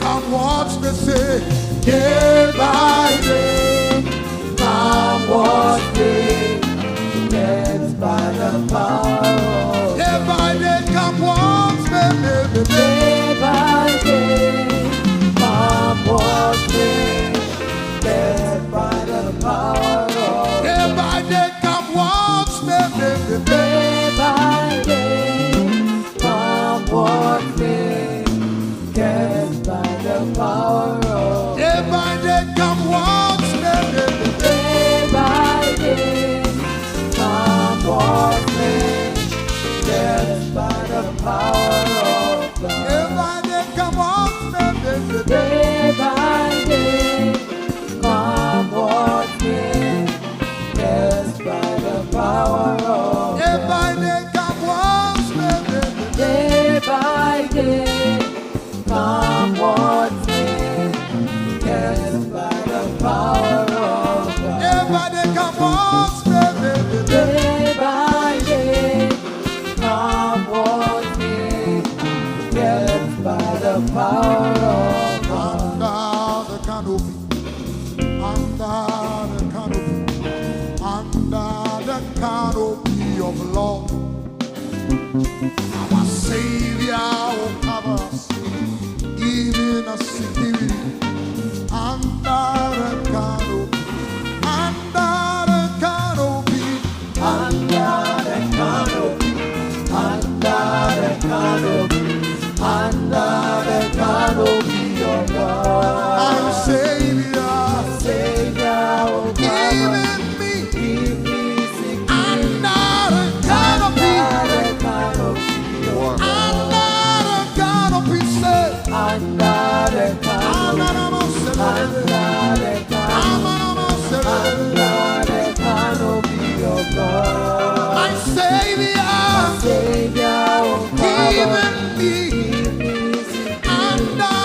Come watch me say, day by day. Come watch me, led by the power. Day by day, come watch me, baby. Day by day, come watch me, led by the power. Day by day, come watch me, baby. Day by day, come watch me, led by the power. Day by day, come watch me, baby. Day by day, come watch me, led by the power of God. Day by day, come watch me, baby. Day by day, come watch me, led by the power of God. Day by day, come watch me, baby. Day by day, come watch me, led by the power of God. Day by day, come watch me, baby. Day by day, come watch me, led by the power of God. Under the canopy, under the canopy, under the canopy of love, our Savior will cover us, even a security. Under the canopy, under the canopy, under the canopy, under the canopy, under the canopy of God. Our Savior, Savior will cover me, keep me secure. Under the canopy, under the canopy of God. Under the canopy, say, under the canopy, under the canopy of God. My Savior, Savior will cover me, keep me secure. Under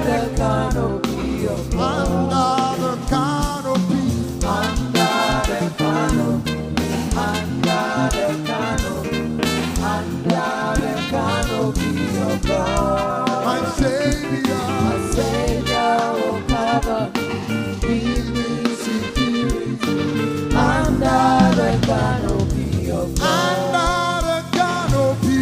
the canopy of God. Under the canopy, under the canopy, under the canopy, under the canopy of God. My Savior will cover me, keep me secure. Under the canopy of God. Under the canopy,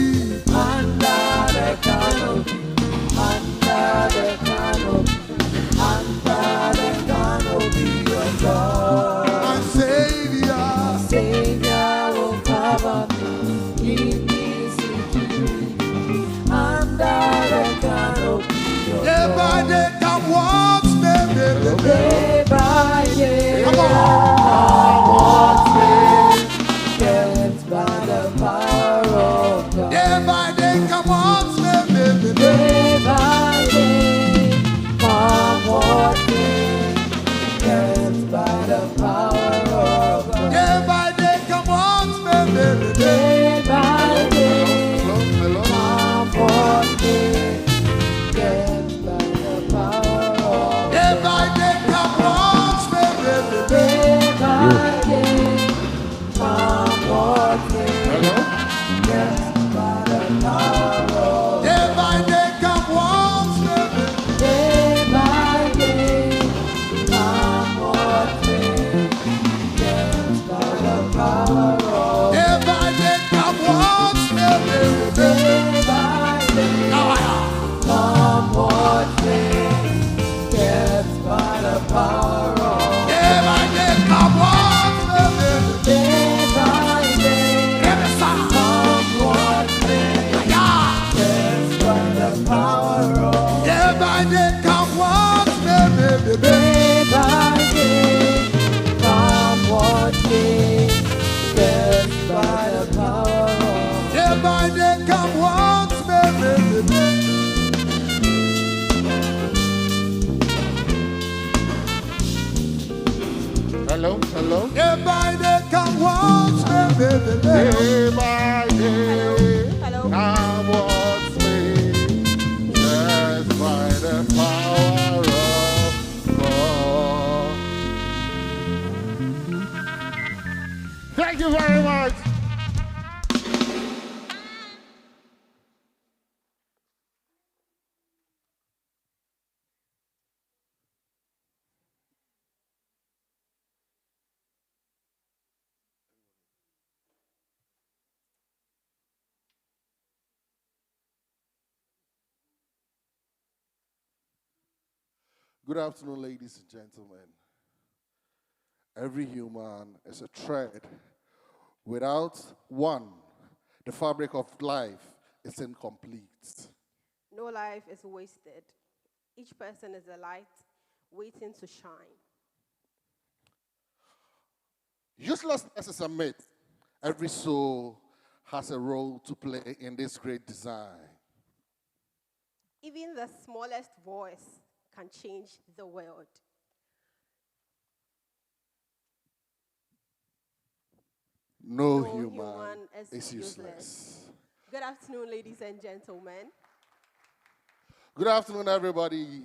Good afternoon, ladies and gentlemen. Every human is a thread. Without one, the fabric of life is incomplete. No life is wasted. Each person is a light waiting to shine. Uselessness is a myth. Every soul has a role to play in this great design. Even the smallest voice can change the world. No No human human is is useless. Good afternoon, ladies and gentlemen. Good afternoon, everybody.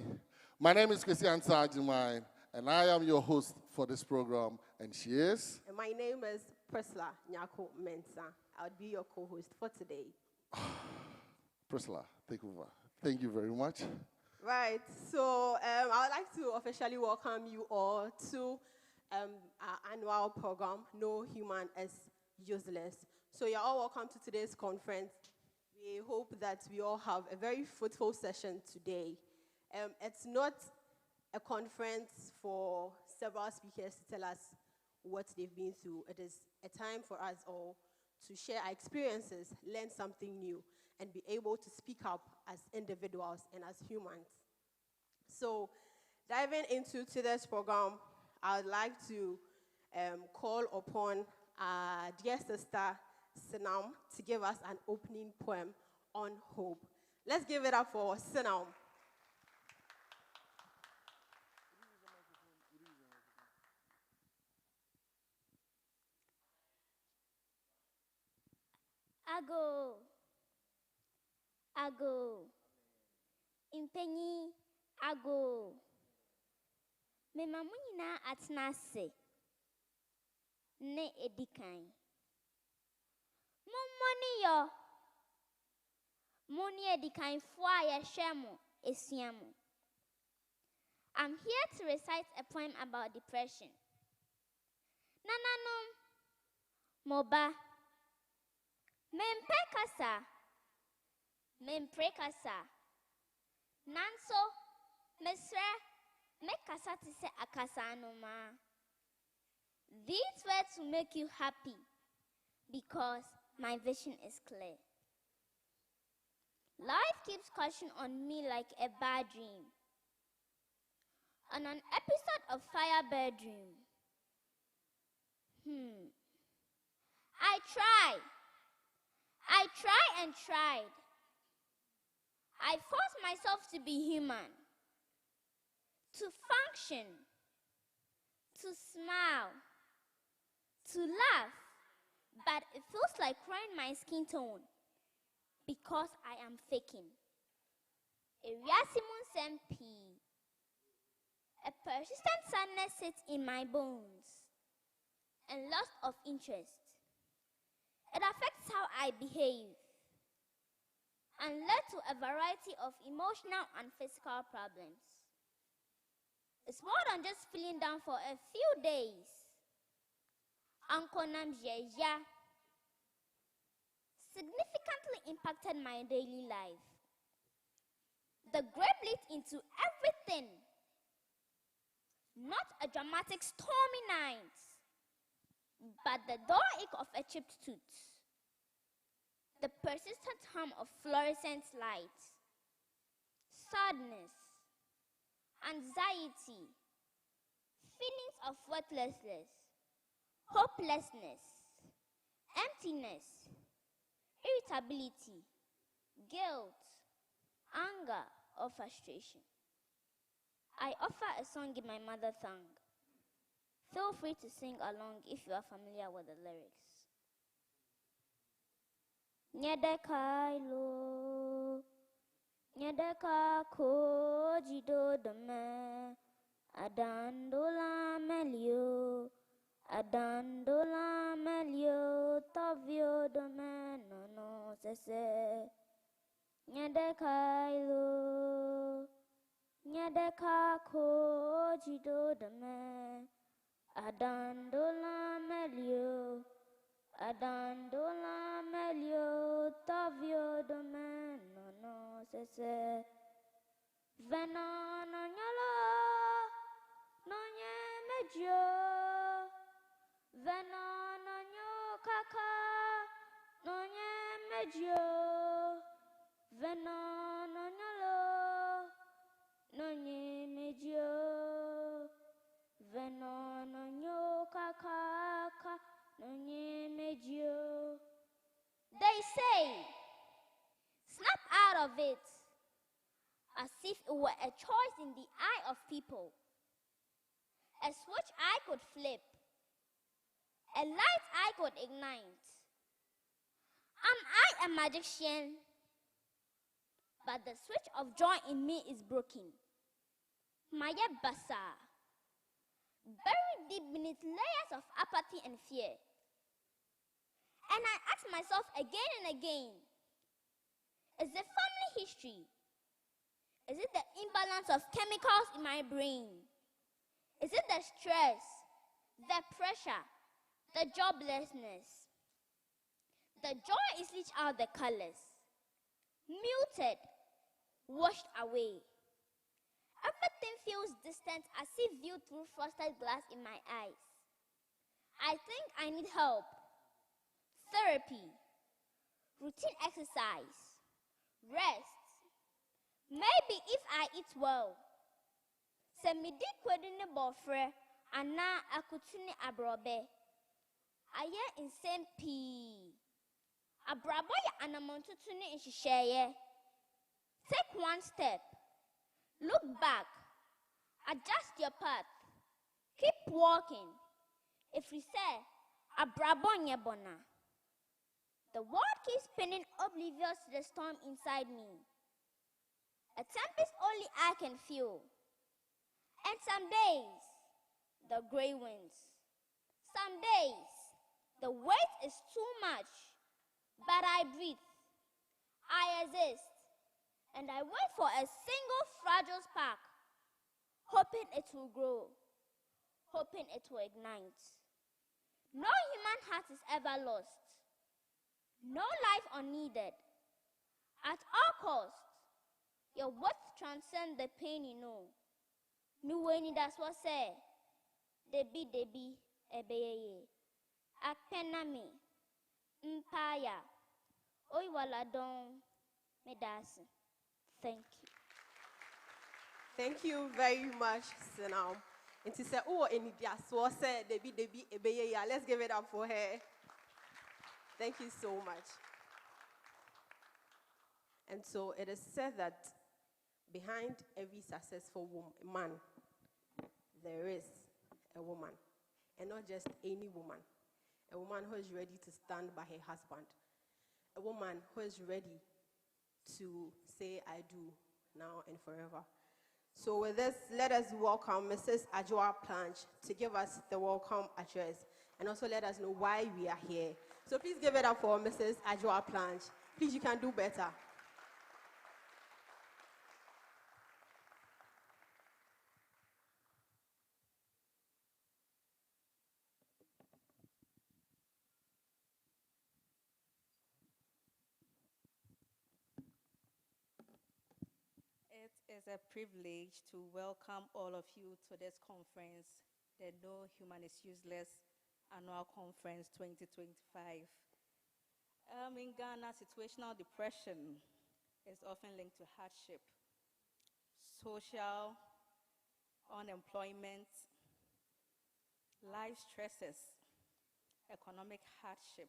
My name is Christian Sajimai, and I am your host for this program, and she is... And my name is Priscilla Nyako Mensah. I'll be your co-host for today. Priscilla, take over. Thank you very much. Right, so I would like to officially welcome you all to our annual program, No Human is Useless. So you're all welcome to today's conference. We hope that we all have a very fruitful session today. It's not a conference for several speakers to tell us what they've been through. It is a time for us all to share our experiences, learn something new, and be able to speak up as individuals and as humans. So, diving into today's program, I would like to call upon our dear sister, Sinam, to give us an opening poem on hope. Let's give it up for Sinam. Ago, impenyi, ago. Me mamuni na atna se, ne edikan. Moni edikan fwa ya shemo esiamu. I'm here to recite a poem about depression. Nananum, moba, memprekasa, nanso, mesre, mekasa tise akasanoma. These words will make you happy because my vision is clear. Life keeps crushing on me like a bad dream. On an episode of Firebird Dream. I tried and tried. I forced myself to be human, to function, to smile, to laugh, but it feels like crying my skin tone because I am faking. Eriasimun sempi. A persistent sadness sits in my bones and loss of interest. It affects how I behave and led to a variety of emotional and physical problems. It's more than just feeling down for a few days. Ankonam Jeja significantly impacted my daily life. The grape leaked into everything. Not a dramatic stormy night, but the door ache of a chipped tooth. The persistent hum of fluorescent lights. Sadness, anxiety, feelings of worthlessness, hopelessness, emptiness, irritability, guilt, anger, or frustration. I offer a song in my mother tongue. Feel free to sing along if you are familiar with the lyrics. Nyedekailo, nyedeka kojido dome, adandola melio, tavio dome, no sese. Nyedekailo, nyedeka kojido dome, adandola melio, tavio dome, no sese. Venano nyala, no nye medio. Venano nyo kaka, no nye medio. Venano nyala, no nye medio. Venano nyo kaka, no nye medio. They say, snap out of it, as if it were a choice in the eye of people, a switch I could flip, a light I could ignite. Am I a magician? But the switch of joy in me is broken. Maya basa, buried deep beneath layers of apathy and fear. And I ask myself again and again, is it family history? Is it the imbalance of chemicals in my brain? Is it the stress, the pressure, the joblessness? The joy is leached out the colors, muted, washed away. Everything feels distant, as if viewed through frosted glass in my eyes. I think I need help, therapy, routine exercise, rest. Maybe if I eat well, semidi kwadune bofre ana akutune abrobe. Aye insem pii. Abrabo ya anamontutune inhihye. Take one step. Look back. Adjust your path. Keep walking. If we say abrabo nyebona, the world keeps spinning oblivious to the storm inside me. A tempest only I can feel. And some days, the gray winds. Some days, the weight is too much. But I breathe. I exist. And I wait for a single fragile spark, hoping it will grow, hoping it will ignite. No human heart is ever lost. No life unneeded. At all costs, your words transcend the pain you know. Nuweni that's what say. Debi ebeye. Akpenami. Mpaya. Oiwaladon medasi. Thank you. Thank you very much, Sinam. And to say, oh, in the so say, Debi ebeye. Let's give it up for her. Thank you so much. And so it is said that behind every successful man, there is a woman. And not just any woman. A woman who is ready to stand by her husband. A woman who is ready to say, I do, now and forever. So with this, let us welcome Mrs. Ajua Planch to give us the welcome address. And also let us know why we are here. So please give it up for Mrs. Ajua Planch. Please, you can do better. It is a privilege to welcome all of you to this conference, the No Human is Useless Annual Conference 2025. In Ghana, situational depression is often linked to hardship, social unemployment, life stresses, economic hardship.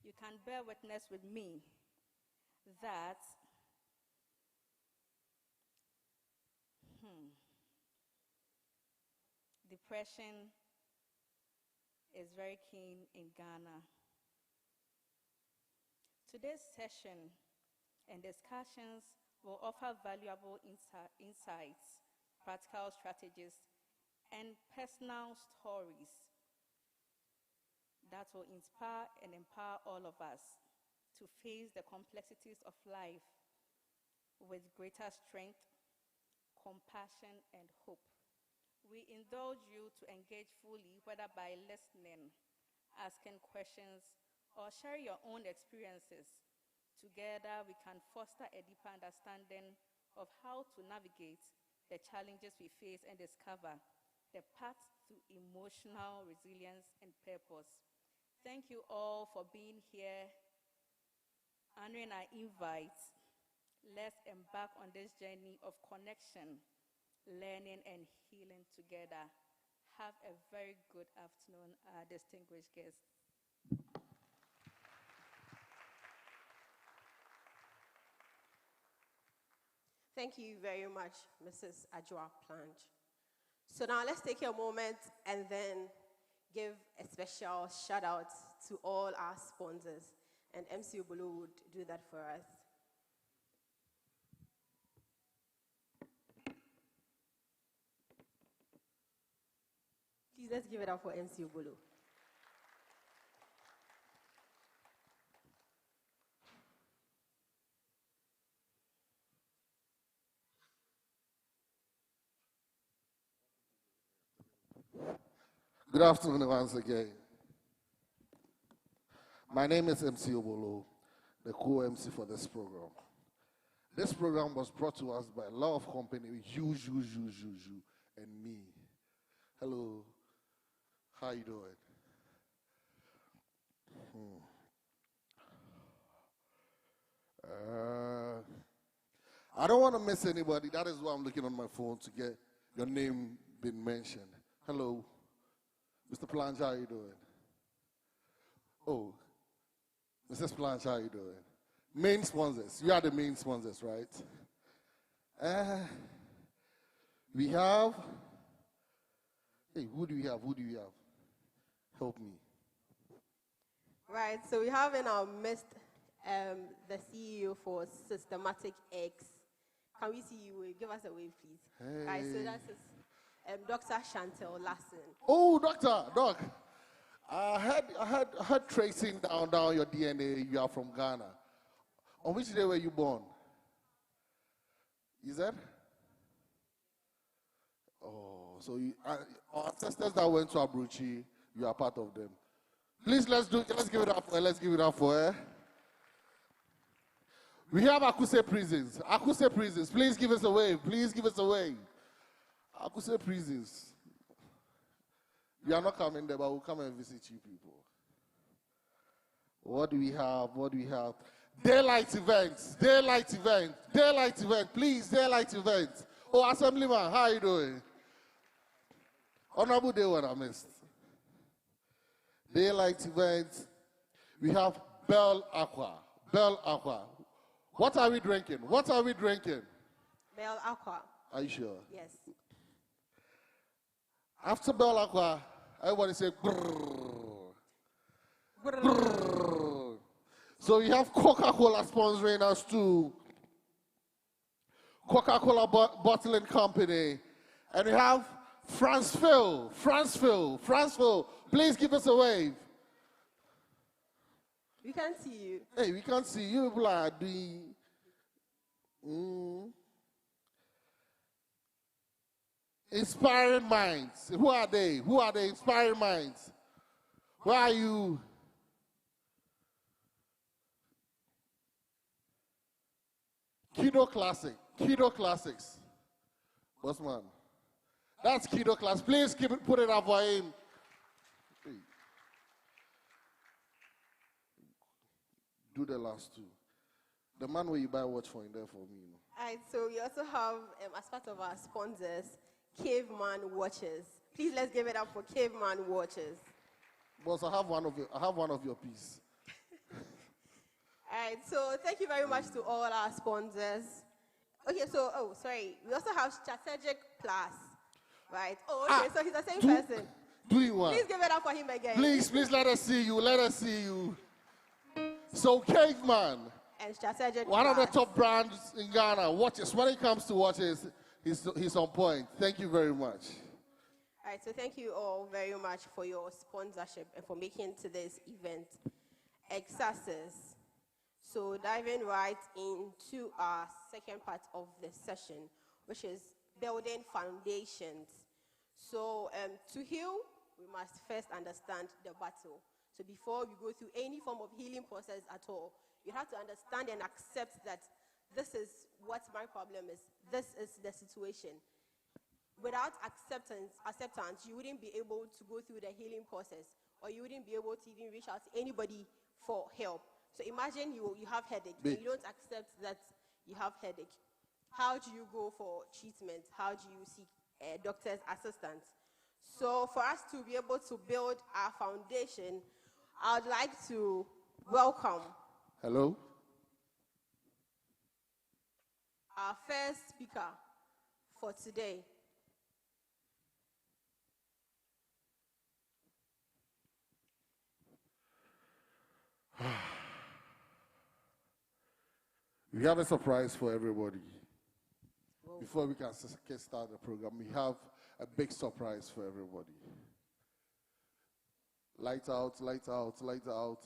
You can bear witness with me that depression is very keen in Ghana. Today's session and discussions will offer valuable insights, practical strategies, and personal stories that will inspire and empower all of us to face the complexities of life with greater strength, compassion, and hope. We indulge you to engage fully, whether by listening, asking questions, or sharing your own experiences. Together, we can foster a deeper understanding of how to navigate the challenges we face and discover the path to emotional resilience and purpose. Thank you all for being here, honoring our invite. Let's embark on this journey of connection, learning, and healing together. Have a very good afternoon, distinguished guests. Thank you very much, Mrs. Ajwa Plange. So now let's take a moment and then give a special shout out to all our sponsors. And MC Obolo would do that for us. Please let's give it up for MC Obolo. Good afternoon once again. My name is MC Obolo, the co-MC for this program. This program was brought to us by a lot of companies, you, and me. Hello, how you doing? I don't want to miss anybody. That is why I'm looking on my phone to get your name being mentioned. Hello, Mr. Plange, how you doing? Oh, Mrs. Plange, how you doing? Main sponsors. You are the main sponsors, right? We have. Hey, who do we have? Help me. Right, so we have in our midst the CEO for Systematic X. Can we see you? Give us a wave, please. Hey. Right, so that's Dr. Chantel Lassen. Oh, Doc. I heard tracing down your DNA. You are from Ghana. On which day were you born? Is that? Oh, so our ancestors that went to Abuchi, you are part of them. Please, let's give it up for her. We have Akuse Prisons. Please give us a wave. Akuse Prisons. We are not coming there, but we'll come and visit you people. What do we have? Daylight events. Please, daylight events. Oh, Assemblyman, how are you doing? Honorable day when I missed. Daylight events. We have Bell Aqua. What are we drinking? Bell Aqua. Are you sure? Yes. After Bell Aqua, everybody say brrr. Brrr. So we have Coca-Cola sponsoring us too. Coca-Cola Bottling Company. And we have Franceville. Please give us a wave. We can't see you. Hey, we can't see you. People are doing. Inspiring minds. Who are they? Inspiring minds? Where are you? Kido Classics. Bossman. That's Kido Class. Please put it up for him. Do the last two. The man where you buy watch for in there for me. All right, so we also have, as part of our sponsors, Caveman Watches. Please let's give it up for Caveman Watches. Boss, I have one of your piece. All right, so thank you very much to all our sponsors. Okay, so, we also have Strategic Plus, right? Oh, okay, so he's the same person. Doing what? Please give it up for him again. Please let us see you. So, Caveman. And Strategic One Plus. of the top brands in Ghana. Watches. When it comes to watches, he's on point. Thank you very much. All right, so thank you all very much for your sponsorship and for making today's event a success. So diving right into our second part of the session, which is building foundations. So to heal, we must first understand the battle. So before we go through any form of healing process at all, you have to understand and accept that this is what my problem is. This is the situation. Without acceptance, you wouldn't be able to go through the healing process, or you wouldn't be able to even reach out to anybody for help. So imagine you have headache and you don't accept that you have headache. How do you go for treatment? How do you seek a doctor's assistance? So for us to be able to build our foundation, I would like to welcome Hello? our first speaker for today. We have a surprise for everybody. Before we can start the program, we have a big surprise for everybody. Light out, light out, light out.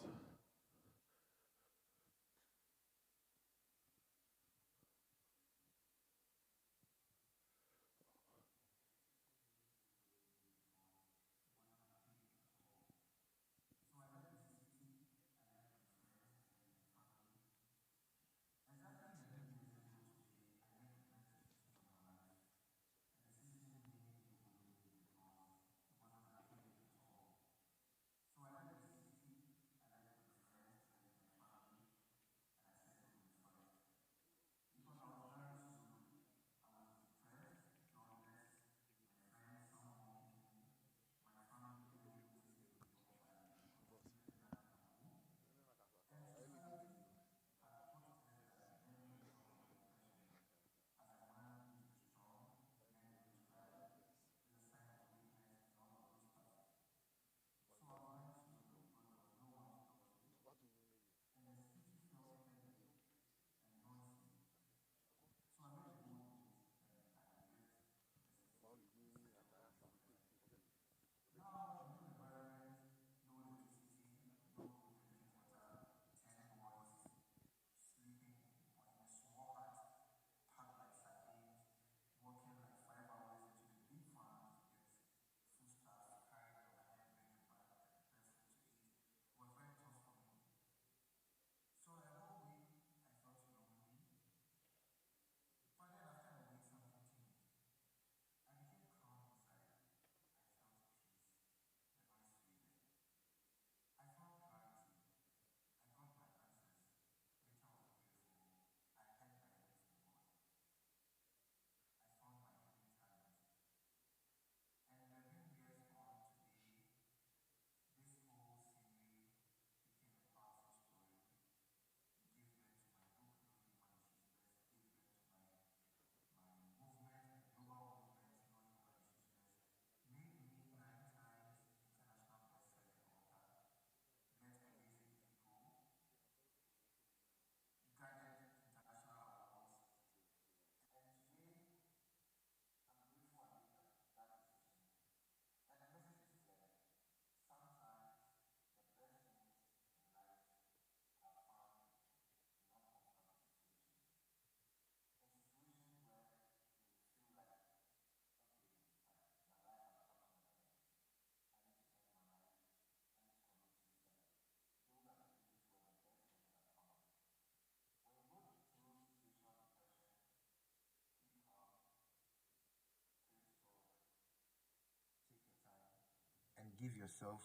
And give yourself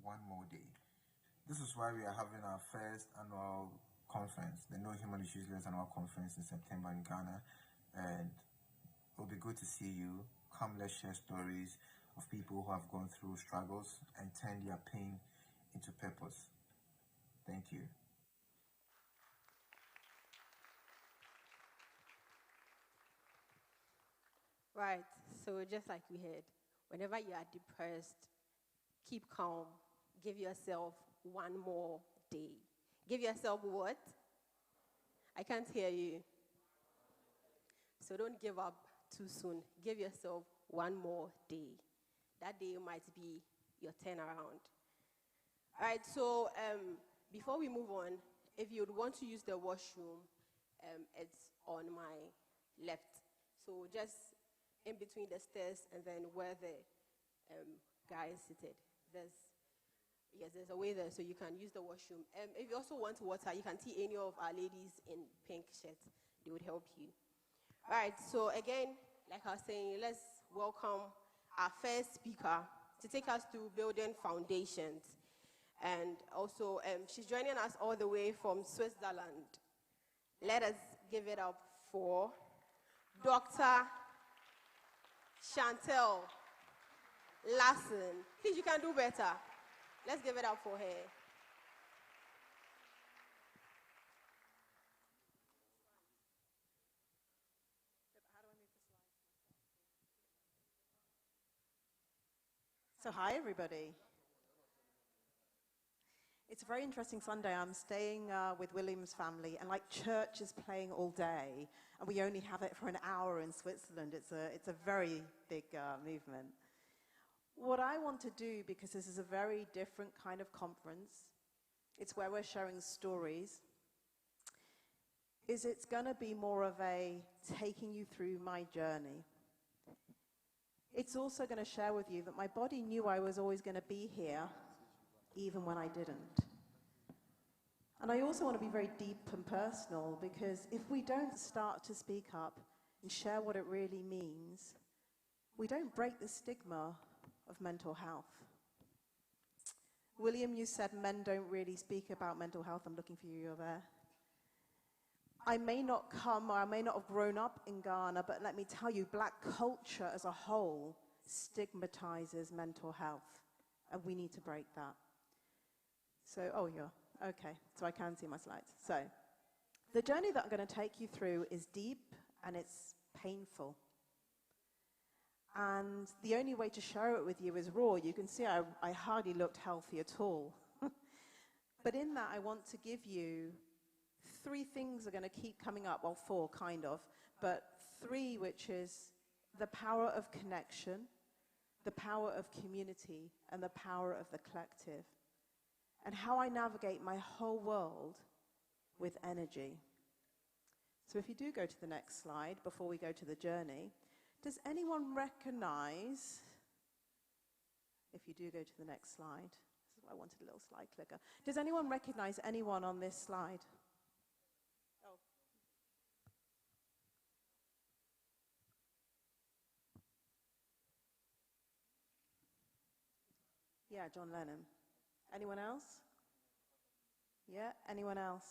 one more day. This is why we are having our first annual conference, the No Human Issues Annual Conference in September in Ghana. And it'll be good to see you. Come, let's share stories of people who have gone through struggles and turn their pain into purpose. Thank you. Right. So just like we heard, whenever you are depressed, keep calm. Give yourself one more day. Give yourself what? I can't hear you. So don't give up too soon. Give yourself one more day. That day might be your turnaround. All right, so before we move on, if you would want to use the washroom, it's on my left. So just in between the stairs and then where the guy is seated, there's a way there, so you can use the washroom. If you also want water, you can see any of our ladies in pink shirts. they would help you. All right, so again, like I was saying, let's welcome our first speaker to take us through building foundations. And also, she's joining us all the way from Switzerland. Let us give it up for Dr. Chantel Lassen. Please, you can do better. Let's give it up for her. So hi, everybody. It's a very interesting Sunday. I'm staying with William's family, and like church is playing all day, and we only have it for an hour in Switzerland. It's a very big movement. What I want to do, because this is a very different kind of conference, it's where we're sharing stories, is it's going to be more of a taking you through my journey. It's also going to share with you that my body knew I was always going to be here, even when I didn't. And I also want to be very deep and personal, because if we don't start to speak up and share what it really means, we don't break the stigma of mental health. William, you said men don't really speak about mental health. I'm looking for you, you're there. I may not come, or I may not have grown up in Ghana, but let me tell you, black culture as a whole stigmatizes mental health, and we need to break that. So, okay, so I can see my slides. So, the journey that I'm going to take you through is deep and it's painful. And the only way to share it with you is raw. You can see I hardly looked healthy at all. But in that, I want to give you 3 things are going to keep coming up. Well, 4, kind of. But 3, which is the power of connection, the power of community, and the power of the collective. And how I navigate my whole world with energy. So if you do go to the next slide, before we go to the journey, does anyone recognize, if you do go to the next slide, this is why I wanted a little slide clicker. Does anyone recognize anyone on this slide? Oh. Yeah, John Lennon. Anyone else? Yeah, anyone else?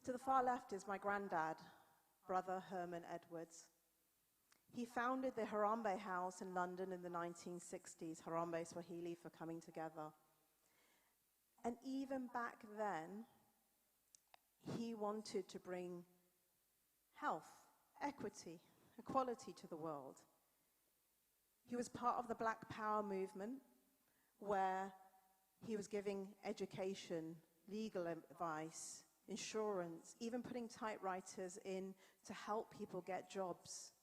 To the far left is my granddad, Brother Herman Edwards. He founded the Harambee House in London in the 1960s, Harambee Swahili for coming together. And even back then, he wanted to bring health, equity, equality to the world. He was part of the Black Power movement, where he was giving education, legal advice, insurance, even putting typewriters in to help people get jobs.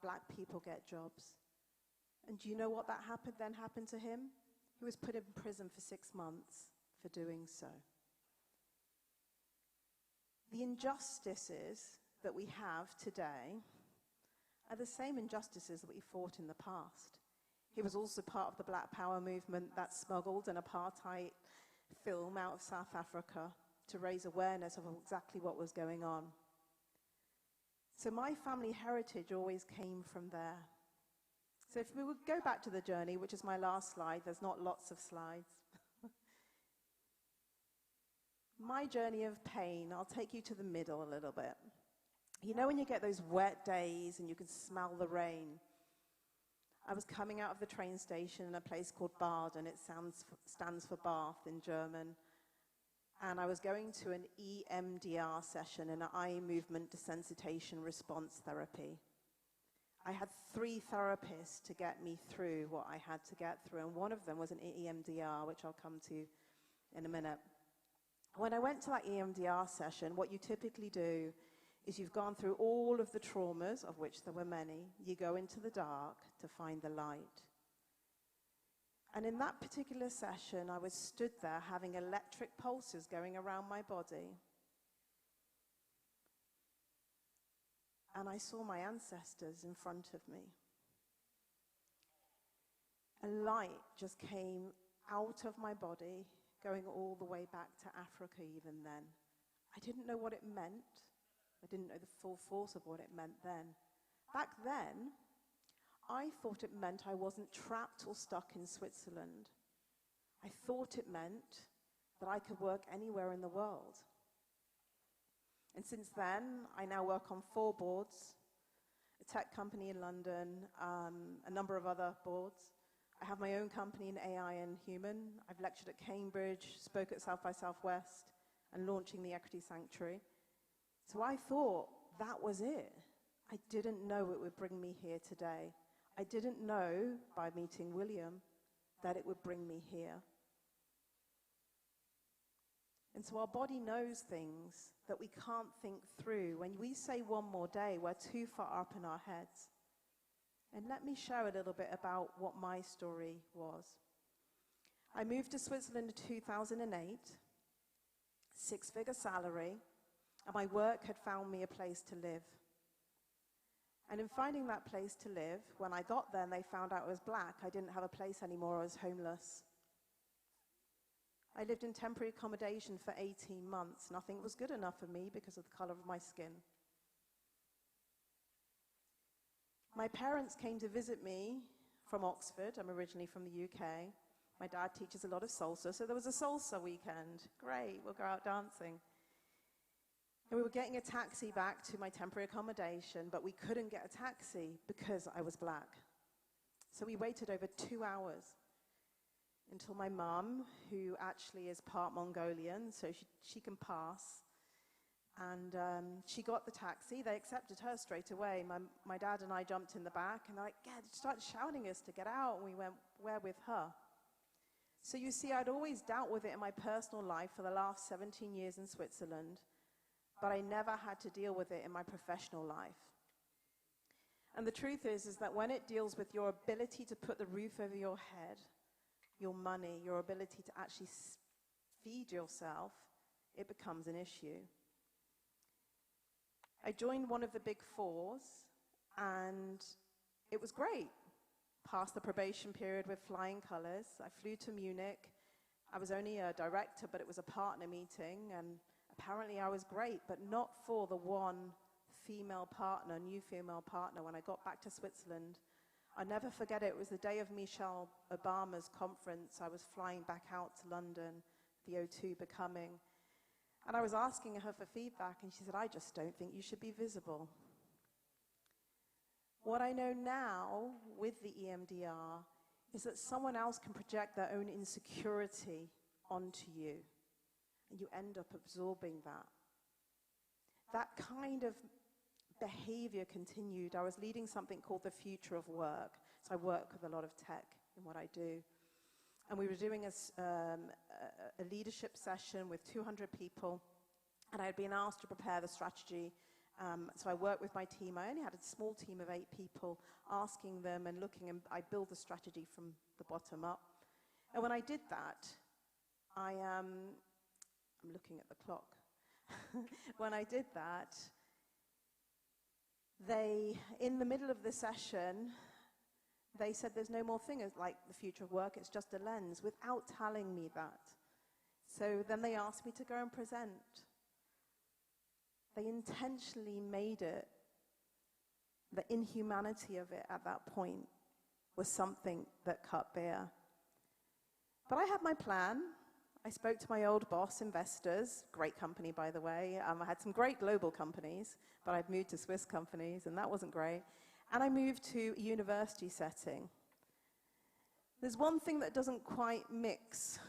Black people get jobs. And do you know what then happened to him? He was put in prison for 6 months for doing so. The injustices that we have today are the same injustices that we fought in the past. He was also part of the Black Power movement that smuggled an apartheid film out of South Africa to raise awareness of exactly what was going on. So my family heritage always came from there. So if we would go back to the journey, which is my last slide, there's not lots of slides. My journey of pain, I'll take you to the middle a little bit. You know when you get those wet days and you can smell the rain? I was coming out of the train station in a place called Bad, and it stands for bath in German. And I was going to an EMDR session, an eye movement desensitization response therapy. I had 3 therapists to get me through what I had to get through, and one of them was an EMDR, which I'll come to in a minute. When I went to that EMDR session, what you typically do is you've gone through all of the traumas, of which there were many. You go into the dark to find the light. And in that particular session, I was stood there having electric pulses going around my body. And I saw my ancestors in front of me. A light just came out of my body going all the way back to Africa even then. I didn't know what it meant. I didn't know the full force of what it meant then. Back then, I thought it meant I wasn't trapped or stuck in Switzerland. I thought it meant that I could work anywhere in the world. And since then, I now work on 4 boards, a tech company in London, a number of other boards. I have my own company in AI and human. I've lectured at Cambridge, spoke at South by Southwest, and launching the Equity Sanctuary. So I thought that was it. I didn't know it would bring me here today. I didn't know, by meeting William, that it would bring me here. And so our body knows things that we can't think through. When we say one more day, we're too far up in our heads. And let me share a little bit about what my story was. I moved to Switzerland in 2008, 6-figure salary, and my work had found me a place to live. And in finding that place to live, when I got there and they found out I was black, I didn't have a place anymore, I was homeless. I lived in temporary accommodation for 18 months. Nothing was good enough for me because of the color of my skin. My parents came to visit me from Oxford. I'm originally from the UK. My dad teaches a lot of salsa, so there was a salsa weekend. Great, we'll go out dancing. And we were getting a taxi back to my temporary accommodation, but we couldn't get a taxi because I was black. So we waited over 2 hours until my mum, who actually is part Mongolian, so she can pass, and she got the taxi. They accepted her straight away. My dad and I jumped in the back, and they're like, yeah, started shouting us to get out, and we went, we're with her. So you see, I'd always dealt with it in my personal life for the last 17 years in Switzerland, but I never had to deal with it in my professional life. And the truth is that when it deals with your ability to put the roof over your head, your money, your ability to actually feed yourself, it becomes an issue. I joined one of the big fours, and it was great. Passed the probation period with flying colors. I flew to Munich. I was only a director, but it was a partner meeting, and apparently I was great, but not for the one female partner, new female partner. When I got back to Switzerland, I'll never forget it. It was the day of Michelle Obama's conference. I was flying back out to London, the O2 becoming. And I was asking her for feedback, and she said, I just don't think you should be visible. What I know now with the EMDR is that someone else can project their own insecurity onto you, and you end up absorbing that. That kind of behavior continued. I was leading something called the Future of Work. So I work with a lot of tech in what I do. And we were doing a leadership session with 200 people, and I had been asked to prepare the strategy. So I worked with my team. I only had a small team of 8 people, asking them and looking, and I built the strategy from the bottom up. And when I did that, I'm looking at the clock. When I did that, in the middle of the session, they said there's no more thing as like the future of work, it's just a lens, without telling me that. So then they asked me to go and present. They intentionally made it, the inhumanity of it at that point was something that cut bare. But I had my plan. I spoke to my old boss, Investors, great company, by the way. I had some great global companies, but I'd moved to Swiss companies, and that wasn't great. And I moved to a university setting. There's one thing that doesn't quite mix,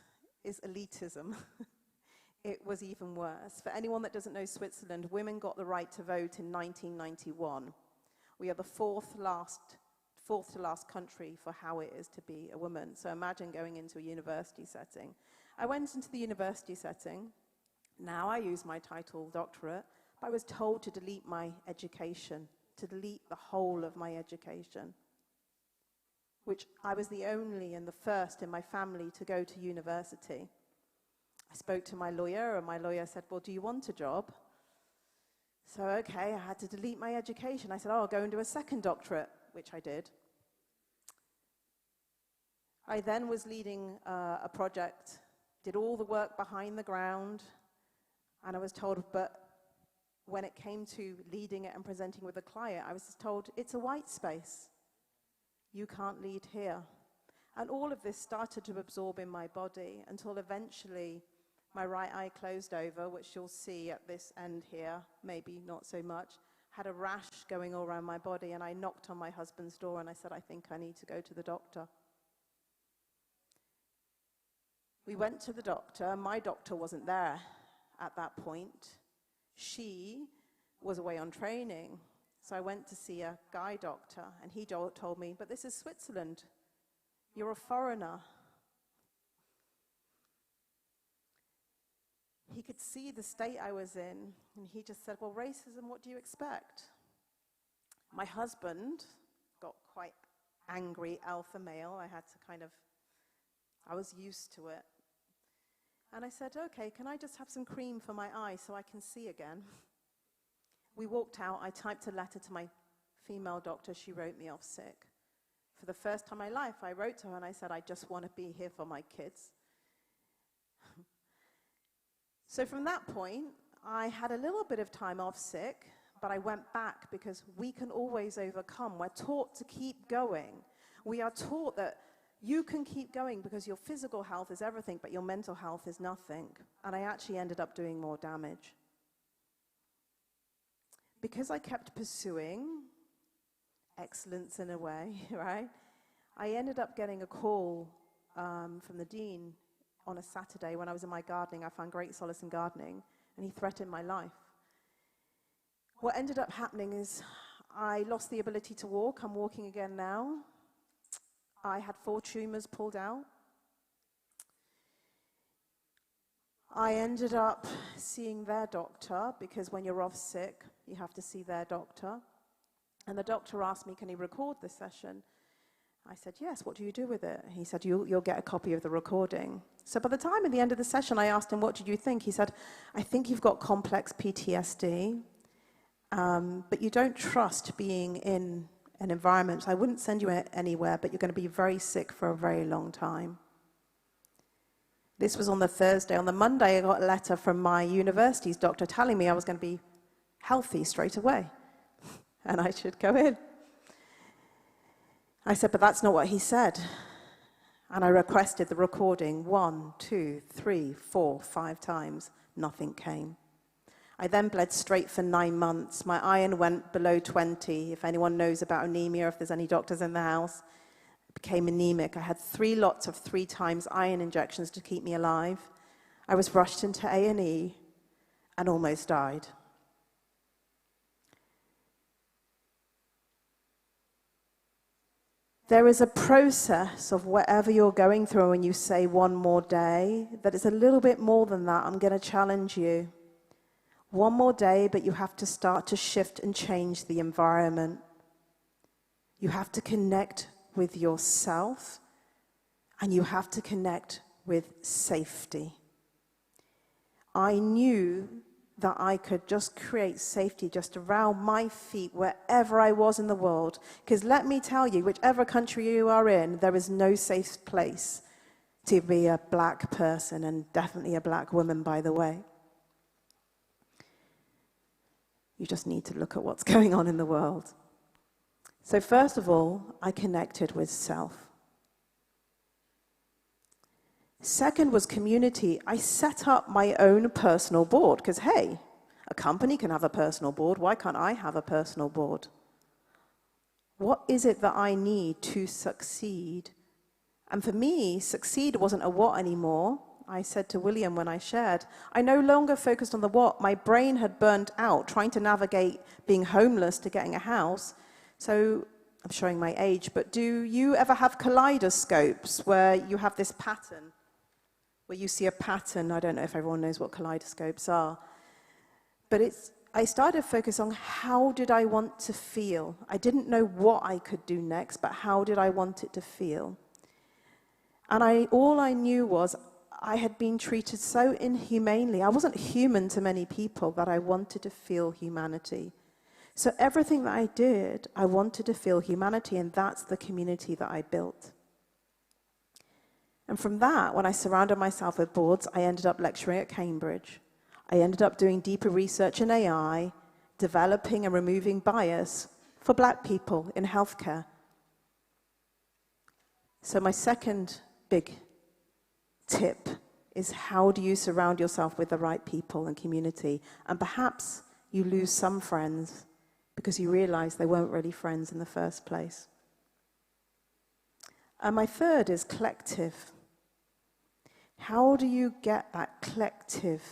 is elitism. It was even worse. For anyone that doesn't know Switzerland, women got the right to vote in 1991. We are the fourth to last country for how it is to be a woman. So imagine going into a university setting. I went into the university setting. Now I use my title doctorate, but I was told to delete my education, to delete the whole of my education, which I was the only and the first in my family to go to university. I spoke to my lawyer, and my lawyer said, well, do you want a job? So, okay, I had to delete my education. I said, oh, I'll go and do a second doctorate, which I did. I then was leading a project did all the work behind the ground, and I was told, but when it came to leading it and presenting with a client, I was just told, it's a white space. You can't lead here. And all of this started to absorb in my body until eventually my right eye closed over, which you'll see at this end here, maybe not so much, had a rash going all around my body, and I knocked on my husband's door and I said, I think I need to go to the doctor. We went to the doctor. My doctor wasn't there at that point. She was away on training. So I went to see a guy doctor, and he told me, but this is Switzerland. You're a foreigner. He could see the state I was in, and he just said, well, racism, what do you expect? My husband got quite angry, alpha male. I was used to it. And I said, okay, can I just have some cream for my eyes so I can see again? We walked out. I typed a letter to my female doctor. She wrote me off sick. For the first time in my life, I wrote to her and I said, I just want to be here for my kids. So from that point, I had a little bit of time off sick, but I went back because we can always overcome. We're taught to keep going. We are taught that you can keep going because your physical health is everything, but your mental health is nothing. And I actually ended up doing more damage. Because I kept pursuing excellence in a way, right? I ended up getting a call from the dean on a Saturday when I was in my gardening. I found great solace in gardening, and he threatened my life. What ended up happening is I lost the ability to walk. I'm walking again now. I had 4 tumors pulled out. I ended up seeing their doctor, because when you're off sick, you have to see their doctor. And the doctor asked me, can he record this session? I said, yes, what do you do with it? He said, you'll get a copy of the recording. So by the time at the end of the session, I asked him, what did you think? He said, I think you've got complex PTSD, but you don't trust being in an environment. I wouldn't send you anywhere, but you're going to be very sick for a very long time. This was on the Thursday. On the Monday, I got a letter from my university's doctor telling me I was going to be healthy straight away, and I should go in. I said, but that's not what he said. And I requested the recording 1, 2, 3, 4, 5 times. Nothing came. I then bled straight for 9 months. My iron went below 20. If anyone knows about anemia, if there's any doctors in the house, I became anemic. I had 3 lots of 3 times iron injections to keep me alive. I was rushed into A&E and almost died. There is a process of whatever you're going through when you say one more day, that is a little bit more than that. I'm going to challenge you. One more day, but you have to start to shift and change the environment. You have to connect with yourself, and you have to connect with safety. I knew that I could just create safety just around my feet wherever I was in the world. Because let me tell you, whichever country you are in, there is no safe place to be a black person, and definitely a black woman, by the way. You just need to look at what's going on in the world. So first of all, I connected with self. Second was community. I set up my own personal board, because hey, a company can have a personal board. Why can't I have a personal board? What is it that I need to succeed? And for me, succeed wasn't a what anymore. I said to William when I shared, I no longer focused on the what. My brain had burnt out trying to navigate being homeless to getting a house. So I'm showing my age, but do you ever have kaleidoscopes where you have this pattern? Where you see a pattern. I don't know if everyone knows what kaleidoscopes are. But I started to focus on how did I want to feel. I didn't know what I could do next, but how did I want it to feel? And all I knew was I had been treated so inhumanely. I wasn't human to many people, that I wanted to feel humanity. So everything that I did, I wanted to feel humanity, and that's the community that I built. And from that, when I surrounded myself with boards, I ended up lecturing at Cambridge. I ended up doing deeper research in AI, developing and removing bias for black people in healthcare. So my second big tip is, how do you surround yourself with the right people and community? And perhaps you lose some friends because you realize they weren't really friends in the first place. And my third is collective. How do you get that collective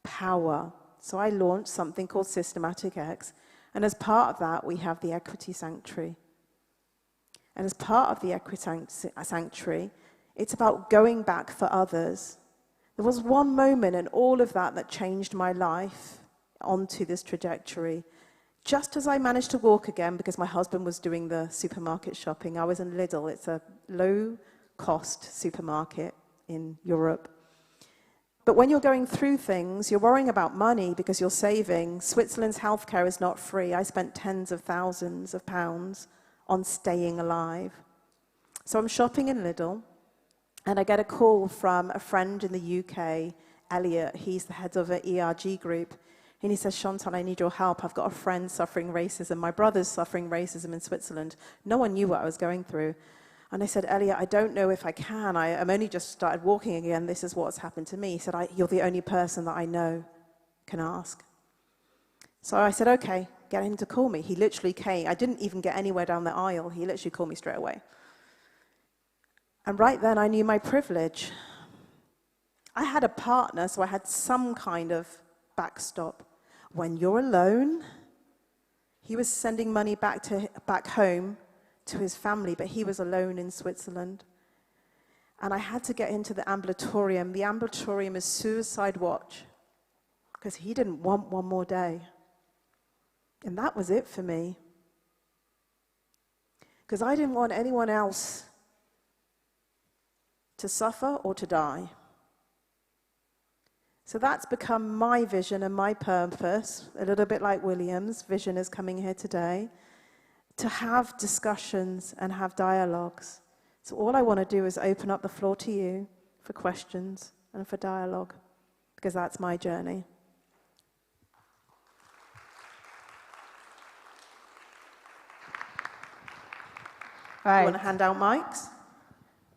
power? So I launched something called Systematic X, and as part of that, we have the Equity Sanctuary. And as part of the Equity Sanctuary, it's about going back for others. There was one moment in all of that changed my life onto this trajectory. Just as I managed to walk again, because my husband was doing the supermarket shopping, I was in Lidl. It's a low-cost supermarket in Europe. But when you're going through things, you're worrying about money because you're saving. Switzerland's healthcare is not free. I spent tens of thousands of pounds on staying alive. So I'm shopping in Lidl, and I get a call from a friend in the UK, Elliot. He's the head of an ERG group. And he says, Chantal, I need your help. I've got a friend suffering racism. My brother's suffering racism in Switzerland. No one knew what I was going through. And I said, Elliot, I don't know if I can. I'm only just started walking again. This is what's happened to me. He said, you're the only person that I know can ask. So I said, okay, get him to call me. He literally came. I didn't even get anywhere down the aisle. He literally called me straight away. And right then, I knew my privilege. I had a partner, so I had some kind of backstop. When you're alone, he was sending money back home to his family, but he was alone in Switzerland. And I had to get into the ambulatorium. The ambulatorium is suicide watch, because he didn't want one more day. And that was it for me. Because I didn't want anyone else to suffer or to die. So that's become my vision and my purpose, a little bit like William's vision is coming here today, to have discussions and have dialogues. So all I want to do is open up the floor to you for questions and for dialogue, because that's my journey. Right. You want to hand out mics?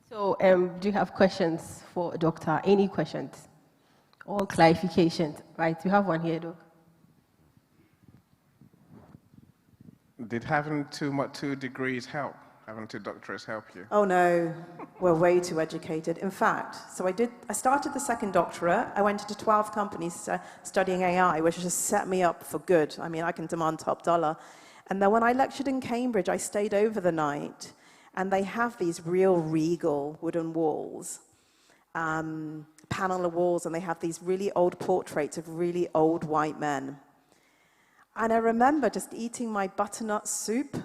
So do you have questions for Doctor? Any questions? All clarifications. Right, you have one here, Doc. Did having two degrees help? Having two doctorates help you? Oh no, we're way too educated. In fact, so I started the second doctorate. I went into 12 companies studying AI, which just set me up for good. I mean, I can demand top dollar. And then when I lectured in Cambridge, I stayed over the night, and they have these real regal wooden walls, panel of walls, and they have these really old portraits of really old white men. And I remember just eating my butternut soup,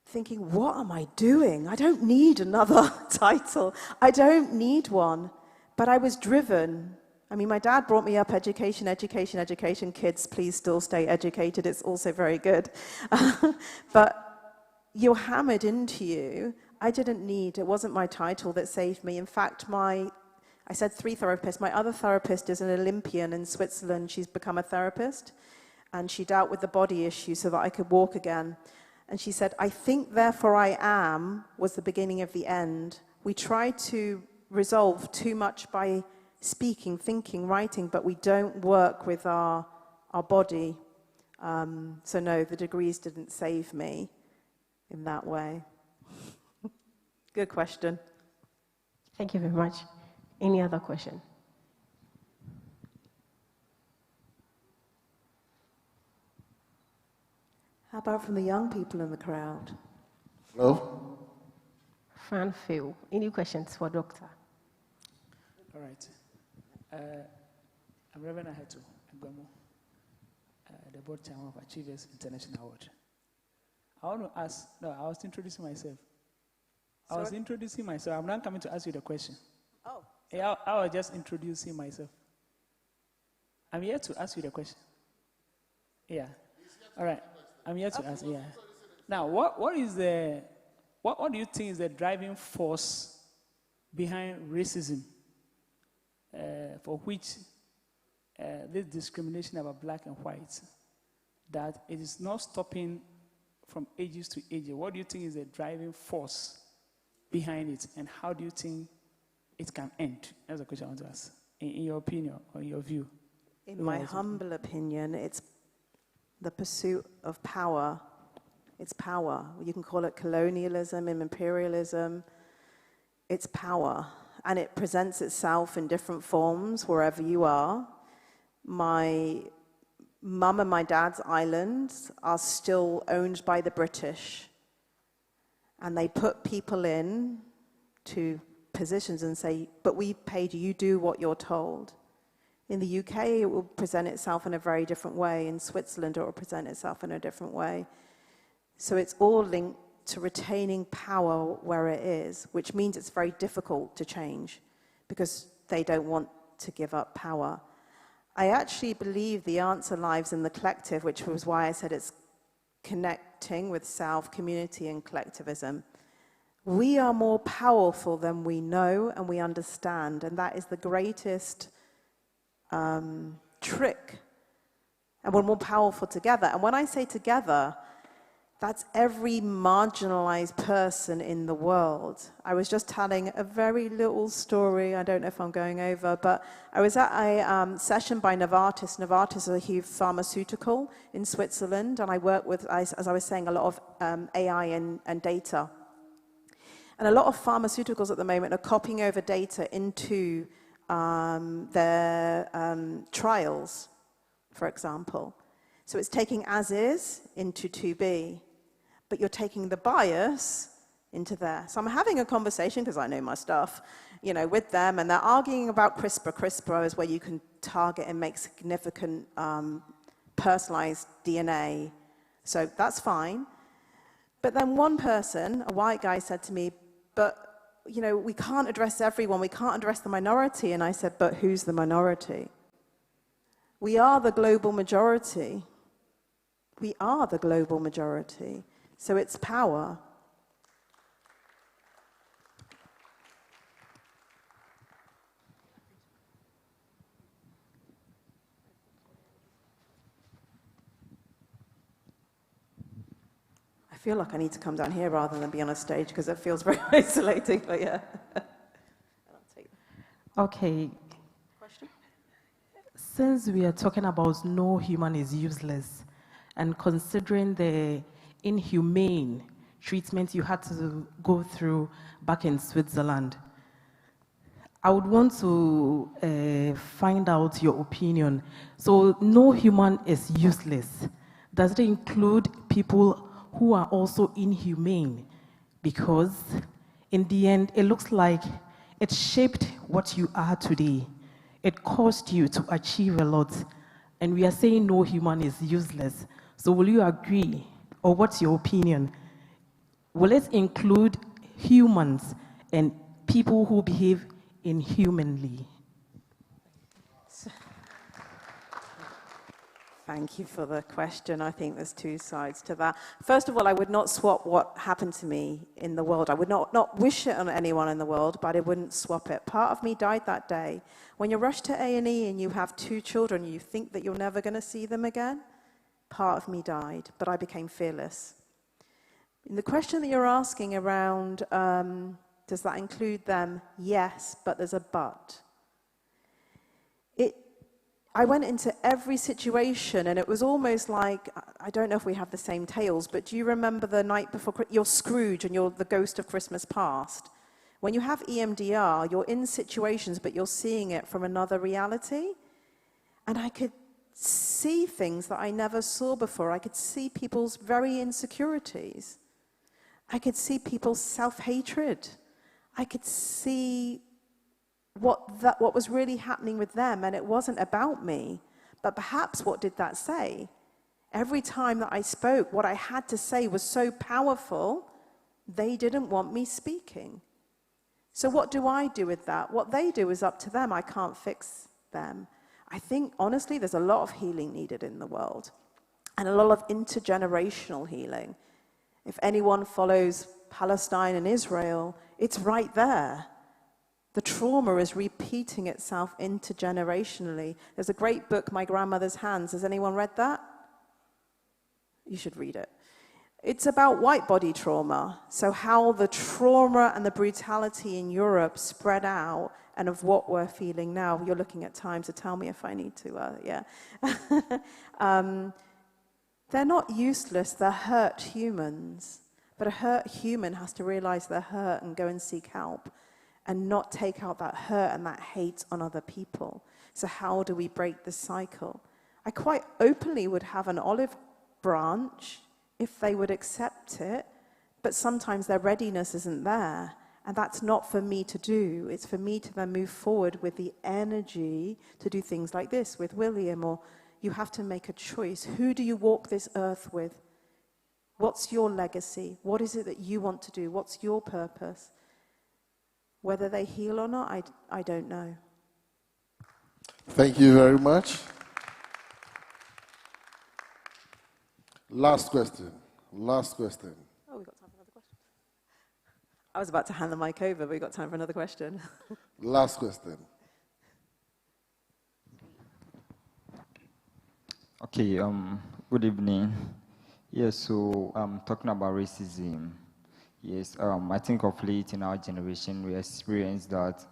thinking, what am I doing? I don't need another title. I don't need one. But I was driven. I mean, my dad brought me up education, education, education. Kids, please still stay educated. It's also very good. But you're hammered into you. I didn't need, it wasn't my title that saved me. In fact, I said 3 therapists. My other therapist is an Olympian in Switzerland. She's become a therapist. And she dealt with the body issue so that I could walk again. And she said, I think, therefore I am, was the beginning of the end. We try to resolve too much by speaking, thinking, writing, but we don't work with our body. So no, the degrees didn't save me in that way. Good question. Thank you very much. Any other question? How about from the young people in the crowd? Hello? Fran Phil. Any questions for Doctor? All right. I'm Reverend Ahetu Agbamu, the board chairman of Achievers International Award. I want to ask, no, I was introducing myself. I'm not coming to ask you the question. Oh. Yeah, I was just introducing myself. I'm here to ask you the question. Yeah. All right. I'm here to ask, yeah. Now, what do you think is the driving force behind racism, for which this discrimination about black and white, that it is not stopping from ages to ages? What do you think is the driving force behind it, and how do you think it can end? That's the question I want to ask. In your opinion, or in your view? In my humble opinion, it's the pursuit of power. It's power. You can call it colonialism, imperialism. It's power. And it presents itself in different forms wherever you are. My mum and my dad's islands are still owned by the British. And they put people in to positions and say, but we paid you, you do what you're told. In the UK, it will present itself in a very different way. In Switzerland, it will present itself in a different way. So it's all linked to retaining power where it is, which means it's very difficult to change because they don't want to give up power. I actually believe the answer lies in the collective, which was why I said it's connecting with self, community, and collectivism. We are more powerful than we know and we understand, and that is the greatest trick. And we're more powerful together. And when I say together, that's every marginalized person in the world. I was just telling a very little story. I don't know if I'm going over, but I was at a session by Novartis. Novartis is a huge pharmaceutical in Switzerland, and I work with, as I was saying, a lot of AI and data. And a lot of pharmaceuticals at the moment are copying over data into their trials, for example. So it's taking as is into 2B, but you're taking the bias into there. So I'm having a conversation, because I know my stuff, you know, with them, and they're arguing about CRISPR. CRISPR is where you can target and make significant personalized DNA. So that's fine. But then one person, a white guy, said to me, but you know, we can't address everyone, we can't address the minority. And I said, but who's the minority? We are the global majority. We are the global majority. So it's power. I feel like I need to come down here rather than be on a stage because it feels very isolating, but yeah. Okay. Question? Since we are talking about no human is useless, and considering the inhumane treatment you had to go through back in Switzerland, I would want to find out your opinion. So no human is useless. Does it include people who are also inhumane? Because in the end, it looks like it shaped what you are today. It caused you to achieve a lot. And we are saying no human is useless. So will you agree? Or what's your opinion? Will it include humans and people who behave inhumanly? Thank you for the question. I think there's two sides to that. First of all, I would not swap what happened to me in the world. I would not wish it on anyone in the world, but I wouldn't swap it. Part of me died that day. When you're rushed to A&E and you have 2 children, you think that you're never going to see them again. Part of me died, but I became fearless. And the question that you're asking around, does that include them? Yes, but there's a but. I went into every situation, and it was almost like, I don't know if we have the same tales, but do you remember the night before, you're Scrooge and you're the ghost of Christmas past? When you have EMDR, you're in situations, but you're seeing it from another reality. And I could see things that I never saw before. I could see people's very insecurities. I could see people's self-hatred. I could see what was really happening with them, and it wasn't about me. But perhaps what did that say? Every time that I spoke, what I had to say was so powerful, they didn't want me speaking. So what do I do with that? What they do is up to them. I can't fix them. I think, honestly, there's a lot of healing needed in the world, and a lot of intergenerational healing. If anyone follows Palestine and Israel, it's right there. The trauma is repeating itself intergenerationally. There's a great book, My Grandmother's Hands. Has anyone read that? You should read it. It's about white body trauma. So how the trauma and the brutality in Europe spread out and of what we're feeling now. You're looking at time, so tell me if I need to, yeah. They're not useless, they're hurt humans. But a hurt human has to realize they're hurt and go and seek help and not take out that hurt and that hate on other people. So how do we break the cycle? I quite openly would have an olive branch if they would accept it, but sometimes their readiness isn't there. And that's not for me to do. It's for me to then move forward with the energy to do things like this with William, or you have to make a choice. Who do you walk this earth with? What's your legacy? What is it that you want to do? What's your purpose? Whether they heal or not, I don't know. Thank you very much. Last question. Last question. Oh, we've got time for another question. I was about to hand the mic over, but we've got time for another question. Last question. Okay, good evening. Yes, so talking about racism. Yes, I think of late in our generation we experience that,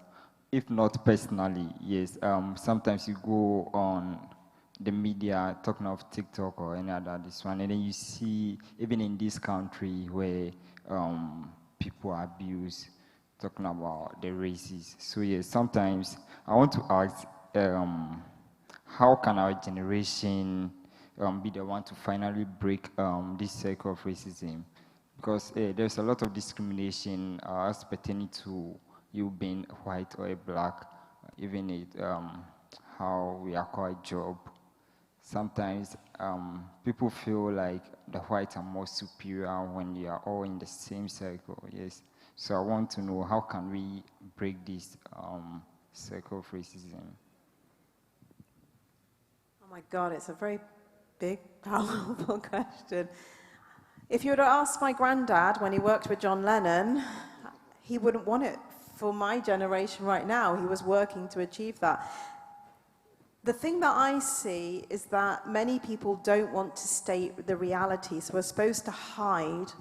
if not personally, yes, sometimes you go on the media talking of TikTok or any other this one, and then you see, even in this country where people are abused, talking about the races. So yes, sometimes I want to ask, how can our generation be the one to finally break this cycle of racism? Because there's a lot of discrimination as pertaining to you being white or a black, even it, how we acquire a job. Sometimes people feel like the whites are more superior when they are all in the same cycle, yes. So I want to know, how can we break this cycle of racism? Oh my God, it's a very big, powerful question. If you were to ask my granddad when he worked with John Lennon, he wouldn't want it for my generation right now. He was working to achieve that. The thing that I see is that many people don't want to state the reality, so we're supposed to hide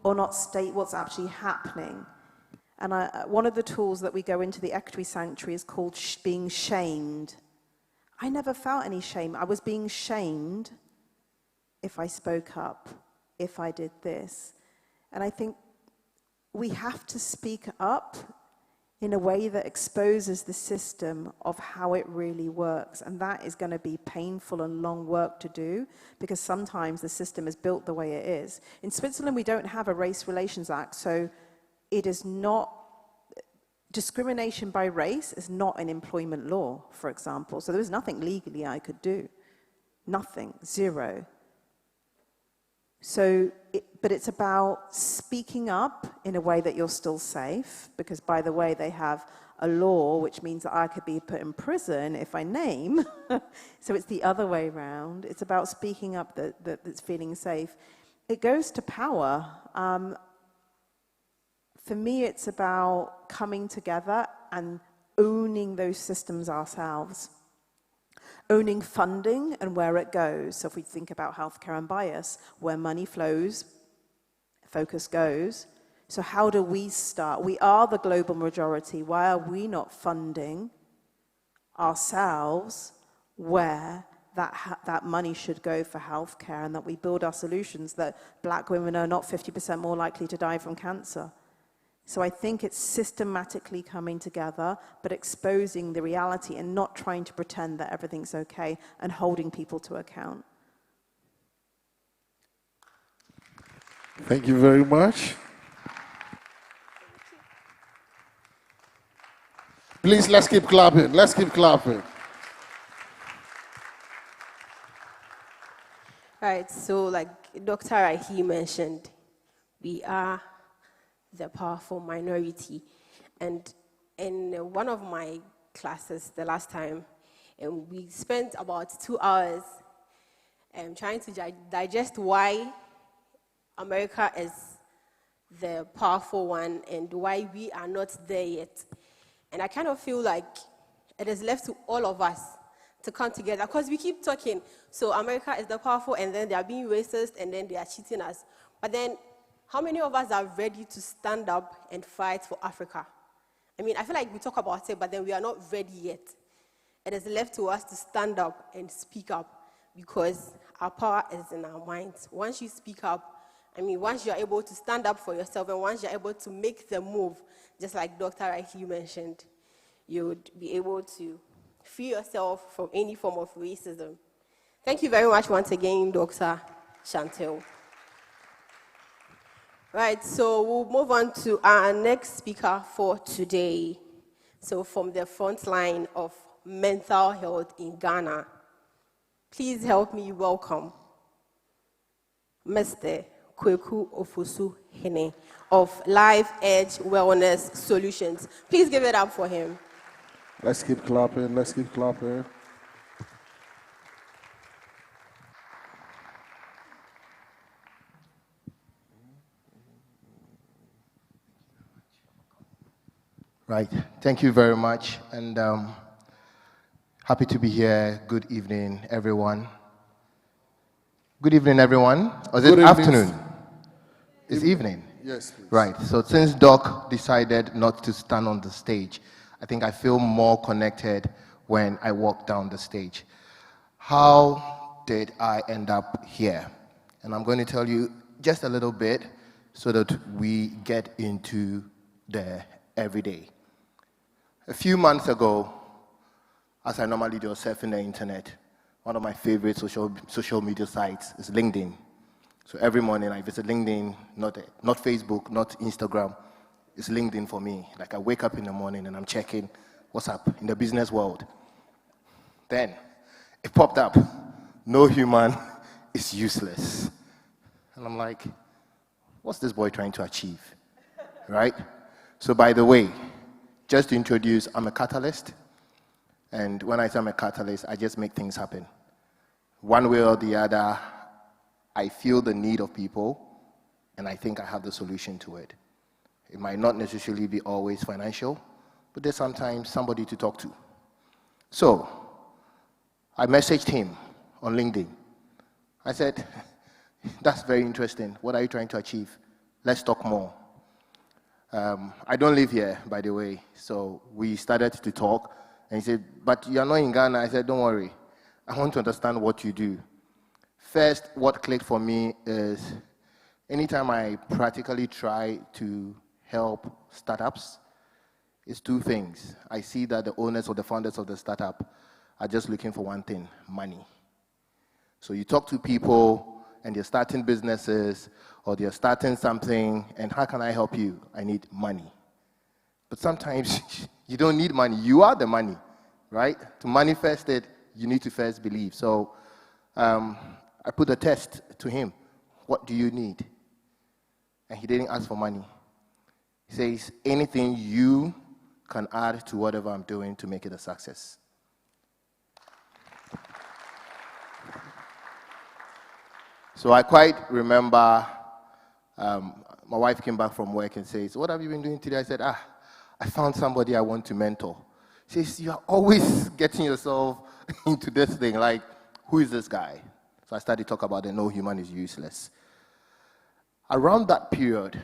or not state what's actually happening. And one of the tools that we go into the equity sanctuary is called being shamed. I never felt any shame. I was being shamed if I spoke up, if I did this. And I think we have to speak up in a way that exposes the system of how it really works. And that is going to be painful and long work to do, because sometimes the system is built the way it is. In Switzerland, we don't have a Race Relations Act, so it is not, discrimination by race is not an employment law, for example. So there was nothing legally I could do. Nothing, zero. So, but it's about speaking up in a way that you're still safe, because by the way, they have a law which means that I could be put in prison if I name. So it's the other way around. It's about speaking up that's feeling safe. It goes to power. For me, it's about coming together and owning those systems ourselves. Owning funding and where it goes. So if we think about healthcare and bias, where money flows, focus goes. So how do we start? We are the global majority. Why are we not funding ourselves where that money should go for healthcare, and that we build our solutions that black women are not 50% more likely to die from cancer? So I think it's systematically coming together, but exposing the reality and not trying to pretend that everything's okay, and holding people to account. Thank you very much. Please, let's keep clapping. Let's keep clapping. Right, so like Dr. Rahi mentioned, we are the powerful minority. And in one of my classes the last time, we spent about 2 hours trying to digest why America is the powerful one and why we are not there yet. And I kind of feel like it is left to all of us to come together, because we keep talking. So America is the powerful, and then they are being racist, and then they are cheating us. But then, how many of us are ready to stand up and fight for Africa? I mean, I feel like we talk about it, but then we are not ready yet. It is left to us to stand up and speak up, because our power is in our minds. Once you speak up, I mean, once you're able to stand up for yourself, and once you're able to make the move, just like Dr. rightly mentioned, you would be able to free yourself from any form of racism. Thank you very much once again, Dr. Chantel. Right, so we'll move on to our next speaker for today. So from the front line of mental health in Ghana, please help me welcome Mr. Kweku Ofosu Hene of Life Edge Wellness Solutions. Please give it up for him. Let's keep clapping. Let's keep clapping. Right. Thank you very much, and happy to be here. Good evening, everyone. Good evening, everyone. Or is it afternoon? It's evening. Yes, please. Right. So since Doc decided not to stand on the stage, I think I feel more connected when I walk down the stage. How did I end up here? And I'm going to tell you just a little bit so that we get into the everyday. A few months ago, as I normally do, surfing the internet, one of my favorite social media sites is LinkedIn. So every morning I visit LinkedIn, not Facebook, not Instagram. It's LinkedIn for me. Like I wake up in the morning and I'm checking what's up in the business world. Then it popped up, no human is useless. And I'm like, what's this boy trying to achieve, right? So by the way, just to introduce, I'm a catalyst. And when I say I'm a catalyst, I just make things happen. One way or the other, I feel the need of people, and I think I have the solution to it. It might not necessarily be always financial, but there's sometimes somebody to talk to. So I messaged him on LinkedIn. I said, that's very interesting. What are you trying to achieve? Let's talk more. I don't live here, by the way, so we started to talk, and he said, but you're not in Ghana. I said, don't worry. I want to understand what you do. First, what clicked for me is anytime I practically try to help startups, it's two things. I see that the owners or the founders of the startup are just looking for one thing, money. So you talk to people, and they're starting businesses, or they're starting something, and how can I help you? I need money. But sometimes you don't need money. You are the money, right? To manifest it, you need to first believe. So I put a test to him. What do you need? And he didn't ask for money. He says, anything you can add to whatever I'm doing to make it a success. So I quite remember my wife came back from work and says, what have you been doing today? I said, I found somebody I want to mentor. She says, you're always getting yourself into this thing. Like, who is this guy? So I started to talk about the no human is useless. Around that period,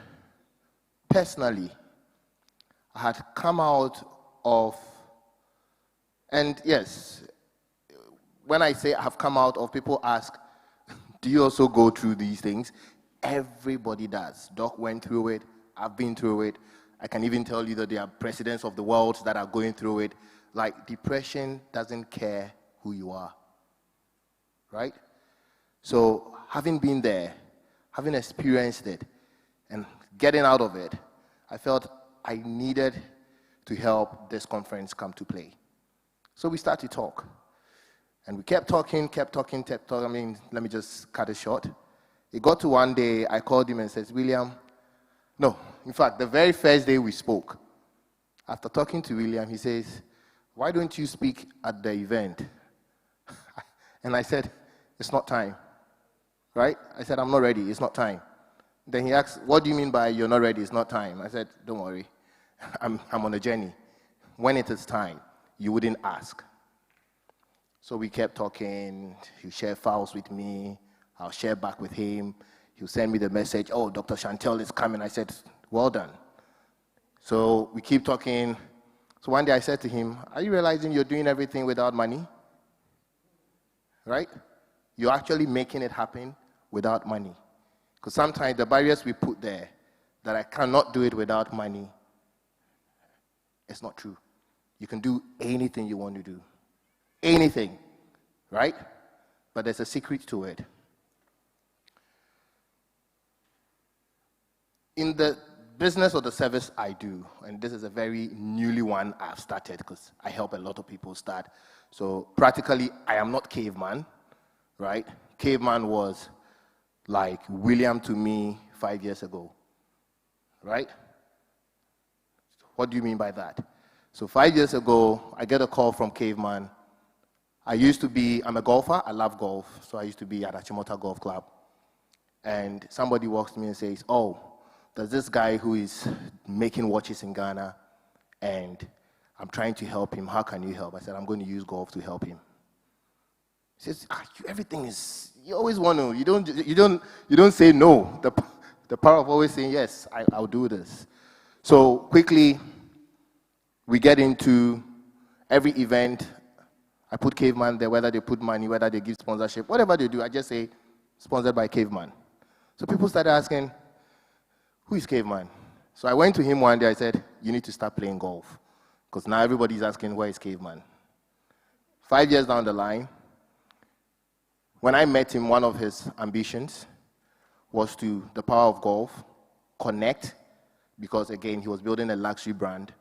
personally, I had come out of, and yes, when I say I have come out of, people ask, do you also go through these things? Everybody does. Doc went through it. I've been through it. I can even tell you that there are presidents of the world that are going through it. Like, depression doesn't care who you are, right? So having been there, having experienced it, and getting out of it, I felt I needed to help this conference come to play. So we started to talk. And we kept talking. I mean, let me just cut it short. It got to one day, I called him and said, William, no, in fact, the very first day we spoke, after talking to William, he says, why don't you speak at the event? And I said, it's not time, right? I said, I'm not ready, it's not time. Then he asked, what do you mean by you're not ready, it's not time? I said, don't worry, I'm on a journey. when it is time, you wouldn't ask. So we kept talking. He'll share files with me. I'll share back with him. He'll send me the message, oh, Dr. Chantel is coming. I said, well done. So we keep talking. So one day I said to him, are you realizing you're doing everything without money? Right? You're actually making it happen without money. Because sometimes the barriers we put there, that I cannot do it without money, it's not true. You can do anything you want to do. Anything. Right? But there's a secret to it. In the business or the service I do, and this is a very newly one I've started because I help a lot of people start. So practically, I am not caveman, right? Caveman was like William to me 5 years ago, right? What do you mean by that? So 5 years ago, I get a call from Caveman. I'm a golfer, I love golf, so I used to be at Achimota Golf Club. And somebody walks to me and says, oh, there's this guy who is making watches in Ghana, and I'm trying to help him. How can you help? I said, I'm going to use golf to help him. He says, everything is, you always want to, you don't say no. The power of always saying, yes, I'll do this. So quickly, we get into every event. I put Caveman there, whether they put money, whether they give sponsorship, whatever they do, I just say, sponsored by Caveman. So people started asking, who is Caveman? So I went to him one day, I said, you need to start playing golf. Because now everybody's asking, where is Caveman? 5 years down the line, when I met him, one of his ambitions was to, the power of golf, connect, because again, he was building a luxury brand.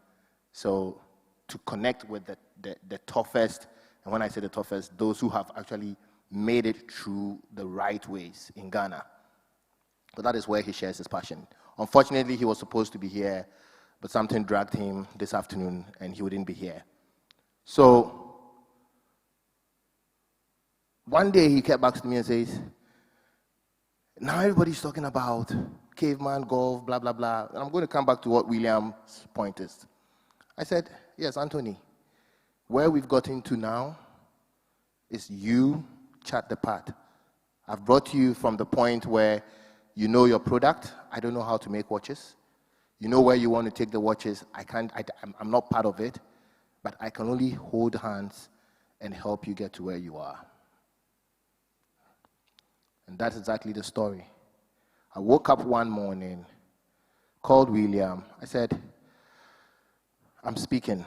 So to connect with the toughest, and when I say the toughest, those who have actually made it through the right ways in Ghana. So that is where he shares his passion. Unfortunately, he was supposed to be here, but something dragged him this afternoon, and he wouldn't be here. So one day he came back to me and says, now everybody's talking about Caveman, golf, blah, blah, blah. And I'm going to come back to what William's point is. I said, yes, Anthony, where we've gotten to now is you chart the path. I've brought you from the point where you know your product. I don't know how to make watches. You know where you want to take the watches. I'm not part of it, but I can only hold hands and help you get to where you are. And that's exactly the story. I woke up one morning, called William. I said, I'm speaking.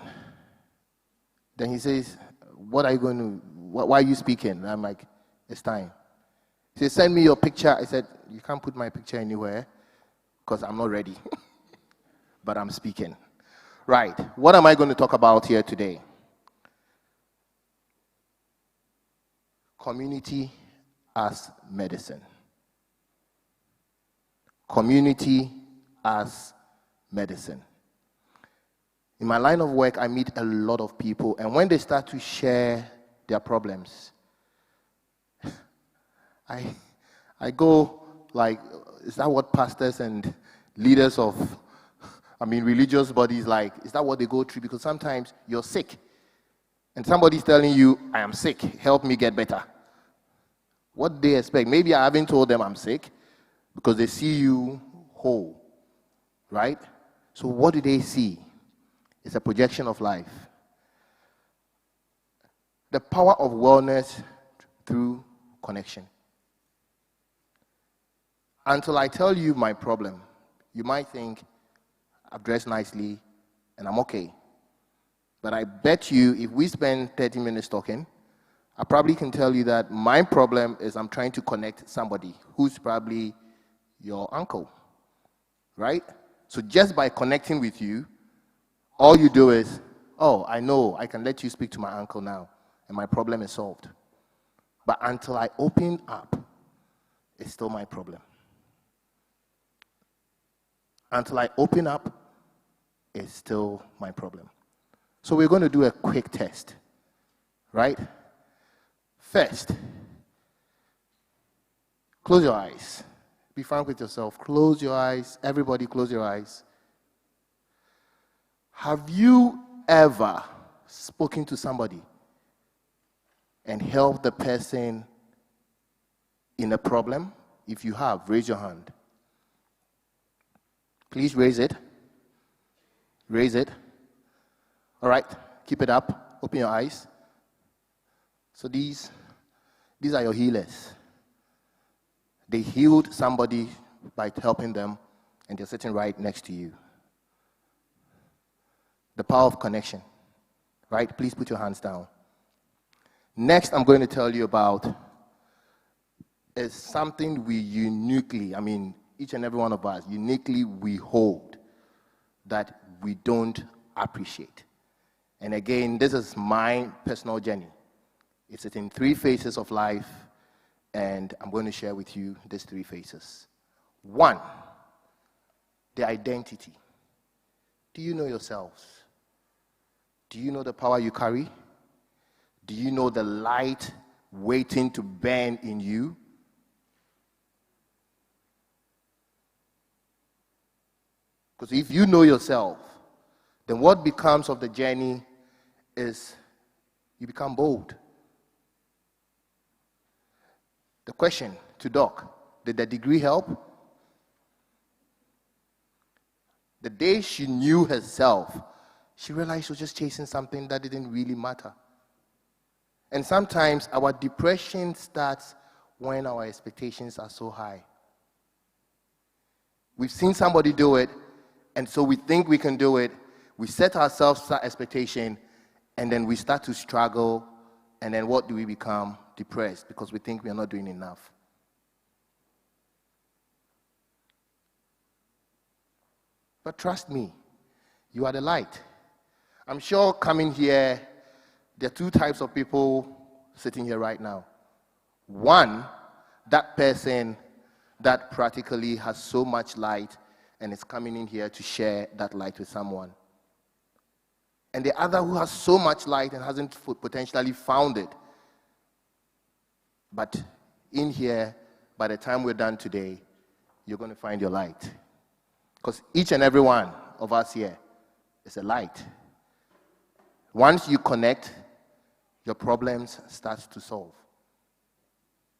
Then he says, why are you speaking? And I'm like, it's time. He said, send me your picture. I said, you can't put my picture anywhere because I'm not ready. But I'm speaking. Right. What am I going to talk about here today? Community as medicine. Community as medicine. In my line of work, I meet a lot of people, and when they start to share their problems, I go like, is that what pastors and leaders of, religious bodies like, is that what they go through? Because sometimes you're sick, and somebody's telling you, I am sick, help me get better. What they expect? Maybe I haven't told them I'm sick, because they see you whole, right? So what do they see? It's a projection of life. The power of wellness through connection. Until I tell you my problem, you might think I've dressed nicely and I'm okay. But I bet you if we spend 30 minutes talking, I probably can tell you that my problem is I'm trying to connect somebody who's probably your uncle, right? So just by connecting with you, all you do is, oh, I know, I can let you speak to my uncle now, and my problem is solved. But until I open up, it's still my problem. Until I open up, it's still my problem. So we're going to do a quick test, right? First, close your eyes. Be frank with yourself. Close your eyes. Everybody close your eyes. Have you ever spoken to somebody and helped the person in a problem? If you have, raise your hand. Please raise it. Raise it. All right, keep it up. Open your eyes. So these are your healers. They healed somebody by helping them, and they're sitting right next to you. The power of connection, right? Please put your hands down. Next, I'm going to tell you about is something we uniquely, each and every one of us, uniquely we hold that we don't appreciate. And again, this is my personal journey. It's in 3 phases of life, and I'm going to share with you these 3 phases. 1, the identity. Do you know yourselves? Do you know the power you carry? Do you know the light waiting to burn in you? Because if you know yourself, then what becomes of the journey is you become bold. The question to Doc, did the degree help? The day she knew herself, she realized she was just chasing something that didn't really matter. And sometimes our depression starts when our expectations are so high. We've seen somebody do it, and so we think we can do it. We set ourselves that expectation, and then we start to struggle, and then what do we become? Depressed, because we think we are not doing enough. But trust me, you are the light. I'm sure coming here, there are 2 types of people sitting here right now. 1, that person that practically has so much light and is coming in here to share that light with someone. And the other who has so much light and hasn't potentially found it. But in here, by the time we're done today, you're going to find your light. Because each and every one of us here is a light. Once you connect, your problems start to solve.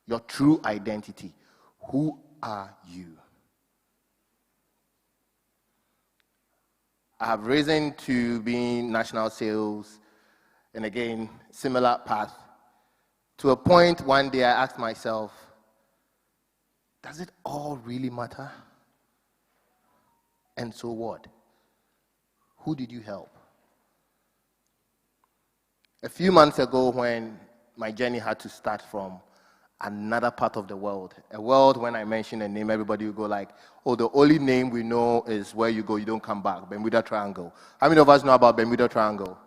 Your true identity. Who are you? I have risen to being national sales, and again, similar path. To a point, one day I asked myself, does it all really matter? And so what? Who did you help? A few months ago, when my journey had to start from another part of the world, a world when I mention a name, everybody will go like, oh, the only name we know is where you go, you don't come back, Bermuda Triangle. How many of us know about Bermuda Triangle?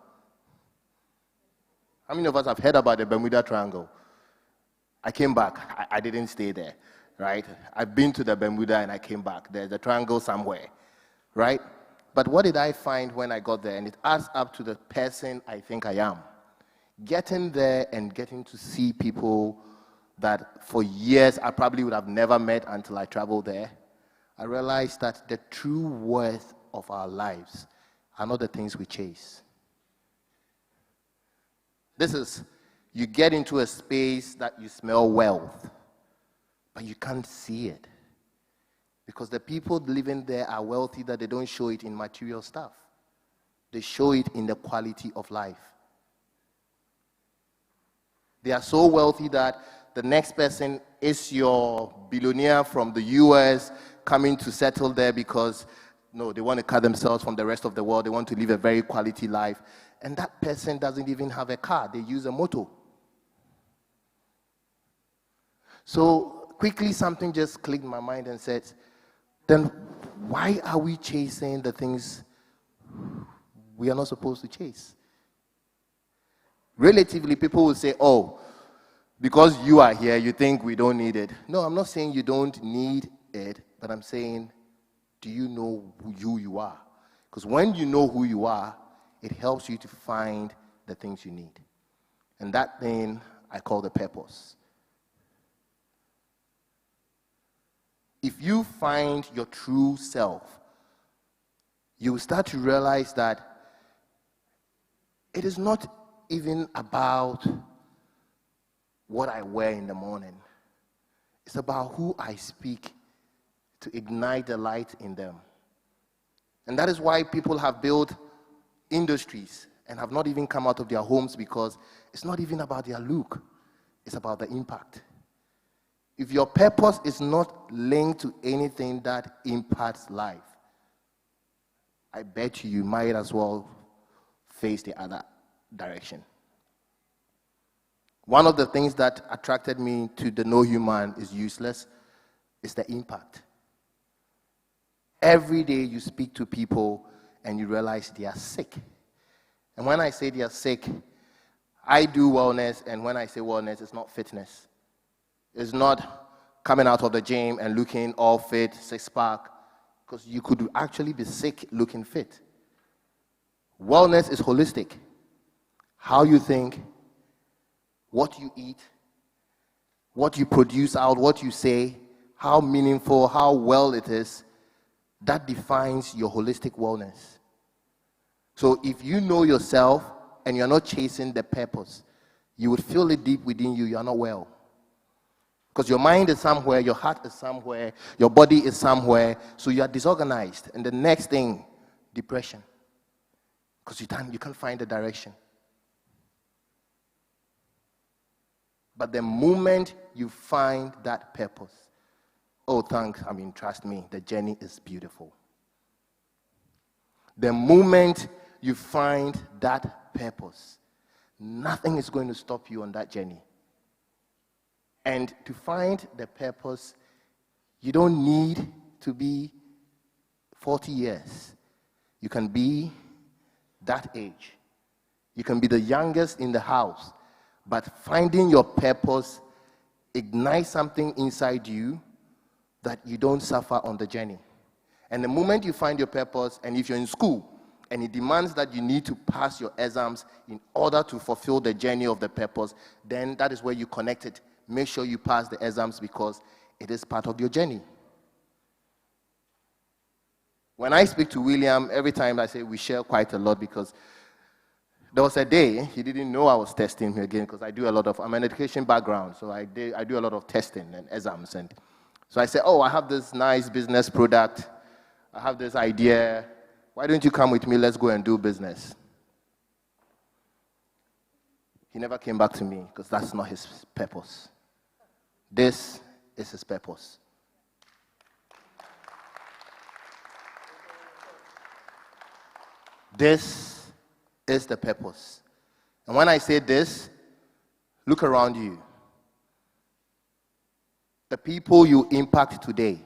How many of us have heard about the Bermuda Triangle? I came back. I didn't stay there, right? I've been to the Bermuda and I came back. There's a triangle somewhere, right? But what did I find when I got there? And it adds up to the person I think I am. Getting there and getting to see people that for years I probably would have never met until I traveled there, I realized that the true worth of our lives are not the things we chase. This is, you get into a space that you smell wealth, but you can't see it. Because the people living there are wealthy that they don't show it in material stuff. They show it in the quality of life. They are so wealthy that the next person is your billionaire from the US coming to settle there because, no, they want to cut themselves from the rest of the world. They want to live a very quality life. And that person doesn't even have a car. They use a motor. So quickly something just clicked in my mind and said, then why are we chasing the things we are not supposed to chase? Relatively, people will say, oh, because you are here, you think we don't need it. No, I'm not saying you don't need it, but I'm saying, do you know who you are? Because when you know who you are, it helps you to find the things you need. And that thing I call the purpose. If you find your true self, you will start to realize that it is not even about what I wear in the morning. It's about who I speak to ignite the light in them. And that is why people have built industries and have not even come out of their homes, because it's not even about their look. It's about the impact. If your purpose is not linked to anything that impacts life, I bet you might as well face the other direction. One of the things that attracted me to the No Human is Useless is the impact. Every day you speak to people and you realize they are sick. And when I say they are sick, I do wellness, and when I say wellness, it's not fitness. It's not coming out of the gym and looking all fit, six-pack, because you could actually be sick looking fit. Wellness is holistic. How you think, what you eat, what you produce out, what you say, how meaningful, how well it is, that defines your holistic wellness. So if you know yourself and you're not chasing the purpose, you would feel it deep within you, you're not well. Because your mind is somewhere, your heart is somewhere, your body is somewhere, so you are disorganized. And the next thing, depression. Because you can't find the direction. But the moment you find that purpose, trust me, the journey is beautiful. The moment you find that purpose, nothing is going to stop you on that journey. And to find the purpose, you don't need to be 40 years. You can be that age. You can be the youngest in the house. But finding your purpose ignites something inside you that you don't suffer on the journey. And the moment you find your purpose, and if you're in school, and it demands that you need to pass your exams in order to fulfill the journey of the purpose, then that is where you connect it. Make sure you pass the exams because it is part of your journey. When I speak to William, every time I say we share quite a lot, because there was a day he didn't know I was testing him again, because I'm an education background, so I do a lot of testing and exams. And so I said, I have this nice business product. I have this idea. Why don't you come with me? Let's go and do business. He never came back to me, because that's not his purpose. This is his purpose. This is the purpose. And when I say this, look around you. The people you impact today,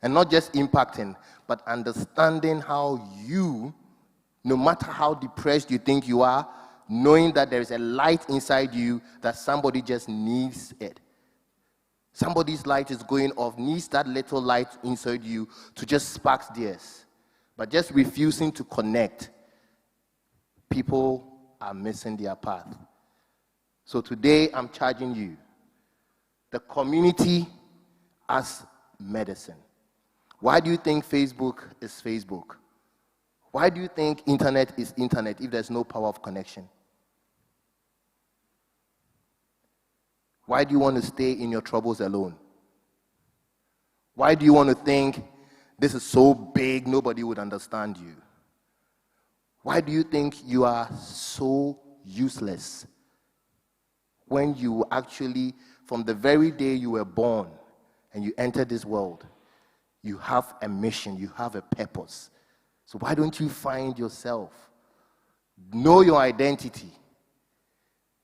and not just impacting, but understanding how you, no matter how depressed you think you are, knowing that there is a light inside you that somebody just needs it. Somebody's light is going off, needs that little light inside you to just spark theirs. But just refusing to connect, people are missing their path. So today I'm charging you, the community as medicine. Why do you think Facebook is Facebook? Why do you think internet is internet if there's no power of connection? Why do you want to stay in your troubles alone? Why do you want to think this is so big nobody would understand you? Why do you think you are so useless when you actually, from the very day you were born and you entered this world, you have a mission, you have a purpose. So why don't you find yourself? Know your identity.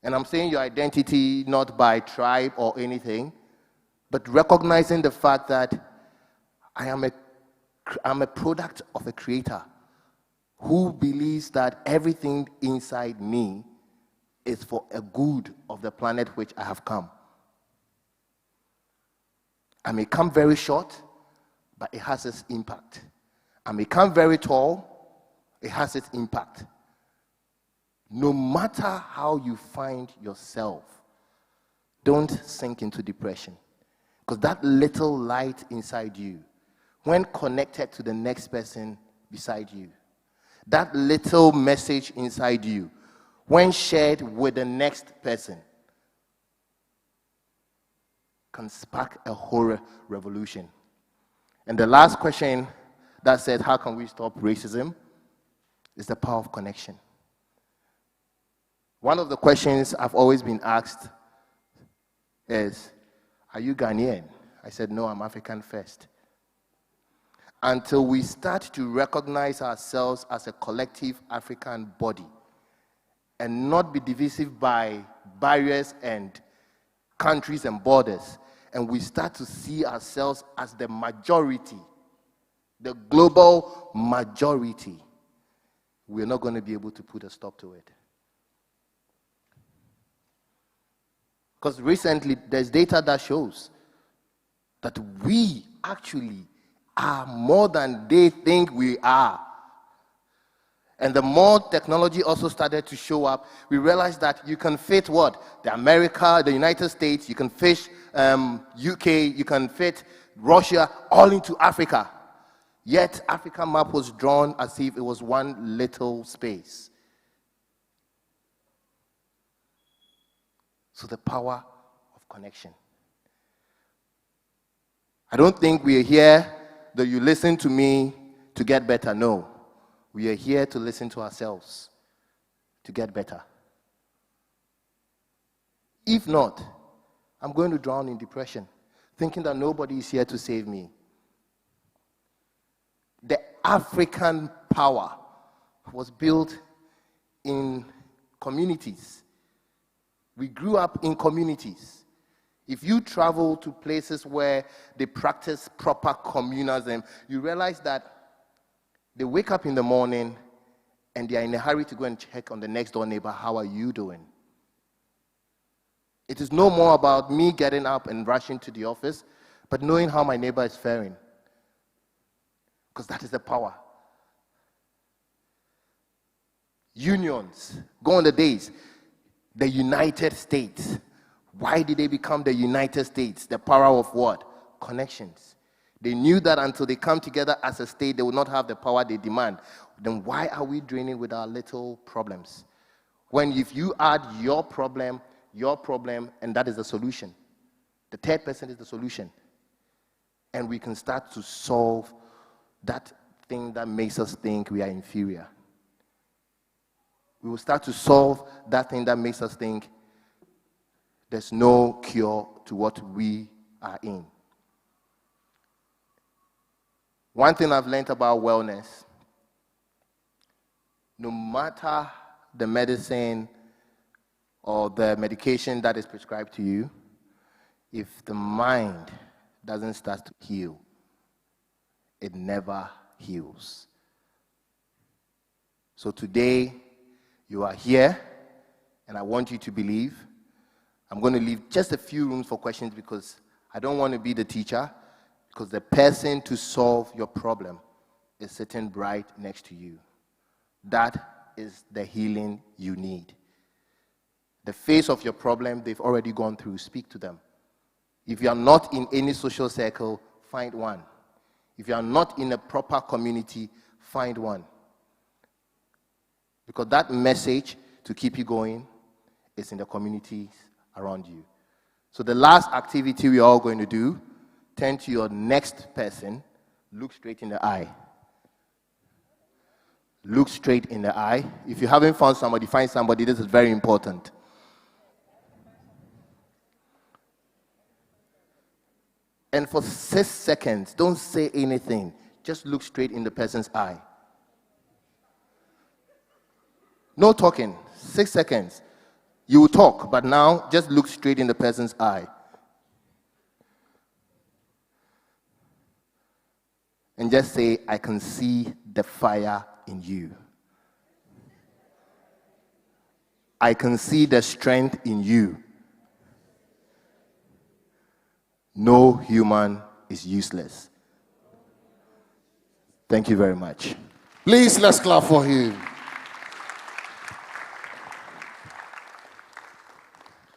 And I'm saying your identity not by tribe or anything, but recognizing the fact that I'm a product of a creator who believes that everything inside me is for a good of the planet which I have come. I may come very short, but it has its impact. I may come very tall, it has its impact. No matter how you find yourself, don't sink into depression. Because that little light inside you, when connected to the next person beside you, that little message inside you, when shared with the next person, can spark a whole revolution. And the last question that said, how can we stop racism, is the power of connection. One of the questions I've always been asked is, are you Ghanaian? I said, no, I'm African first. Until we start to recognize ourselves as a collective African body and not be divisive by barriers and countries and borders, and we start to see ourselves as the majority, the global majority, we're not going to be able to put a stop to it. Because recently, there's data that shows that we actually are more than they think we are. And the more technology also started to show up, we realized that you can fit what? The America, the United States, you can fit UK, you can fit Russia, all into Africa. Yet, African map was drawn as if it was one little space. So the power of connection. I don't think we are here that you listen to me to get better. No. We are here to listen to ourselves to get better. If not, I'm going to drown in depression, thinking that nobody is here to save me. The African power was built in communities. We grew up in communities. If you travel to places where they practice proper communalism, you realize that they wake up in the morning and they are in a hurry to go and check on the next door neighbor, how are you doing? It is no more about me getting up and rushing to the office, but knowing how my neighbor is faring. Because that is the power. Unions, go on the days. The United States. Why did they become the United States? The power of what? Connections. They knew that until they come together as a state, they will not have the power they demand. Then why are we draining with our little problems? When if you add your problem, and that is the solution. The third person is the solution. And we can start to solve that thing that makes us think we are inferior. We will start to solve that thing that makes us think there's no cure to what we are in. One thing I've learned about wellness, no matter the medicine or the medication that is prescribed to you, if the mind doesn't start to heal, it never heals. So today, you are here, and I want you to believe. I'm going to leave just a few rooms for questions because I don't want to be the teacher, because the person to solve your problem is sitting right next to you. That is the healing you need. The face of your problem, they've already gone through. Speak to them. If you are not in any social circle, find one. If you are not in a proper community, find one. Because that message to keep you going is in the communities around you. So the last activity we are all going to do, turn to your next person, look straight in the eye. Look straight in the eye. If you haven't found somebody, find somebody. This is very important. And for 6 seconds, don't say anything. Just look straight in the person's eye. No talking. 6 seconds. You will talk, but now just look straight in the person's eye. And just say, I can see the fire in you. I can see the strength in you. No human is useless. Thank you very much. Please, let's clap for him.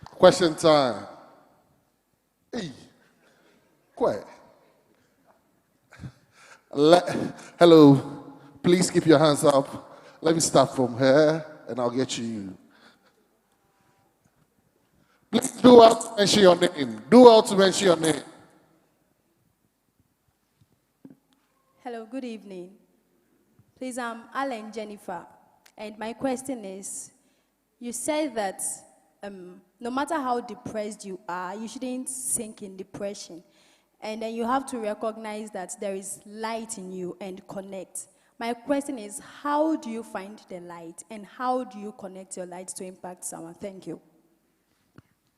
Question time. Hey, quiet. Hello, please keep your hands up. Let me start from here, and I'll get you. do well to mention your name. Do well to mention your name. Hello, good evening. Please, I'm Alan Jennifer, and my question is, you said that no matter how depressed you are, you shouldn't sink in depression. And then you have to recognize that there is light in you and connect. My question is, how do you find the light, and how do you connect your light to impact someone? Thank you.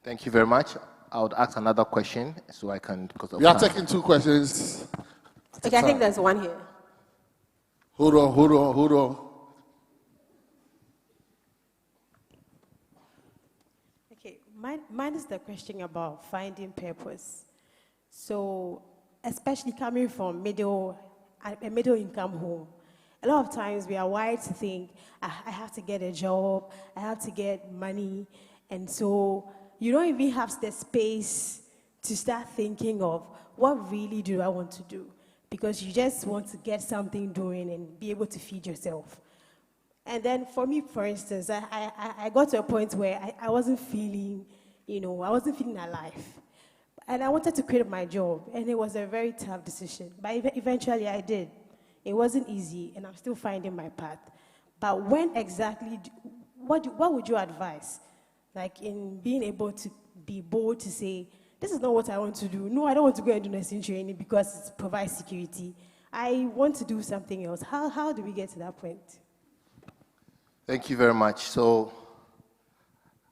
Thank you very much. I would ask another question so I can, because of We are time. taking 2 questions. Okay, I think there's one here. Hold on. Okay, mine is the question about finding purpose. So, especially coming from a middle income home, a lot of times we are wired to think, I have to get a job, I have to get money, and so you don't even have the space to start thinking of what really do I want to do, because you just want to get something doing and be able to feed yourself. And then for me, for instance, I got to a point where I wasn't feeling, I wasn't feeling alive. And I wanted to quit my job, and it was a very tough decision. But eventually I did. It wasn't easy, and I'm still finding my path. But when exactly, what would you advise? Like in being able to be bold to say, this is not what I want to do. No, I don't want to go and do nursing training because it provides security. I want to do something else. How do we get to that point? Thank you very much. So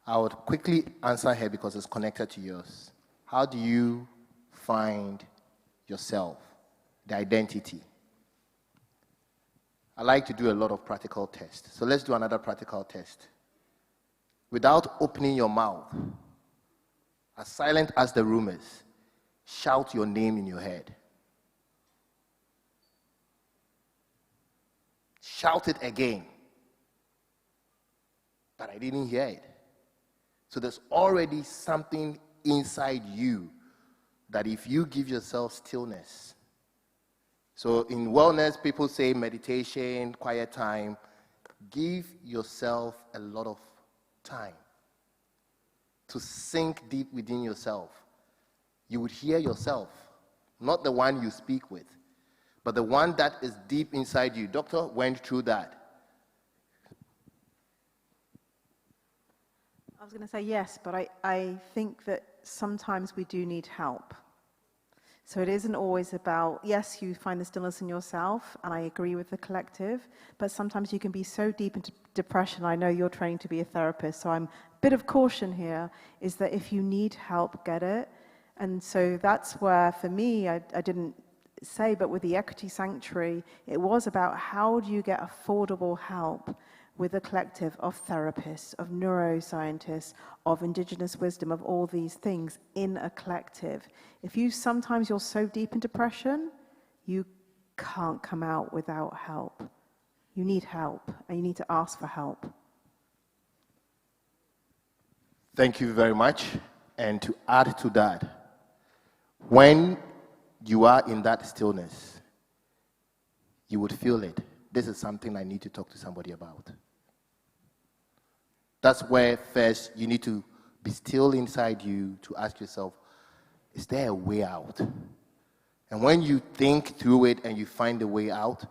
I would quickly answer here because it's connected to yours. How do you find yourself, the identity? I like to do a lot of practical tests. So let's do another practical test. Without opening your mouth, as silent as the room is, shout your name in your head. Shout it again. But I didn't hear it. So there's already something inside you that if you give yourself stillness. So in wellness, people say meditation, quiet time. Give yourself a lot of time to sink deep within yourself. You would hear yourself, not the one you speak with, but the one that is deep inside you. Doctor went through that. I was going to say yes, but I think that sometimes we do need help. So it isn't always about, yes, you find the stillness in yourself, and I agree with the collective, but sometimes you can be so deep into depression. I know you're training to be a therapist, so I'm a bit of caution here, is that if you need help, get it. And so that's where, for me, I didn't say, but with the Equity Sanctuary, it was about how do you get affordable help with a collective of therapists, of neuroscientists, of indigenous wisdom, of all these things in a collective. If sometimes you're so deep in depression, you can't come out without help. You need help, and you need to ask for help. Thank you very much. And to add to that, when you are in that stillness, you would feel it. This is something I need to talk to somebody about. That's where first you need to be still inside you to ask yourself, is there a way out? And when you think through it and you find a way out,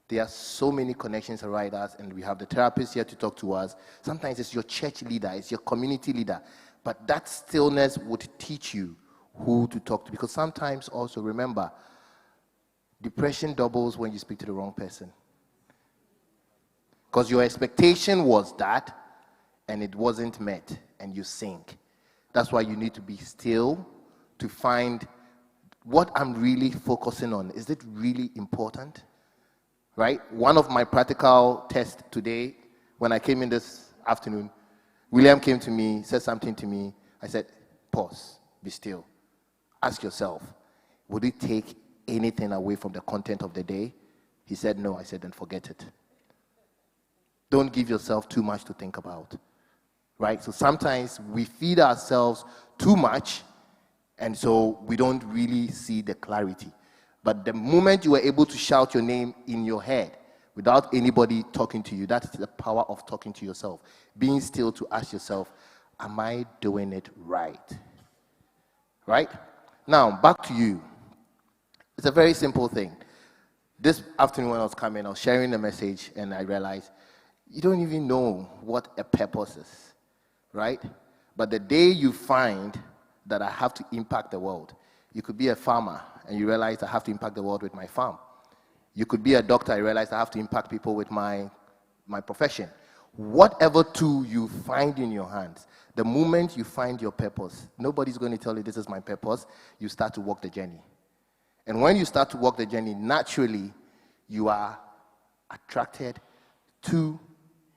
there are so many connections around us, and we have the therapist here to talk to us. Sometimes it's your church leader, it's your community leader, but that stillness would teach you who to talk to, because sometimes also remember, depression doubles when you speak to the wrong person. Because your expectation was that, and it wasn't met, and you sink. That's why you need to be still to find what I'm really focusing on. Is it really important? Right? One of my practical tests today, when I came in this afternoon, William came to me, said something to me. I said, pause, be still. Ask yourself, would it take anything away from the content of the day? He said, no. I said, then forget it. Don't give yourself too much to think about. Right? So sometimes we feed ourselves too much, and so we don't really see the clarity. But the moment you are able to shout your name in your head without anybody talking to you, that's the power of talking to yourself. Being still to ask yourself, am I doing it right? Right? Now, back to you. It's a very simple thing. This afternoon when I was coming, I was sharing a message and I realized you don't even know what a purpose is, right? But the day you find that I have to impact the world, you could be a farmer and you realize I have to impact the world with my farm. You could be a doctor, you realize I have to impact people with my profession. Whatever tool you find in your hands, the moment you find your purpose, nobody's going to tell you this is my purpose, you start to walk the journey. And when you start to walk the journey, naturally, you are attracted to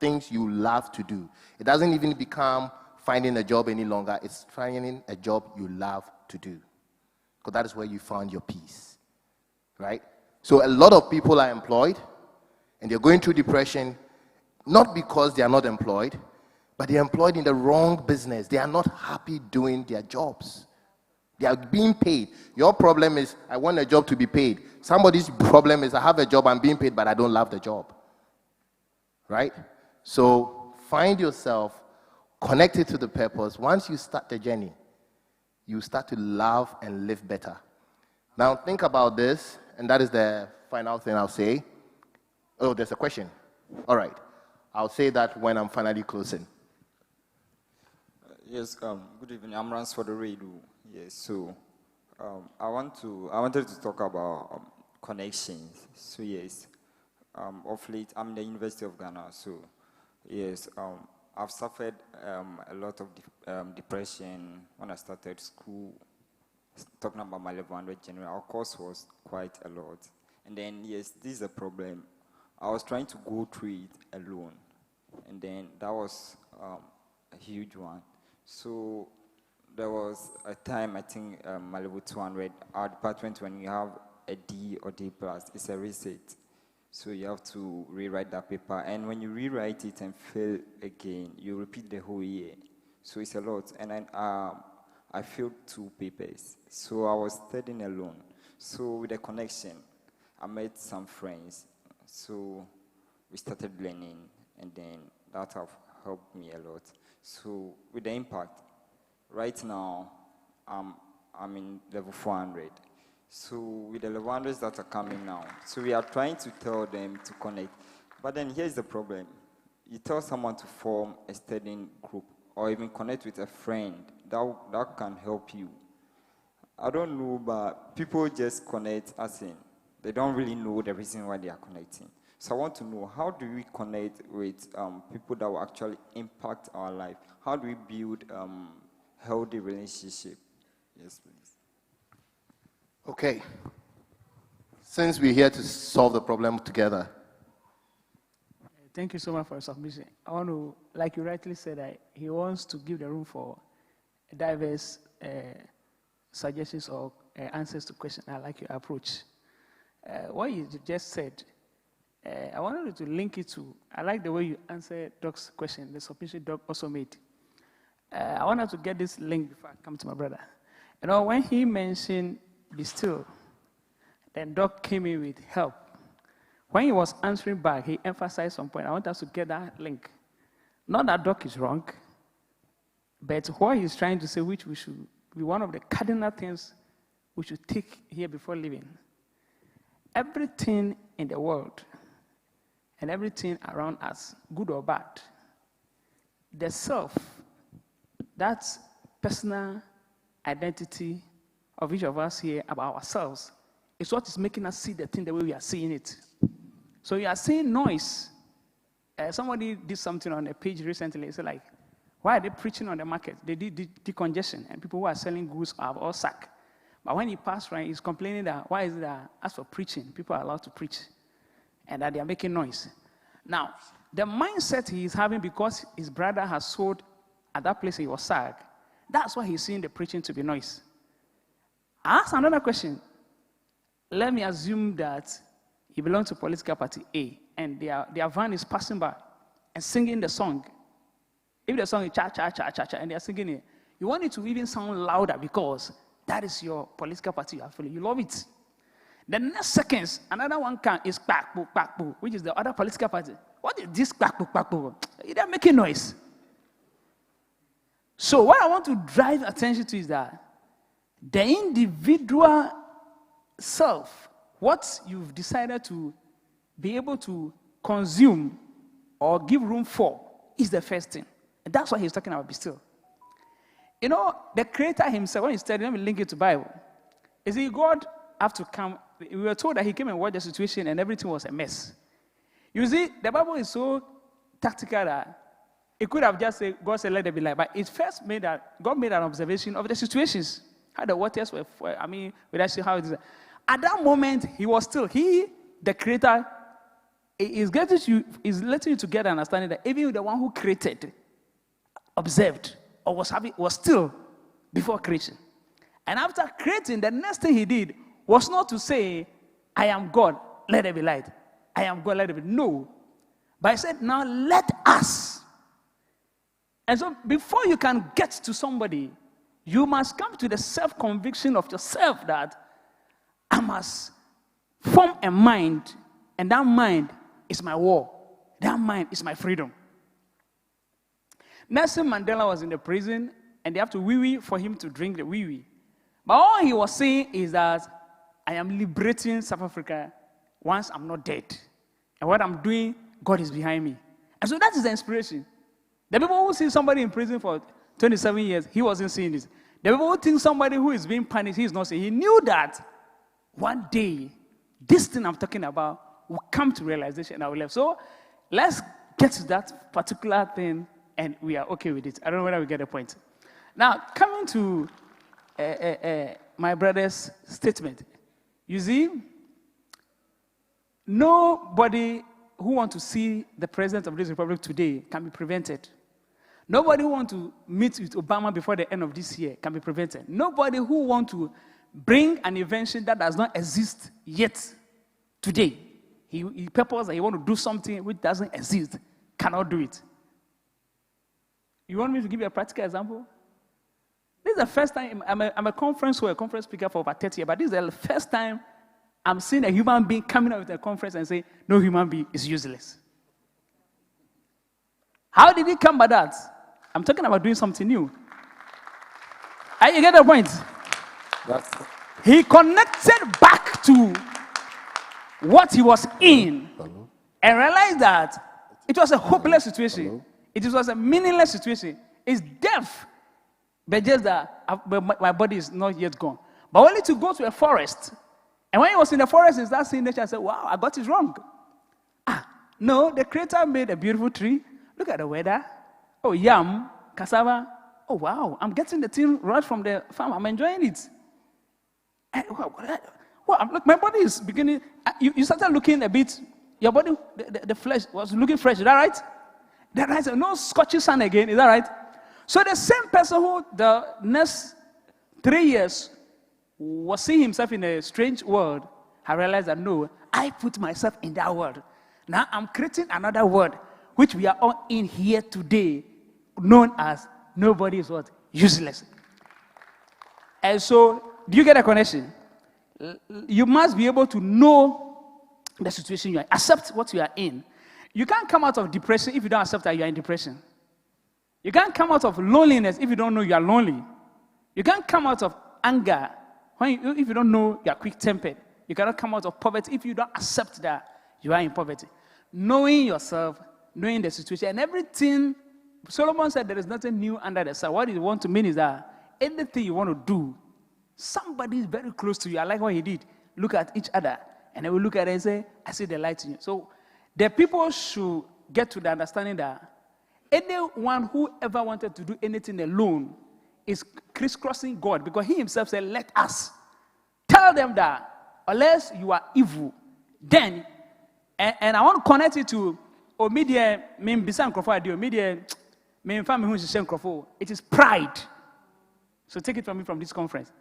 things you love to do. It doesn't even become finding a job any longer. It's finding a job you love to do. Because that is where you found your peace, right? So a lot of people are employed, and they're going through depression, not because they are not employed, but they're employed in the wrong business. They are not happy doing their jobs. They are being paid. Your problem is, I want a job to be paid. Somebody's problem is, I have a job, I'm being paid, but I don't love the job. Right? So find yourself connected to the purpose. Once you start the journey, you start to love and live better. Now think about this, and that is the final thing I'll say. Oh, there's a question. All right. I'll say that when I'm finally closing. Yes, good evening. I'm Rans for the radio. Yes, so I wanted to talk about connections. So yes, of late I'm in the University of Ghana. So yes, I've suffered a lot of depression when I started school. Talking about my level 100 general, our course was quite a lot. And then yes, this is a problem. I was trying to go through it alone, and then that was a huge one. So there was a time, I think, my level 200, our department, when you have a D or D+, it's a reset. So you have to rewrite that paper. And when you rewrite it and fail again, you repeat the whole year. So it's a lot. And then I failed 2 papers. So I was studying alone. So with a connection, I met some friends. So we started learning, and then that have helped me a lot. So with the impact, right now, I'm in level 400. So with the level 100s that are coming now, so we are trying to tell them to connect. But then here's the problem. You tell someone to form a studying group or even connect with a friend, that can help you. I don't know, but people just connect as in, they don't really know the reason why they are connecting. So I want to know, how do we connect with people that will actually impact our life? How do we build healthy relationship? Yes, please. Okay. Since we're here to solve the problem together. Thank you so much for your submission. I want to, like you rightly said, he wants to give the room for diverse suggestions or answers to questions. I like your approach. What you just said, I wanted to link it to, I like the way you answered Doc's question, the submission Doc also made. I wanted to get this link before I come to my brother. You know, when he mentioned be still, then Doc came in with help. When he was answering back, he emphasized some point. I want us to get that link. Not that Doc is wrong, but what he's trying to say, which we should be one of the cardinal things we should take here before leaving. Everything in the world and everything around us, good or bad, the self, that's personal identity of each of us here about ourselves, is what is making us see the thing the way we are seeing it. So you are seeing noise. Somebody did something on a page recently. It's like, why are they preaching on the market? They did decongestion, and people who are selling goods are all sacked. But when he passed right, he's complaining that, why is it that as for preaching, people are allowed to preach, and that they are making noise. Now, the mindset he is having because his brother has sold at that place he was sacked, that's why he's seeing the preaching to be noise. I ask another question. Let me assume that he belongs to political party A, and their van is passing by and singing the song. If the song is cha, cha, cha, cha, cha, and they are singing it, you want it to even sound louder because that is your political party you are following. You love it. The next seconds, another one is kpakpo, which is the other political party. What is this kpakpo? They are making noise. So what I want to drive attention to is that the individual self, what you've decided to be able to consume or give room for, is the first thing. And that's what he's talking about, be still. You know, the Creator himself, when he studied, let me link it to Bible. You see, God have to come. We were told that he came and watched the situation and everything was a mess. You see, the Bible is so tactical that it could have just said, God said, let there be light. But it first made that, God made an observation of the situations. How the waters were, we actually how it is. At that moment, he was still, the Creator, is letting you to get an understanding that even the one who created, observed, or was still before creation. And after creating, the next thing he did was not to say, I am God, let there be light. I am God, let there be. No. But he said, now let us. And so before you can get to somebody, you must come to the self-conviction of yourself that I must form a mind, and that mind is my war. That mind is my freedom. Nelson Mandela was in the prison, and they have to wee-wee for him to drink the wee-wee. But all he was saying is that I am liberating South Africa once I'm not dead. And what I'm doing, God is behind me. And so that is the inspiration. The people who see somebody in prison for 27 years, he wasn't seeing this. The people who think somebody who is being punished, he is not seeing. He knew that one day, this thing I'm talking about will come to realization and I will live. So let's get to that particular thing and we are okay with it. I don't know whether we get the point. Now, coming to my brother's statement. You see, nobody who wants to see the president of this republic today can be prevented. Nobody who wants to meet with Obama before the end of this year can be prevented. Nobody who wants to bring an invention that does not exist yet today. He purposes that he wants to do something which doesn't exist, cannot do it. You want me to give you a practical example? This is the first time, I'm a conference speaker for over 30 years, but this is the first time I'm seeing a human being coming out with a conference and say, no human being is useless. How did he come by that? I'm talking about doing something new. You get the point? He connected back to what he was in and realized that it was a hopeless situation. It was a meaningless situation. It's death. But just that my body is not yet gone. But only to go to a forest. And when he was in the forest, he started seeing nature and said, wow, I got it wrong. No, the Creator made a beautiful tree. Look at the weather. Oh, yam, cassava. Oh, wow, I'm getting the thing right from the farm. I'm enjoying it. Look, my body is beginning. You started looking a bit, your body, the flesh was looking fresh. Is that right? That right? No scorching sun again. Is that right? So the same person who the next 3 years was seeing himself in a strange world, I realized that no, I put myself in that world. Now I'm creating another world, which we are all in here today, known as nobody is what? Useless. And so, do you get a connection? You must be able to know the situation you are in, accept what you are in. You can't come out of depression if you don't accept that you are in depression. You can't come out of loneliness if you don't know you are lonely. You can't come out of anger if you don't know you are quick-tempered. You cannot come out of poverty if you don't accept that you are in poverty. Knowing yourself, knowing the situation, and everything. Solomon said there is nothing new under the sun. What he wants to mean is that anything you want to do, somebody is very close to you. I like what he did. Look at each other. And they will look at it and say, I see the light in you. So the people should get to the understanding that anyone who ever wanted to do anything alone is crisscrossing God, because he himself said, let us. Tell them that unless you are evil, then, and I want to connect it to, media, it is pride. So take it from me from this conference.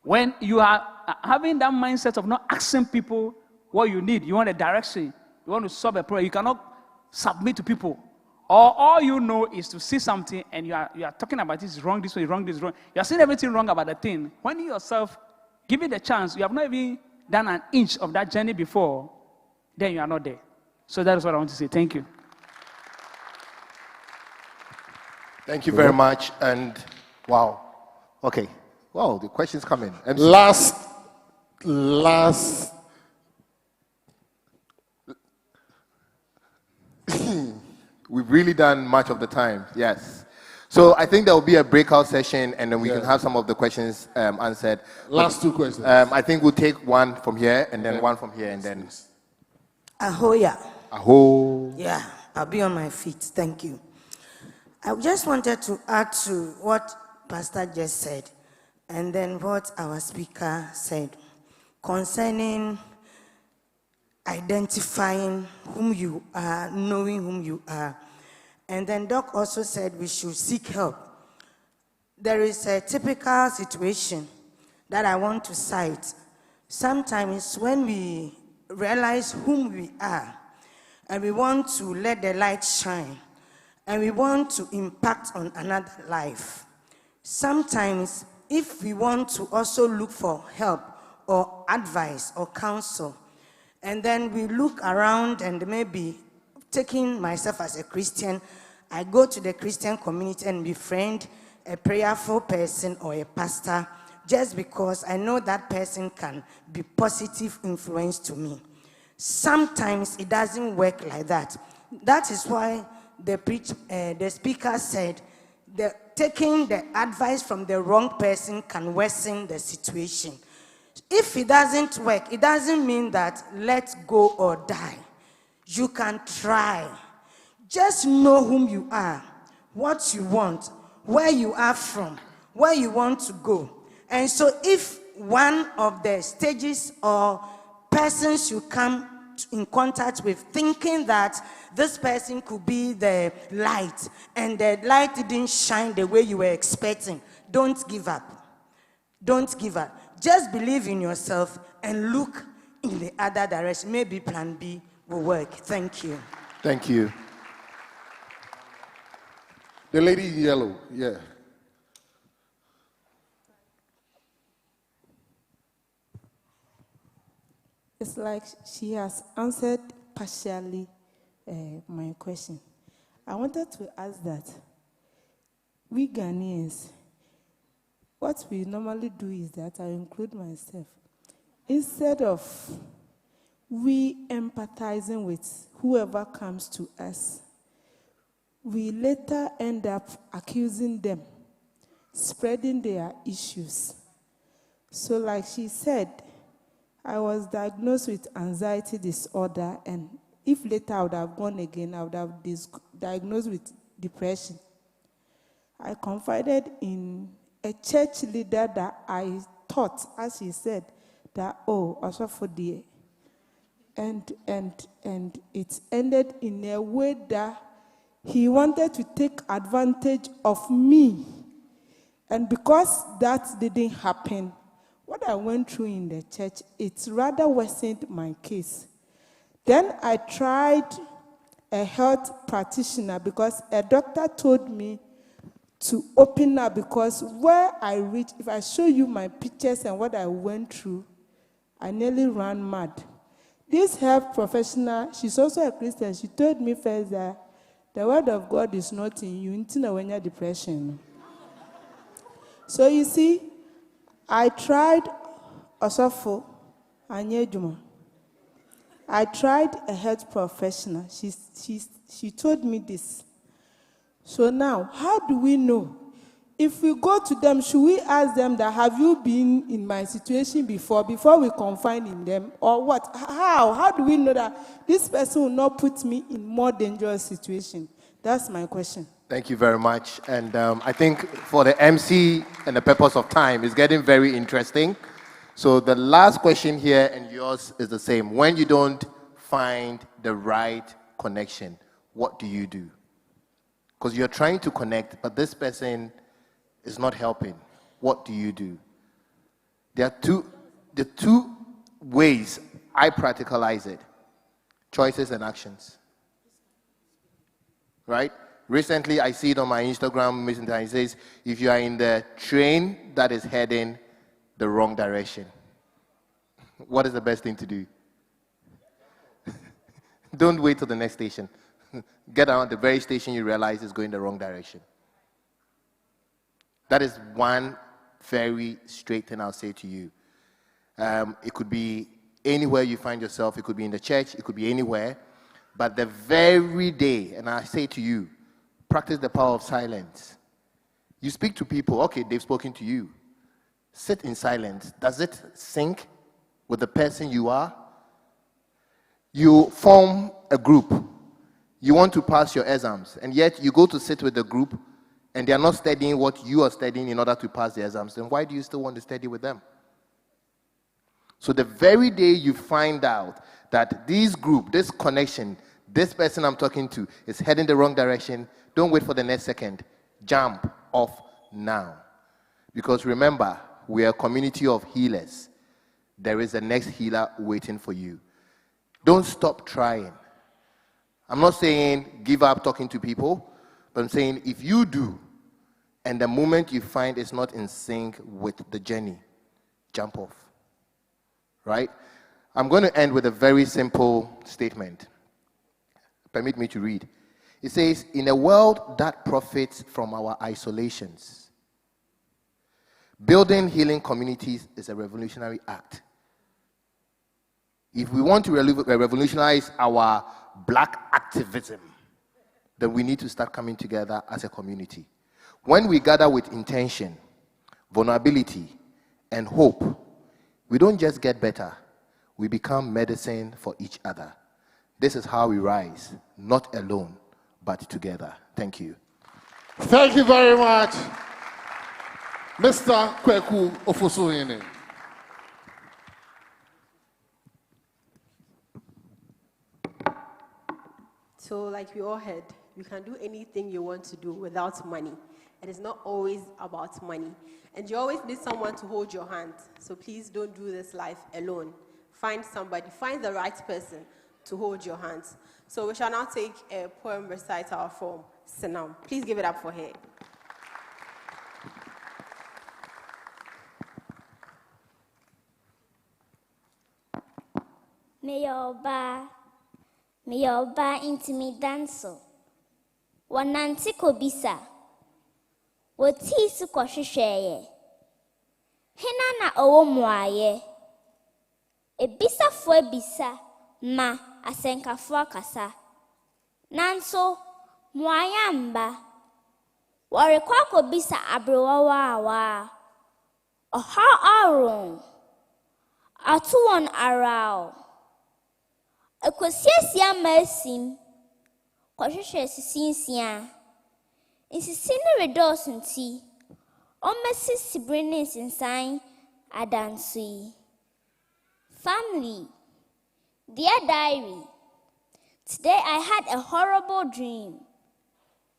When you are having that mindset of not asking people what you need, you want a direction, you want to solve a problem, you cannot submit to people. Or all you know is to see something and you are talking about this is wrong, this way, wrong, this is wrong. You are saying everything wrong about the thing. When you yourself give it a chance, you have not even done an inch of that journey before, then you are not there. So that is what I want to say. Thank you. Thank you very much. And wow. Okay. Wow, the questions come in. MC. Last. We've really done much of the time. Yes. So I think there will be a breakout session, and then we can have some of the questions answered. Last two questions. I think we'll take one from here, and then one from here, and then. Ahoya. Aho. Yeah, I'll be on my feet. Thank you. I just wanted to add to what Pastor just said, and then what our speaker said concerning identifying whom you are, knowing whom you are. And then Doc also said we should seek help. There is a typical situation that I want to cite. Sometimes when we realize whom we are, and we want to let the light shine, and we want to impact on another life, sometimes if we want to also look for help or advice or counsel, and then we look around, and maybe taking myself as a Christian, I go to the Christian community and befriend a prayerful person or a pastor just because I know that person can be positive influence to me. Sometimes it doesn't work like that. That is why the speaker said taking the advice from the wrong person can worsen the situation. If it doesn't work, it doesn't mean that let's go or die. You can try. Just know whom you are, what you want, where you are from, where you want to go. And so if one of the stages or persons you come in contact with thinking that this person could be the light and the light didn't shine the way you were expecting, don't give up. Don't give up. Just believe in yourself and look in the other direction. Maybe plan B will work. Thank you. Thank you. The lady in yellow, yeah. It's like she has answered partially my question. I wanted to ask that we Ghanaians, what we normally do is that I include myself. Instead of we empathizing with whoever comes to us, we later end up accusing them, spreading their issues. So like she said, I was diagnosed with anxiety disorder, and if later I would have gone again, I would have diagnosed with depression. I confided in a church leader that I thought, as he said, that, oh, also for the and it ended in a way that he wanted to take advantage of me. And because that didn't happen, what I went through in the church, it rather worsened my case. Then I tried a health practitioner because a doctor told me to open up, because where I reached, if I show you my pictures and what I went through, I nearly ran mad. This health professional, she's also a Christian, she told me first that the word of God is not in you, until when you're depression. So you see, I tried Osofo Anyejuma. I tried a health professional. She told me this. So now, how do we know? If we go to them, should we ask them that, have you been in my situation before we confide in them? Or what? How do we know that this person will not put me in more dangerous situation? That's my question. Thank you very much. And I think for the MC and the purpose of time, it's getting very interesting. So the last question here and yours is the same. When you don't find the right connection, what do you do? Because you're trying to connect, but this person is not helping. What do you do? There are the two ways I practicalize it: choices and actions. Right? Recently, I see it on my Instagram, it says, if you are in the train that is heading the wrong direction, what is the best thing to do? Don't wait till the next station. Get out the very station you realize is going the wrong direction. That is one very straight thing I'll say to you. It could be anywhere you find yourself. It could be in the church. It could be anywhere. But the very day, and I say to you, practice the power of silence. You speak to people. Okay, they've spoken to you. Sit in silence. Does it sync with the person you are? You form a group. You want to pass your exams, and yet you go to sit with the group, and they are not studying what you are studying in order to pass the exams. Then why do you still want to study with them? So the very day you find out that this group, this connection, this person I'm talking to is heading the wrong direction, don't wait for the next second. Jump off now. Because remember, we are a community of healers. There is a next healer waiting for you. Don't stop trying. I'm not saying give up talking to people, but I'm saying if you do, and the moment you find it's not in sync with the journey, jump off. Right? I'm going to end with a very simple statement. Permit me to read. It says, in a world that profits from our isolations, building healing communities is a revolutionary act. If we want to revolutionize our black activism, then we need to start coming together as a community. When we gather with intention, vulnerability, and hope, we don't just get better, we become medicine for each other. This is how we rise, not alone, but together. Thank you. Thank you very much, Mr. Kweku Ofosuhene. So like we all heard, you can do anything you want to do without money. It is not always about money. And you always need someone to hold your hand. So please don't do this life alone. Find somebody, find the right person to hold your hands. So we shall now take a poem recital from Senam. Please give it up for her. May your ba intimi danso. Wananti kobisa. Woti su kwahwehweye. Hena na owo muaye. Ebisa fo ebisa ma asenkafo akasa. Nanso muaya mba. Warekwa kobisa abrewawa awa. Oha arun. Atuwon arao. Ekosiesia masim. Kwahwehwe sisinsia. Insisini redos nti. Omesi sibrini sinsan adansui. Family. Dear diary. Today I had a horrible dream.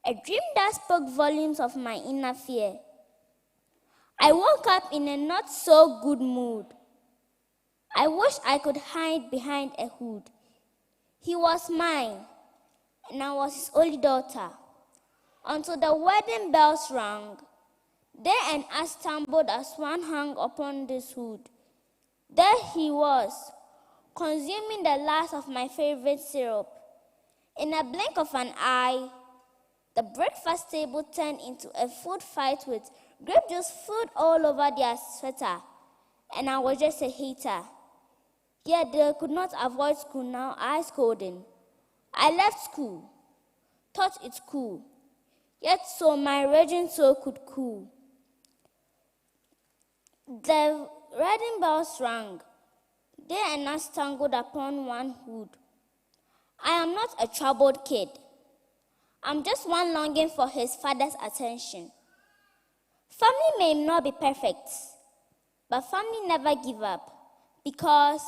A dream that spoke volumes of my inner fear. I woke up in a not so good mood. I wish I could hide behind a hood. He was mine, and I was his only daughter. Until the wedding bells rang, they and I stumbled as one hung upon this hood. There he was, consuming the last of my favorite syrup. In a blink of an eye, the breakfast table turned into a food fight with grape juice filled all over their sweater, and I was just a hater. Yet they could not avoid school now, I scolding. I left school, thought it's cool, yet so my raging soul could cool. The wedding bells rang. They and I stumbled upon one hood. I am not a troubled kid. I'm just one longing for his father's attention. Family may not be perfect, but family never give up, because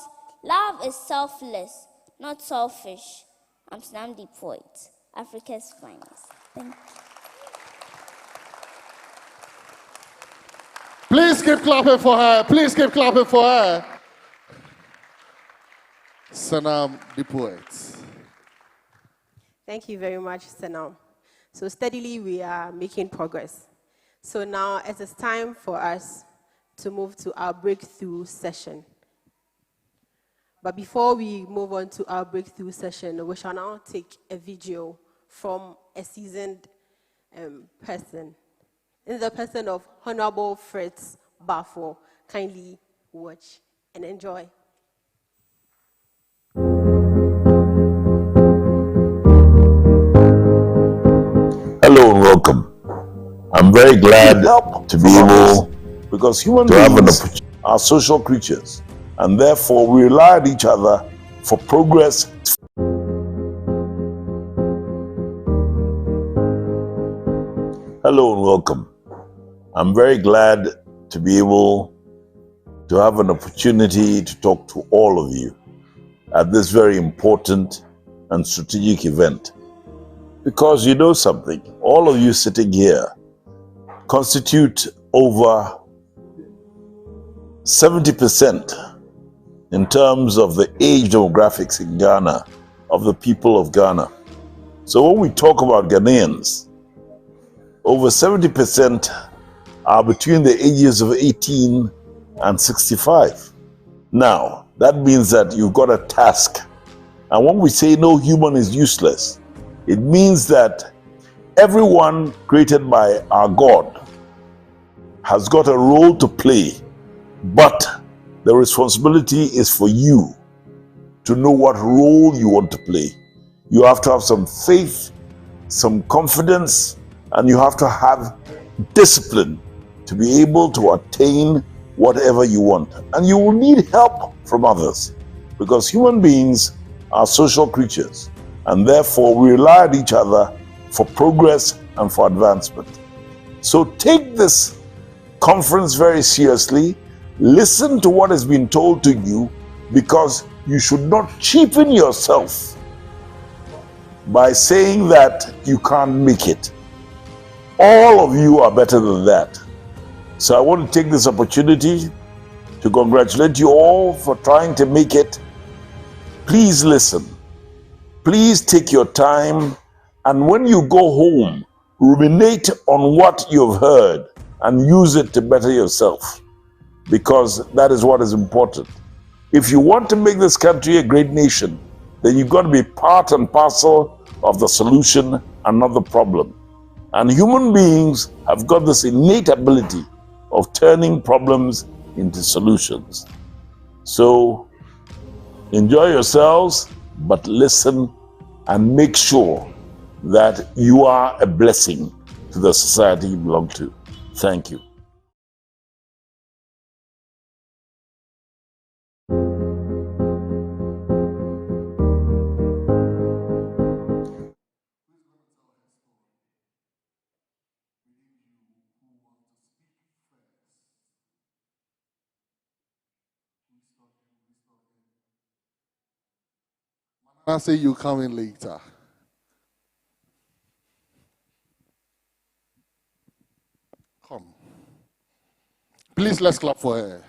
love is selfless, not selfish. I'm Snam the poet, Africa's finest. Thank you. Please keep clapping for her. Please keep clapping for her. Sanam the poet. Thank you very much, Senam. So steadily we are making progress. So now it is time for us to move to our breakthrough session. But before we move on to our breakthrough session, we shall now take a video from a seasoned person. in the person of Honorable Fritz Bafo. Kindly watch and enjoy. Hello and welcome. I'm very glad to be able because human to have an beings opportunity. Are social creatures, and therefore we rely on each other for progress. Hello and welcome. I'm very glad to be able to have an opportunity to talk to all of you at this very important and strategic event. Because you know something, all of you sitting here constitute over 70% in terms of the age demographics in Ghana, of the people of Ghana. So when we talk about Ghanaians, over 70% are between the ages of 18 and 65. Now, that means that you've got a task. And when we say no human is useless, it means that everyone created by our God has got a role to play, but the responsibility is for you to know what role you want to play. You have to have some faith, some confidence, and you have to have discipline to be able to attain whatever you want. And you will need help from others because human beings are social creatures, and therefore we rely on each other for progress and for advancement. So take this conference very seriously. Listen to what has been told to you, because you should not cheapen yourself by saying that you can't make it. All of you are better than that. So I want to take this opportunity to congratulate you all for trying to make it. Please listen. Please take your time, and when you go home, ruminate on what you've heard and use it to better yourself, because that is what is important. If you want to make this country a great nation, then you've got to be part and parcel of the solution and not the problem. And human beings have got this innate ability of turning problems into solutions. So enjoy yourselves, but listen and make sure that you are a blessing to the society you belong to. Thank you. I say you come in later. Come. Please, let's clap for her.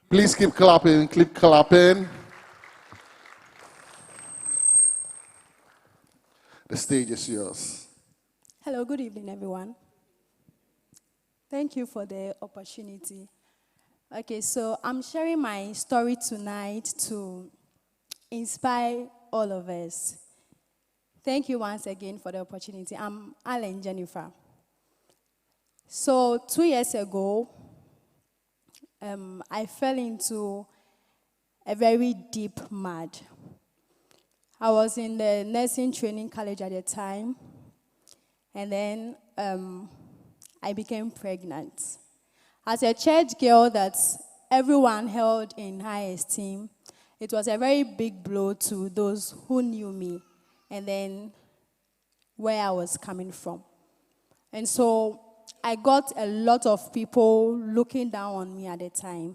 Please keep clapping, keep clapping. The stage is yours. Hello, good evening, everyone. Thank you for the opportunity. Okay, so I'm sharing my story tonight to inspire all of us. Thank you once again for the opportunity. I'm Alan Jennifer. So 2 years ago, I fell into a very deep mud. I was in the nursing training college at the time, and then I became pregnant. As a church girl that everyone held in high esteem, it was a very big blow to those who knew me and then where I was coming from. And so I got a lot of people looking down on me at the time.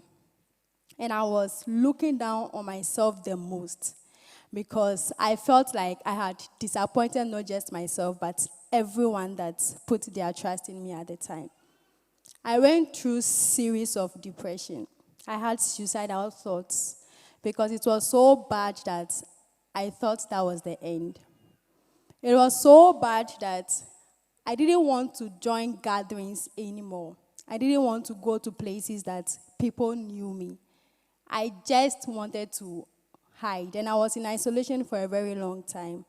And I was looking down on myself the most because I felt like I had disappointed not just myself, but everyone that put their trust in me at the time. I went through a series of depression. I had suicidal thoughts because it was so bad that I thought that was the end. It was so bad that I didn't want to join gatherings anymore. I didn't want to go to places that people knew me. I just wanted to hide, and I was in isolation for a very long time.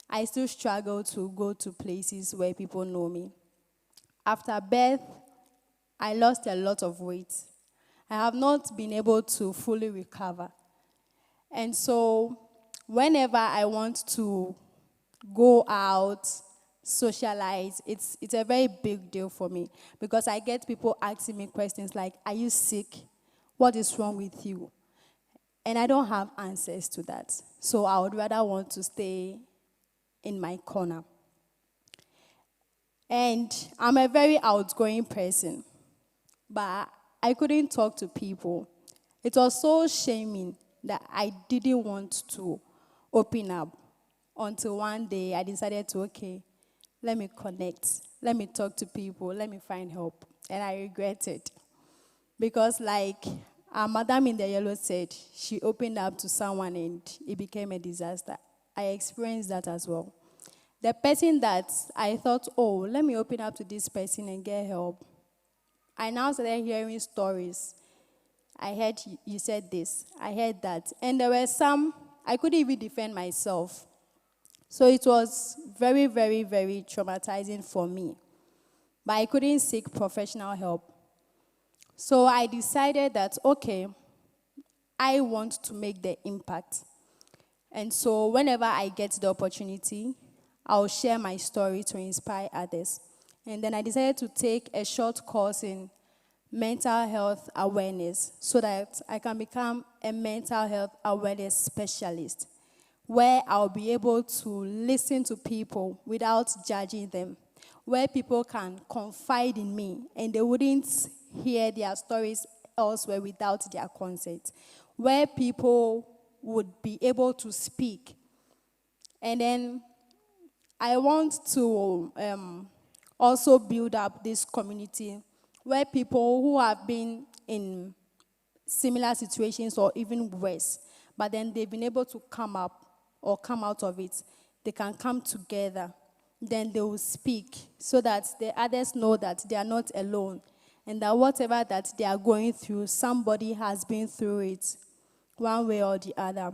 I still struggle to go to places where people know me. After birth, I lost a lot of weight. I have not been able to fully recover. And so, whenever I want to go out, socialize, it's a very big deal for me because I get people asking me questions like, are you sick? What is wrong with you? And I don't have answers to that. So I would rather want to stay in my corner. And I'm a very outgoing person, but I couldn't talk to people. It was so shaming that I didn't want to open up until one day I decided to, okay, let me connect, let me talk to people, let me find help. And I regret it. Because like our madam in the yellow said, she opened up to someone and it became a disaster. I experienced that as well. The person that I thought, oh, let me open up to this person and get help, I now started hearing stories. I heard you said this, I heard that. And there were some, I couldn't even defend myself. So it was very, very, very traumatizing for me. But I couldn't seek professional help. So I decided that, okay, I want to make the impact. And so whenever I get the opportunity, I'll share my story to inspire others. And then I decided to take a short course in mental health awareness so that I can become a mental health awareness specialist, where I'll be able to listen to people without judging them, where people can confide in me and they wouldn't hear their stories elsewhere without their consent, where people would be able to speak. And then I want to also build up this community where people who have been in similar situations or even worse, but then they've been able to come up or come out of it, they can come together. Then they will speak so that the others know that they are not alone and that whatever that they are going through, somebody has been through it one way or the other.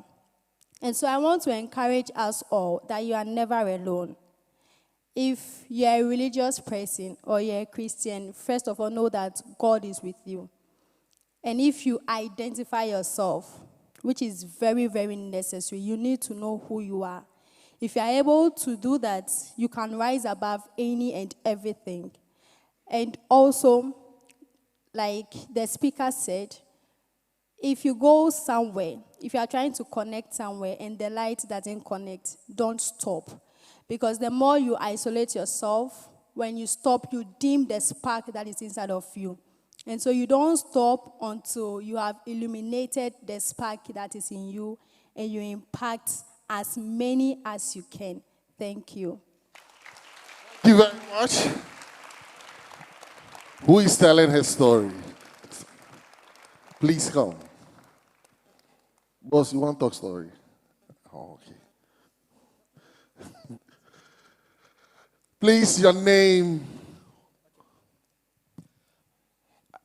And so I want to encourage us all that you are never alone. If you're a religious person or you're a Christian, first of all, know that God is with you. And if you identify yourself, which is very, very necessary, you need to know who you are. If you are able to do that, you can rise above any and everything. And also, like the speaker said, if you go somewhere, if you are trying to connect somewhere and the light doesn't connect, don't stop. Because the more you isolate yourself, when you stop, you dim the spark that is inside of you. And so you don't stop until you have illuminated the spark that is in you and you impact as many as you can. Thank you. Thank you very much. Who is telling his story? Please come. Boss, you want to talk story? Oh, okay. Please, your name.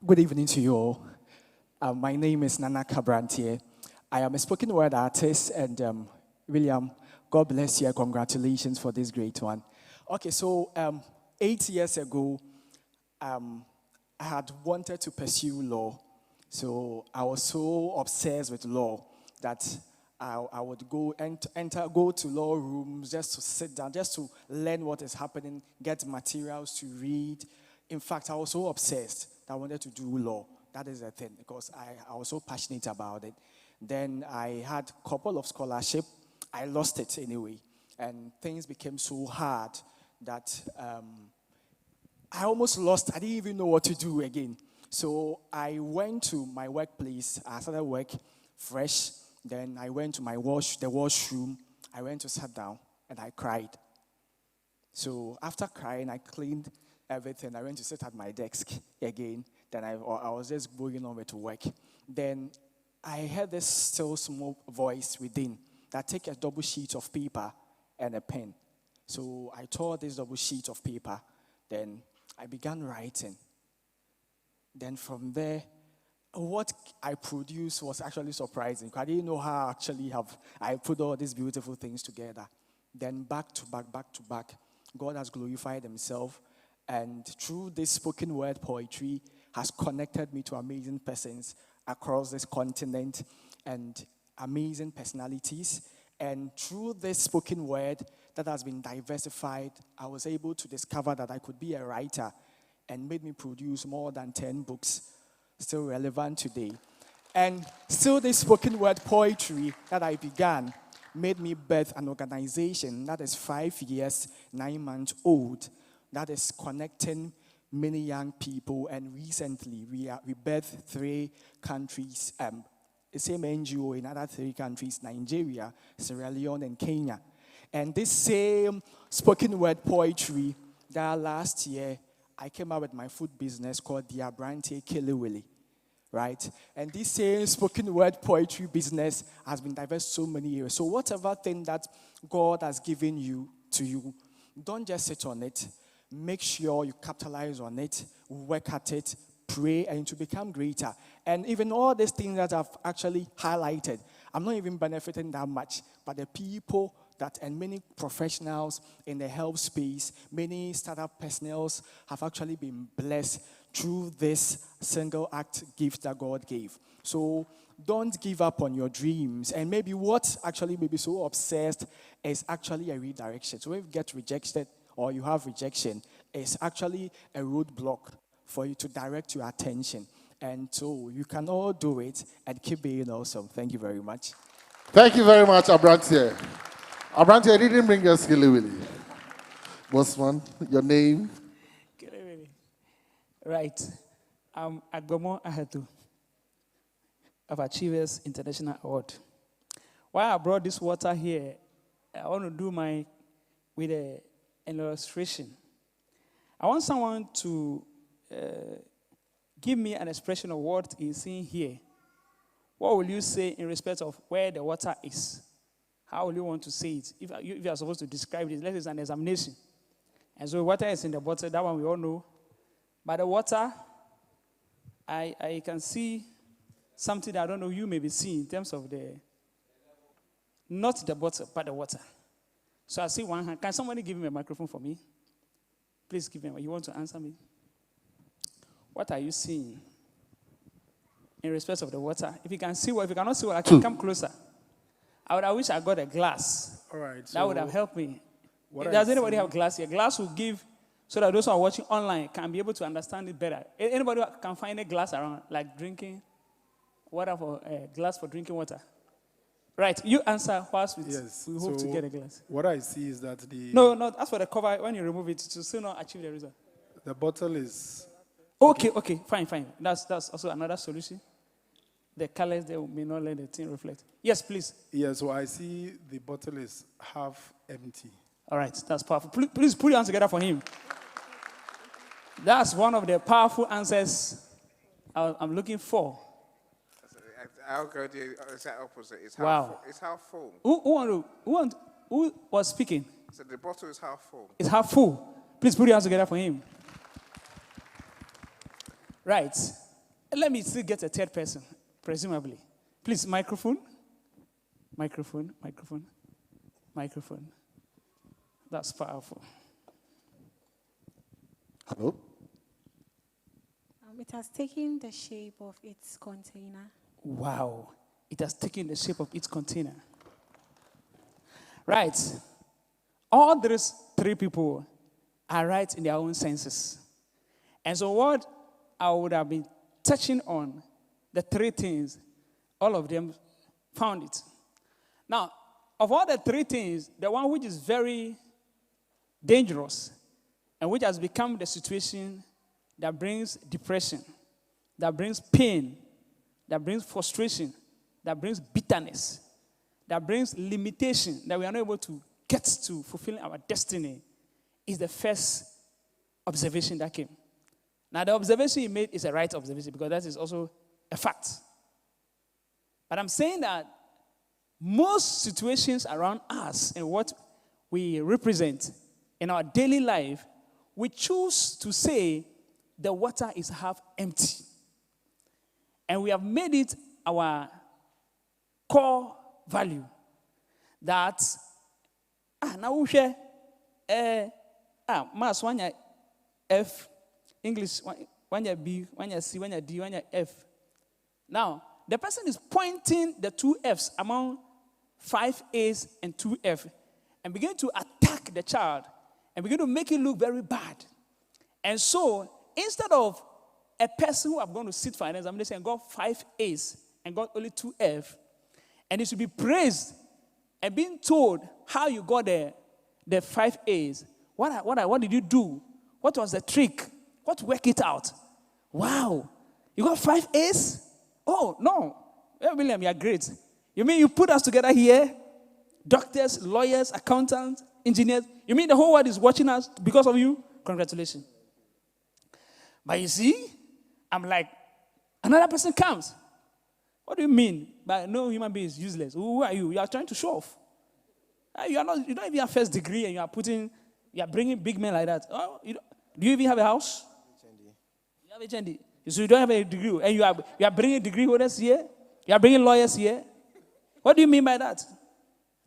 Good evening to you all. My name is Nana Cabrantier. I am a spoken word artist, and William, God bless you. Congratulations for this great one. Okay, so 8 years ago, I had wanted to pursue law. So I was so obsessed with law that I would go to law rooms just to sit down, just to learn what is happening, get materials to read. In fact, I was so obsessed that I wanted to do law. That is the thing, because I was so passionate about it. Then I had a couple of scholarship. I lost it anyway. And things became so hard that I almost lost. I didn't even know what to do again. So I went to my workplace. I started work fresh. Then I went to the washroom. I went to sit down and I cried. So after crying, I cleaned everything. I went to sit at my desk again. Then I was just going on with work. Then I heard this still small voice within that take a double sheet of paper and a pen. So I tore this double sheet of paper. Then I began writing. Then from there, what I produced was actually surprising. I didn't know how I put all these beautiful things together. Then back to back, God has glorified himself. And through this spoken word poetry has connected me to amazing persons across this continent and amazing personalities. And through this spoken word that has been diversified, I was able to discover that I could be a writer, and made me produce more than 10 books, still relevant today. And still this spoken word poetry that I began made me birth an organization that is 5 years, 9 months old, that is connecting many young people. And recently we birthed 3 countries, the same NGO in other 3 countries, Nigeria, Sierra Leone, and Kenya. And this same spoken word poetry that last year I came up with my food business called the Abrante Kelewele, right? And this same spoken word poetry business has been diverse so many years. So whatever thing that God has given you, don't just sit on it. Make sure you capitalize on it, work at it, pray, and to become greater. And even all these things that I've actually highlighted, I'm not even benefiting that much, but the people and many professionals in the health space, many startup personnels have actually been blessed through this single act gift that God gave. So don't give up on your dreams. And maybe what actually may be so obsessed is actually a redirection. So if you get rejected or you have rejection, it's actually a roadblock for you to direct your attention. And so you can all do it and keep being awesome. Thank you very much. Thank you very much, Abrante. Abrante, I didn't bring us Kelewele. Bossman, your name? Kelewele. Right. I'm Agbomo Ahetu of Achievers International Award. Why I brought this water here, I want to do with an illustration. I want someone to give me an expression of what is seen here. What will you say in respect of where the water is? How will you want to say it? If you are supposed to describe it, let's say it's an examination. And so water is in the bottle, that one we all know. But the water, I can see something that I don't know you may be seeing in terms of not the bottle, but the water. So I see one hand. Can somebody give me a microphone for me? Please give me. You want to answer me? What are you seeing in respect of the water? If you can see if you cannot see I can come closer. I wish I got a glass. All right. That would have helped me. Does anybody have glass here? Glass will give so that those who are watching online can be able to understand it better. Anybody can find a glass around, like drinking water for glass for drinking water? Right. You answer whilst we hope to get a glass. What I see is that No, as for the cover, when you remove it, to still not achieve the result. The bottle is... Okay, fine. That's also another solution. The colors, they may not let the thing reflect. Yes, please. Yeah, so I see the bottle is half empty. All right, that's powerful. Please put your hands together for him. That's one of the powerful answers I'm looking for. I'll go the exact opposite. It's wow. It's half full. Who was speaking? So the bottle is half full. It's half full. Please put your hands together for him. Right. Let me still get a third person. Presumably. Please, microphone. That's powerful. Hello? It has taken the shape of its container. Wow. It has taken the shape of its container. Right. All these 3 people are right in their own senses. And so what I would have been touching on, the 3 things, all of them found it. Now, of all the 3 things, the one which is very dangerous and which has become the situation that brings depression, that brings pain, that brings frustration, that brings bitterness, that brings limitation, that we are not able to get to fulfilling our destiny, is the first observation that came. Now, the observation he made is a right observation because that is also a fact. But I'm saying that most situations around us and what we represent in our daily life, we choose to say the water is half empty. And we have made it our core value that now we share maths one year F, English one year B, one year C, one year D, one year F. Now the person is pointing the 2 F's among 5 A's and 2 F and begin to attack the child and begin to make it look very bad. And so instead of a person who have gone to sit for an examination and got 5 A's and got only 2 F, and he should be praised and being told how you got the 5 A's. What did you do? What was the trick? What worked it out? Wow, you got 5 A's? Oh, no. Well, William, you are great. You mean you put us together here? Doctors, lawyers, accountants, engineers. You mean the whole world is watching us because of you? Congratulations. But you see, I'm like, another person comes. What do you mean? But no human being is useless. Who are you? You are trying to show off. You don't even have first degree and you are bringing big men like that. Oh, do you even have a house? You have HND. So you don't have a degree. And you are bringing degree holders here? You are bringing lawyers here? What do you mean by that?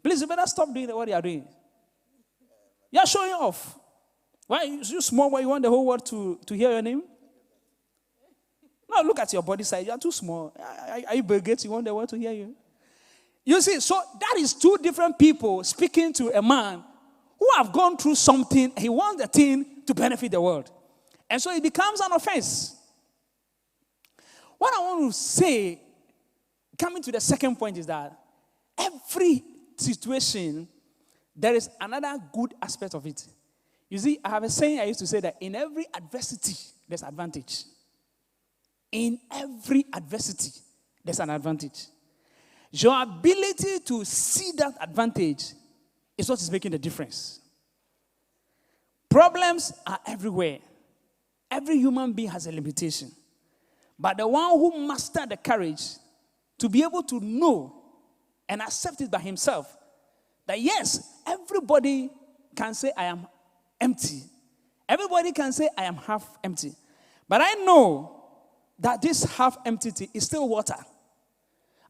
Please, you better stop doing what you are doing. You are showing off. Why? You small boy, you want the whole world to hear your name? No, look at your body size. You are too small. Are you Bill Gates? You want the world to hear you? You see, so that is 2 different people speaking to a man who have gone through something. He wants the thing to benefit the world. And so it becomes an offense. What I want to say, coming to the second point, is that every situation, there is another good aspect of it. You see, I have a saying I used to say that in every adversity, there's advantage. In every adversity, there's an advantage. Your ability to see that advantage is what is making the difference. Problems are everywhere. Every human being has a limitation. But the one who mastered the courage to be able to know and accept it by himself, that yes, everybody can say I am empty. Everybody can say I am half empty. But I know that this half empty is still water.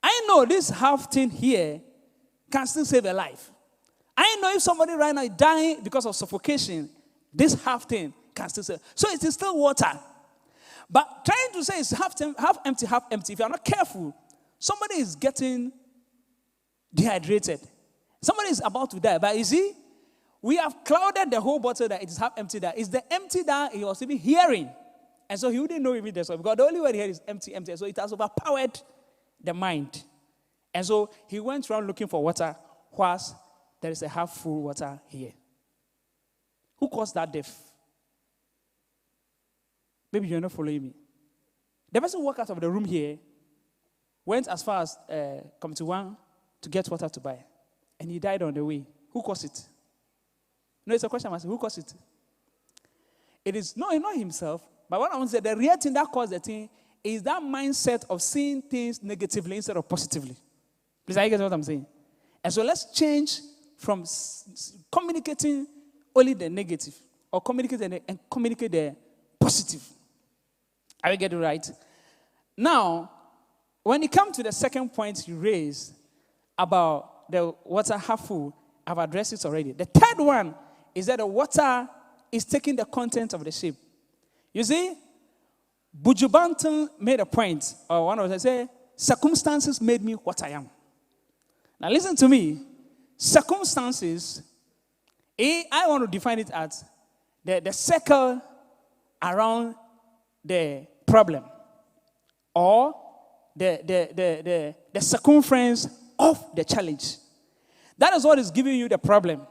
I know this half thing here can still save a life. I know if somebody right now is dying because of suffocation, this half thing can still save. So it is still water. But trying to say it's half empty, if you are not careful, somebody is getting dehydrated. Somebody is about to die. But you see, we have clouded the whole bottle that it is half empty. That is the empty that he was even hearing. And so he wouldn't know even this one. Because the only word he heard is empty, empty. So it has overpowered the mind. And so he went around looking for water, whilst there is a half full water here. Who caused that death? Maybe you're not following me. The person walked out of the room here, went as far as Committee 1 to get water to buy. And he died on the way. Who caused it? No, it's a question I'm asking. Who caused it? It is not himself. But what I want to say, the real thing that caused the thing is that mindset of seeing things negatively instead of positively. Please, are you getting what I'm saying? And so let's change from communicating only the negative or communicate the positive. Are you getting it right? Now, when it comes to the second point you raised about the water half full, I've addressed it already. The third one is that the water is taking the content of the ship. You see, Buju Banton made a point, or one of them said, circumstances made me what I am. Now listen to me. Circumstances, I want to define it as the circle around the problem, or the circumference of the challenge. That is what is giving you the problem.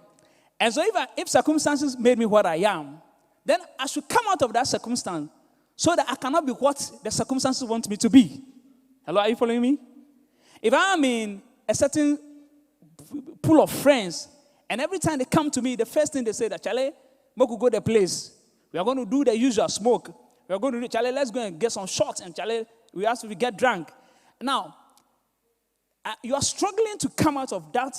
And so if circumstances made me what I am, then I should come out of that circumstance so that I cannot be what the circumstances want me to be. Hello, are you following me? If I'm in a certain pool of friends, and every time they come to me, the first thing they say that, Charlie, we could go to the place. We are going to do the usual smoke. We are going to do, Charlie, let's go and get some shots, and Charlie, we have to get drunk. Now, you are struggling to come out of that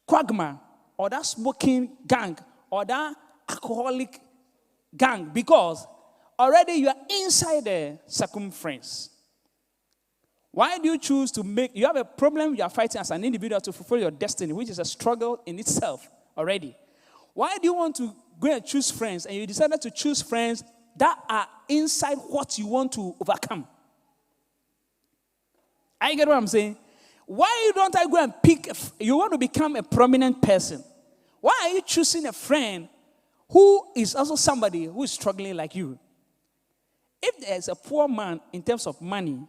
quagmire, or that smoking gang, or that alcoholic gang, because already you are inside the circumference. Why do you choose to make, you have a problem you are fighting as an individual to fulfill your destiny, which is a struggle in itself already. Why do you want to go and choose friends, and you decided to choose friends that are inside what you want to overcome? I get what I'm saying? Why don't I go and pick, you want to become a prominent person. Why are you choosing a friend who is also somebody who is struggling like you? If there's a poor man in terms of money,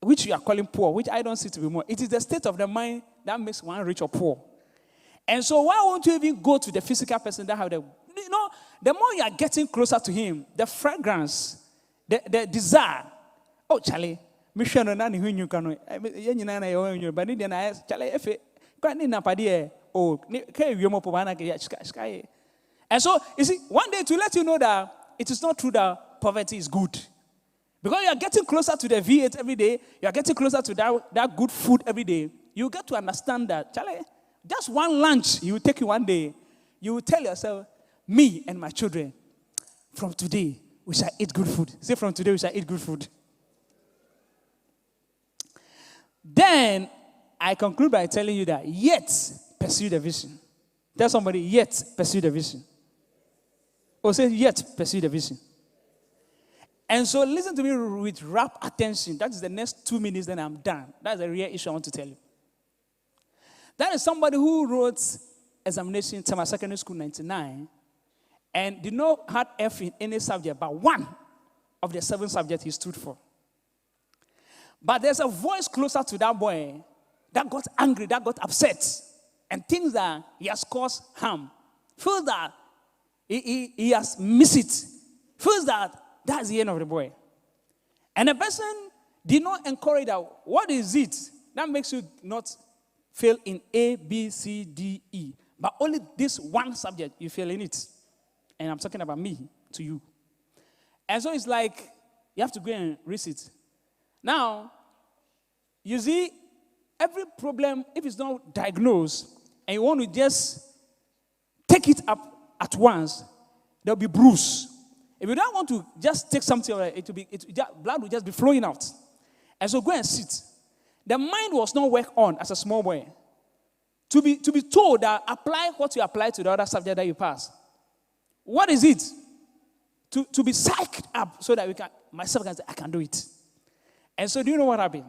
which you are calling poor, which I don't see to be more, it is the state of the mind that makes one rich or poor. And so why won't you even go to the physical person that have the, the more you are getting closer to him, the fragrance, the desire. Oh, Charlie, mission on any who you can, but then I ask, Charlie, if it can't in a paddy, oh, and so, you see, one day to let you know that it is not true that poverty is good. Because you are getting closer to the V8 every day, you are getting closer to that good food every day, you get to understand that, Charlie, just one lunch he will take you one day, you will tell yourself, me and my children, from today, we shall eat good food. Say, from today, we shall eat good food. Then, I conclude by telling you that, yet, pursue the vision. Tell somebody, yet, pursue the vision. Or say, yet, pursue the vision. And so listen to me with rapt attention. That is the next 2 minutes, then I'm done. That's a real issue I want to tell you. That is somebody who wrote examination in Tama Secondary School 99 and did not have F in any subject, but one of the 7 subjects he stood for. But there's a voice closer to that boy that got angry, that got upset, and thinks that he has caused harm. Feels that he has missed it. Feels that that's the end of the boy. And the person did not encourage that. What is it that makes you not fail in A, B, C, D, E? But only this one subject, you fail in it. And I'm talking about me to you. And so it's like, you have to go and read it. Now, you see, every problem, if it's not diagnosed, and you want to just take it up at once, there'll be bruise. If you don't want to just take something, blood will just be flowing out. And so go and sit. The mind was not worked on as a small boy. To be told that apply what you apply to the other subject that you pass. What is it? To be psyched up so that myself can say, I can do it. And so do you know what happened?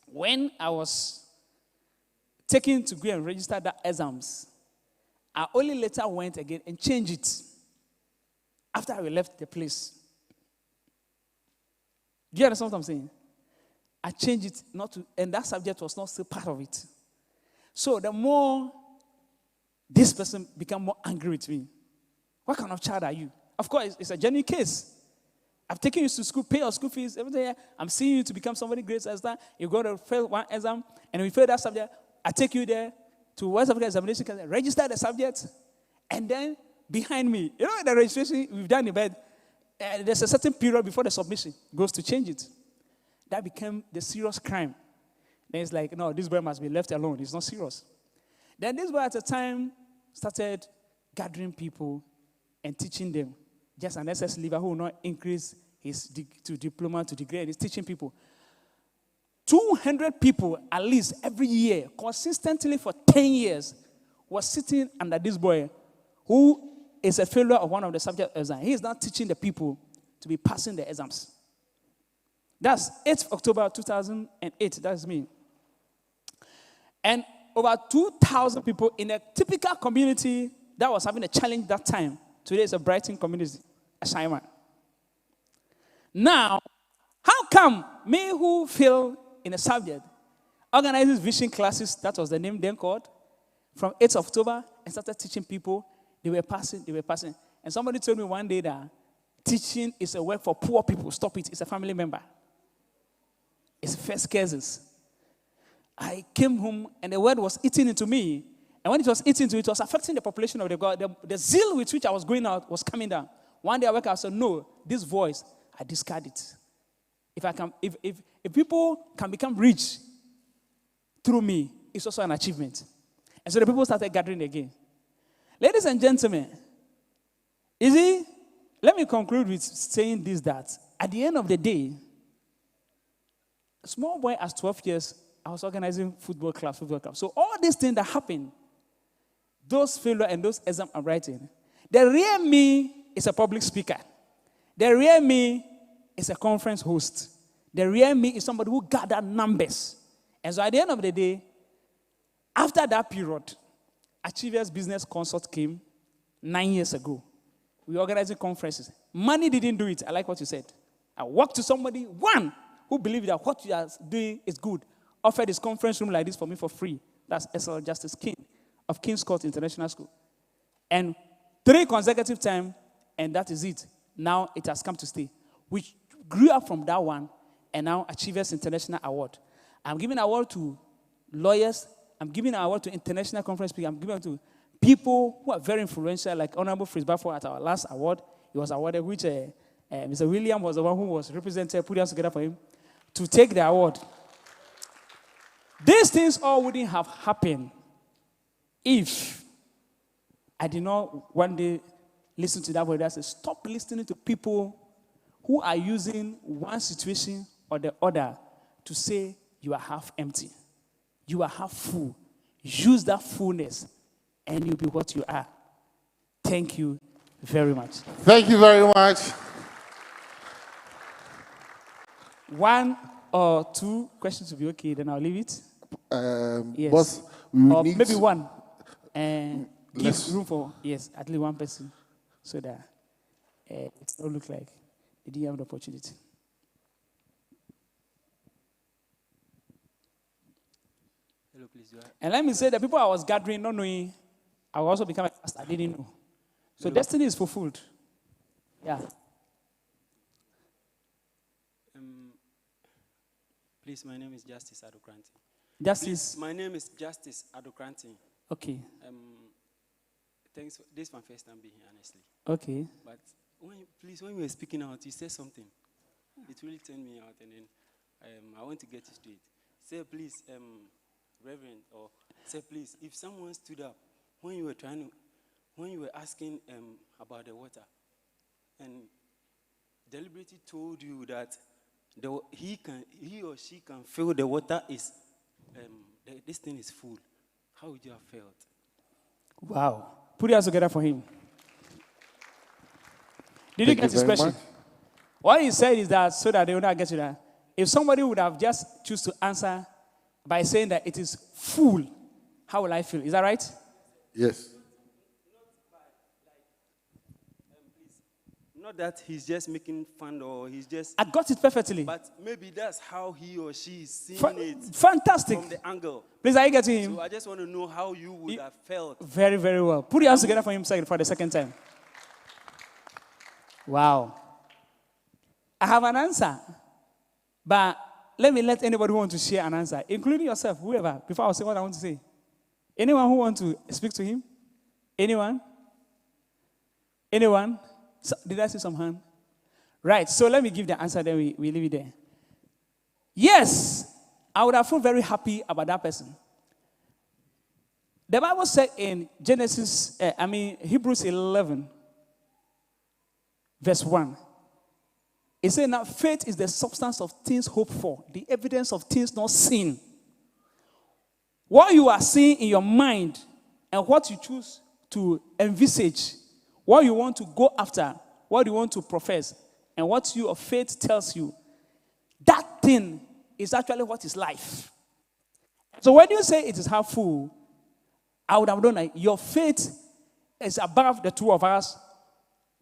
When I was taken to go and register the exams, I only later went again and changed it. After I left the place. Do you understand what I'm saying? I changed it and that subject was not still part of it. So the more this person became more angry with me. What kind of child are you? Of course, it's a genuine case. I've taken you to school, pay your school fees, everything. I'm seeing you to become somebody great as that. You go to fail one exam, and when you fail that subject, I take you there to West Africa Examination Council, register the subject, and then behind me, you know the registration we've done in bed, there's a certain period before the submission goes to change it. That became the serious crime. Then it's like, no, this boy must be left alone. It's not serious. Then this boy at the time started gathering people and teaching them. Just an SS leaver who will not increase his to diploma to degree, and he's teaching people. 200 people at least every year, consistently for 10 years, was sitting under this boy who is a failure of one of the subject exams. He is now teaching the people to be passing the exams. That's 8th October 2008. That's me. And over 2,000 people in a typical community that was having a challenge that time. Today is a Brighton community assignment. Now, how come me who failed in a subject organizes vision classes, that was the name then called, from 8th October and started teaching people. They were passing. And somebody told me one day that teaching is a work for poor people. Stop it. It's a family member. It's first cases. I came home and the word was eating into me. And when it was eating into it was affecting the population of the God. The zeal with which I was going out was coming down. One day I woke up and said, no, this voice, I discard it. If people can become rich through me, it's also an achievement. And so the people started gathering again. Ladies and gentlemen, let me conclude with saying this, that at the end of the day, small boy as 12 years, I was organizing football clubs. So all these things that happen, those failure and those exams I'm writing, the real me is a public speaker. The real me is a conference host. The real me is somebody who gathered numbers. And so at the end of the day, after that period, Achievers Business Consult came 9 years ago. We were organizing conferences. Money didn't do it. I like what you said. I walked to somebody, one, who believed that what you are doing is good, offered this conference room like this for me for free. That's SL Justice King of King's Court International School. And 3 consecutive times, and that is it. Now it has come to stay. We grew up from that one, and now Achievers International Award. I'm giving an award to lawyers. I'm giving an award to international conference speakers. I'm giving it to people who are very influential, like Honorable Fritz Bafo at our last award. He was awarded, which Mr. William was the one who was represented, put us together for him, to take the award. These things all wouldn't have happened if I did not one day listen to that word that says, stop listening to people who are using one situation or the other to say you are half empty. You are half full. Use that fullness and you'll be what you are. Thank you very much. Thank you very much. 1 or 2 questions will be okay, then I'll leave it. Yes. Boss, we or need maybe to, one. And give room for, yes, at least one person so that it don't look like they didn't have the opportunity. Hello, please. And let me say that people I was gathering, not knowing, I will also become a pastor. I didn't know. So Hello. destiny is fulfilled. Yeah. Please, my name is Justice Adokranti. Justice? Please, my name is Justice Adokranti. Okay. Thanks. This is my first time being here, honestly. Okay. But when you were speaking out, you said something. It really turned me out, and then I want to get it straight. Say, please, Reverend, or say, please, if someone stood up when you were asking about the water, and deliberately told you that he or she can feel the water is this thing is full, how would you have felt? Wow. Put your hands together for him. Did you get his question? What he said is that so that they will not get to that. If somebody would have just choose to answer by saying that it is full, how will I feel? Is that right? Yes. Not that he's just making fun or he's just... I got it perfectly. But maybe that's how he or she is seeing it. Fantastic. From the angle. Please, are you getting him? So I just want to know how you would have felt. Very, very well. Put your hands together for him for the second time. Wow. I have an answer. But let me let anybody who wants to share an answer, including yourself, whoever, before I say what I want to say. Anyone who wants to speak to him? Anyone? Anyone? So, did I see some hand? Right, so let me give the answer, then we leave it there. Yes, I would have felt very happy about that person. The Bible said in Hebrews 11, verse 1, it said, now faith is the substance of things hoped for, the evidence of things not seen. What you are seeing in your mind and what you choose to envisage, what you want to go after, what you want to profess, and what your faith tells you, that thing is actually what is life. So when you say it is half full, I would have known that your faith is above the two of us.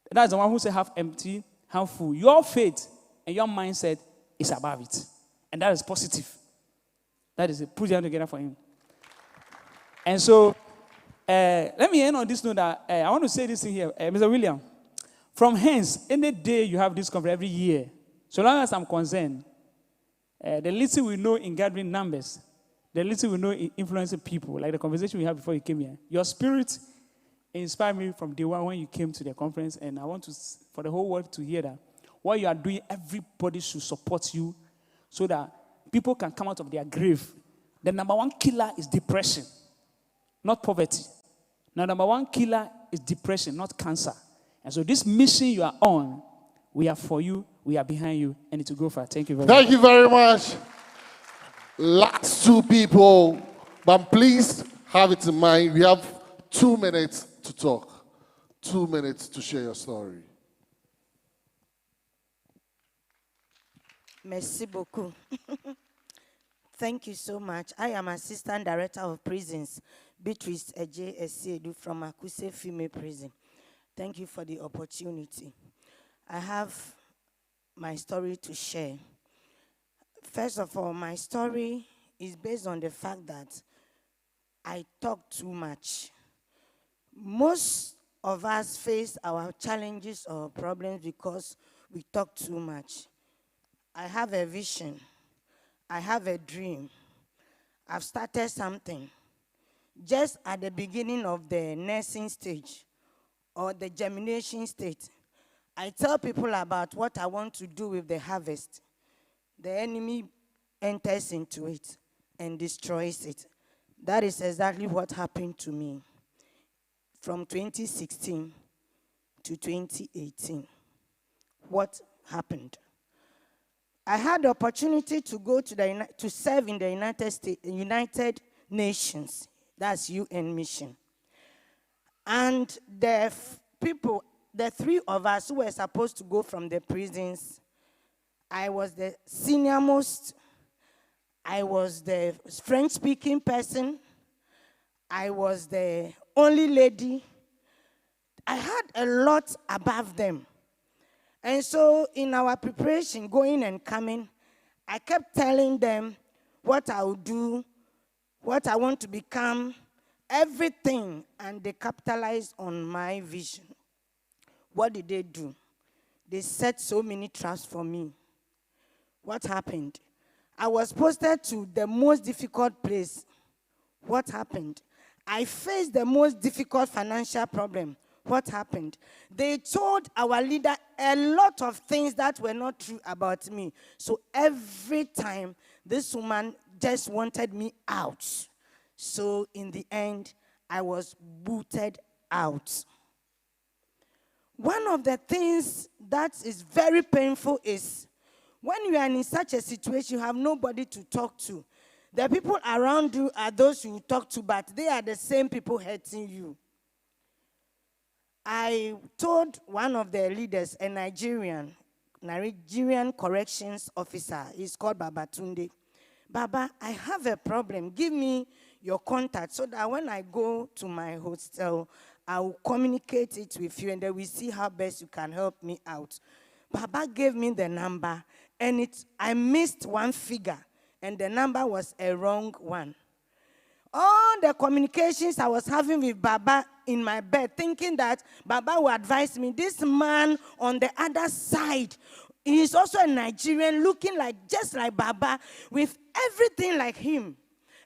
That's the one who said half empty, half full. Your faith and your mindset is above it. And that is positive. That is it. Put your hand together for him. And so, let me end on this note that I want to say this thing here. Mr. William, from hence, any day you have this conference every year, so long as I'm concerned, the little we know in gathering numbers, the little we know in influencing people, like the conversation we had before you came here, your spirit inspired me from day one when you came to the conference, and I want for the whole world to hear that what you are doing, everybody should support you so that people can come out of their grave. The number one killer is depression, not poverty. Now, number one killer is depression, not cancer. And so this mission you are on, we are for you, we are behind you, and it will go for. Thank you very much. Thank you very much. Last two people, but please have it in mind, we have 2 minutes to talk. 2 minutes to share your story. Merci beaucoup. Thank you so much. I am Assistant Director of Prisons, Beatrice Eje Esiedu from Akuse Female Prison. Thank you for the opportunity. I have my story to share. First of all, my story is based on the fact that I talk too much. Most of us face our challenges or problems because we talk too much. I have a vision. I have a dream. I've started something. Just at the beginning of the nursing stage or the germination stage, I tell people about what I want to do with the harvest. The enemy enters into it and destroys it. That is exactly what happened to me from 2016 to 2018. What happened? I had the opportunity to go to serve in the United Nations, that's UN mission. And the people, the 3 of us who were supposed to go from the prisons, I was the senior most, I was the French-speaking person, I was the only lady. I had a lot above them. And so in our preparation, going and coming, I kept telling them what I would do, what I want to become, everything, and they capitalized on my vision. What did they do? They set so many traps for me. What happened? I was posted to the most difficult place. What happened? I faced the most difficult financial problem. What happened? They told our leader a lot of things that were not true about me. So every time, this woman just wanted me out. So in the end, I was booted out. One of the things that is very painful is when you are in such a situation, you have nobody to talk to. The people around you are those you talk to, but they are the same people hurting you. I told one of the leaders, a Nigerian corrections officer, he's called Baba Tunde. Baba, I have a problem. Give me your contact so that when I go to my hostel, I will communicate it with you and then we see how best you can help me out. Baba gave me the number and I missed one figure and the number was a wrong one. All the communications I was having with Baba in my bed, thinking that Baba would advise me, this man on the other side, he is also a Nigerian, looking just like Baba, with everything like him.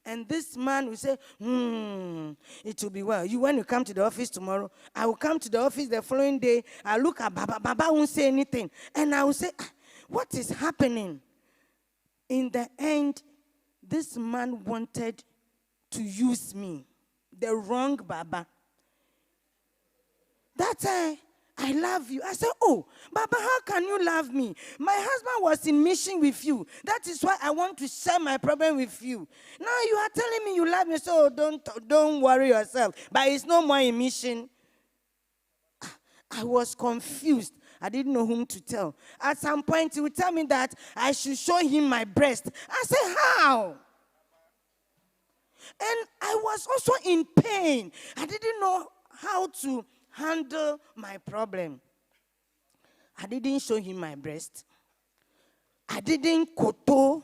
And this man will say, it will be well. When you come to the office tomorrow, I will come to the office the following day. I'll look at Baba. Baba won't say anything. And I will say, what is happening? In the end, this man wanted to use me, the wrong Baba. That's I love you. I said, oh, Baba, how can you love me? My husband was in mission with you. That is why I want to share my problem with you. Now you are telling me you love me, so don't worry yourself. But it's no more in mission. I was confused. I didn't know whom to tell. At some point, he would tell me that I should show him my breast. I said, how? And I was also in pain. I didn't know how to handle my problem. I didn't show him my breast. I didn't koto.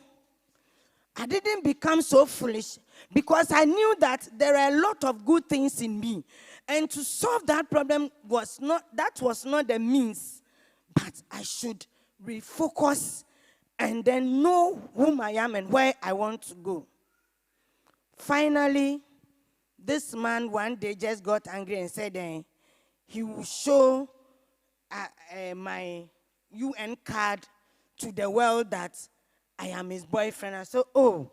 I didn't become so foolish because I knew that there are a lot of good things in me. And to solve that problem was not the means. But I should refocus and then know whom I am and where I want to go. Finally, this man one day just got angry and said he will show my UN card to the world that I am his boyfriend. I said, oh,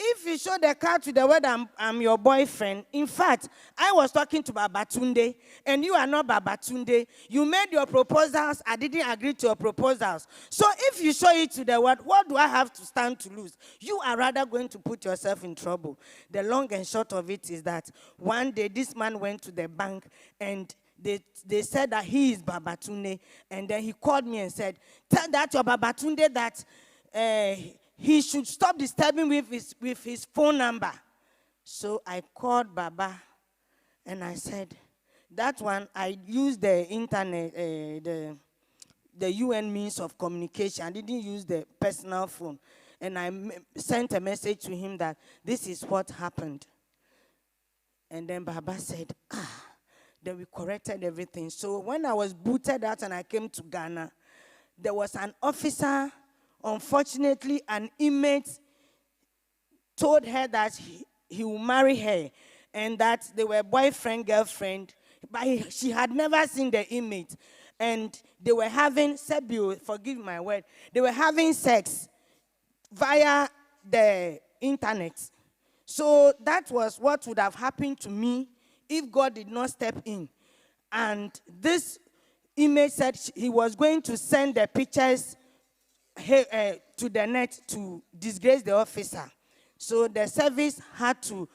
if you show the card to the word I'm your boyfriend, in fact, I was talking to Babatunde, and you are not Babatunde. You made your proposals, I didn't agree to your proposals. So if you show it to the word, what do I have to stand to lose? You are rather going to put yourself in trouble. The long and short of it is that one day this man went to the bank and they said that he is Babatunde, and then he called me and said, tell that your Babatunde that he should stop disturbing with his phone number. So I called Baba and I said, that one, I used the internet, the UN means of communication. I didn't use the personal phone. And I sent a message to him that this is what happened. And then Baba said, then we corrected everything. So when I was booted out and I came to Ghana, there was an officer. Unfortunately, an inmate told her that he will marry her and that they were boyfriend, girlfriend, but she had never seen the inmate. And they were having, Sebio, forgive my word, they were having sex via the internet. So that was what would have happened to me if God did not step in. And this inmate said he was going to send the pictures to the net to disgrace the officer. So the service had to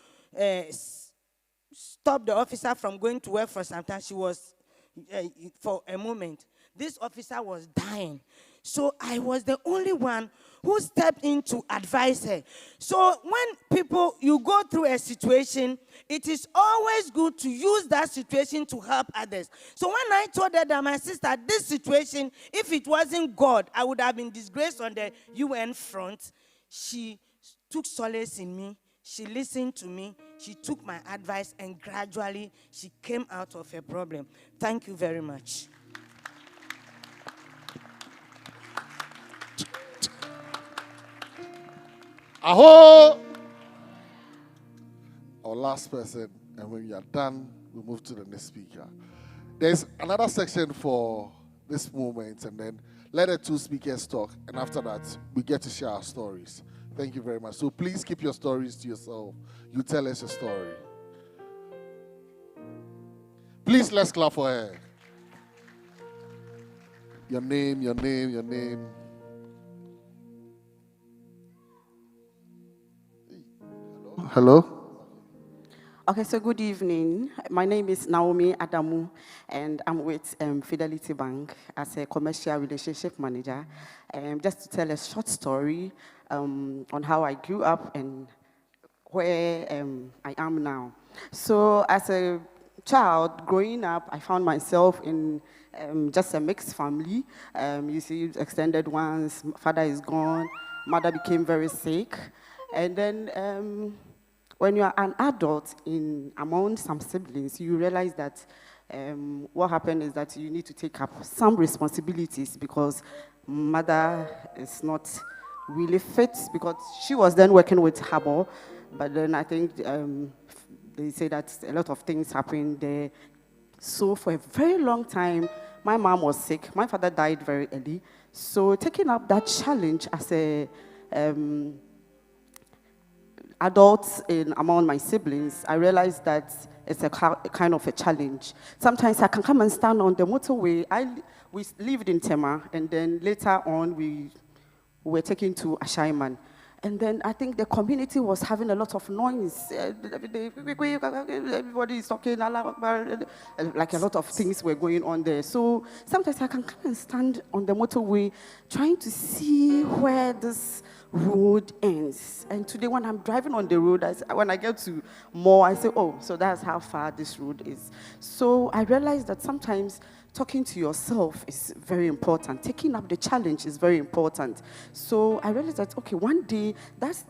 stop the officer from going to work for some time. She was, for a moment, this officer was dying. So I was the only one who stepped in to advise her. So when you go through a situation, it is always good to use that situation to help others. So when I told her that, my sister, this situation, if it wasn't God, I would have been disgraced on the UN front, she took solace in me. She listened to me. She took my advice, and gradually she came out of her problem. Thank you very much. Aho! Our last person, and when we are done, we move to the next speaker. There's another section for this moment, and then let the two speakers talk, and after that, we get to share our stories. Thank you very much. So please keep your stories to yourself. You tell us a story. Please, let's clap for her. Your name, your name, your name. Hello? Okay, so good evening. My name is Naomi Adamu, and I'm with Fidelity Bank as a commercial relationship manager. Just to tell a short story on how I grew up and where I am now. So as a child growing up, I found myself in just a mixed family. You see, extended ones, father is gone, mother became very sick, and then when you are an adult among some siblings, you realize that what happened is that you need to take up some responsibilities because mother is not really fit because she was then working with Habo, but then I think they say that a lot of things happened there. So for a very long time, my mom was sick. My father died very early. So taking up that challenge as a adults among my siblings, I realized that it's a kind of a challenge. Sometimes I can come and stand on the motorway. We lived in Tema, and then later on we were taken to Ashaiman. And then I think the community was having a lot of noise. Everybody is talking, like a lot of things were going on there. So sometimes I can come and stand on the motorway trying to see where this road ends. And today when I'm driving on the road, when I get to more, I say, oh, so that's how far this road is. So I realized that sometimes talking to yourself is very important. Taking up the challenge is very important. So I realized that, okay, one day, that's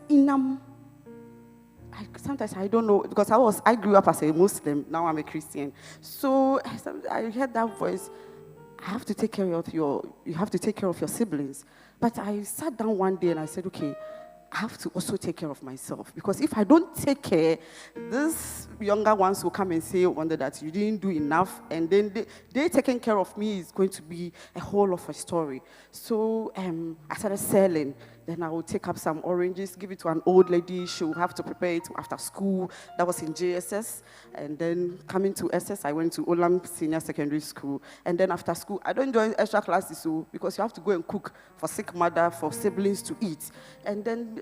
sometimes I don't know, because I grew up as a Muslim, now I'm a Christian. So I heard that voice, you have to take care of your siblings. But I sat down one day and I said, okay, I have to also take care of myself. Because if I don't take care, these younger ones will come and say one day that you didn't do enough, and then they taking care of me is going to be a whole of a story. So I started selling Then I would take up some oranges, give it to an old lady. She would have to prepare it after school. That was in JSS. And then coming to SS, I went to Olam Senior Secondary School. And then after school, I don't join extra classes so because you have to go and cook for sick mother, for siblings to eat. And then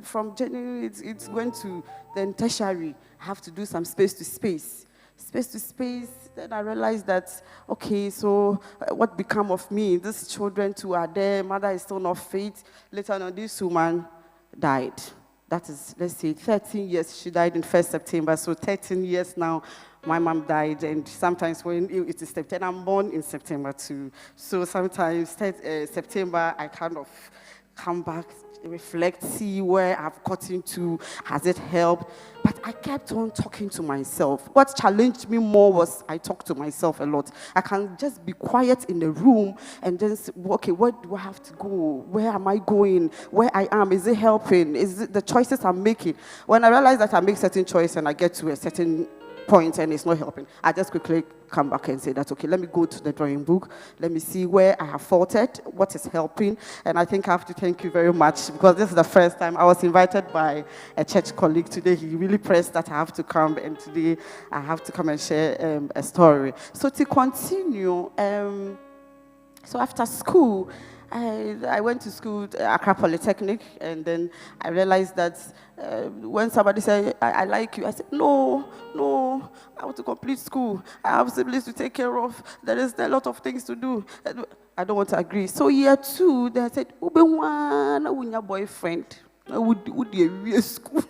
from January, it's going to then tertiary. I have to do some space to space. Space to space, then I realized that, okay, so what become of me? These children too are there, mother is still not fit. Later on, this woman died. That is, let's say, 13 years. She died in 1st September, so 13 years now, my mom died. And sometimes when it is September, I'm born in September too. So sometimes September, I kind of come back, reflect, see where I've gotten to, has it helped? But I kept on talking to myself. What challenged me more was I talked to myself a lot. I can just be quiet in the room and then say, okay, where do I have to go? Where am I going? Where I am? Is it helping? Is it the choices I'm making? When I realize that I make certain choices and I get to a certain point and it's not helping, I just quickly come back and say that, okay, let me go to the drawing book. Let me see where I have faltered, what is helping. And I think I have to thank you very much because this is the first time I was invited by a church colleague today. He really pressed that I have to come, and today I have to come and share a story. So to continue, so after school, I went to school, Accra Polytechnic, and then I realized that when somebody said, I like you, I said, no, I want to complete school. I have siblings to take care of. There is a lot of things to do. I don't want to agree. So year 2, they said, Ube wana unya boyfriend. Would you school?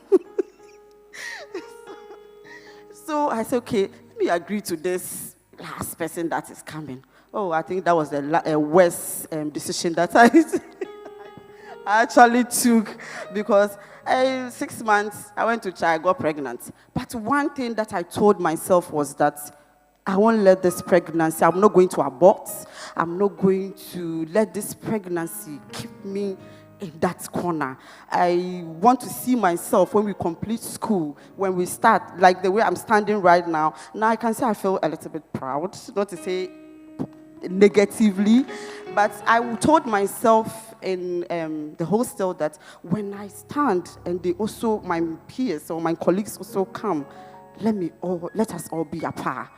So I said, okay, let me agree to this last person that is coming. Oh, I think that was the worst decision that I actually took because 6 months, I went to try, I got pregnant. But one thing that I told myself was that I won't let this pregnancy, I'm not going to abort. I'm not going to let this pregnancy keep me in that corner. I want to see myself when we complete school, when we start, like the way I'm standing right now. Now I can say I feel a little bit proud, not to say negatively, but I told myself in the hostel that when I stand and they also, my peers or my colleagues also come, let us all be a par.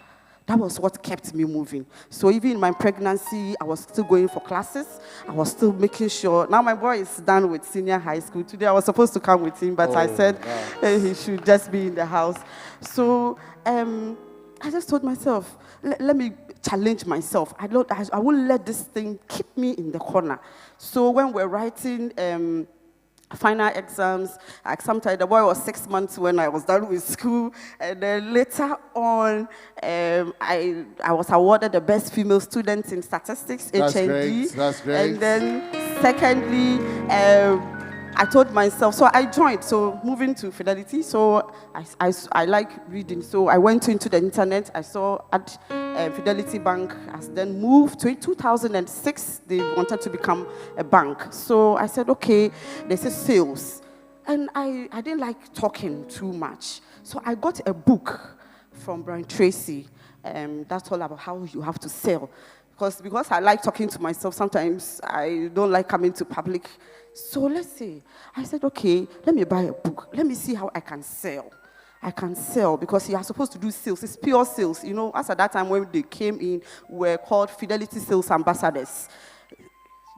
That was what kept me moving. So even in my pregnancy, I was still going for classes. I was still making sure. Now my boy is done with senior high school. Today I was supposed to come with him, but I said he should just be in the house. So I just told myself, let me challenge myself. I won't let this thing keep me in the corner. So when we're writing final exams, sometimes the boy was 6 months when I was done with school, and then later on, I was awarded the best female student in statistics, HND. That's great. And then secondly, I told myself, so I joined, so moving to Fidelity, so I like reading, so I went into the internet, I saw at Fidelity Bank has then moved to 2006, they wanted to become a bank. So I said, okay, this is sales. And I didn't like talking too much. So I got a book from Brian Tracy, that's all about how you have to sell. Because I like talking to myself, sometimes I don't like coming to public. So let's see. I said, okay, let me buy a book. Let me see how I can sell. I can sell because you are supposed to do sales. It's pure sales. You know, as at that time when they came in, were called Fidelity Sales Ambassadors.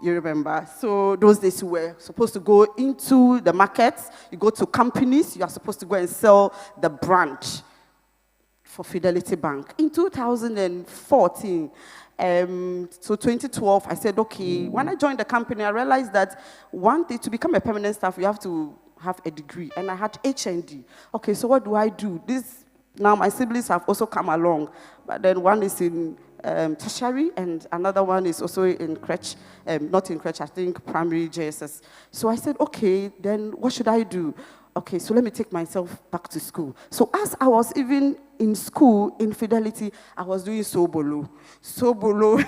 You remember? So those days you were supposed to go into the markets. You go to companies. You are supposed to go and sell the brand for Fidelity Bank. In 2014, so 2012, I said, okay, when I joined the company, I realized that one day to become a permanent staff, you have to have a degree, and I had HND. Okay, so what do I do? Now my siblings have also come along, but then one is in tertiary, and another one is also in crèche, not in crèche, I think primary JSS. So I said, okay, then what should I do? Okay, so let me take myself back to school. So as I was even in school, in Fidelity, I was doing Sobolo. Sobolo,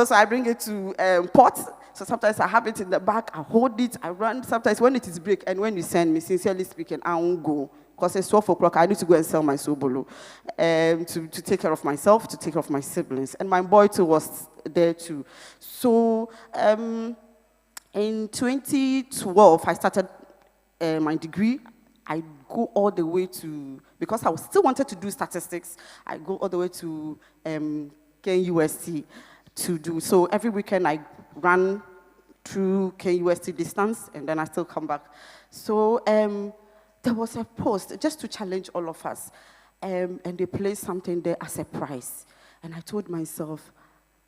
so I bring it to pot. So sometimes I have it in the back, I hold it, I run. Sometimes when it is break, and when you send me, sincerely speaking, I won't go. Because it's 12 o'clock, I need to go and sell my Sobolo to take care of myself, to take care of my siblings. And my boy too was there too. So In 2012, I started my degree. I go all the way to, because I still wanted to do statistics, I go all the way to KUST to do. So every weekend I run through KUST distance, and then I still come back. So there was a post just to challenge all of us, and they placed something there as a prize. And I told myself,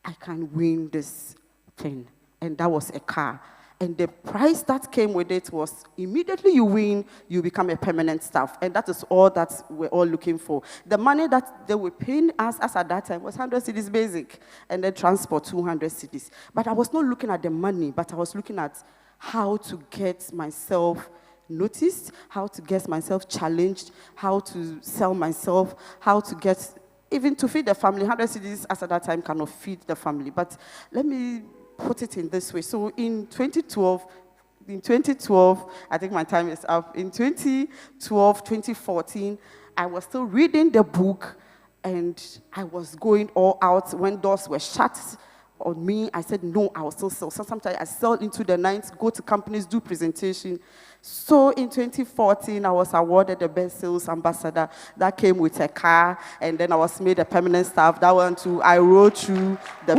I can win this thing. And that was a car. And the prize that came with it was immediately you win, you become a permanent staff. And that is all that we're all looking for. The money that they were paying us as at that time was 100 cedis basic, and then transport 200 cedis. But I was not looking at the money, but I was looking at how to get myself noticed, how to get myself challenged, how to sell myself, how to get, even to feed the family. 100 cedis as at that time cannot feed the family. But let me put it in this way. So in 2012, I think my time is up. In 2012, 2014, I was still reading the book, and I was going all out. When doors were shut on me, I said, no, I will still sell. So sometimes I sell into the night, go to companies, do presentation. So in 2014, I was awarded the Best Sales Ambassador. That came with a car, and then I was made a permanent staff. That one too, I rode through the...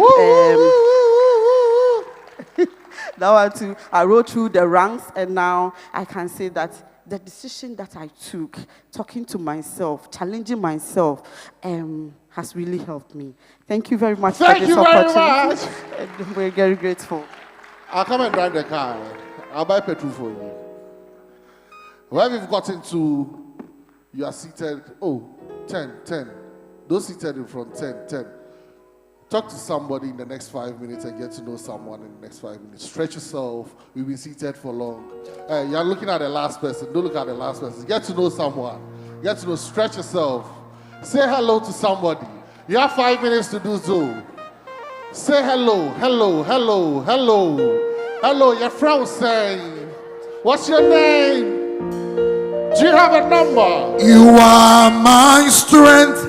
that one too, I rode through the ranks, and now I can say that the decision that I took, talking to myself, challenging myself, has really helped me. Thank you very much for this opportunity. And we're very grateful. I'll come and drive the car. I'll buy petrol for you. Where we've gotten to, you are seated, 10. Those seated in front, 10. Talk to somebody in the next 5 minutes and get to know someone in the next 5 minutes. Stretch yourself. We've been seated for long. You're looking at the last person. Don't look at the last person. Get to know someone. Get to know, stretch yourself. Say hello to somebody. You have 5 minutes to do so. Say hello. Hello, your friend was saying, what's your name? Do you have a number? You are my strength.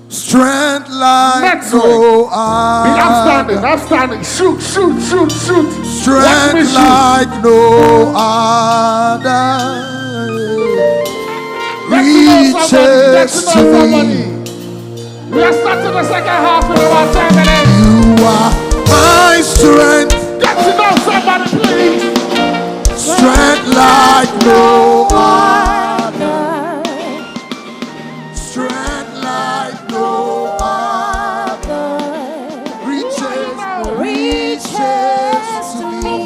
Strength like no other. Outstanding. Shoot. Strength like no other. Reaches to me. We are starting the second half in about 10 minutes. You are my strength. Get to know somebody, please. Strength like no other. Strength like no other. Reaches to me.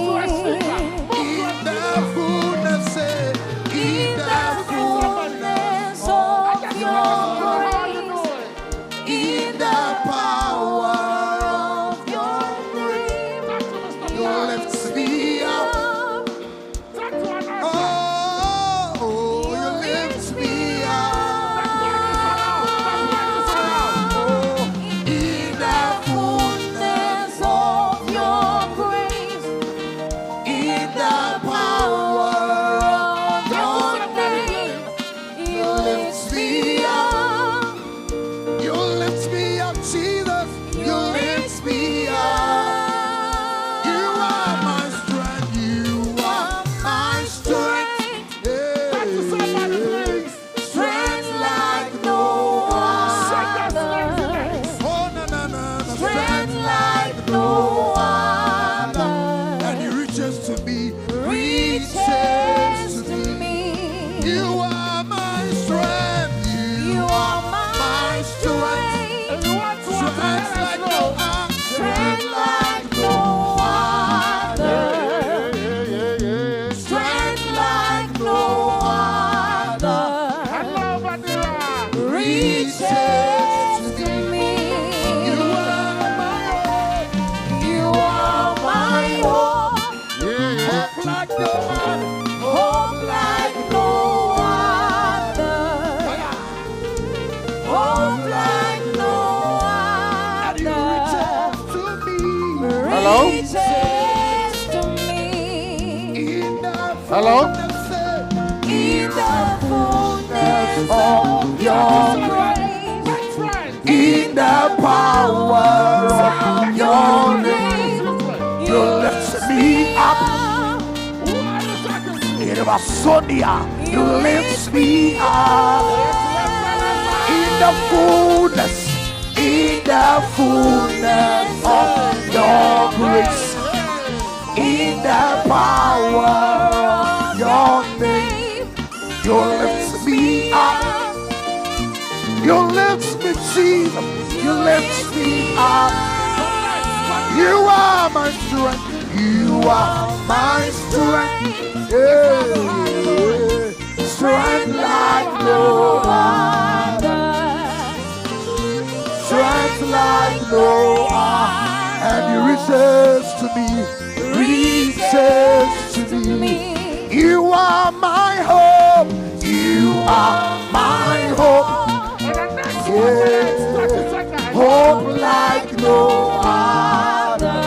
In the fullness, of your grace. In the power of your grace. You lift me up. Oh, you lift me up. In the fullness of your grace, in the power of your name, you lift me up. You lift me up, Jesus. You lift me up. You are my strength. You are my strength. Yeah. Strength like no other. Oh, no. Strength like no other. And he reaches to me. Reaches to me. You are my strength. You are my strength. Strength like no other. Strength like no other. Strength like no other. Reaches to me. You are my hope. You are my hope. Hope like no other. Hope like no other. Hope like no other. Hello? Reaches to me. Hello? In the fullness of your grace, in the power of your name, Sonia, you lift me up in the fullness of your grace, in the power of your name. You lift me up. You lift me, Jesus. You lift me up. You are my strength. You are my strength. Yeah. Strength like no other. Strength like no other. And He reaches to me. You are my hope. You are my hope. Yeah. Hope like no other.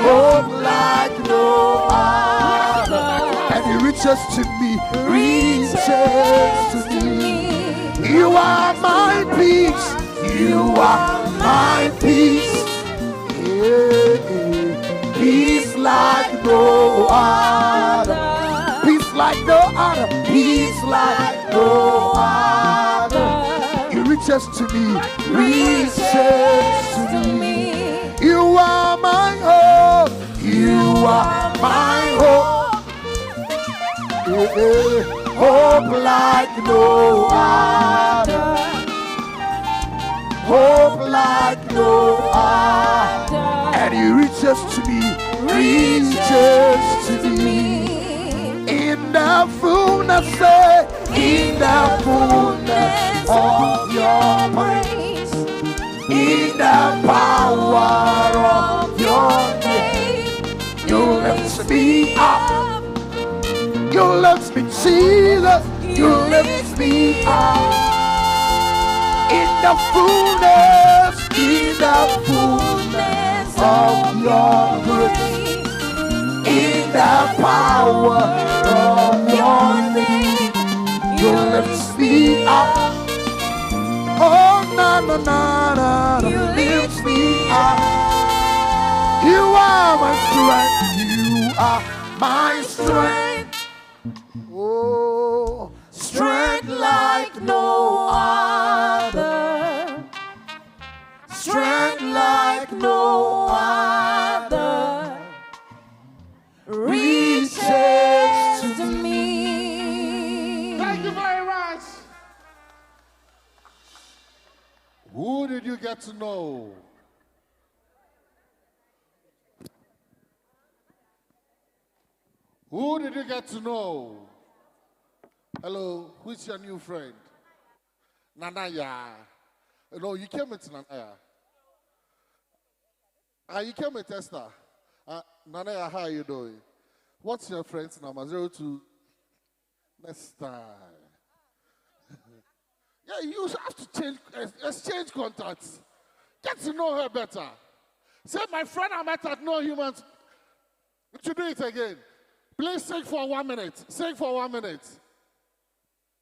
Hope like no other. And He reaches to me. You are my peace. You are my peace. Yeah. Peace like no other. Peace like no other. Peace like no other. He reaches to me. You are my hope. You are my hope. Yeah. Hope like no other. Hope like no other. And He reaches to me. In the fullness of your grace, in the power of your name. You lift me up. You lift me, Jesus. You lift me up. In the fullness of your grace, in the power of your name. You lift me up. Oh, na na na na. You lift me up. You are my strength. You are my strength. Oh, strength like no other. Strength like no other. Reaches to me. Thank you very much. Who did you get to know? Who did you get to know? Hello, who's your new friend? Nanaya. No, you came with Nanaya. You came with Esther. Nanaya, how are you doing? What's your friend's number? 02. Next time. Yeah, you have to exchange contacts. Get to know her better. Say, my friend I met at No Humans. Would you do it again? Please sing for 1 minute. Sing for 1 minute.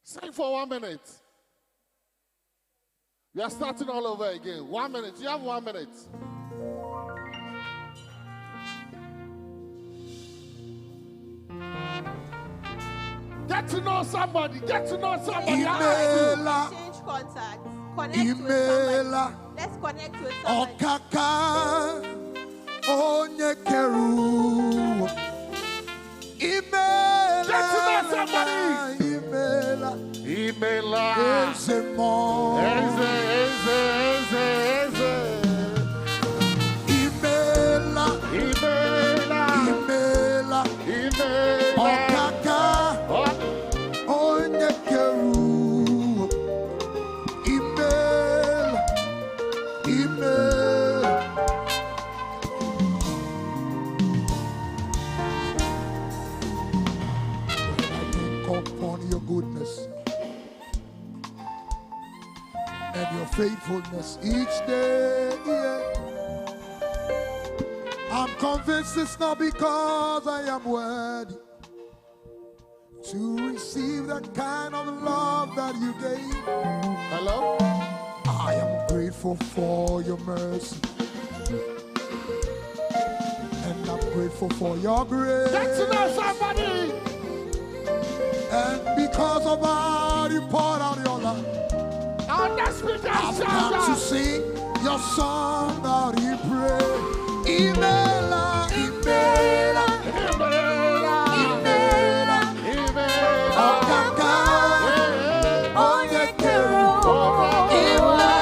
Sing for 1 minute. We are starting all over again. 1 minute. You have 1 minute. Get to know somebody. Get to know somebody. Email. Change contacts. Connect with somebody. Let's connect with somebody. Okaka onyekeru. Email. Get to know somebody. Email. Email. Ezemo. Eze. Email. Okaka onyekeru. Email. Upon your goodness and your faithfulness each day. Yeah. I'm convinced it's not because I am worthy to receive the kind of love that you gave. Hello? I am grateful for your mercy, and I'm grateful for your grace. That's enough, somebody. And because of how you poured out your love, I've come to sing your song out in praise. Imela, Imela, Imela, Imela, Imela, Okaka, Onyekero, Imela,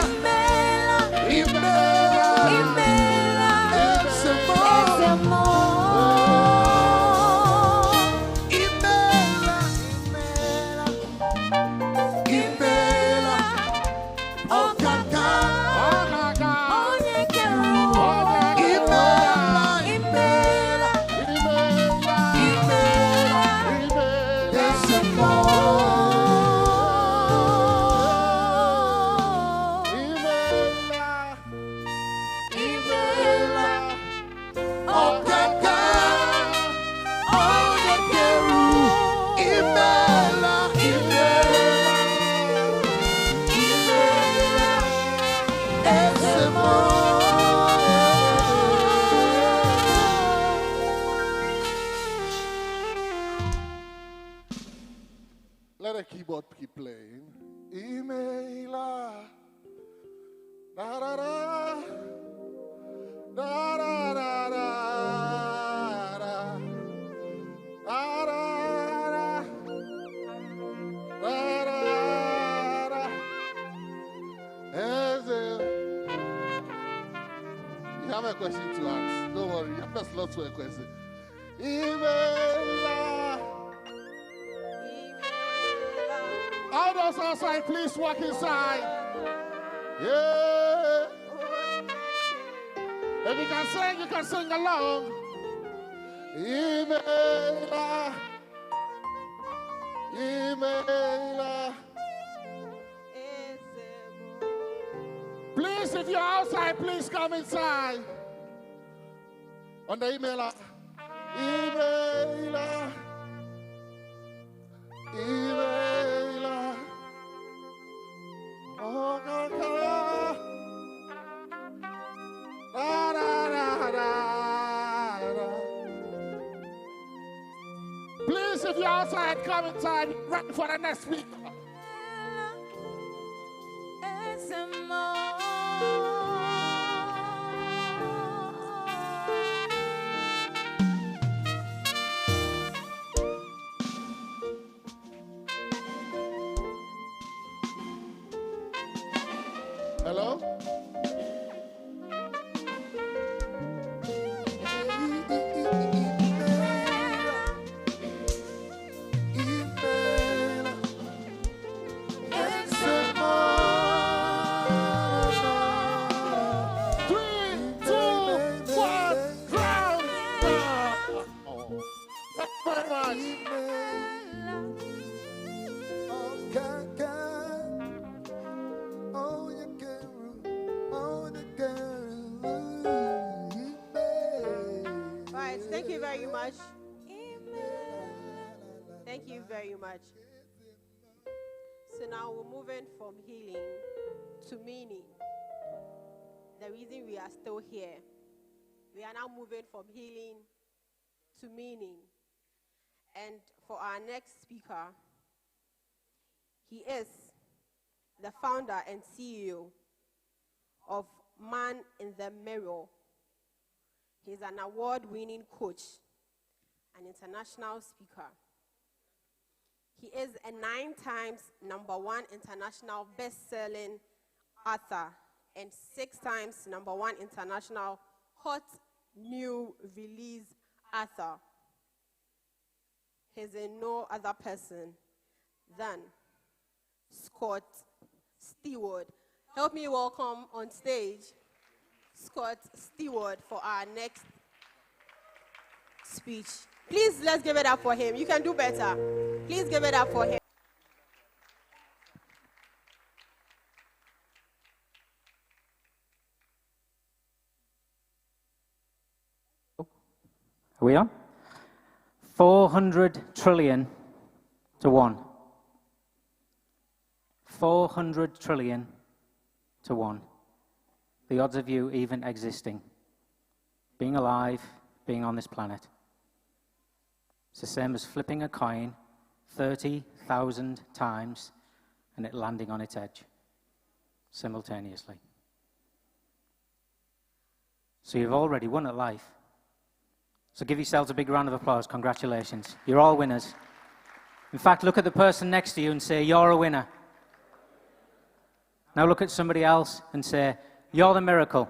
Imela, Imela, Imela, Esemo, Imela, Imela, Okaka, Onyekero, Imela, Imela, Imela, Esemo. Let the keyboard keep playing. Emaila. Da da da. Da da da da. Da da da. Da da da. You have a question to ask. Don't worry, you have a slot for a question. Emaila. All those outside, please walk inside. Yeah. If you can sing along. Emaila. Emaila. Please, if you're outside, please come inside. On the emailer. Emailer. Emailer. Oh, God, God. Da, da, da, da, da. Please, if you're outside, come inside. Ready for the next speaker. Hello? Thank you very much. Thank you very much. So now we're moving from healing to meaning. The reason we are still here. We are now moving from healing to meaning. And for our next speaker, he is the founder and CEO of Man in the Mirror. He's an award-winning coach, an international speaker. He is a 9 times #1 international best-selling author and 6 times #1 international hot new release author. He's no other person than Scott Stewart. Help me welcome on stage Scott Stewart for our next speech. Please, let's give it up for him. You can do better. Please give it up for him. Are we on? 400 trillion to 1. 400 trillion to 1. The odds of you even existing, being alive, being on this planet. It's the same as flipping a coin 30,000 times and it landing on its edge simultaneously. So you've already won at life. So give yourselves a big round of applause. Congratulations. You're all winners. In fact, look at the person next to you and say, you're a winner. Now look at somebody else and say, you're the miracle.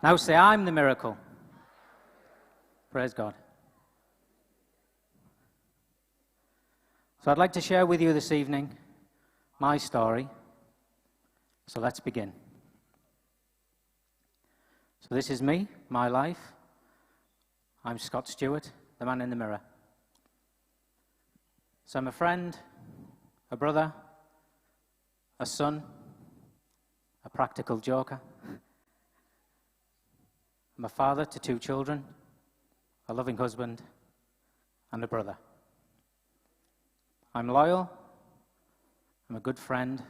Now say, I'm the miracle. Praise God. So I'd like to share with you this evening my story. So let's begin. So this is me, my life. I'm Scott Stewart, the man in the mirror. So I'm a friend, a brother, a son, a practical joker. I'm a father to 2 children, a loving husband, and a brother. I'm loyal, I'm a good friend,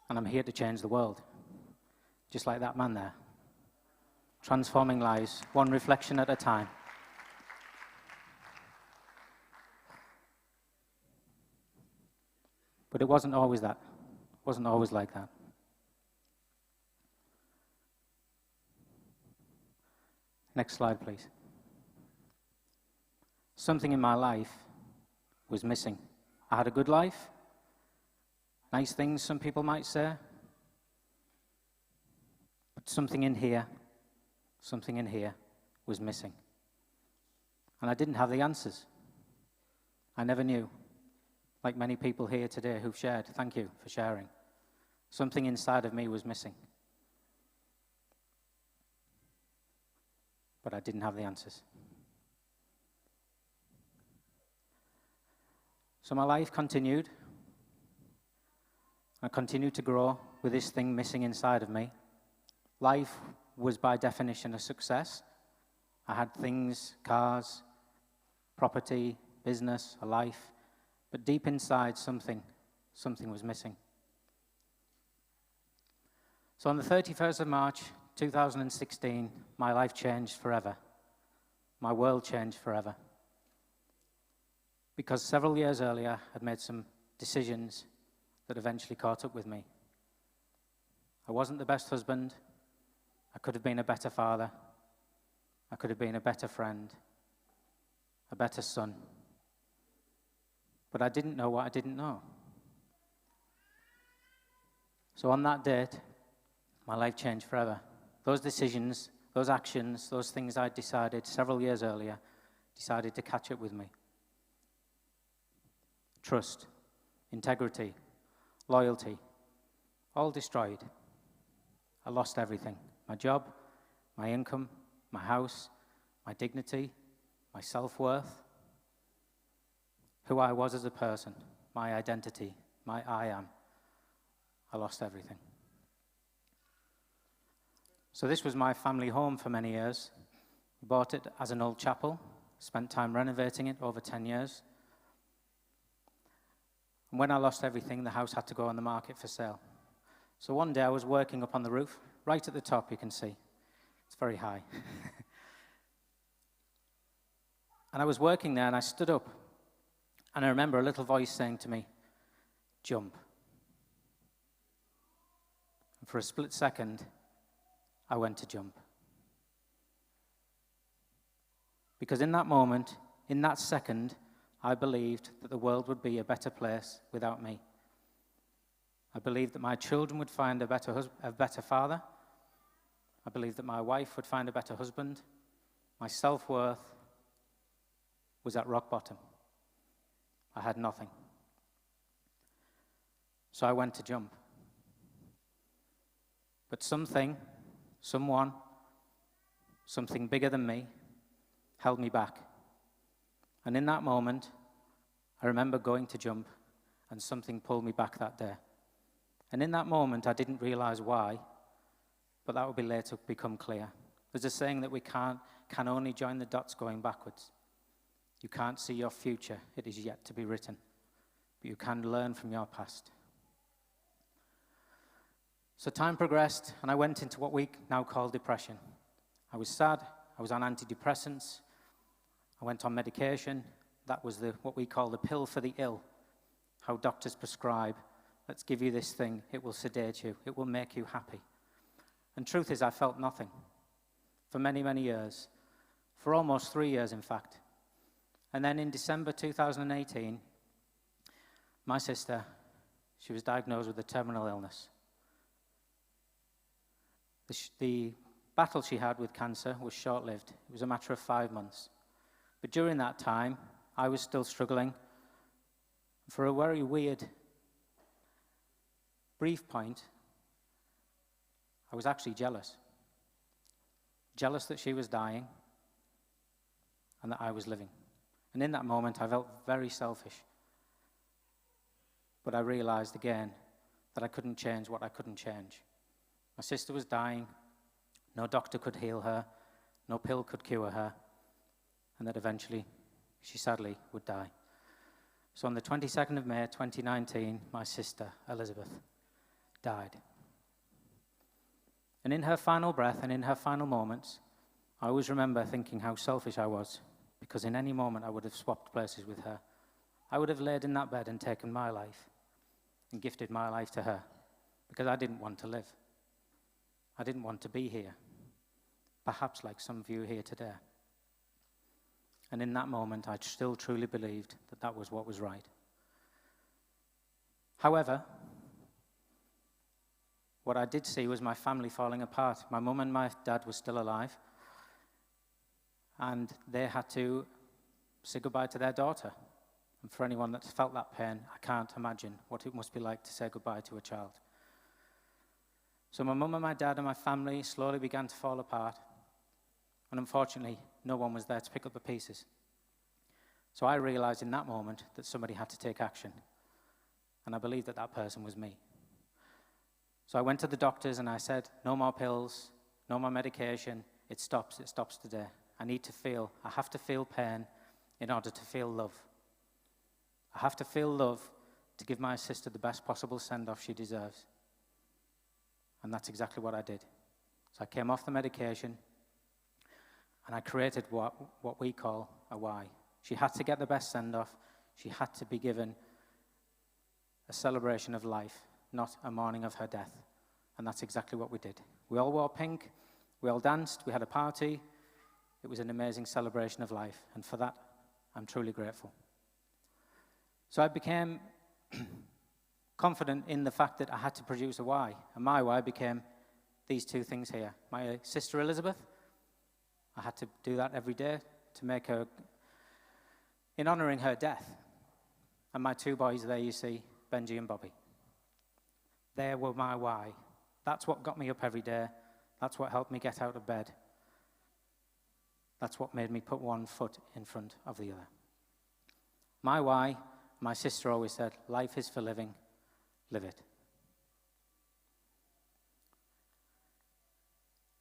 and I'm here to change the world. Just like that man there. Transforming lives, one reflection at a time. But it wasn't always that. It wasn't always like that. Next slide, please. Something in my life was missing. I had a good life. Nice things, some people might say. But something in here was missing. And I didn't have the answers. I never knew. Like many people here today who've shared, thank you for sharing. Something inside of me was missing. But I didn't have the answers. So my life continued. I continued to grow with this thing missing inside of me. Life was by definition a success. I had things, cars, property, business, a life. But deep inside, something was missing. So on the 31st of March, 2016, my life changed forever. My world changed forever. Because several years earlier, I'd made some decisions that eventually caught up with me. I wasn't the best husband. I could have been a better father. I could have been a better friend, a better son. But I didn't know what I didn't know. So on that date, my life changed forever. Those decisions, those actions, those things I decided several years earlier, decided to catch up with me. Trust, integrity, loyalty, all destroyed. I lost everything. My job, my income, my house, my dignity, my self-worth, who I was as a person, my identity, my I am. I lost everything. So this was my family home for many years. We bought it as an old chapel, spent time renovating it over 10 years. And when I lost everything, the house had to go on the market for sale. So one day I was working up on the roof, right at the top you can see. It's very high. And I was working there and I stood up. And I remember a little voice saying to me, jump. And for a split second, I went to jump. Because in that moment, in that second, I believed that the world would be a better place without me. I believed that my children would find a better father. I believed that my wife would find a better husband. My self-worth was at rock bottom. I had nothing. So I went to jump. But something, someone, something bigger than me held me back. And in that moment, I remember going to jump and something pulled me back that day. And in that moment, I didn't realize why, but that would be later become clear. There's a saying that we can only join the dots going backwards. You can't see your future. It is yet to be written. But you can learn from your past. So time progressed, and I went into what we now call depression. I was sad, I was on antidepressants, I went on medication. That was what we call the pill for the ill, how doctors prescribe. Let's give you this thing, it will sedate you, it will make you happy. And truth is, I felt nothing for many, many years, for almost 3 years, in fact. And then in December 2018, my sister, she was diagnosed with a terminal illness. The battle she had with cancer was short-lived. It was a matter of 5 months. But during that time, I was still struggling. For a very weird, brief point, I was actually jealous. Jealous that she was dying and that I was living. And in that moment, I felt very selfish. But I realized again that I couldn't change what I couldn't change. My sister was dying. No doctor could heal her. No pill could cure her. And that eventually, she sadly would die. So on the 22nd of May, 2019, my sister, Elizabeth, died. And in her final breath and in her final moments, I always remember thinking how selfish I was, because in any moment I would have swapped places with her. I would have laid in that bed and taken my life and gifted my life to her, because I didn't want to live. I didn't want to be here, perhaps like some of you here today. And in that moment, I still truly believed that that was what was right. However, what I did see was my family falling apart. My mum and my dad were still alive, and they had to say goodbye to their daughter. And for anyone that's felt that pain, I can't imagine what it must be like to say goodbye to a child. So my mum and my dad and my family slowly began to fall apart, and unfortunately, no one was there to pick up the pieces. So I realized in that moment that somebody had to take action, and I believed that that person was me. So I went to the doctors and I said, no more pills, no more medication, it stops today. I have to feel pain in order to feel love. I have to feel love to give my sister the best possible send-off she deserves. And that's exactly what I did. So I came off the medication, and I created what we call a why. She had to get the best send-off. She had to be given a celebration of life, not a mourning of her death. And that's exactly what we did. We all wore pink. We all danced. We had a party. It was an amazing celebration of life. And for that, I'm truly grateful. So I became confident in the fact that I had to produce a why. And my why became these two things here. My sister Elizabeth, I had to do that every day to make her, in honoring her death. And my two boys there you see, Benji and Bobby. They were my why. That's what got me up every day. That's what helped me get out of bed. That's what made me put one foot in front of the other. My why, my sister always said, life is for living, live it.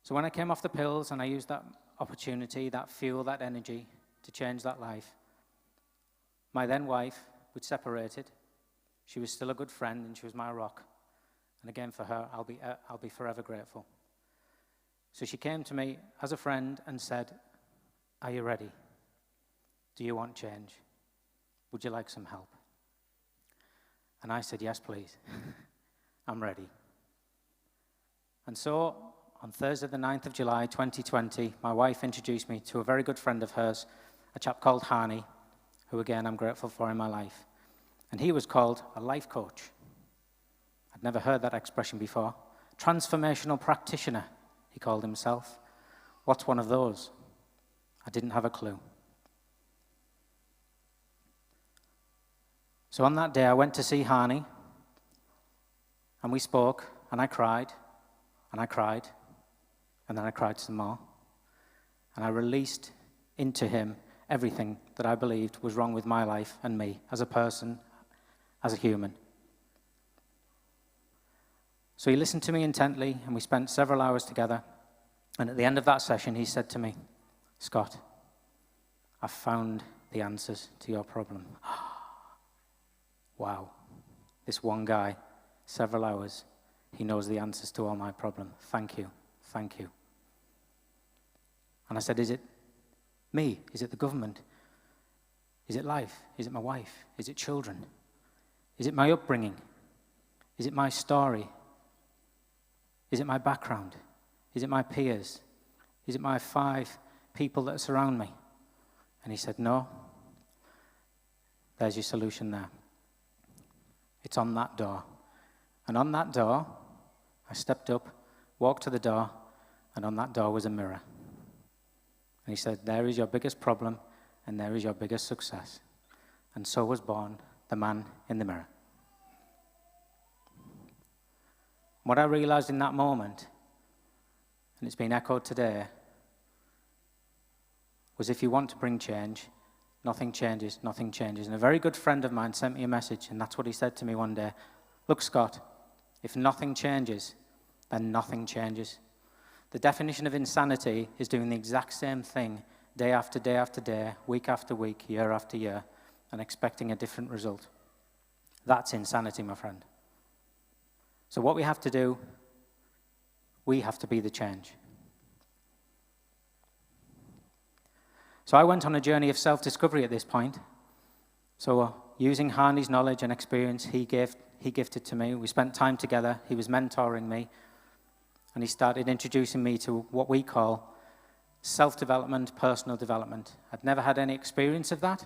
So when I came off the pills and I used that opportunity, that fuel, that energy to change that life, my then wife, we'd separated. She was still a good friend and she was my rock. And again, for her, I'll be forever grateful. So she came to me as a friend and said, are you ready? Do you want change? Would you like some help? And I said, yes, please. I'm ready. And so on Thursday, the 9th of July, 2020, my wife introduced me to a very good friend of hers, a chap called Hani, who again I'm grateful for in my life. And he was called a life coach. I'd never heard that expression before. Transformational practitioner, he called himself. What's one of those? I didn't have a clue. So on that day, I went to see Hani, and we spoke, and I cried, and I cried, and then I cried some more. And I released into him everything that I believed was wrong with my life and me as a person, as a human. So he listened to me intently, and we spent several hours together. And at the end of that session, he said to me, Scott, I've found the answers to your problem. Wow. This one guy, several hours, He knows the answers to all my problems. Thank you. Thank you. And I said, is it me? Is it the government? Is it life? Is it my wife? Is it children? Is it my upbringing? Is it my story? Is it my background? Is it my peers? Is it my 5 people that surround me? And he said, no. There's your solution there. It's on that door. And on that door, I stepped up, walked to the door, and on that door was a mirror. And he said, there is your biggest problem, and there is your biggest success. And so was born the man in the mirror. What I realized in that moment, and it's been echoed today, was if you want to bring change, nothing changes, nothing changes. And a very good friend of mine sent me a message, and that's what he said to me one day. Look, Scott, if nothing changes, then nothing changes. The definition of insanity is doing the exact same thing day after day after day, week after week, year after year, and expecting a different result. That's insanity, my friend. So what we have to do, we have to be the change. So I went on a journey of self-discovery at this point. So using Harney's knowledge and experience he gifted to me, we spent time together, he was mentoring me, and he started introducing me to what we call self-development, personal development. I'd never had any experience of that.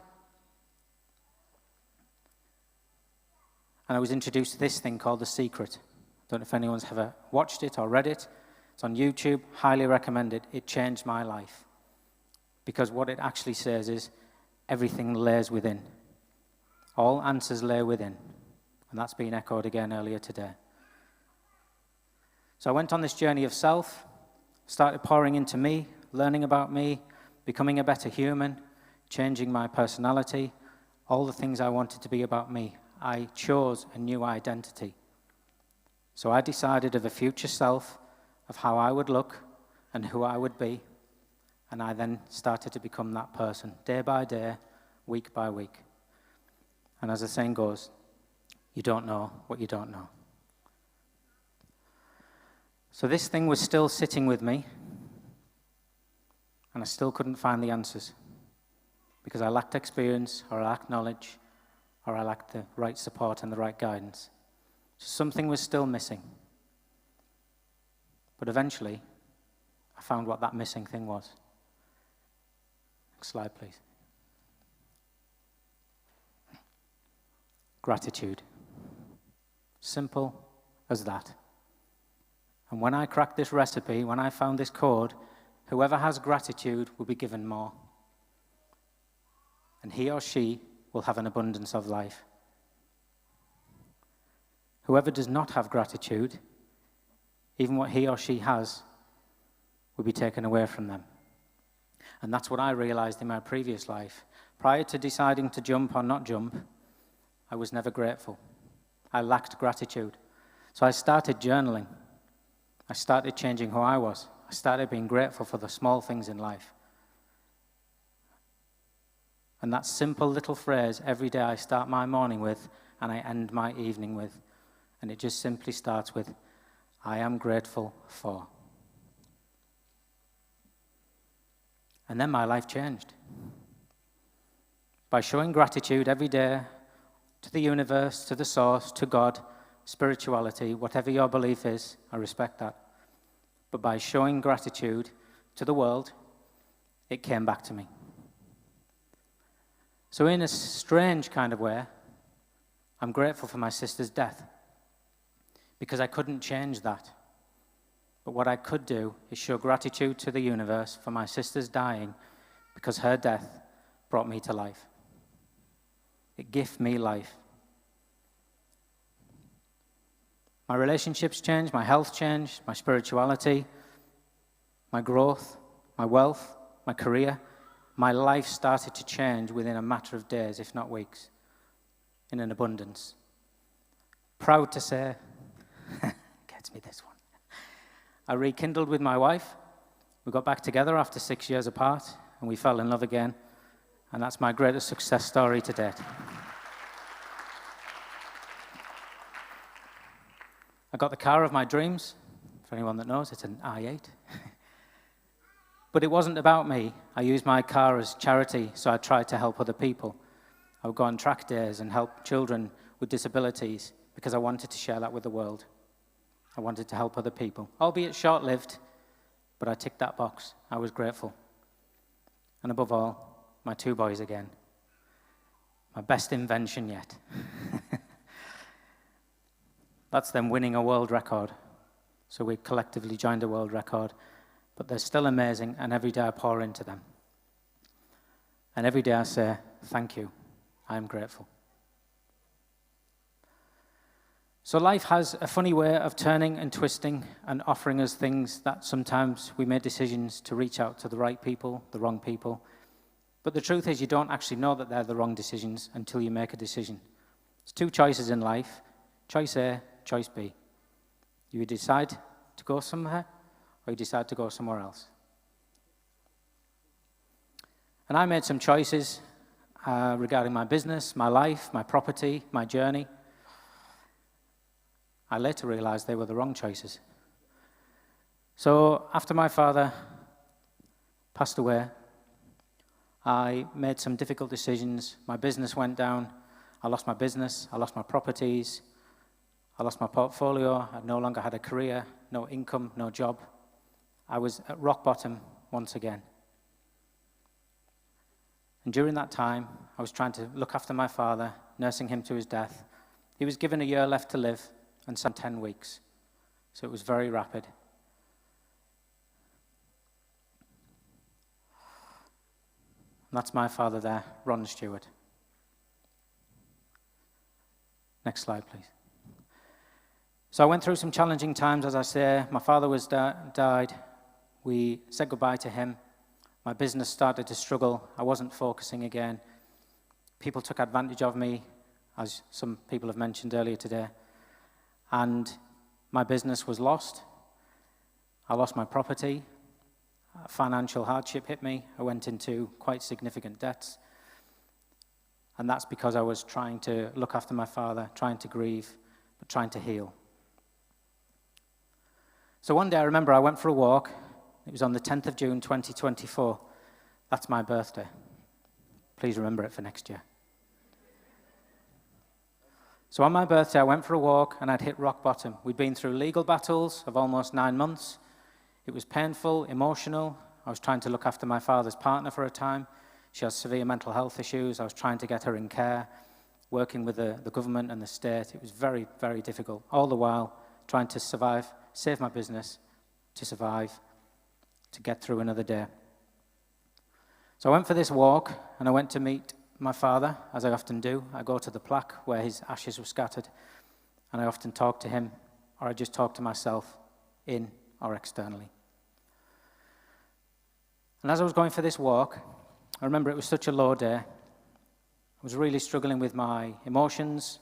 And I was introduced to this thing called The Secret. I don't know if anyone's ever watched it or read it. It's on YouTube, highly recommend it. It changed my life. Because what it actually says is, everything lays within. All answers lay within. And that's been echoed again earlier today. So I went on this journey of self, started pouring into me, learning about me, becoming a better human, changing my personality, all the things I wanted to be about me. I chose a new identity. So I decided of a future self, of how I would look and who I would be. And I then started to become that person, day by day, week by week. And as the saying goes, you don't know what you don't know. So this thing was still sitting with me, and I still couldn't find the answers, because I lacked experience, or I lacked knowledge, or I lacked the right support and the right guidance. So something was still missing. But eventually, I found what that missing thing was. Next slide, please. Gratitude. Simple as that. And when I cracked this recipe, when I found this code, whoever has gratitude will be given more. And he or she will have an abundance of life. Whoever does not have gratitude, even what he or she has, will be taken away from them. And that's what I realized in my previous life. Prior to deciding to jump or not jump, I was never grateful. I lacked gratitude. So I started journaling. I started changing who I was. I started being grateful for the small things in life. And that simple little phrase, every day I start my morning with, and I end my evening with. And it just simply starts with, I am grateful for. And then my life changed. By showing gratitude every day to the universe, to the source, to God, spirituality, whatever your belief is, I respect that. But by showing gratitude to the world, it came back to me. So in a strange kind of way, I'm grateful for my sister's death, because I couldn't change that. But what I could do is show gratitude to the universe for my sister's dying, because her death brought me to life. It gave me life. My relationships changed, my health changed, my spirituality, my growth, my wealth, my career. My life started to change within a matter of days, if not weeks, in an abundance. Proud to say, gets me this one. I rekindled with my wife. We got back together after 6 years apart, and we fell in love again. And that's my greatest success story to date. I got the car of my dreams. For anyone that knows, it's an i8. But it wasn't about me. I used my car as charity, so I tried to help other people. I would go on track days and help children with disabilities because I wanted to share that with the world. I wanted to help other people, albeit short-lived, but I ticked that box. I was grateful. And above all, my 2 boys again. My best invention yet. That's them winning a world record. So we collectively joined a world record. But they're still amazing, and every day I pour into them. And every day I say, thank you. I am grateful. So life has a funny way of turning and twisting and offering us things that sometimes we make decisions to reach out to the right people, the wrong people. But the truth is you don't actually know that they're the wrong decisions until you make a decision. There's 2 choices in life, choice A, choice B. You decide to go somewhere, or you decide to go somewhere else. And I made some choices regarding my business, my life, my property, my journey. I later realized they were the wrong choices. So after my father passed away, I made some difficult decisions. My business went down. I lost my business. I lost my properties. I lost my portfolio. I no longer had a career, no income, no job. I was at rock bottom once again. And during that time, I was trying to look after my father, nursing him to his death. He was given a year left to live and some 10 weeks. So it was very rapid. And that's my father there, Ron Stewart. Next slide, please. So I went through some challenging times, as I say. My father was died. We said goodbye to him. My business started to struggle. I wasn't focusing again. People took advantage of me, as some people have mentioned earlier today. And my business was lost. I lost my property. Financial hardship hit me. I went into quite significant debts. And that's because I was trying to look after my father, trying to grieve, but trying to heal. So one day I remember I went for a walk. It was on the 10th of June, 2024. That's my birthday. Please remember it for next year. So on my birthday, I went for a walk and I'd hit rock bottom. We'd been through legal battles of almost 9 months. It was painful, emotional. I was trying to look after my father's partner for a time. She has severe mental health issues. I was trying to get her in care, working with the government and the state. It was very, very difficult. All the while, trying to survive, save my business, to survive, to get through another day. So I went for this walk, and I went to meet my father, as I often do. I go to the plaque where his ashes were scattered, and I often talk to him, or I just talk to myself, in or externally. And as I was going for this walk, I remember it was such a low day. I was really struggling with my emotions.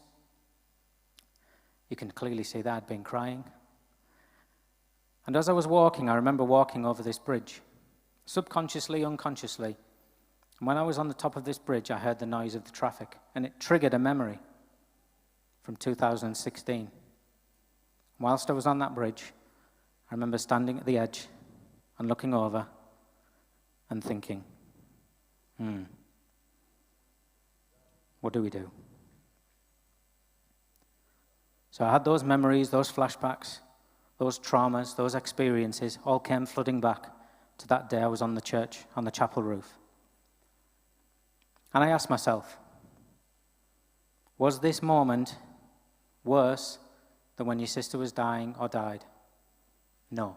You can clearly see that I'd been crying. And as I was walking, I remember walking over this bridge, subconsciously, unconsciously. And when I was on the top of this bridge, I heard the noise of the traffic, and it triggered a memory from 2016. Whilst I was on that bridge, I remember standing at the edge and looking over and thinking, what do we do? So I had those memories, those flashbacks, those traumas, those experiences all came flooding back to that day I was on the church, on the chapel roof. And I asked myself, was this moment worse than when your sister was dying or died? No.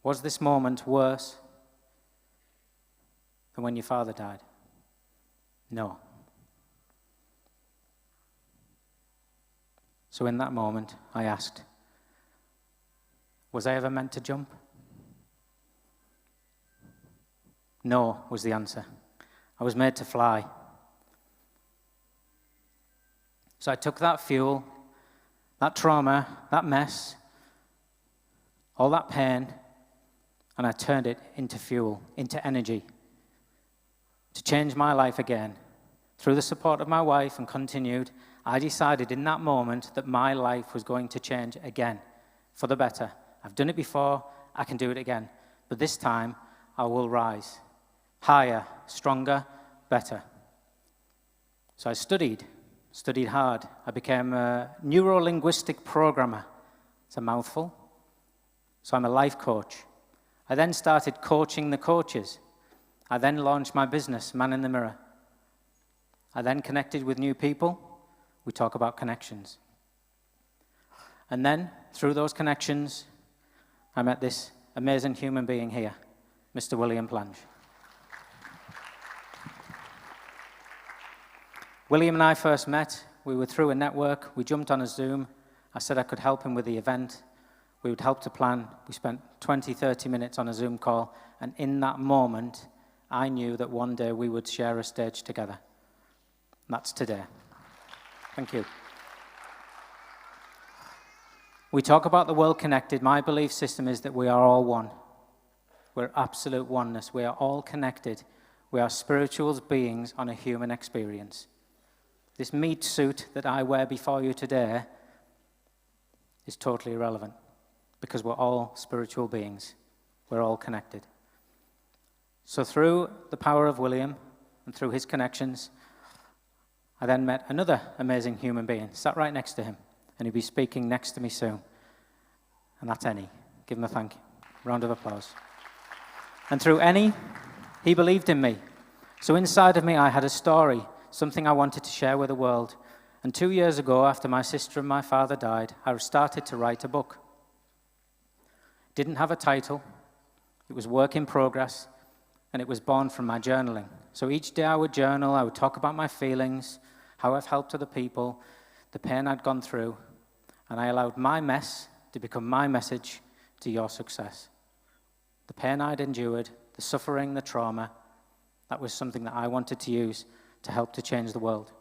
Was this moment worse than when your father died? No. So in that moment, I asked, was I ever meant to jump? No, was the answer. I was made to fly. So I took that fuel, that trauma, that mess, all that pain, and I turned it into fuel, into energy, to change my life again, Through the support of my wife and continued, I decided in that moment that my life was going to change again for the better. I've done it before, I can do it again. But this time, I will rise. Higher, stronger, better. So I studied hard. I became a neuro-linguistic programmer. It's a mouthful. So I'm a life coach. I then started coaching the coaches. I then launched my business, Man in the Mirror. I then connected with new people. We talk about connections. And then, through those connections, I met this amazing human being here, Mr. William Plange. William and I first met. We were through a network. We jumped on a Zoom. I said I could help him with the event. We would help to plan. We spent 20, 30 minutes on a Zoom call. And in that moment, I knew that one day we would share a stage together. And that's today. Thank you. We talk about the world connected. My belief system is that we are all one. We're absolute oneness. We are all connected. We are spiritual beings on a human experience. This meat suit that I wear before you today is totally irrelevant because we're all spiritual beings. We're all connected. So through the power of William and through his connections, I then met another amazing human being, sat right next to him, and he'll be speaking next to me soon. And that's Ennie. Give him a thank you. Round of applause. And through Ennie, he believed in me. So inside of me, I had a story, something I wanted to share with the world. And 2 years ago, after my sister and my father died, I started to write a book. Didn't have a title. It was work in progress, and it was born from my journaling. So each day I would journal, I would talk about my feelings, how I've helped other people, the pain I'd gone through, and I allowed my mess to become my message to your success. The pain I'd endured, the suffering, the trauma, that was something that I wanted to use to help to change the world.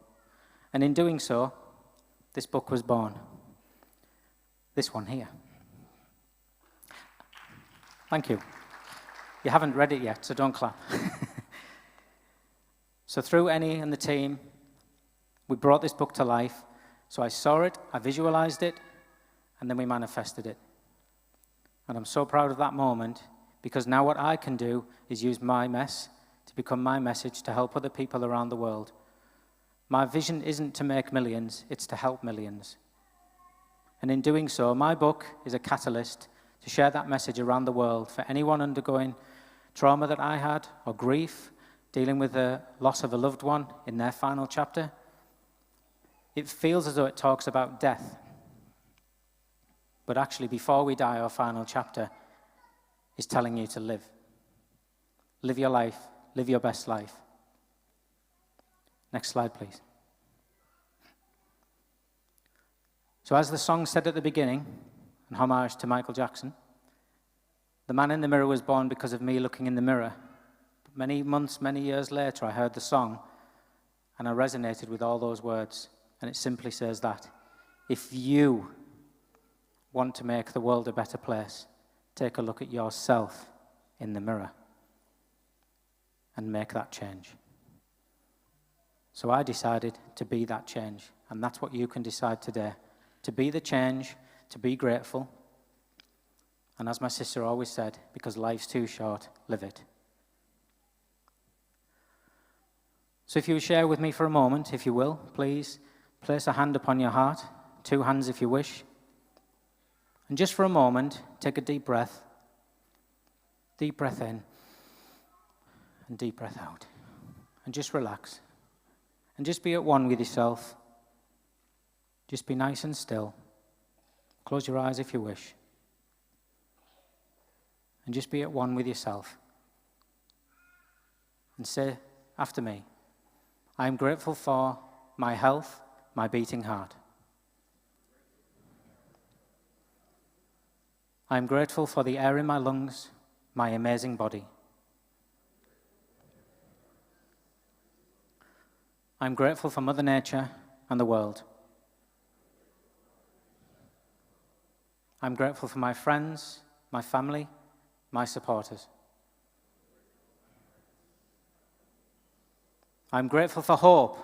And in doing so, this book was born. This one here. Thank you. You haven't read it yet, so don't clap. So through Ennie and the team, we brought this book to life. So I saw it, I visualized it, and then we manifested it. And I'm so proud of that moment because now what I can do is use my mess to become my message to help other people around the world. My vision isn't to make millions, it's to help millions. And in doing so, my book is a catalyst to share that message around the world for anyone undergoing trauma that I had or grief, dealing with the loss of a loved one in their final chapter. It feels as though it talks about death. But actually, before we die, our final chapter is telling you to live. Live your life. Live your best life. Next slide, please. So as the song said at the beginning, in homage to Michael Jackson, the man in the mirror was born because of me looking in the mirror. But many months, many years later, I heard the song, and I resonated with all those words. And it simply says that if you want to make the world a better place, take a look at yourself in the mirror and make that change. So I decided to be that change, and that's what you can decide today. To be the change, to be grateful, and as my sister always said, because life's too short, live it. So if you share with me for a moment, if you will, please, place a hand upon your heart, 2 hands if you wish. And just for a moment, take a deep breath. Deep breath in and deep breath out. And just relax. And just be at one with yourself. Just be nice and still. Close your eyes if you wish. And just be at one with yourself. And say after me, I am grateful for my health, my beating heart. I am grateful for the air in my lungs, my amazing body. I am grateful for Mother Nature and the world. I'm grateful for my friends, my family, my supporters. I'm grateful for hope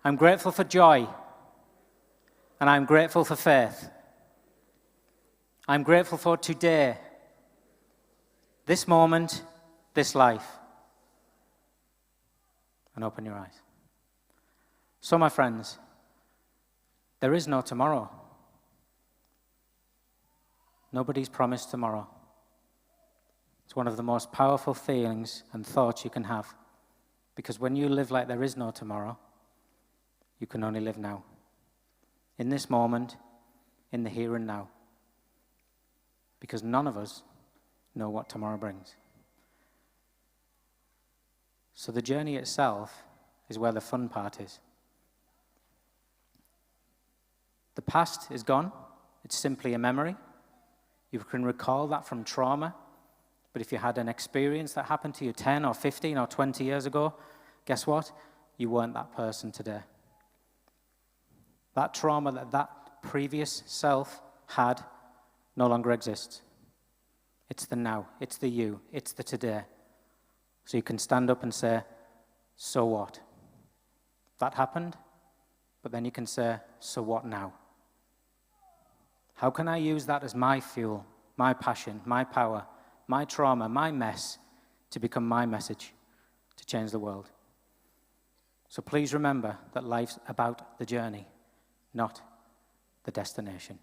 I'm grateful for joy. And I'm grateful for faith. I'm grateful for today, this moment, this life. And open your eyes. So, my friends, there is no tomorrow. Nobody's promised tomorrow. It's one of the most powerful feelings and thoughts you can have. Because when you live like there is no tomorrow, you can only live now. In this moment, in the here and now. Because none of us know what tomorrow brings. So the journey itself is where the fun part is. The past is gone. It's simply a memory. You can recall that from trauma. But if you had an experience that happened to you 10 or 15 or 20 years ago, guess what? You weren't that person today. That trauma that previous self had no longer exists. It's the now. It's the you. It's the today. So you can stand up and say, so what? That happened, but then you can say, so what now? How can I use that as my fuel, my passion, my power, my trauma, my mess, to become my message, to change the world? So please remember that life's about the journey, not the destination.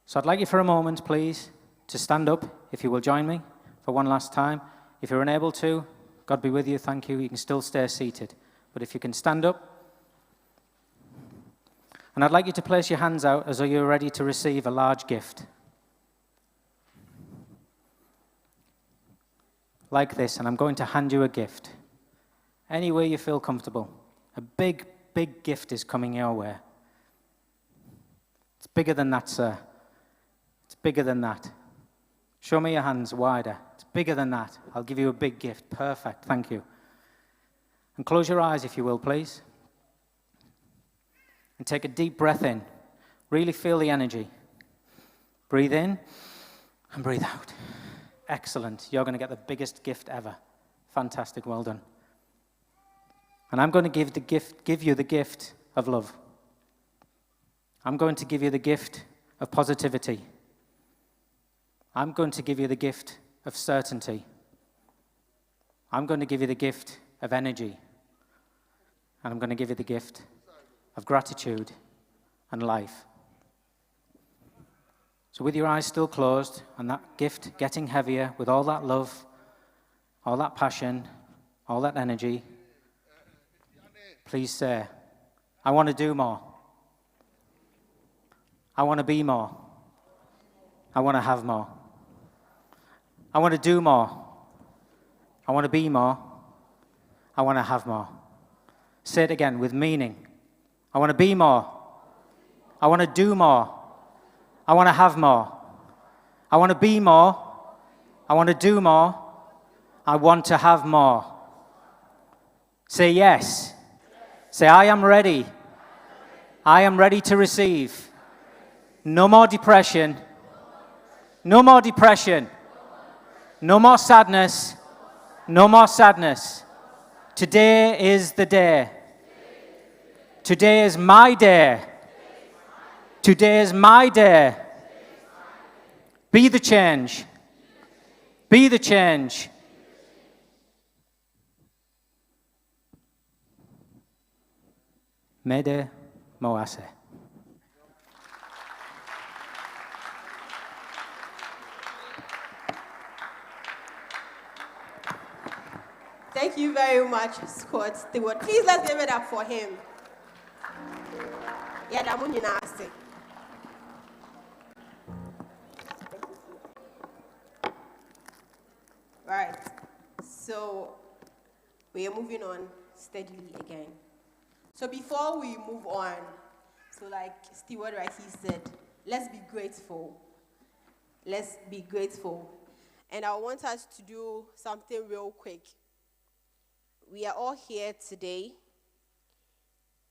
So I'd like you for a moment, please, to stand up, if you will join me for one last time. If you're unable to, God be with you, thank you. You can still stay seated. But if you can stand up, and I'd like you to place your hands out as though you're ready to receive a large gift. Like this, and I'm going to hand you a gift. Any way you feel comfortable. A big, big gift is coming your way. It's bigger than that, sir. It's bigger than that. Show me your hands wider. It's bigger than that. I'll give you a big gift. Perfect, thank you. And close your eyes if you will, please. And take a deep breath in. Really feel the energy. Breathe in and breathe out. Excellent. You're going to get the biggest gift ever. Fantastic, well done. And I'm going to give you the gift of love. I'm going to give you the gift of positivity. I'm going to give you the gift of certainty. I'm going to give you the gift of energy. And I'm going to give you the gift of gratitude and life. So with your eyes still closed and that gift getting heavier with all that love, all that passion, all that energy, please say, I want to do more. I want to be more. I want to have more. I want to do more. I want to be more. I want to have more. Say it again with meaning. I want to be more. I want to do more. I want to have more. I want to be more. I want to do more. I want to have more. Say yes. Say, I am ready. I am ready to receive. No more depression. No more depression. No more sadness. No more sadness. Today is the day. Today is my day. Today is my day. Be the change. Be the change. Mede Moase. Thank you very much, Scott Stewart. Please let's give it up for him. Yeah, that one you know. Right. So we are moving on steadily again. So before we move on, so like Stewart rightly said, let's be grateful. Let's be grateful. And I want us to do something real quick. We are all here today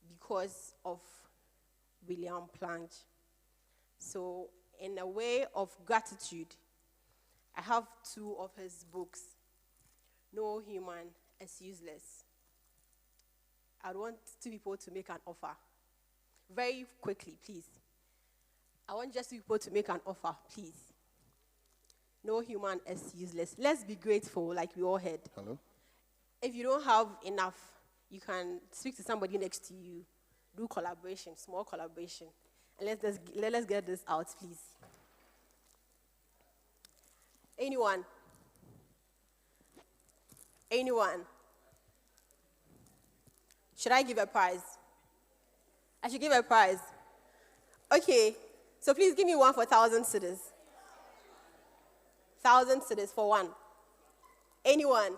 because of William Plange. So in a way of gratitude, I have two of his books, No Human is Useless. I want two people to make an offer. Very quickly, please. I want just two people to make an offer, please. No human is useless. Let's be grateful, like we all heard. Hello? If you don't have enough, you can speak to somebody next to you. Do collaboration, small collaboration. And let's get this out, please. Anyone? Anyone? Should I give a prize? I should give a prize. Okay, so please give me one for 1,000 cedis. 1,000 cedis for one. Anyone?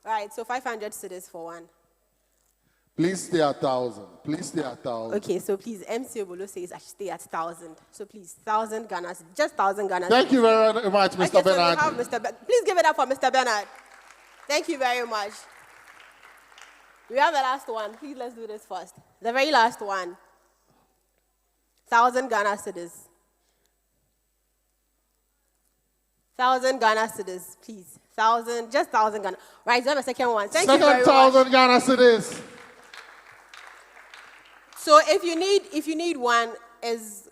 Right, so 500 cedis for one. Please stay at 1,000. Please stay at 1,000. Okay, so please, MC Obolo says I should stay at 1,000. So please, 1,000 Ghana cedis, just 1,000 Ghana cedis. Thank you very much, Mr. Okay, Bernard. So we have Mr. Please give it up for Mr. Bernard. Thank you very much. We have the last one. Please, let's do this first. The very last one. 1,000 Ghana cedis. 1,000 Ghana cedis, please. 1,000, just 1,000 Ghana. Right, you have a second one. Thank you very much. 2,000 Ghana cedis. So if you need one, is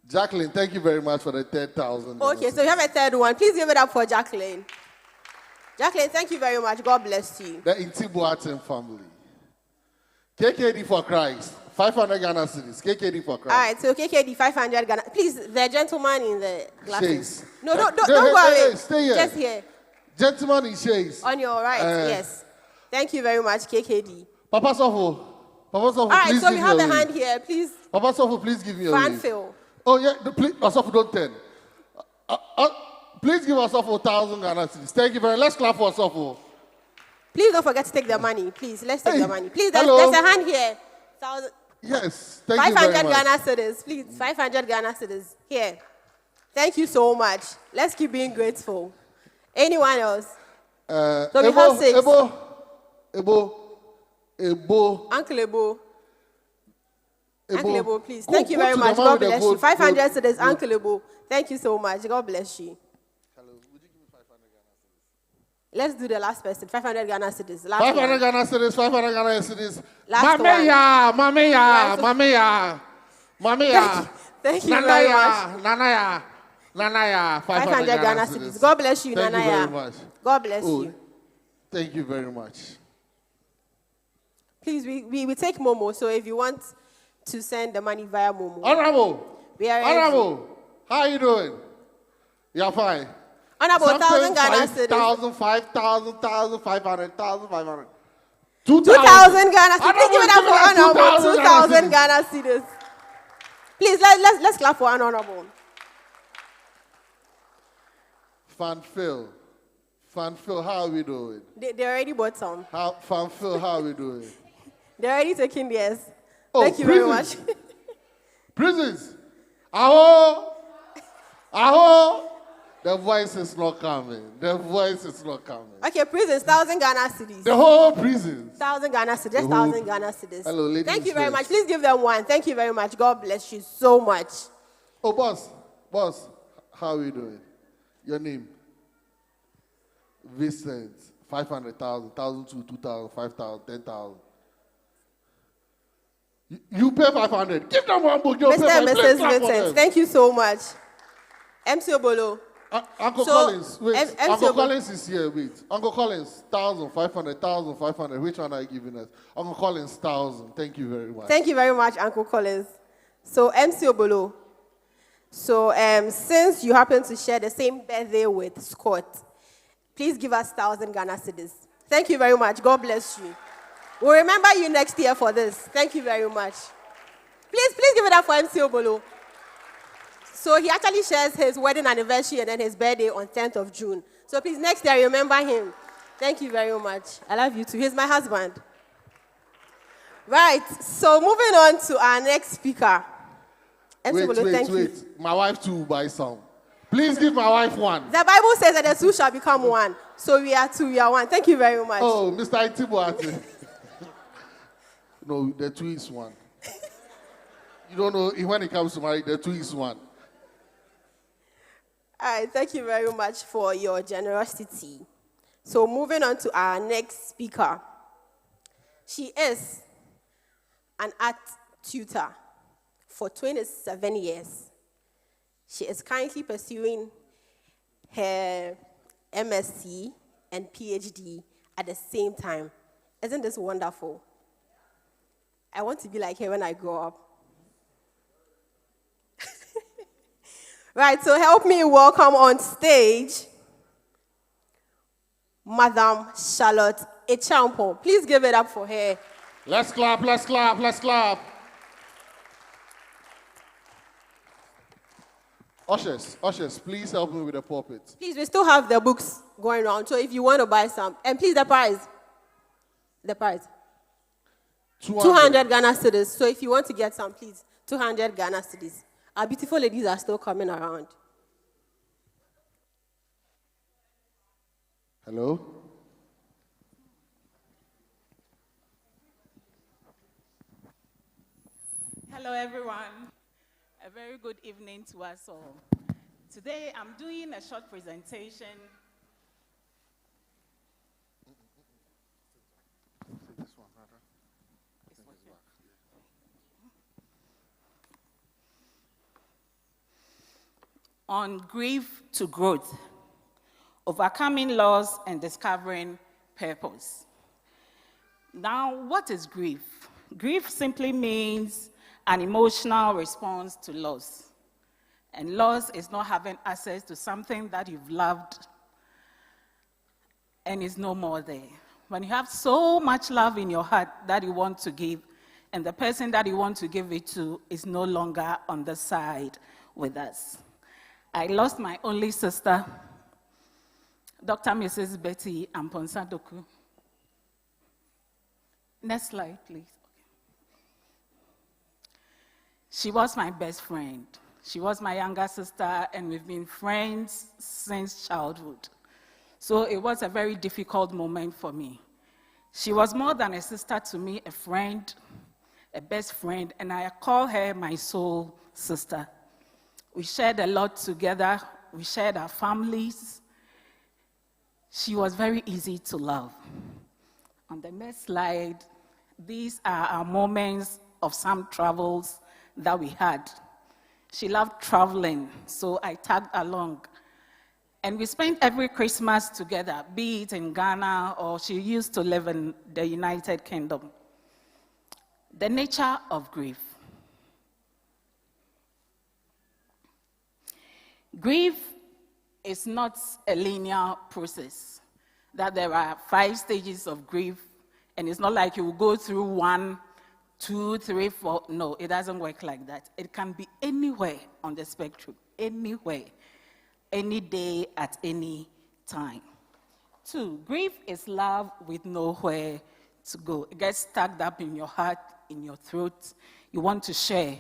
Jacqueline, thank you very much for the 10,000. okay. So you have a third one. Please give it up for Jacqueline. Jacqueline, thank you very much. God bless you. The Intibuatin family. KKD for Christ. 500 Ghana cedis. KKD for Christ. All right, so KKD 500 Ghana. Please, the gentleman in the glasses. Shades. No, don't go away. Stay here. Just here. Gentleman in shades. On your right, yes. Thank you very much, KKD. Papa Sofo. Papa Sofo, All right, please so we give have me a a hand wave. here. Please. Papa Sofo, please give me a Fan wave. fill. Oh, yeah. Please, Sofo, don't turn. Please give us Sofo 1,000 Ghana cedis. Thank you very much. Let's clap for Sofo. Please don't forget to take the money. Please, let's take the money. Please, there's hello. a hand here. 1,000. Yes, thank you very 500 much. Ghana cedis, please. 500 Ghana cedis. Here. Thank you so much. Let's keep being grateful. Anyone else? So we have 6. Ebo. Uncle Ebo. Ebo. Uncle Ebo, please. Go- Thank you go very to the much. man God with the bless you. gold- 500 gold- cedis, Uncle Ebo. Thank you so much. God bless you. Let's do the last person. 500 Ghana cedis. Last 500 one. Ghana cedis, 500 Ghana cedis. Last Mameya, one. Mameya, Right, so- Mameya, Mameya. Thank you very Nanaya, much. Nanaya, 500 Ghana cedis. God bless you, Thank Nanaya. you very much. God bless Oh, you. Thank you very much. Please, we take Momo, so if you want to send the money via Momo. Honorable, We are ready. Honorable, how are you doing? You're fine. Honorable, 1,000 Ghana cedis. 5,000, 5,000, 1,500, 1,500. 2,000 Ghana cedis. Please give it up for Honorable, Honorable. 2,000 cedis. Ghana cedis. Please, let's clap for Honorable. Fanfil, how are we doing? They already bought some. Fanfil, how are we doing? They're already taking theirs. Oh, Thank you very much. prisons. Prisons. Aho. Aho. The voice is not coming. The voice is not coming. Okay, prisons, 1,000 Ghana cedis. The whole prison. 1,000 Ghana cedis, just The whole- 1,000 Ghana cedis. Hello, ladies Thank you very first. much. Please give them one. Thank you very much. God bless you so much. Oh, boss, how are you doing? Your name? Vincent. 500,000, 1,002, 2,000, 5,000, 10,000. You pay 500. Give them one book. Mr. and Mrs. Vincent, thank you so much. MC Obolo. Uncle So, Collins, wait. MC Uncle Obolo. Collins is here, wait. Uncle Collins, 1,500, 1,500. Which one are you giving us? Uncle Collins, 1,000. Thank you very much. Thank you very much, Uncle Collins. So, MC Obolo. So, since you happen to share the same birthday with Scott, please give us 1,000 Ghana cedis. Thank you very much. God bless you. We'll remember you next year for this. Thank you very much. Please give it up for MC Obolo. So he actually shares his wedding anniversary and then his birthday on 10th of June. So please, next year, remember him. Thank you very much. I love you too. He's my husband. Right. So moving on to our next speaker. MC Obolo, thank you. My wife too will buy some. Please give my wife one. The Bible says that the two shall become one. So we are two, we are one. Thank you very much. Oh, Mr. Itibuati. No, the two is one. You don't know, when it comes to marriage, the two is one. All right, thank you very much for your generosity. So moving on to our next speaker. She is an art tutor for 27 years. She is currently pursuing her MSc and PhD at the same time. Isn't this wonderful? I want to be like her when I grow up. Right, so help me welcome on stage Madam Charlotte Echampo. Please give it up for her. Let's clap, let's clap, let's clap. Ushers, please help me with the pulpit. Please, we still have the books going around, so if you want to buy some, and please, the price. 200 Ghana cedis. So if you want to get some, please, 200 Ghana cedis. Our beautiful ladies are still coming around. Hello? Hello, everyone. A very good evening to us all. Today, I'm doing a short presentation on grief to growth, overcoming loss and discovering purpose. Now, what is grief? Grief simply means an emotional response to loss. And loss is not having access to something that you've loved and is no more there. When you have so much love in your heart that you want to give, and the person that you want to give it to is no longer on the side with us. I lost my only sister, Dr. Mrs. Betty Amponsa Doku. Next slide, please. She was my best friend. She was my younger sister, and we've been friends since childhood. So it was a very difficult moment for me. She was more than a sister to me, a friend, a best friend, and I call her my soul sister. We shared a lot together. We shared our families. She was very easy to love. On the next slide, these are our moments of some travels that we had. She loved traveling, so I tagged along. And we spent every Christmas together, be it in Ghana or she used to live in the United Kingdom. The nature of grief. Grief is not a linear process, that there are 5 stages of grief, and it's not like you will go through 1, 2, 3, 4. No, it doesn't work like that. It can be anywhere on the spectrum, anywhere, any day, at any time. 2, grief is love with nowhere to go. It gets stuck up in your heart, in your throat. You want to share,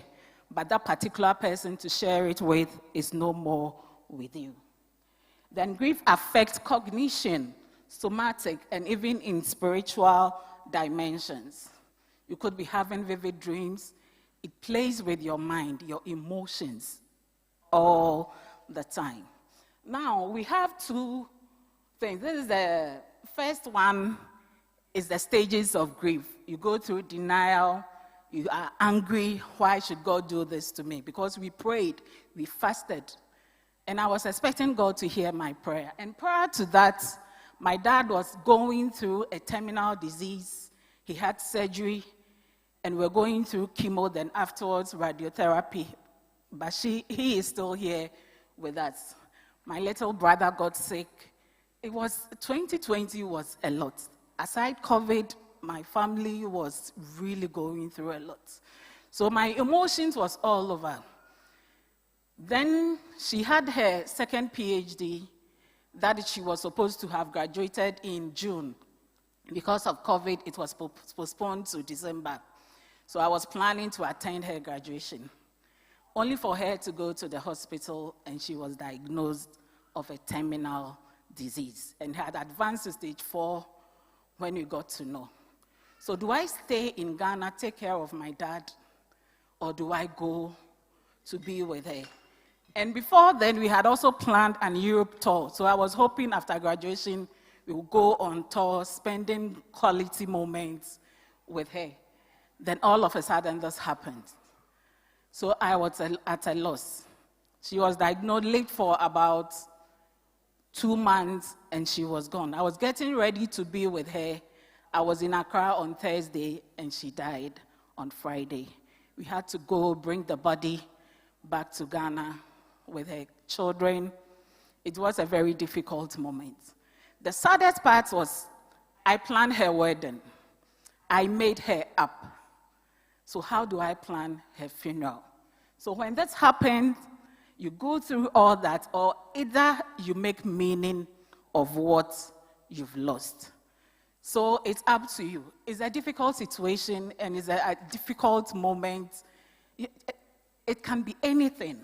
but that particular person to share it with is no more with you. Then grief affects cognition, somatic, and even in spiritual dimensions. You could be having vivid dreams. It plays with your mind, your emotions, all the time. Now, we have 2 things. This is the first one, is the stages of grief. You go through denial. You are angry. Why should God do this to me? Because we prayed, we fasted, and I was expecting God to hear my prayer. And prior to that, my dad was going through a terminal disease. He had surgery, and we're going through chemo, then afterwards radiotherapy. But he is still here with us. My little brother got sick. 2020 was a lot. Aside COVID, my family was really going through a lot. So my emotions was all over. Then she had her second PhD that she was supposed to have graduated in June. Because of COVID, it was postponed to December. So I was planning to attend her graduation, only for her to go to the hospital, and she was diagnosed of a terminal disease and had advanced to stage 4 when we got to know. So do I stay in Ghana, take care of my dad, or do I go to be with her? And before then, we had also planned an Europe tour. So I was hoping after graduation, We would go on tour, spending quality moments with her. Then all of a sudden, this happened. So I was at a loss. She was diagnosed late for about 2 months, and she was gone. I was getting ready to be with her. I was in Accra on Thursday, and she died on Friday. We had to go bring the body back to Ghana with her children. It was a very difficult moment. The saddest part was I planned her wedding. I made her up. So how do I plan her funeral? So when that happened, you go through all that, or either you make meaning of what you've lost. So it's up to you. It's a difficult situation, and it's a difficult moment. It can be anything.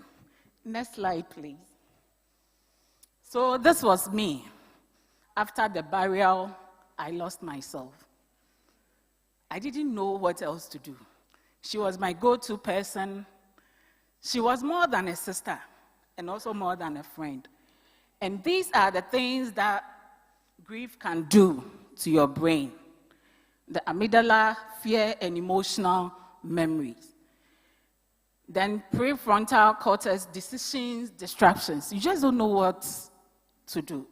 Next slide, please. So this was me. After the burial, I lost myself. I didn't know what else to do. She was my go-to person. She was more than a sister, and also more than a friend. And these are the things that grief can do to your brain. The amygdala, fear, and emotional memories. Then prefrontal cortex, decisions, distractions. You just don't know what to do.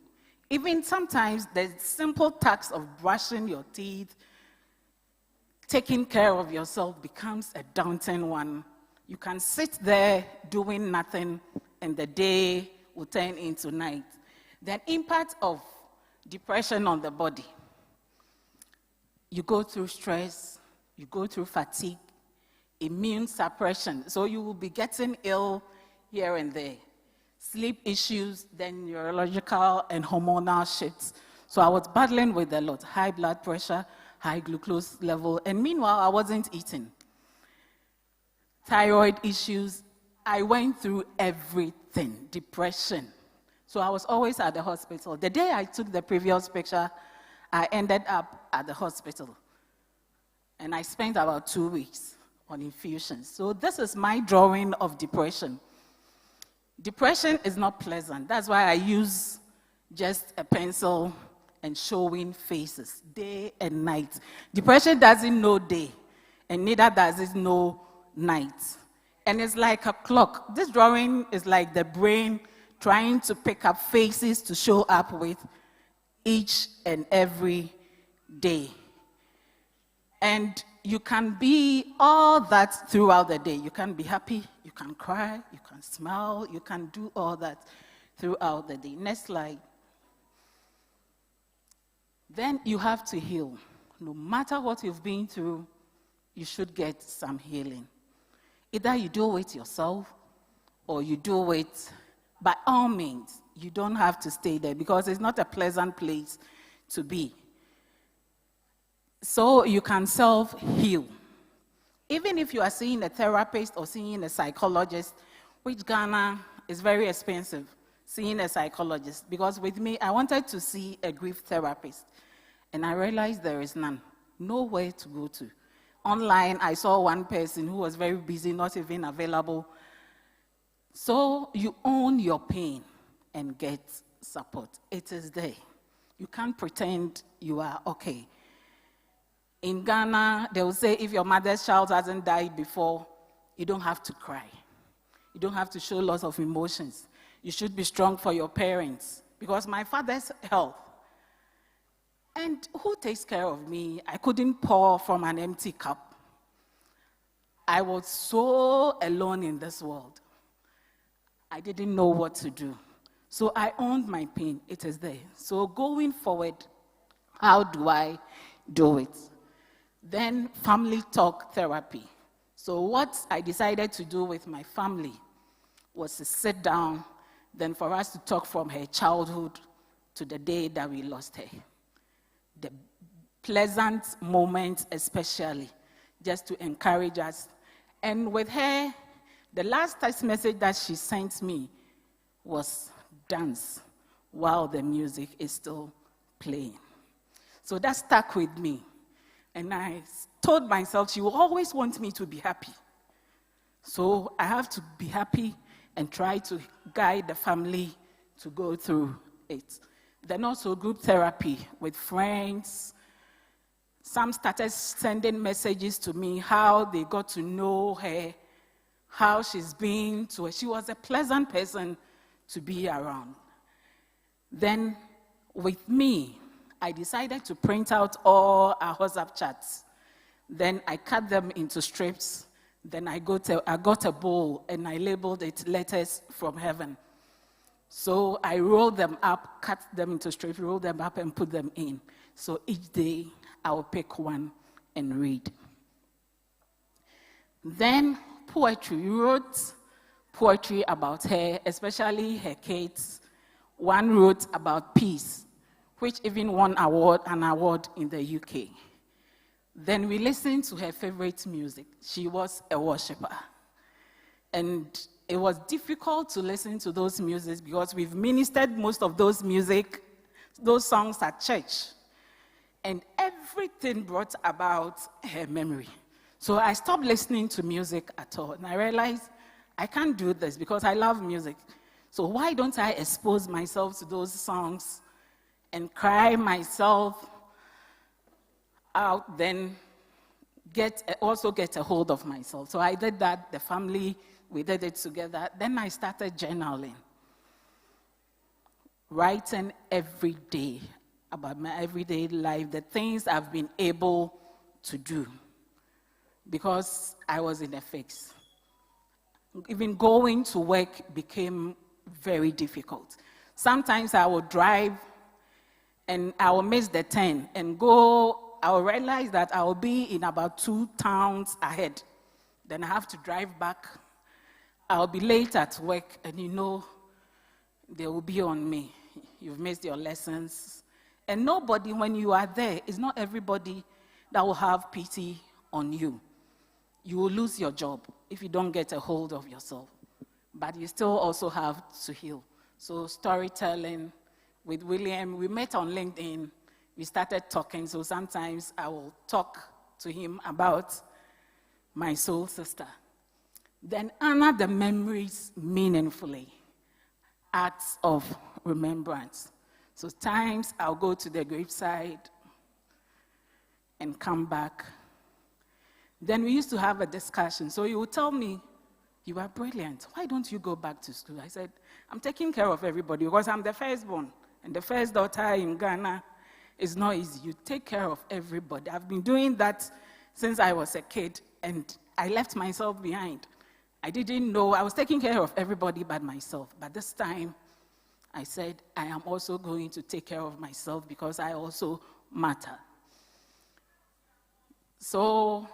Even sometimes the simple task of brushing your teeth, taking care of yourself becomes a daunting one. You can sit there doing nothing, and the day will turn into night. The impact of depression on the body. You go through stress, you go through fatigue, immune suppression. So you will be getting ill here and there. Sleep issues, then neurological and hormonal shifts. So I was battling with a lot, high blood pressure, high glucose level, and meanwhile, I wasn't eating. Thyroid issues, I went through everything, depression. So I was always at the hospital. The day I took the previous picture, I ended up at the hospital. And I spent about 2 weeks on infusions. So this is my drawing of depression. Depression is not pleasant. That's why I use just a pencil and showing faces, day and night. Depression doesn't know day, and neither does it know night. And it's like a clock. This drawing is like the brain trying to pick up faces to show up with each and every day. And you can be all that throughout the day. You can be happy, you can cry, you can smile, you can do all that throughout the day. Next slide. Then you have to heal. No matter what you've been through, you should get some healing. Either you do it yourself, or you do it by all means. You don't have to stay there, because it's not a pleasant place to be. So you can self-heal. Even if you are seeing a therapist or seeing a psychologist, which Ghana is very expensive, seeing a psychologist. Because with me, I wanted to see a grief therapist, and I realized there is none. Nowhere to go to. Online, I saw one person who was very busy, not even available. So you own your pain and get support. It is there. You can't pretend you are okay. In Ghana, they will say if your mother's child hasn't died before, you don't have to cry. You don't have to show lots of emotions. You should be strong for your parents. Because my father's health, and who takes care of me? I couldn't pour from an empty cup. I was so alone in this world. I didn't know what to do. So I owned my pain. It is there. So going forward, how do I do it? Then family talk therapy. So what I decided to do with my family was to sit down, then for us to talk from her childhood to the day that we lost her. The pleasant moments especially, just to encourage us. And with her, the last text message that she sent me was dance while the music is still playing. So that stuck with me. And I told myself she will always want me to be happy. So I have to be happy and try to guide the family to go through it. Then also group therapy with friends. Some started sending messages to me, how they got to know her, how she's been to her. She was a pleasant person to be around. Then with me, I decided to print out all our WhatsApp chats. Then I cut them into strips. Then I got a bowl and I labeled it Letters from Heaven. So I rolled them up, cut them into strips, rolled them up and put them in. So each day I will pick one and read. Then poetry. We wrote poetry about her, especially her kids. One wrote about peace, which even won an award in the UK. Then we listened to her favorite music. She was a worshiper. And it was difficult to listen to those music because we've ministered most of those songs at church. And everything brought about her memory. So I stopped listening to music at all. And I realized I can't do this because I love music. So why don't I expose myself to those songs and cry myself out, then also get a hold of myself. So I did that, the family, we did it together. Then I started journaling, writing every day about my everyday life, the things I've been able to do because I was in a fix. Even going to work became very difficult. Sometimes I would drive and I will miss the 10 and go, I will realize that I will be in about 2 towns ahead. Then I have to drive back. I'll be late at work and they will be on me. You've missed your lessons. And nobody, when you are there, it's not everybody that will have pity on you. You will lose your job if you don't get a hold of yourself. But you still also have to heal. So storytelling with William, we met on LinkedIn. We started talking, so sometimes I will talk to him about my soul sister. Then honor the memories meaningfully, acts of remembrance. So times I'll go to the graveside and come back. Then we used to have a discussion. So he would tell me, "You are brilliant. Why don't you go back to school?" I said, "I'm taking care of everybody because I'm the firstborn. And the first daughter in Ghana is not easy. You take care of everybody. I've been doing that since I was a kid, and I left myself behind. I didn't know. I was taking care of everybody but myself. But this time, I said, I am also going to take care of myself because I also matter." So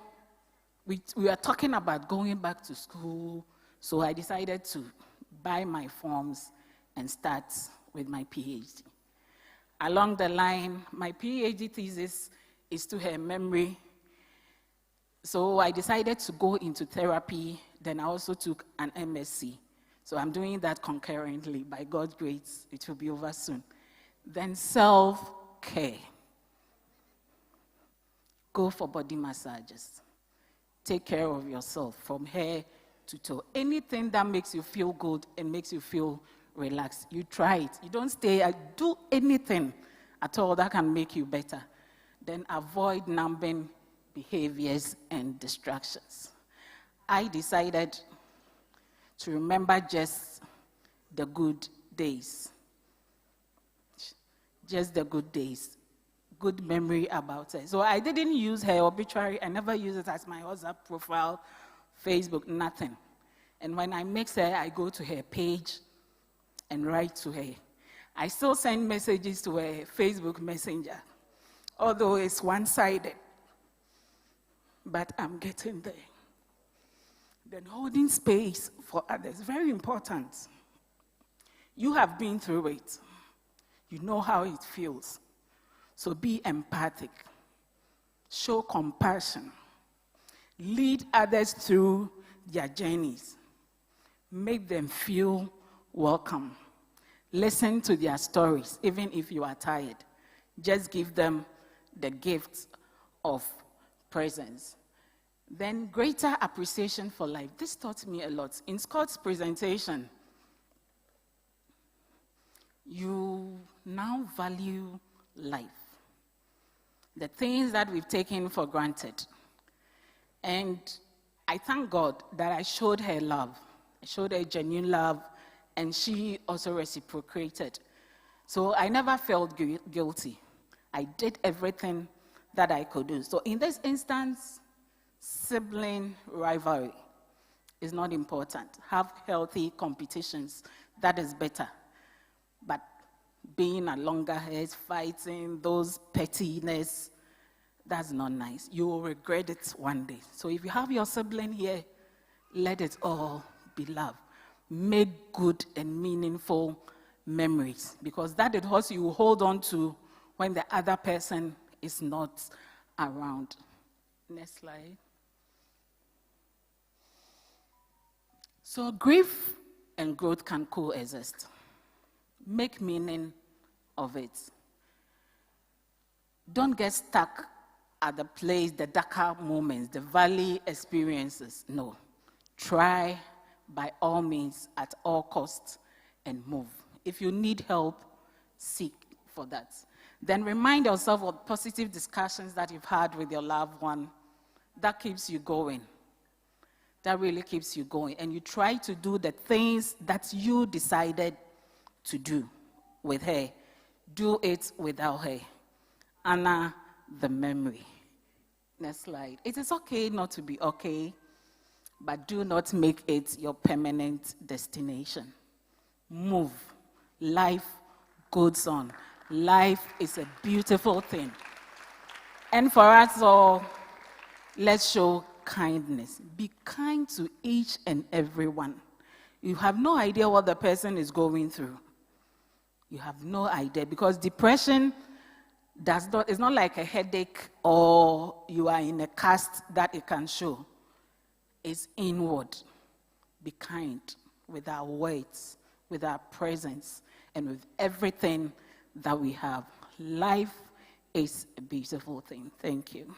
we were talking about going back to school, so I decided to buy my forms and start with my PhD. Along the line, my PhD thesis is to her memory. So I decided to go into therapy. Then I also took an MSc. So I'm doing that concurrently. By God's grace, it will be over soon. Then self-care. Go for body massages. Take care of yourself from head to toe. Anything that makes you feel good and makes you feel relaxed, you try it. You don't stay, do anything at all that can make you better. Then avoid numbing behaviors and distractions. I decided to remember just the good days. Just the good days. Good memory about her. So I didn't use her obituary. I never use it as my WhatsApp profile, Facebook, nothing. And when I mix her, I go to her page and write to her. I still send messages to her Facebook Messenger, although it's one-sided. But I'm getting there. Then holding space for others, very important. You have been through it. You know how it feels. So be empathic. Show compassion. Lead others through their journeys. Make them feel welcome. Listen to their stories, even if you are tired. Just give them the gift of presence. Then greater appreciation for life. This taught me a lot. In Scott's presentation, you now value life. The things that we've taken for granted. And I thank God that I showed her love. I showed her genuine love, and she also reciprocated. So I never felt guilty. I did everything that I could do. So in this instance, sibling rivalry is not important. Have healthy competitions. That is better. But being at loggerheads, fighting, those pettiness, that's not nice. You will regret it one day. So if you have your sibling here, let it all be love. Make good and meaningful memories, because that is what you hold on to when the other person is not around. Next slide. So grief and growth can coexist. Make meaning of it. Don't get stuck at the place, the darker moments, the valley experiences. No. Try by all means, at all costs, and move. If you need help, seek for that. Then remind yourself of positive discussions that you've had with your loved one. That keeps you going. That really keeps you going. And you try to do the things that you decided to do with her. Do it without her. Honor the memory. Next slide. It is okay not to be okay, but do not make it your permanent destination. Move. Life goes on. Life is a beautiful thing. And for us all, let's show kindness. Be kind to each and every one. You have no idea what the person is going through. You have no idea, because depression it's not like a headache or you are in a cast that it can show. It's inward. Be kind with our words, with our presence, and with everything that we have. Life is a beautiful thing. Thank you.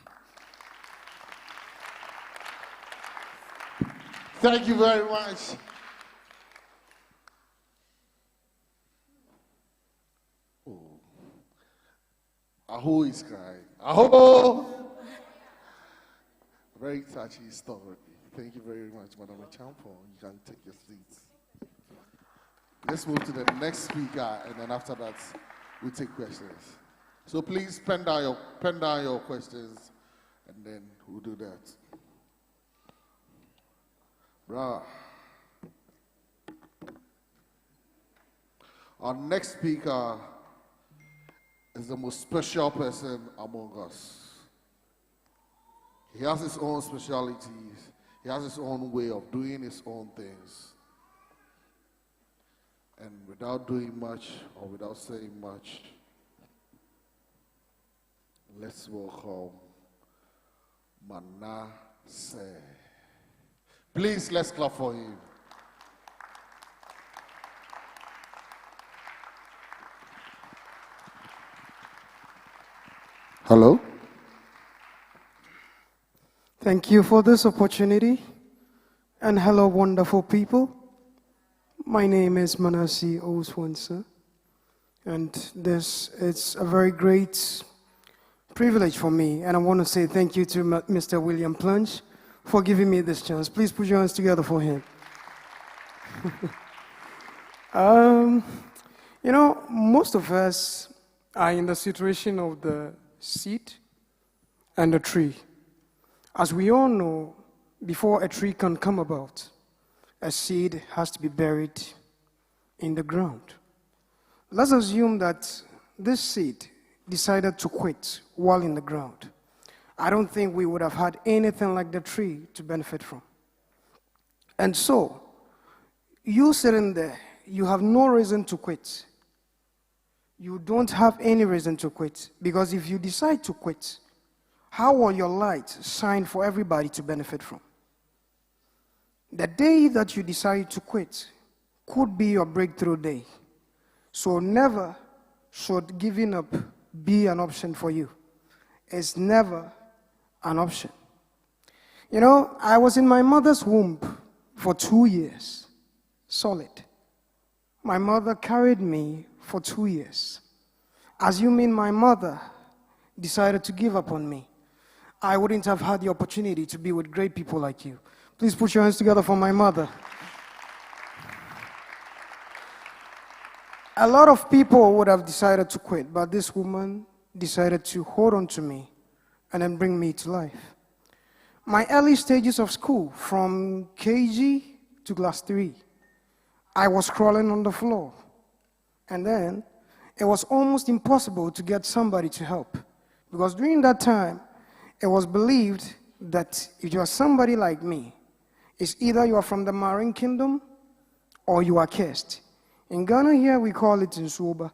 Thank you very much. Oh. Aho is crying. Aho! Very touchy story. Thank you very much, Madam Champo. You can take your seats. Let's move to the next speaker, and then after that, we'll take questions. So please pen down your questions, and then we'll do that. Bruh. Our next speaker is the most special person among us. He has his own specialities. He has his own way of doing his own things. And without doing much or without saying much, let's welcome Manasseh. Please, let's clap for him. Hello. Thank you for this opportunity. And hello, wonderful people. My name is Manasseh Oswansa. And this is a very great privilege for me. And I want to say thank you to Mr. William Plunge for giving me this chance. Please put your hands together for him. You know, most of us are in the situation of the seed and the tree. As we all know, before a tree can come about, a seed has to be buried in the ground. Let's assume that this seed decided to quit while in the ground. I don't think we would have had anything like the tree to benefit from. And so, you sitting there, you have no reason to quit. You don't have any reason to quit, because if you decide to quit, how will your light shine for everybody to benefit from? The day that you decide to quit could be your breakthrough day. So never should giving up be an option for you. It's never an option. You know, I was in my mother's womb for 2 years, solid. My mother carried me for 2 years. Assuming my mother decided to give up on me, I wouldn't have had the opportunity to be with great people like you. Please put your hands together for my mother. A lot of people would have decided to quit, but this woman decided to hold on to me and then bring me to life. My early stages of school, from KG to class 3, I was crawling on the floor. And then it was almost impossible to get somebody to help. Because during that time, it was believed that if you are somebody like me, it's either you are from the Marine Kingdom or you are cursed. In Ghana here, we call it Nsuba.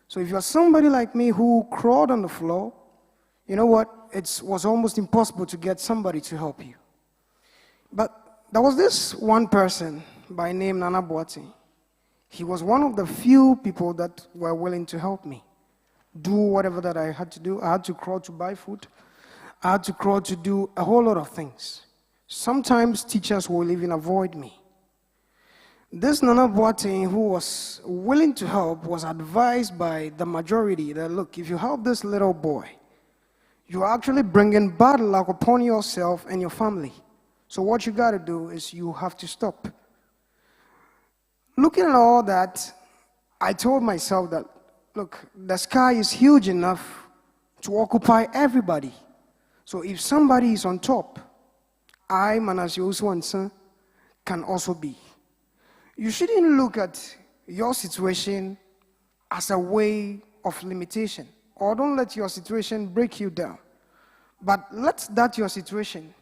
So if you are somebody like me who crawled on the floor, you know what? It was almost impossible to get somebody to help you. But there was this one person by name Nana Boateng. He was one of the few people that were willing to help me do whatever that I had to do. I had to crawl to buy food. I had to crawl to do a whole lot of things. Sometimes teachers will even avoid me. This Nana Boateng, who was willing to help, was advised by the majority that, look, if you help this little boy, you're actually bringing bad luck upon yourself and your family. So what you got to do is you have to stop. Looking at all that, I told myself that, look, the sky is huge enough to occupy everybody. So if somebody is on top, I, Manase Osuansan, can also be. You shouldn't look at your situation as a way of limitation, or don't let your situation break you down. But let that your situation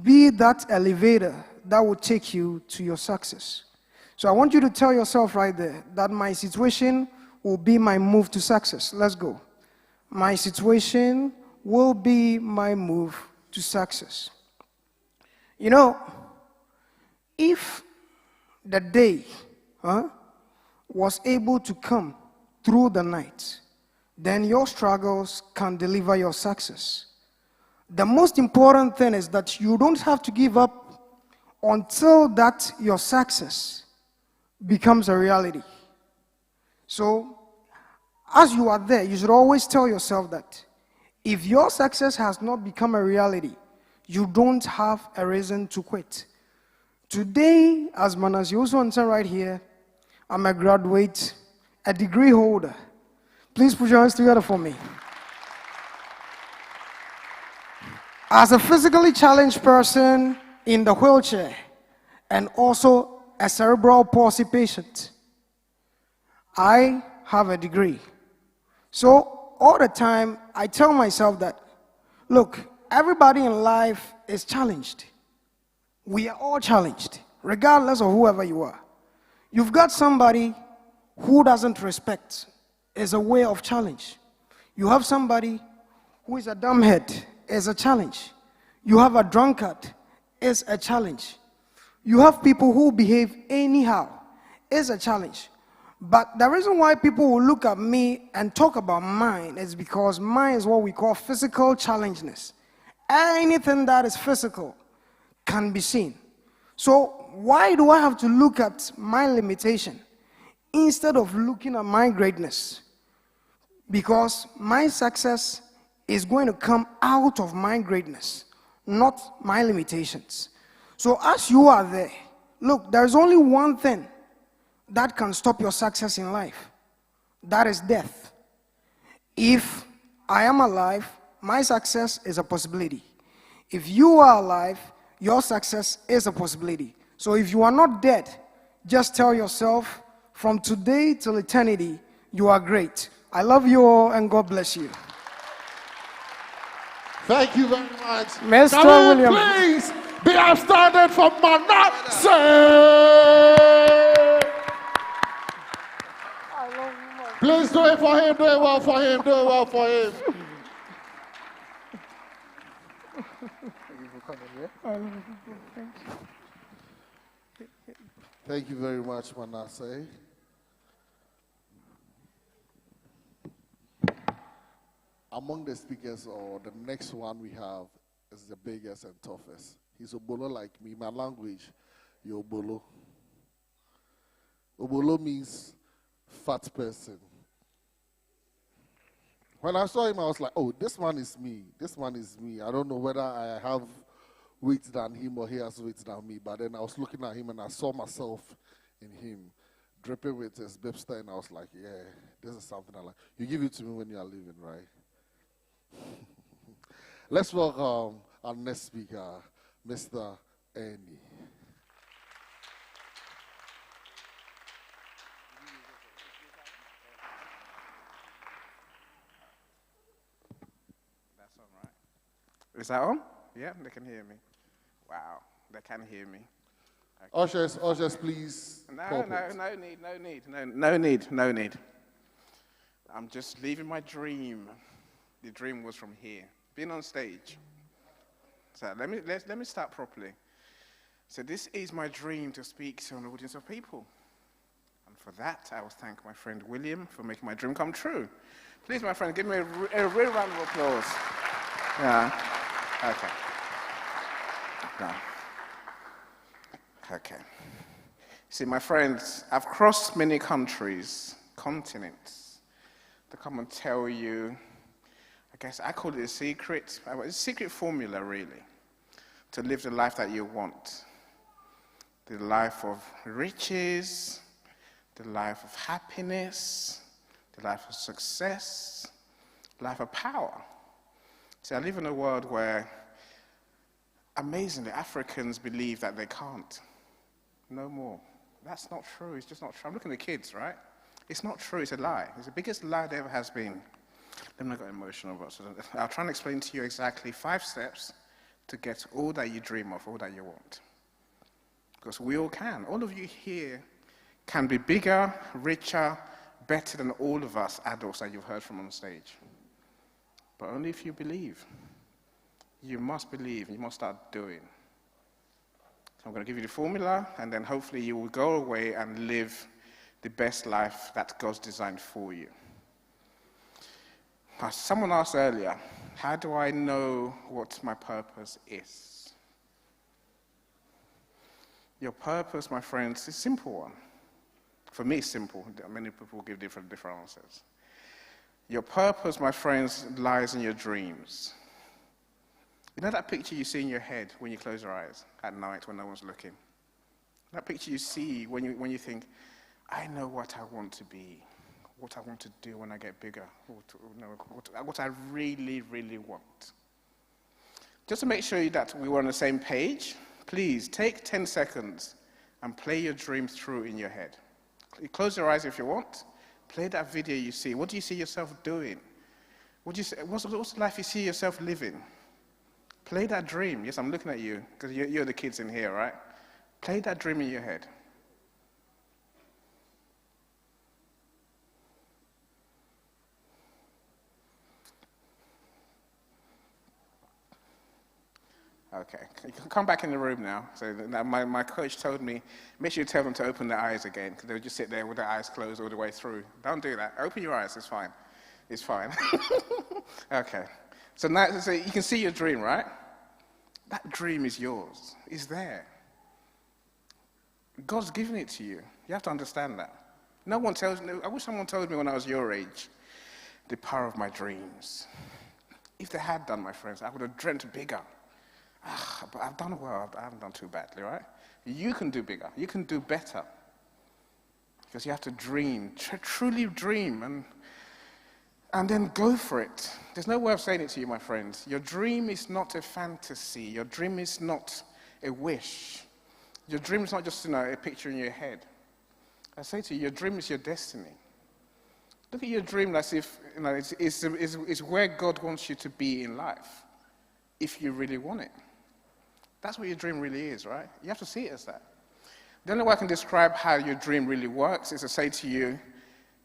be that elevator that will take you to your success. So I want you to tell yourself right there that my situation will be my move to success. Let's go. My situation will be my move to success. You know, if the day was able to come through the night, then your struggles can deliver your success. The most important thing is that you don't have to give up until that your success becomes a reality. So, as you are there, you should always tell yourself that if your success has not become a reality, you don't have a reason to quit. Today, as Manase Osuansan right here, I'm a graduate, a degree holder. Please put your hands together for me. As a physically challenged person in the wheelchair and also a cerebral palsy patient, I have a degree. So all the time, I tell myself that, look, everybody in life is challenged. We are all challenged, regardless of whoever you are. You've got somebody who doesn't respect, is a way of challenge. You have somebody who is a dumbhead, is a challenge. You have a drunkard, is a challenge. You have people who behave anyhow, is a challenge. But the reason why people will look at me and talk about mine is because mine is what we call physical challengeness. Anything that is physical can be seen. So why do I have to look at my limitation instead of looking at my greatness? Because my success is going to come out of my greatness, not my limitations. So as you are there, look, there's only one thing that can stop your success in life. That is death. If I am alive, my success is a possibility. If you are alive, your success is a possibility. So if you are not dead, just tell yourself, from today till eternity, you are great. I love you all, and God bless you. Thank you very much. Mr. Can we William. please be upstanding for Manase? Please do it for him, do it well for him, do it well for him. Thank you very much, Manase. Among the speakers, or the next one we have, is the biggest and toughest. He's Obolo like me. My language, you're Obolo. Obolo means fat person. When I saw him, I was like, oh, this man is me. This man is me. I don't know whether I have weight than him or he has weight than me. But then I was looking at him and I saw myself in him, dripping with his Bipster, and I was like, yeah, this is something I like. You give it to me when you are leaving, right? Let's welcome our next speaker, Mr. Annie. That's all right. Is that on? Yeah, they can hear me. Wow, they can hear me. Okay. Ushers, please. No need. I'm just living my dream. The dream was from here, being on stage. So let me start properly. So this is my dream, to speak to an audience of people. And for that, I will thank my friend William for making my dream come true. Please, my friend, give me a real round of applause. Yeah. Okay. No. Okay. See, my friends, I've crossed many countries, continents, to come and tell you, I guess I call it a secret. It's a secret formula, really, to live the life that you want. The life of riches, the life of happiness, the life of success, the life of power. See, I live in a world where, amazingly, Africans believe that they can't. No more. That's not true. It's just not true. I'm looking at the kids, right? It's not true. It's a lie. It's the biggest lie there ever has been. Let me not get emotional about it. I'll try and explain to you exactly 5 steps to get all that you dream of, all that you want. Because we all can. All of you here can be bigger, richer, better than all of us adults that you've heard from on stage. But only if you believe. You must believe. You must start doing. So I'm going to give you the formula, and then hopefully you will go away and live the best life that God's designed for you. Someone asked earlier, how do I know what my purpose is? Your purpose, my friends, is a simple one. For me, it's simple. Many people give different answers. Your purpose, my friends, lies in your dreams. You know that picture you see in your head when you close your eyes at night when no one's looking? That picture you see when you think, I know what I want to be, what I want to do when I get bigger, what I really, really want. Just to make sure that we were on the same page, please take 10 seconds and play your dream through in your head. Close your eyes if you want. Play that video you see. What do you see yourself doing? What's the life you see yourself living? Play that dream. Yes, I'm looking at you, because you're the kids in here, right? Play that dream in your head. Okay, you can come back in the room now. So my coach told me, make sure you tell them to open their eyes again, because they would just sit there with their eyes closed all the way through. Don't do that. Open your eyes, it's fine. It's fine. Okay, so now so you can see your dream, right? That dream is yours. It's there. God's given it to you. You have to understand that. No one tells me. I wish someone told me when I was your age the power of my dreams. If they had done, my friends, I would have dreamt bigger. But I've done well. I haven't done too badly, right? You can do bigger. You can do better. Because you have to dream, truly dream, and then go for it. There's no way of saying it to you, my friends. Your dream is not a fantasy. Your dream is not a wish. Your dream is not just a picture in your head. I say to you, your dream is your destiny. Look at your dream as if it's where God wants you to be in life, if you really want it. That's what your dream really is, right? You have to see it as that. The only way I can describe how your dream really works is to say to you,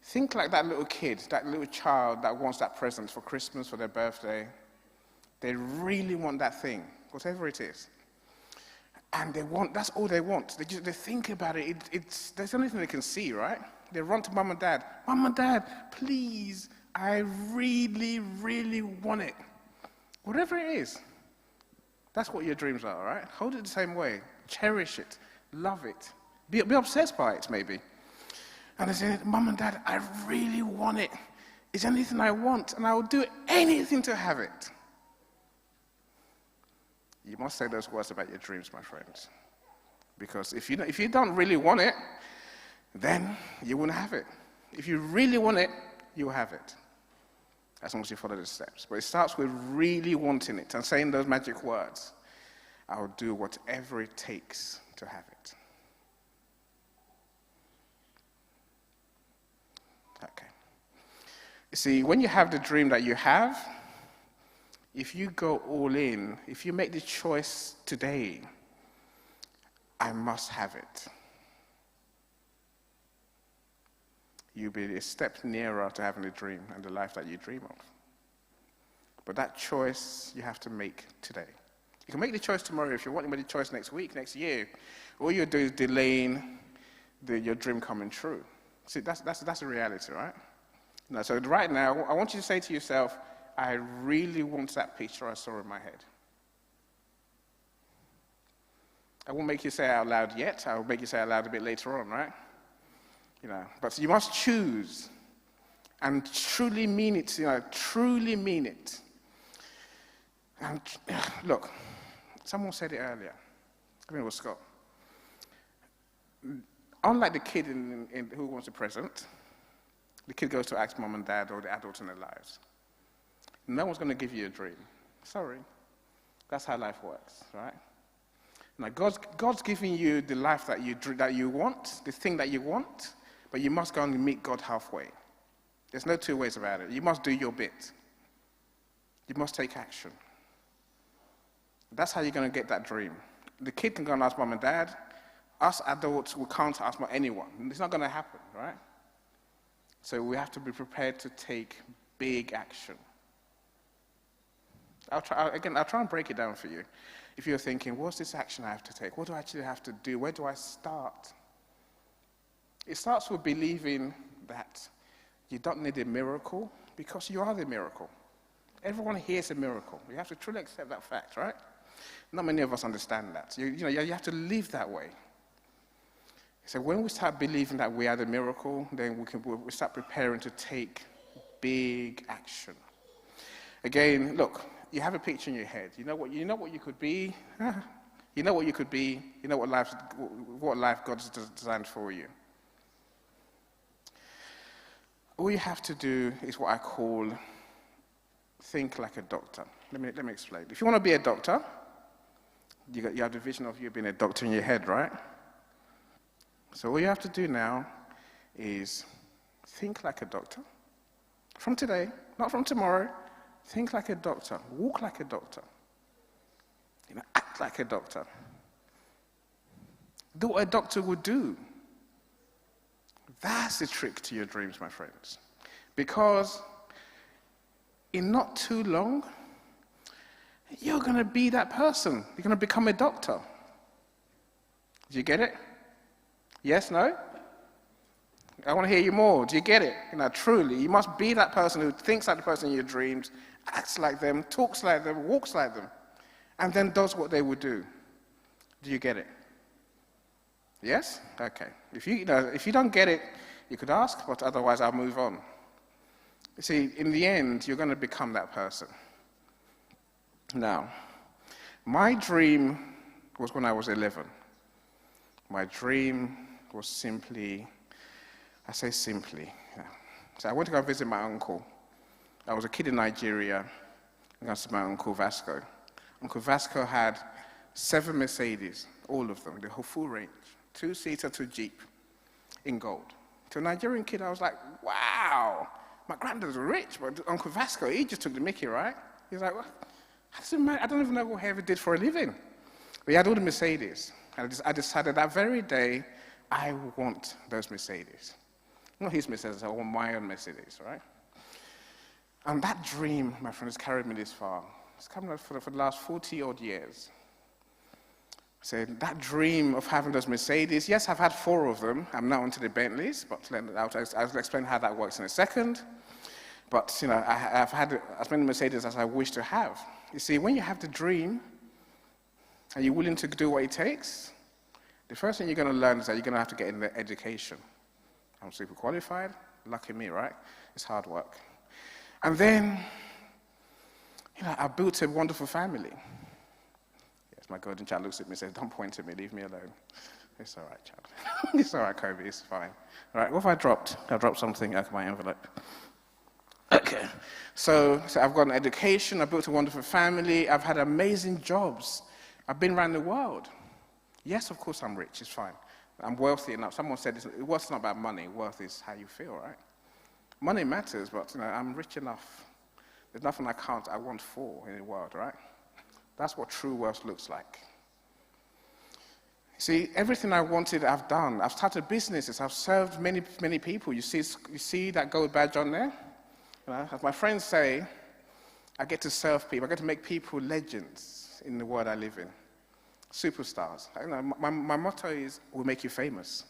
think like that little kid, that little child that wants that present for Christmas, for their birthday. They really want that thing, whatever it is. And that's all they want. They think about it. There's the only thing they can see, right? They run to mom and dad. Mom and dad, please, I really, really want it. Whatever it is. That's what your dreams are, right? Hold it the same way. Cherish it. Love it. Be obsessed by it, maybe. And they say, Mom and Dad, I really want it. It's anything I want, and I will do anything to have it. You must say those words about your dreams, my friends. Because if you don't really want it, then you won't have it. If you really want it, you'll have it. As long as you follow the steps. But it starts with really wanting it and saying those magic words. I'll do whatever it takes to have it. Okay. You see, when you have the dream that you have, if you go all in, if you make the choice today, I must have it, you'll be a step nearer to having a dream and the life that you dream of. But that choice you have to make today. You can make the choice tomorrow if you want to make the choice next week, next year. All you're doing is delaying your dream coming true. See, that's a reality, right? No, so right now, I want you to say to yourself, I really want that picture I saw in my head. I won't make you say it out loud yet. I'll make you say it out loud a bit later on, right? But you must choose and truly mean it, truly mean it. And look, someone said it earlier. I think it was Scott. Unlike the kid in Who Wants a Present, the kid goes to ask mom and dad or the adults in their lives. No one's going to give you a dream. Sorry. That's how life works, right? Now, God's giving you the life that you want, the thing that you want, but you must go and meet God halfway. There's no two ways about it. You must do your bit. You must take action. That's how you're going to get that dream. The kid can go and ask mom and dad. Us adults, we can't ask anyone. It's not going to happen, right? So we have to be prepared to take big action. I'll try and break it down for you. If you're thinking, what's this action I have to take? What do I actually have to do? Where do I start? It starts with believing that you don't need a miracle because you are the miracle. Everyone here is a miracle. You have to truly accept that fact, right? Not many of us understand that. You have to live that way. So when we start believing that we are the miracle, then we start preparing to take big action. Again, look, you have a picture in your head. You know what you could be. You know what you could be. You know what life God's designed for you. All you have to do is what I call think like a doctor. Let me explain. If you want to be a doctor, you have the vision of you being a doctor in your head, right? So all you have to do now is think like a doctor. From today, not from tomorrow. Think like a doctor. Walk like a doctor. Act like a doctor. Do what a doctor would do. That's the trick to your dreams, my friends. Because in not too long, you're going to be that person. You're going to become a doctor. Do you get it? Yes, no? I want to hear you more. Do you get it? Truly, you must be that person who thinks like the person in your dreams, acts like them, talks like them, walks like them, and then does what they would do. Do you get it? Yes? Okay. If you don't get it, you could ask, but otherwise I'll move on. You see, in the end, you're going to become that person. Now, my dream was when I was 11. My dream was simply, I say simply. Yeah. So I went to go visit my uncle. I was a kid in Nigeria. I got to my Uncle Vasco. Uncle Vasco had 7 Mercedes, all of them, the whole full range, 2-seater to Jeep, in gold. To a Nigerian kid, I was like, wow, my granddad's rich, but Uncle Vasco, he just took the mickey, right? He's like, well, I don't even know what he ever did for a living. But he had all the Mercedes. And I decided that very day, I want those Mercedes. Not his Mercedes, I want my own Mercedes, right? And that dream, my friend, has carried me this far. It's come for the last 40-odd years. So that dream of having those Mercedes, yes, I've had 4 of them. I'm now onto the Bentleys, but I'll explain how that works in a second. But, I've had as many Mercedes as I wish to have. You see, when you have the dream, and you're willing to do what it takes, the first thing you're going to learn is that you're going to have to get in the education. I'm super qualified. Lucky me, right? It's hard work. And then, I built a wonderful family. Yes, my golden child looks at me and says, don't point at me, leave me alone. It's all right, child. It's all right, Kobe, it's fine. All right, what have I dropped? I dropped something out of my envelope. Okay, so I've got an education, I built a wonderful family, I've had amazing jobs. I've been around the world. Yes, of course I'm rich, it's fine. I'm wealthy enough. Someone said, wealth's not about money, wealth is how you feel, right? Money matters, but I'm rich enough. There's nothing I want for in the world, right? That's what true wealth looks like. See, everything I wanted, I've done. I've started businesses. I've served many, many people. You see that gold badge on there? As my friends say, I get to serve people. I get to make people legends in the world I live in. Superstars. My motto is, we'll make you famous.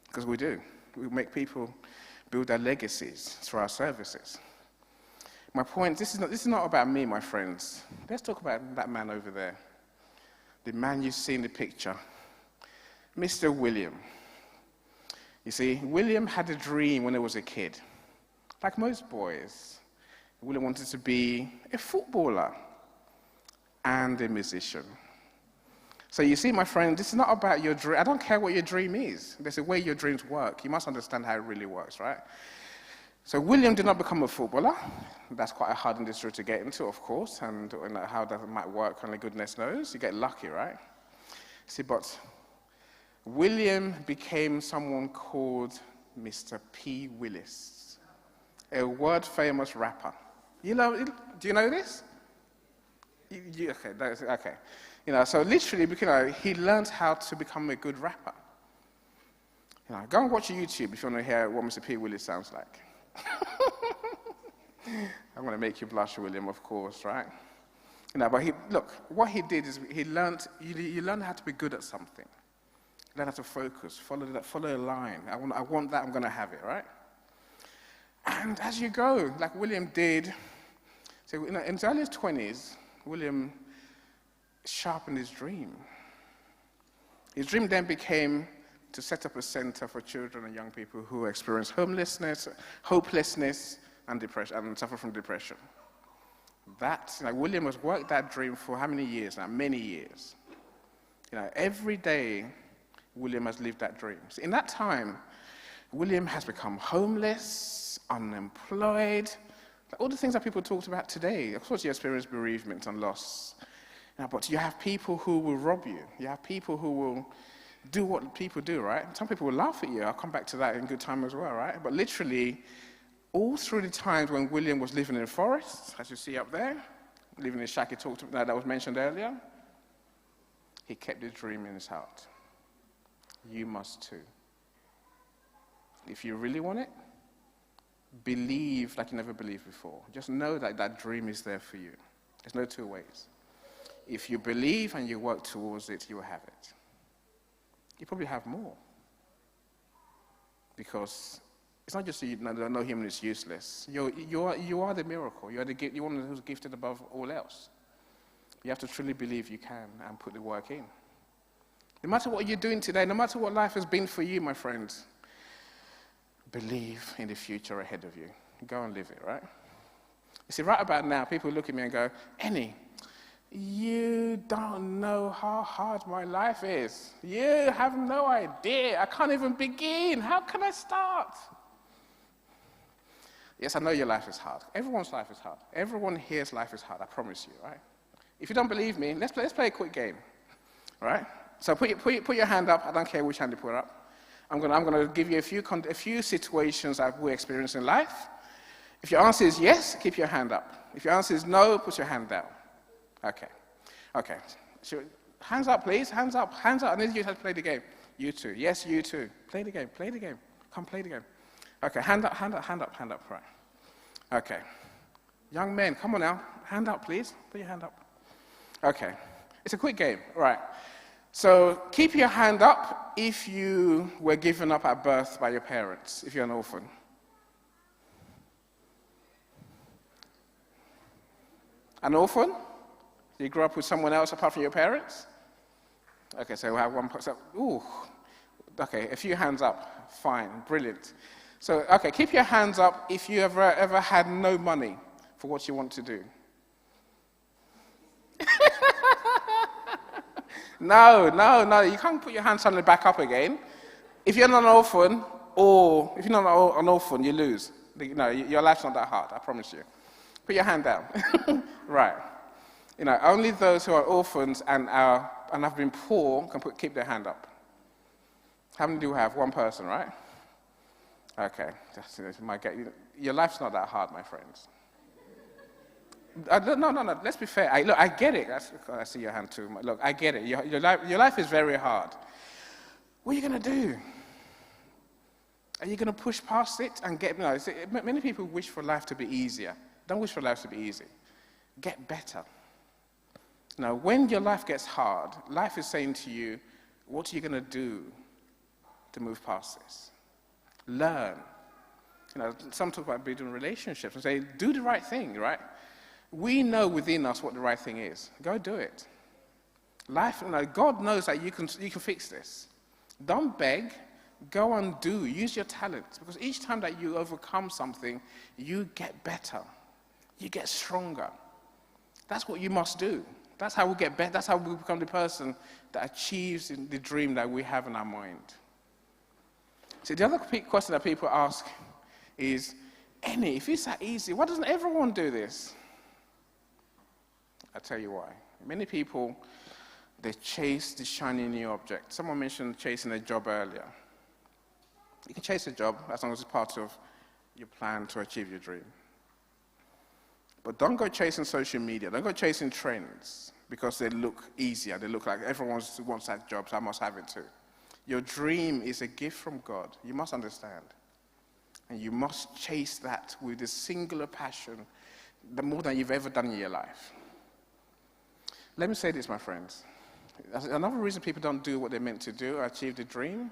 Because we do. We make people build their legacies through our services. My point, this is not about me, my friends. Let's talk about that man over there. The man you see in the picture. Mr. William. You see, William had a dream when he was a kid. Like most boys. William wanted to be a footballer and a musician. So you see, my friend, this is not about your dream. I don't care what your dream is. There's a way your dreams work. You must understand how it really works, right? So William did not become a footballer. That's quite a hard industry to get into, of course, and how that might work, only goodness knows. You get lucky, right? See, but William became someone called Mr. P. Willis, a world-famous rapper. Do you know this? Okay. So literally, he learned how to become a good rapper. Go and watch YouTube if you want to hear what Mr. P. Willis sounds like. I'm going to make you blush, William, of course, right? But what he did is you learn how to be good at something. You learn how to focus, follow a line. I want that, I'm going to have it, right? And as you go, like William did, so in his early 20s, William sharpened his dream. His dream then became to set up a center for children and young people who experience homelessness, hopelessness, and depression, and suffer from depression. William has worked that dream for how many years now? Many years. Every day, William has lived that dream. So in that time, William has become homeless, unemployed, all the things that people talked about today. Of course, you experience bereavement and loss. But you have people who will rob you. You have people who will do what people do, right? Some people will laugh at you. I'll come back to that in good time as well, right? But literally, all through the times when William was living in the forest, as you see up there, living in the shack he talked about, that was mentioned earlier, he kept his dream in his heart. You must too. If you really want it, believe like you never believed before. Just know that that dream is there for you. There's no two ways. If you believe and you work towards it, you will have it. You probably have more. Because it's not just no human is useless. You are the miracle. You're one who's gifted above all else. You have to truly believe you can and put the work in. No matter what you're doing today, no matter what life has been for you, my friends, believe in the future ahead of you. Go and live it, right? You see, right about now, people look at me and go, Annie, you don't know how hard my life is. You have no idea. I can't even begin. How can I start? Yes, I know your life is hard. Everyone's life is hard. Everyone here's life is hard, I promise you, right? If you don't believe me, let's play a quick game, right? So put your hand up. I don't care which hand you put up. I'm gonna give you a few situations that we experience in life. If your answer is yes, keep your hand up. If your answer is no, put your hand down. Okay. So, hands up, please. Hands up. I need you to play the game. You too. Yes, you too. Play the game. Come play the game. Okay, hand up. Right. Okay. Young men, come on now. Hand up, please. Put your hand up. Okay. It's a quick game. Right. So keep your hand up if you were given up at birth by your parents, if you're an orphan. An orphan? You grew up with someone else apart from your parents? Okay, so we have one person. Ooh. Okay, a few hands up. Fine, brilliant. So, okay, keep your hands up if you ever had no money for what you want to do. No, you can't put your hands suddenly back up again. If you're not an orphan, or if you're not an orphan, you lose. No, your life's not that hard, I promise you. Put your hand down. Right. Only those who are orphans and have been poor can keep their hand up. How many do we have? One person, right? Okay. Your life's not that hard, my friends. No. Let's be fair. I get it. I see your hand too. Look, I get it. Your life is very hard. What are you going to do? Are you going to push past it and get... many people wish for life to be easier. Don't wish for life to be easy. Get better. Now, when your life gets hard, life is saying to you, what are you going to do to move past this? Learn. Some talk about building relationships and say, do the right thing, right? We know within us what the right thing is. Go do it. Life, God knows that you can fix this. Don't beg. Go and do. Use your talents. Because each time that you overcome something, you get better. You get stronger. That's what you must do. That's how we get better. That's how we become the person that achieves the dream that we have in our mind. So the other question that people ask is, if it's that easy, why doesn't everyone do this? I'll tell you why. Many people, they chase the shiny new object. Someone mentioned chasing a job earlier. You can chase a job as long as it's part of your plan to achieve your dream. But don't go chasing social media. Don't go chasing trends because they look easier. They look like everyone wants that job, so I must have it too. Your dream is a gift from God. You must understand. And you must chase that with a singular passion, more than you've ever done in your life. Let me say this, my friends. Another reason people don't do what they're meant to do or achieve the dream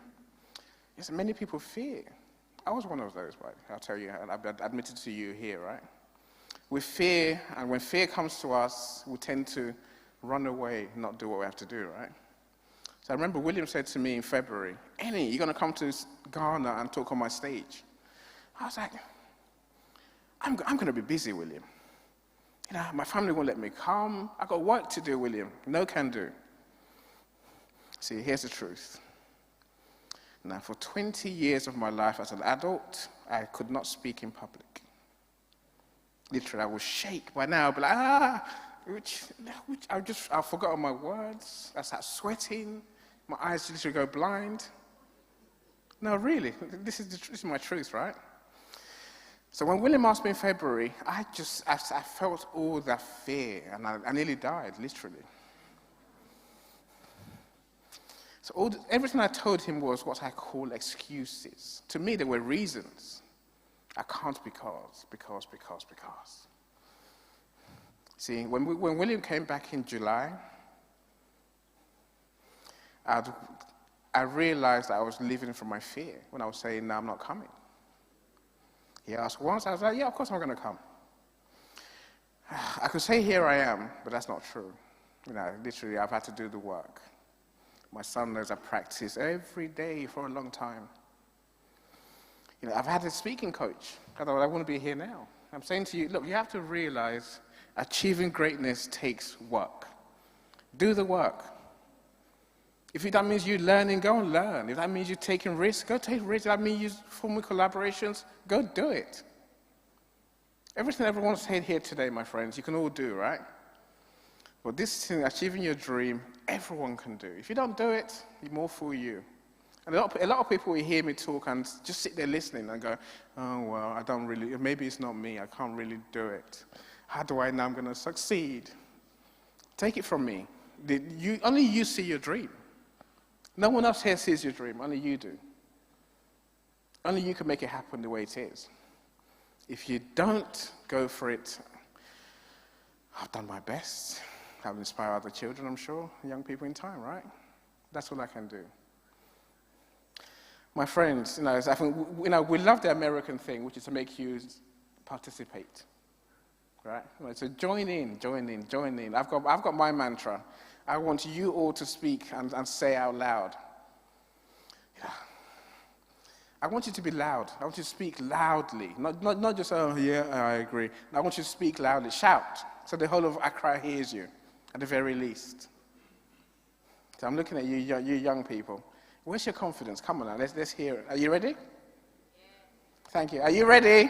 is that many people fear. I was one of those, right? I'll tell you, I've admitted to you here, right? We fear, and when fear comes to us, we tend to run away, not do what we have to do, right? So I remember William said to me in February, Annie, you're going to come to Ghana and talk on my stage. I was like, I'm going to be busy, William. My family won't let me come. I've got work to do, William. No can do. See, here's the truth. Now, for 20 years of my life as an adult, I could not speak in public. Literally, I would shake. By now, I'd be like, I forgot all my words. I start sweating. My eyes literally go blind. No, really, this is my truth, right? So when William asked me in February, I felt all that fear, and I nearly died, literally. So everything I told him was what I call excuses. To me, there were reasons. I can't because. See, when William came back in July, I realized that I was living from my fear when I was saying, no, I'm not coming. He asked once, I was like, yeah, of course I'm going to come. I could say here I am, but that's not true. Literally, I've had to do the work. My son knows I practice every day for a long time. I've had a speaking coach, otherwise I wouldn't be here now. I'm saying to you, look, you have to realize achieving greatness takes work. Do the work. If that means you learning, go and learn. If that means you taking risks, go take risks. If that means you forming collaborations, go do it. Everything everyone said here today, my friends, you can all do, right? But this thing, achieving your dream, everyone can do. If you don't do it, it's more for you. And a lot of people will hear me talk and just sit there listening and go, oh, well, I don't really, maybe it's not me, I can't really do it. How do I know I'm going to succeed? Take it from me. Only you see your dream. No one else here sees your dream, only you do. Only you can make it happen the way it is. If you don't go for it, I've done my best. I've inspired other children, I'm sure, young people in time, right? That's all I can do. My friends, I think, we love the American thing, which is to make you participate, right? So join in. I've got my mantra. I want you all to speak and say out loud. Yeah. I want you to be loud. I want you to speak loudly. Not just, oh, yeah, I agree. I want you to speak loudly. Shout, so the whole of Accra hears you, at the very least. So I'm looking at you young people. Where's your confidence? Come on now, let's hear it. Are you ready? Yeah. Thank you. Are you ready? Yeah.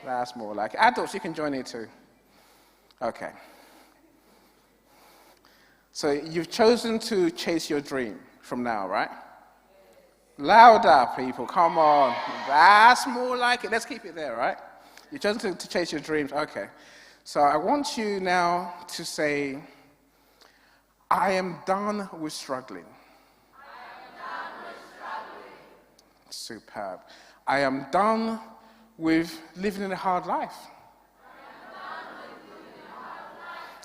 That's more like it. Adults, you can join in too. Okay. So you've chosen to chase your dream from now, right? Louder, people, come on. That's more like it. Let's keep it there, right? You've chosen to chase your dreams. Okay. So I want you now to say, I am done with struggling. I am done with struggling. Superb. I am done with living a hard life.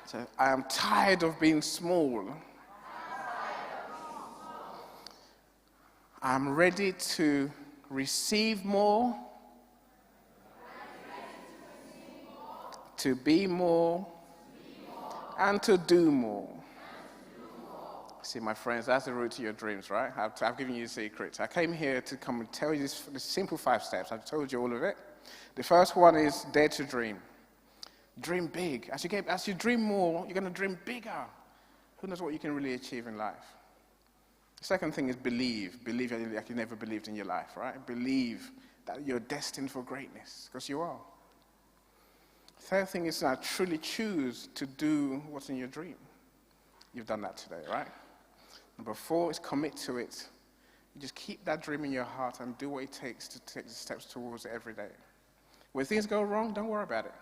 So I am tired of being small. I'm ready to receive more, to be more, and to do more. See, my friends, that's the route to your dreams, right? I've given you the secrets. I came here to come and tell you this simple 5 steps. I've told you all of it. The first one is dare to dream. Dream big. As you dream more, you're going to dream bigger. Who knows what you can really achieve in life? The second thing is believe. Believe like you never believed in your life, right? Believe that you're destined for greatness, because you are. Third thing is truly choose to do what's in your dream. You've done that today, right? Number 4 is commit to it. You just keep that dream in your heart and do what it takes to take the steps towards it every day. When things go wrong, don't worry about it.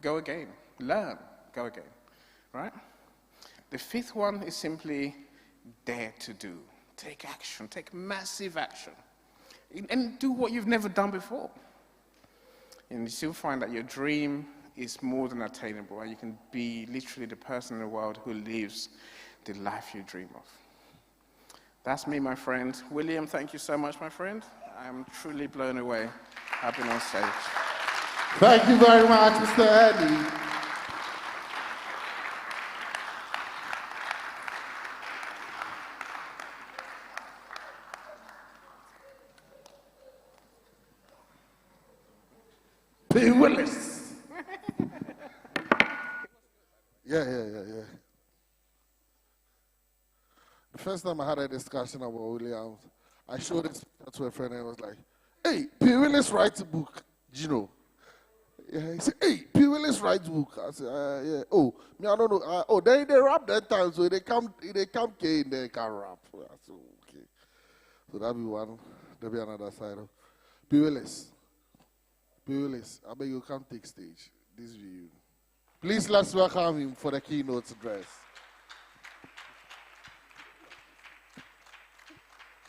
Go again. Learn. Go again. Right? The 5th one is simply dare to do. Take action. Take massive action. And do what you've never done before. And you still find that your dream is more than attainable, and you can be literally the person in the world who lives the life you dream of. That's me, my friend. William, thank you so much, my friend. I'm truly blown away. I've been on stage. Thank you very much, Mr. Eddie. P. Willis. Yeah. The first time I had a discussion about Williams, I showed it to a friend and I was like, hey, P. Willis writes a book, do you know? Yeah, he said, hey, P. Willis writes a book. I said, yeah. Oh, me, I don't know. They rap that time, so they come K and they can rap. I said, okay. So that'll be one. There'll be another side of P. Willis. P. Willis, I beg you come take stage. This is you. Please let's welcome him for the keynote address.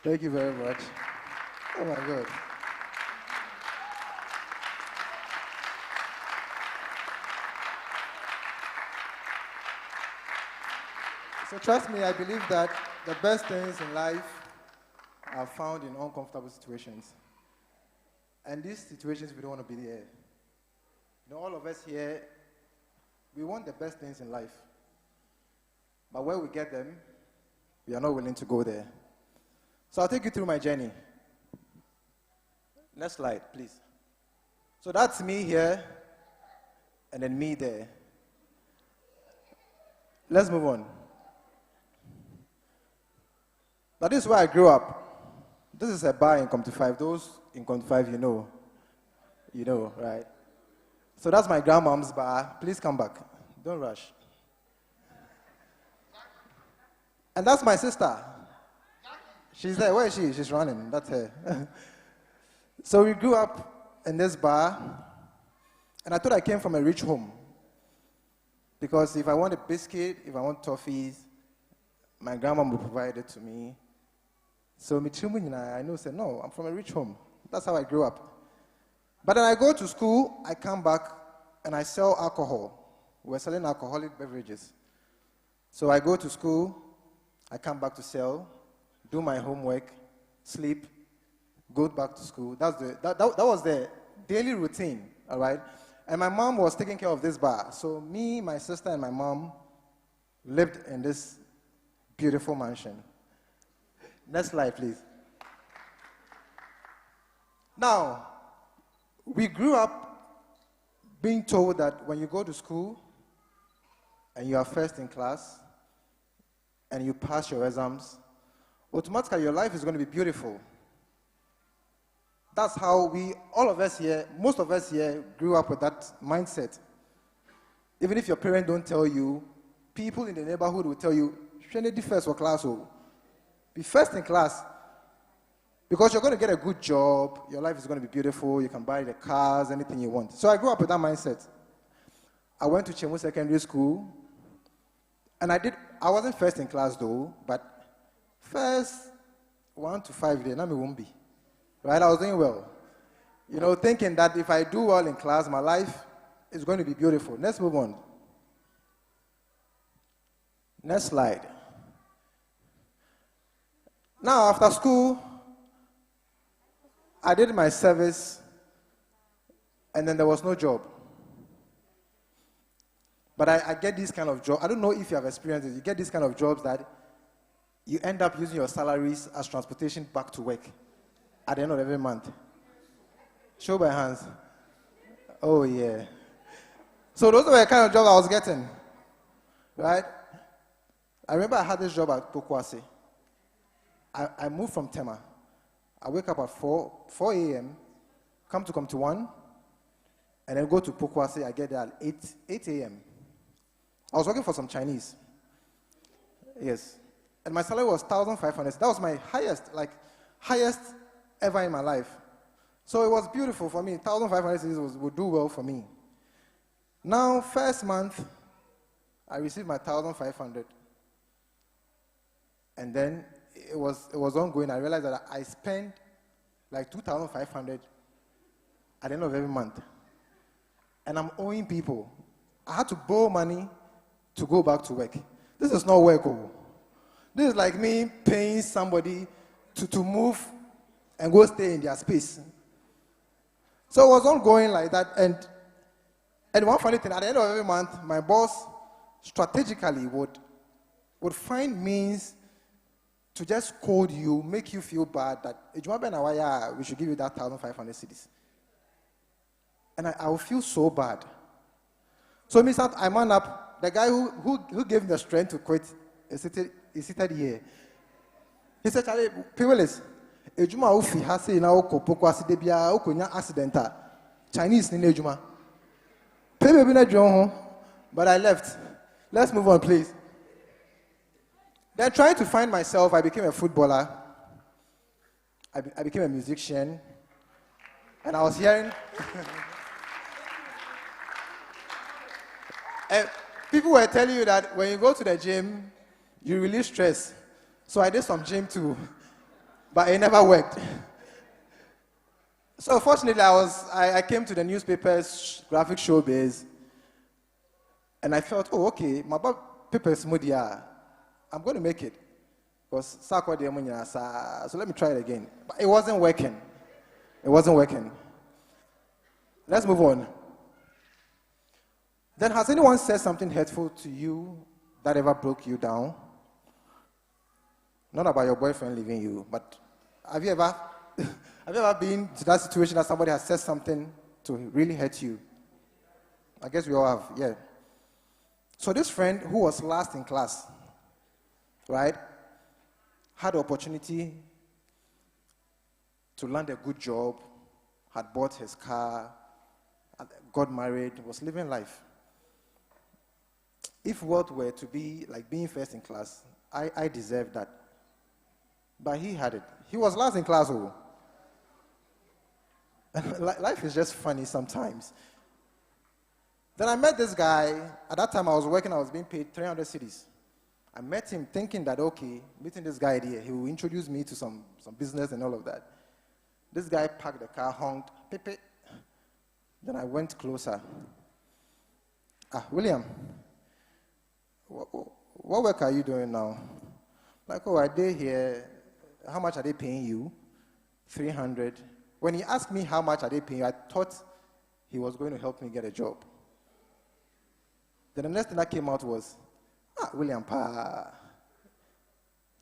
Thank you very much. Oh my God. So trust me, I believe that the best things in life are found in uncomfortable situations. And these situations, we don't want to be there. You know, all of us here, we want the best things in life. But where we get them, we are not willing to go there. So I'll take you through my journey. Next slide, please. So that's me here, and then me there. Let's move on. Now this is where I grew up. This is a bar in Comte 5. Those in Comte 5, you know, right? So that's my grandmom's bar. Please come back. Don't rush. And that's my sister. She's there. Where is she? She's running. That's her. So we grew up in this bar, and I thought I came from a rich home. Because if I want a biscuit, if I want toffees, my grandma would provide it to me. So I know, said, no, I'm from a rich home. That's how I grew up. But then I go to school, I come back, and I sell alcohol. We're selling alcoholic beverages. So I go to school, I come back to sell, do my homework, sleep, go back to school. That was the daily routine, all right? And my mom was taking care of this bar. So me, my sister, and my mom lived in this beautiful mansion. Next slide, please. Now, we grew up being told that when you go to school and you are first in class and you pass your exams, automatically your life is going to be beautiful. That's how all of us here, most of us here, grew up with that mindset. Even if your parents don't tell you, people in the neighborhood will tell you, "Shouldn't be first for class, oh. Be first in class." Because you're going to get a good job, your life is going to be beautiful, you can buy the cars, anything you want. So I grew up with that mindset. I went to Chemu Secondary School, and I wasn't first in class though, but first 1 to 5 days, I won't be. Right? I was doing well. You know, thinking that if I do well in class, my life is going to be beautiful. Let's move on. Next slide. Now, after school, I did my service, and then there was no job. But I get these kind of jobs. I don't know if you have experienced it. You get these kind of jobs that you end up using your salaries as transportation back to work at the end of every month. Show by hands. Oh, yeah. So those were the kind of jobs I was getting, right? I remember I had this job at Pokwase. I moved from Tema. I wake up at 4 a.m., come to 1, and then go to Pokwase. I get there at 8 a.m. I was working for some Chinese. Yes. And my salary was 1,500. That was my highest ever in my life. So it was beautiful for me. 1,500 would do well for me. Now, first month, I received my 1,500. And then it was ongoing. I realized that I spent like 2,500 at the end of every month. And I'm owing people. I had to borrow money to go back to work. This is not work. Oh. This is like me paying somebody to move and go stay in their space. So it was ongoing like that. And one funny thing, at the end of every month, my boss strategically would find means to just scold you, make you feel bad that we should give you that 1,500 cedis. And I would feel so bad. So I man up, the guy who gave me the strength to quit is seated here. He said, "Charlie, Piwelis, ejuma ofi hase na oko poko aside bia okonya accidenta. Chinese ni ejuma. Pay me na drum, but I left. Let's move on, please." Then trying to find myself, I became a footballer. I became a musician. And I was hearing... and people were telling you that when you go to the gym, you release stress. So I did some gym too. But it never worked. So fortunately, I came to the newspapers, graphic showbiz. And I felt, oh, okay, my papers modia. I'm going to make it. Because so let me try it again. But it wasn't working. It wasn't working. Let's move on. Then has anyone said something hurtful to you that ever broke you down? Not about your boyfriend leaving you, but have you ever been to that situation that somebody has said something to really hurt you? I guess we all have, yeah. So this friend who was last in class, right, had the opportunity to land a good job, had bought his car, got married, was living life. If what were to be like being first in class, I deserved that. But he had it. He was last in class. Oh. Life is just funny sometimes. Then I met this guy. At that time I was being paid 300 cedis. I met him thinking that, okay, meeting this guy here, he will introduce me to some business and all of that. This guy parked the car, honked, pepe. Then I went closer. William, what work are you doing now? Like, oh, I did here. How much are they paying you? 300. When he asked me how much are they paying you, I thought he was going to help me get a job. Then the next thing that came out was, William,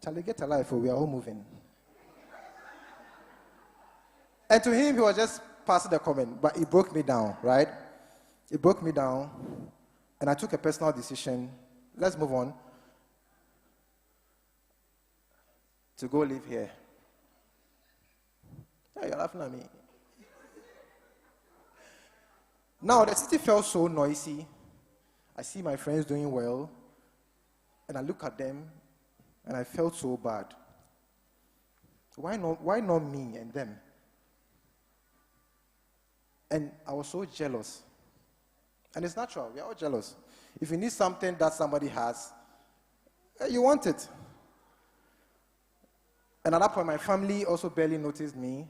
Charlie, get a life, or we are all moving. And to him, he was just passing the comment, but it broke me down, right? It broke me down, and I took a personal decision. Let's move on to go live here. Yeah, you're laughing at me. Now, the city felt so noisy. I see my friends doing well, and I look at them, and I felt so bad. Why not me and them? And I was so jealous. And it's natural, we are all jealous. If you need something that somebody has, you want it. And at that point, my family also barely noticed me.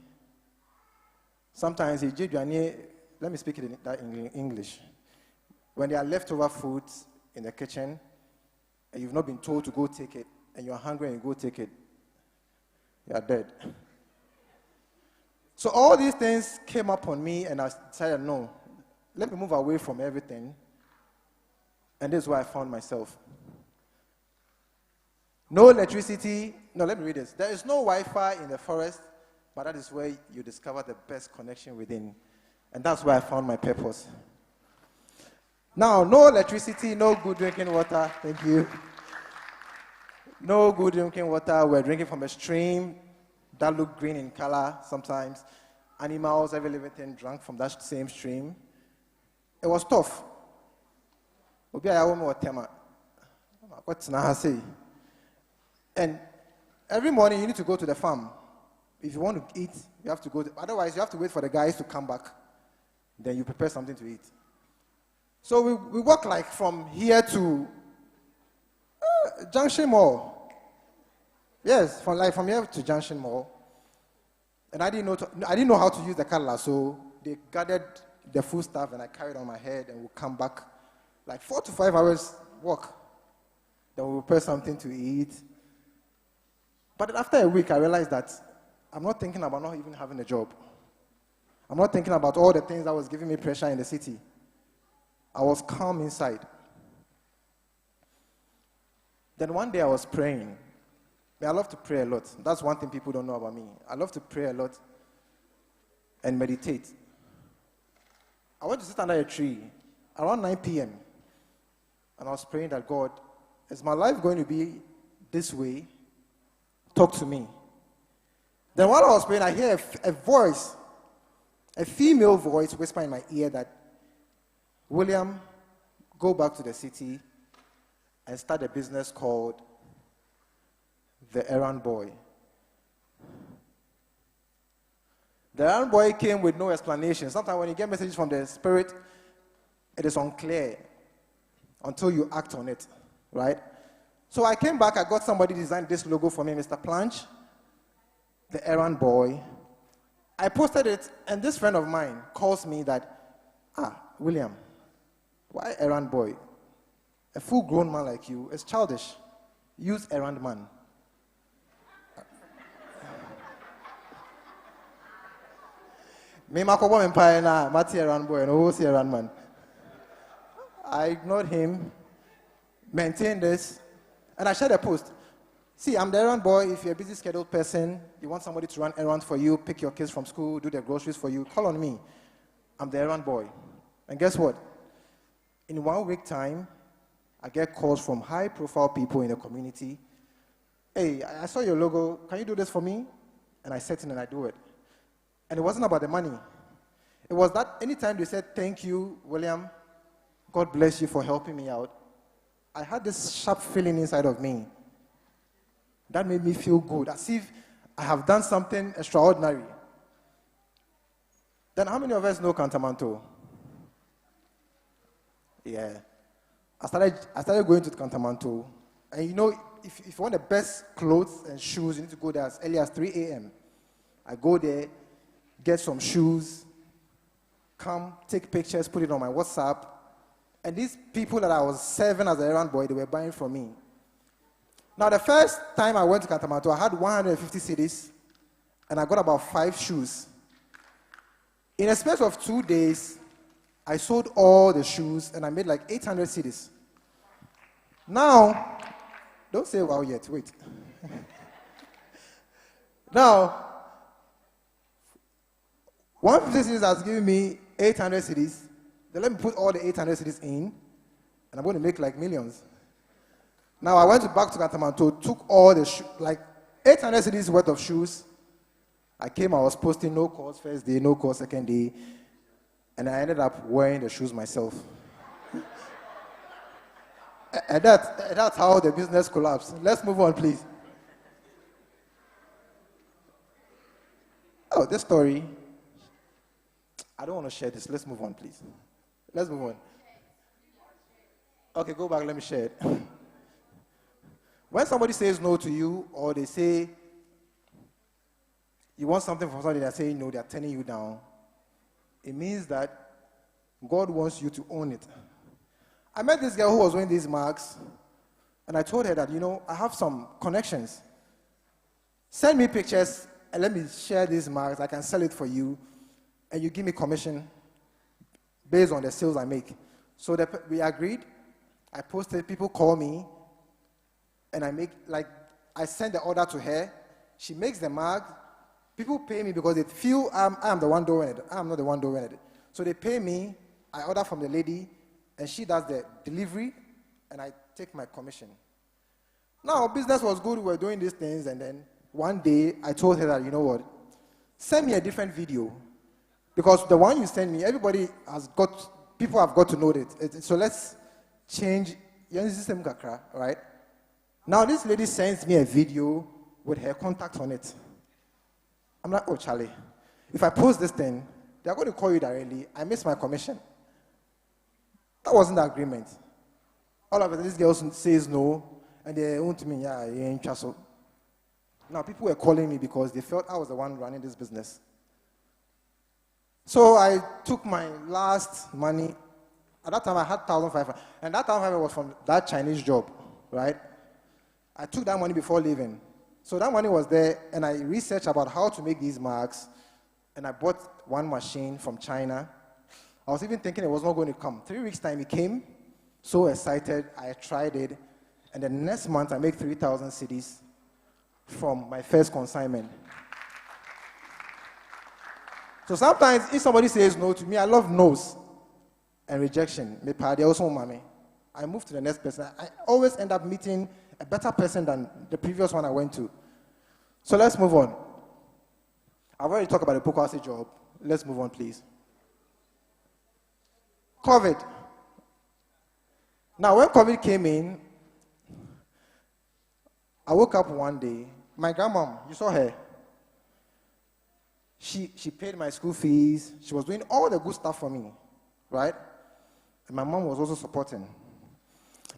Sometimes, let me speak it in English. When there are leftover foods in the kitchen, and you've not been told to go take it, and you're hungry and you go take it, you are dead. So all these things came up on me, and I decided, no, let me move away from everything. And this is where I found myself. No electricity. No, let me read this. There is no Wi-Fi in the forest, but that is where you discover the best connection within. And that's where I found my purpose. Now, no electricity, no good drinking water. Thank you. No good drinking water. We're drinking from a stream that looked green in color sometimes. Animals, every living thing drank from that same stream. It was tough. And every morning you need to go to the farm. If you want to eat, you have to go. Otherwise, you have to wait for the guys to come back. Then you prepare something to eat. So we walk like from here to Junction Mall. Yes, from here to Junction Mall. And I didn't know how to use the cutlass, so they gathered the food stuff and I carried on my head and we'll come back. Like 4 to 5 hours walk. Then we'll prepare something to eat. But after a week, I realized that I'm not thinking about not even having a job. I'm not thinking about all the things that was giving me pressure in the city. I was calm inside. Then one day I was praying. I love to pray a lot. That's one thing people don't know about me. I love to pray a lot and meditate. I went to sit under a tree around 9 p.m. and I was praying that, God, is my life going to be this way? Talk to me. Then while I was praying, I hear a voice, a female voice whisper in my ear that, William, go back to the city and start a business called The Errand Boy. The Errand Boy came with no explanation. Sometimes when you get messages from the Spirit, it is unclear until you act on it, right? So I came back, I got somebody to design this logo for me, Mr. Planch, The Errand Boy. I posted it, and this friend of mine calls me that, William, why Errand Boy? A full-grown man like you is childish. Use Errand Man. Me makobo empire na mati Errand Boy no see Errand Man. I ignored him, maintained this, and I shared a post. See, I'm the errand boy. If you're a busy scheduled person, you want somebody to run errands for you, pick your kids from school, do their groceries for you, call on me. I'm the errand boy. And guess what? In 1 week time, I get calls from high-profile people in the community. Hey, I saw your logo. Can you do this for me? And I sit in and I do it. And it wasn't about the money. It was that anytime they said, thank you, William, God bless you for helping me out, I had this sharp feeling inside of me. That made me feel good, as if I have done something extraordinary. Then how many of us know Cantamanto? Yeah. I started going to Cantamanto. And you know, if you want the best clothes and shoes, you need to go there as early as 3 a.m. I go there, get some shoes, come, take pictures, put it on my WhatsApp. And these people that I was serving as an errand boy, they were buying from me. Now, the first time I went to Cantamanto, I had 150 cedis, and I got about 5 shoes. In a space of 2 days, I sold all the shoes, and I made like 800 cedis. Now, don't say wow yet, wait. Now, 150 cities has given me 800 cities. Then let me put all the 800 cities in, and I'm going to make like millions. Now I went back to Katamanto, took all the like 800 cities worth of shoes. I came, I was posting no calls first day, no calls second day, and I ended up wearing the shoes myself. And that's how the business collapsed. Let's move on, please. Oh, this story. I don't want to share this. Let's move on, please. Let's move on. Okay, go back. Let me share it. When somebody says no to you, or they say you want something from somebody that saying no, they're turning you down, it means that God wants you to own it. I met this girl who was wearing these marks, and I told her that, I have some connections. Send me pictures, and let me share these marks. I can sell it for you, and you give me commission based on the sales I make. So we agreed. I posted, people call me, and I send the order to her. She makes the mark. People pay me because they feel I'm the one doing it. I'm not the one doing it. So they pay me. I order from the lady, and she does the delivery, and I take my commission. Now, business was good. We were doing these things, and then one day, I told her that, you know what, send me a different video. Because the one you send me, people have got to know it. So let's change, right? Now, this lady sends me a video with her contact on it. I'm like, oh, Charlie, if I post this thing, they're going to call you directly. I miss my commission. That wasn't the agreement. All of it, this girl says no, and they won't to me, yeah, you ain't trust. Now, people were calling me because they felt I was the one running this business. So I took my last money. At that time, I had 1,500, and that 1,500 was from that Chinese job, right? I took that money before leaving. So that money was there, and I researched about how to make these marks, and I bought one machine from China. I was even thinking it was not going to come. 3 weeks' time, it came. So excited, I tried it, and the next month, I made 3,000 cedis from my first consignment. So sometimes, if somebody says no to me, I love no's and rejection. I move to the next person. I always end up meeting a better person than the previous one I went to. So let's move on. I've already talked about the Pokwasi job. Let's move on, please. COVID. Now, when COVID came in, I woke up one day. My grandmom, you saw her. She paid my school fees. She was doing all the good stuff for me, right? And my mom was also supporting.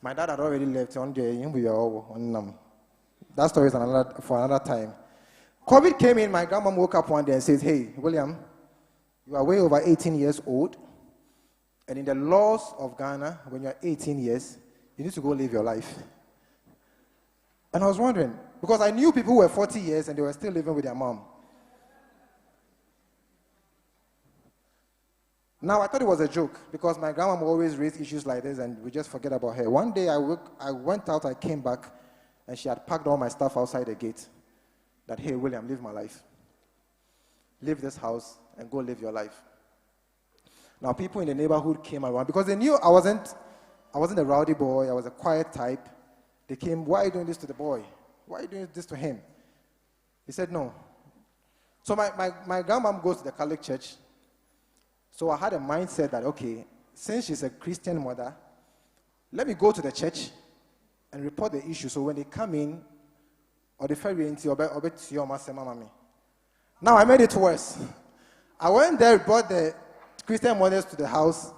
My dad had already left on there. That story is for another time. COVID came in. My grandmom woke up one day and says, hey, William, you are way over 18 years old. And in the laws of Ghana, when you're 18 years, you need to go live your life. And I was wondering, because I knew people who were 40 years and they were still living with their mom. Now, I thought it was a joke, because my grandma always raised issues like this, and we just forget about her. One day, I went out, I came back, and she had packed all my stuff outside the gate. That, hey, William, live my life. Leave this house and go live your life. Now, people in the neighborhood came around, because they knew I wasn't a rowdy boy, I was a quiet type. They came, why are you doing this to the boy? Why are you doing this to him? He said, no. So my grandmom goes to the Catholic church. So I had a mindset that, okay, since she's a Christian mother, let me go to the church and report the issue. So when they come in, or the ferry into now I made it worse. I went there, brought the Christian mothers to the house,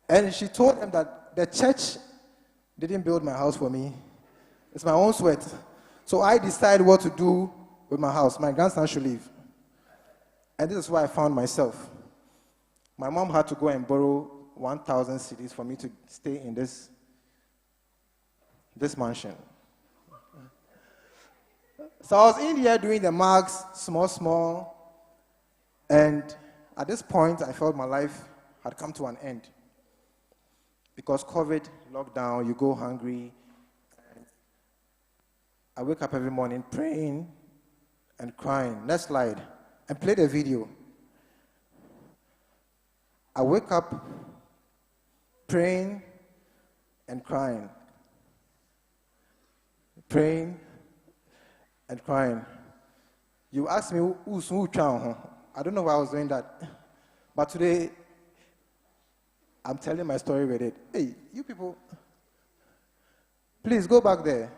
and she told them that the church didn't build my house for me. It's my own sweat. So I decided what to do with my house. My grandson should leave. And this is where I found myself. My mom had to go and borrow 1,000 cedis for me to stay in this mansion. So I was in here doing the marks, small, and at this point, I felt my life had come to an end. Because COVID, lockdown, you go hungry. I wake up every morning praying and crying. Next slide. And play the video. I wake up praying and crying. Praying and crying. You ask me who's who chow. I don't know why I was doing that. But today, I'm telling my story with it. Hey, you people, please go back there.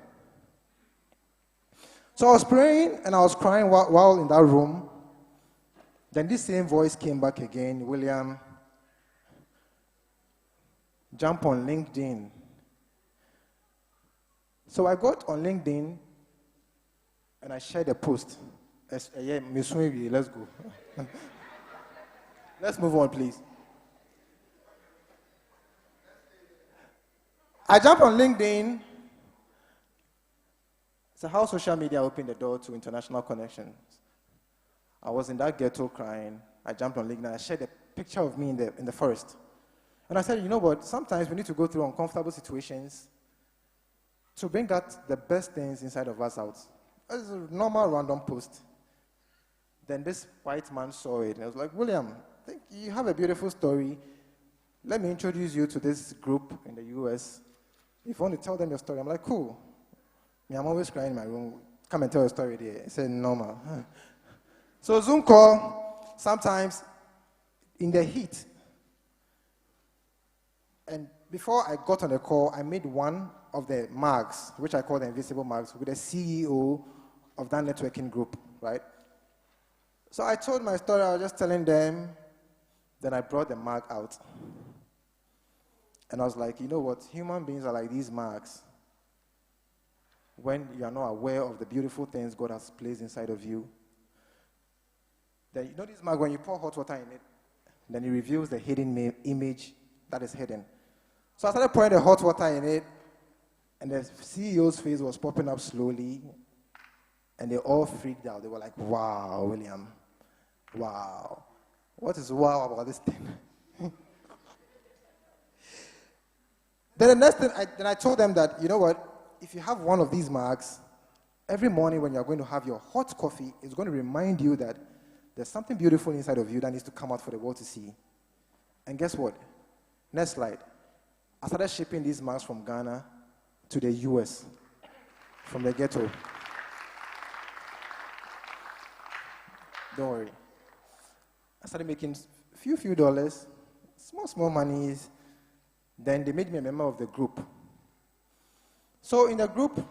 So I was praying and I was crying while in that room. Then this same voice came back again. William, jump on LinkedIn. So I got on LinkedIn and I shared a post. Let's go. Let's move on, please. I jumped on LinkedIn. So how social media opened the door to international connections. I was in that ghetto crying. I jumped on LinkedIn. I shared a picture of me in the forest. And I said, you know what? Sometimes we need to go through uncomfortable situations to bring out the best things inside of us out. It's a normal random post. Then this white man saw it and I was like, William, I think you have a beautiful story. Let me introduce you to this group in the US. If you want to tell them your story, I'm like, cool. Me, I'm always crying in my room. Come and tell a story there. He said, normal. So Zoom call, sometimes in the heat. And before I got on the call, I made one of the marks, which I call the invisible marks, with the CEO of that networking group, right? So I told my story, I was just telling them, then I brought the mark out. And I was like, you know what, human beings are like these marks. When you are not aware of the beautiful things God has placed inside of you, then you know this mark, when you pour hot water in it, then it reveals the hidden image that is hidden. So I started pouring the hot water in it, and the CEO's face was popping up slowly, and they all freaked out. They were like, wow, William, wow. What is wow about this thing? Then the next thing, I told them that, you know what, if you have one of these marks, every morning when you're going to have your hot coffee, it's going to remind you that there's something beautiful inside of you that needs to come out for the world to see. And guess what? Next slide. I started shipping these marks from Ghana to the US, from the ghetto. Don't worry. I started making few dollars, small monies. Then they made me a member of the group. So in the group,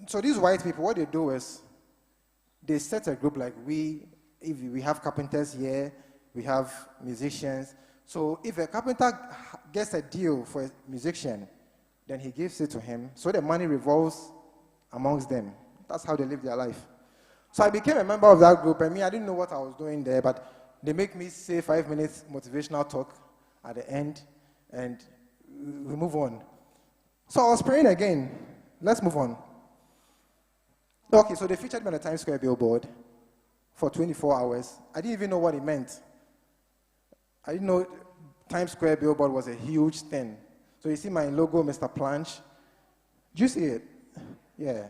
so these white people, what they do is, they set a group like if we have carpenters here, we have musicians. So if a carpenter gets a deal for a musician, then he gives it to him. So the money revolves amongst them. That's how they live their life. So I became a member of that group, and I didn't know what I was doing there, but they make me say 5 minutes motivational talk at the end, and we move on. So I was praying again. Let's move on. Okay, so they featured me on the Times Square billboard for 24 hours. I didn't even know what it meant. I didn't know Times Square billboard was a huge thing. So you see my logo, Mr. Planch. Do you see it? Yeah.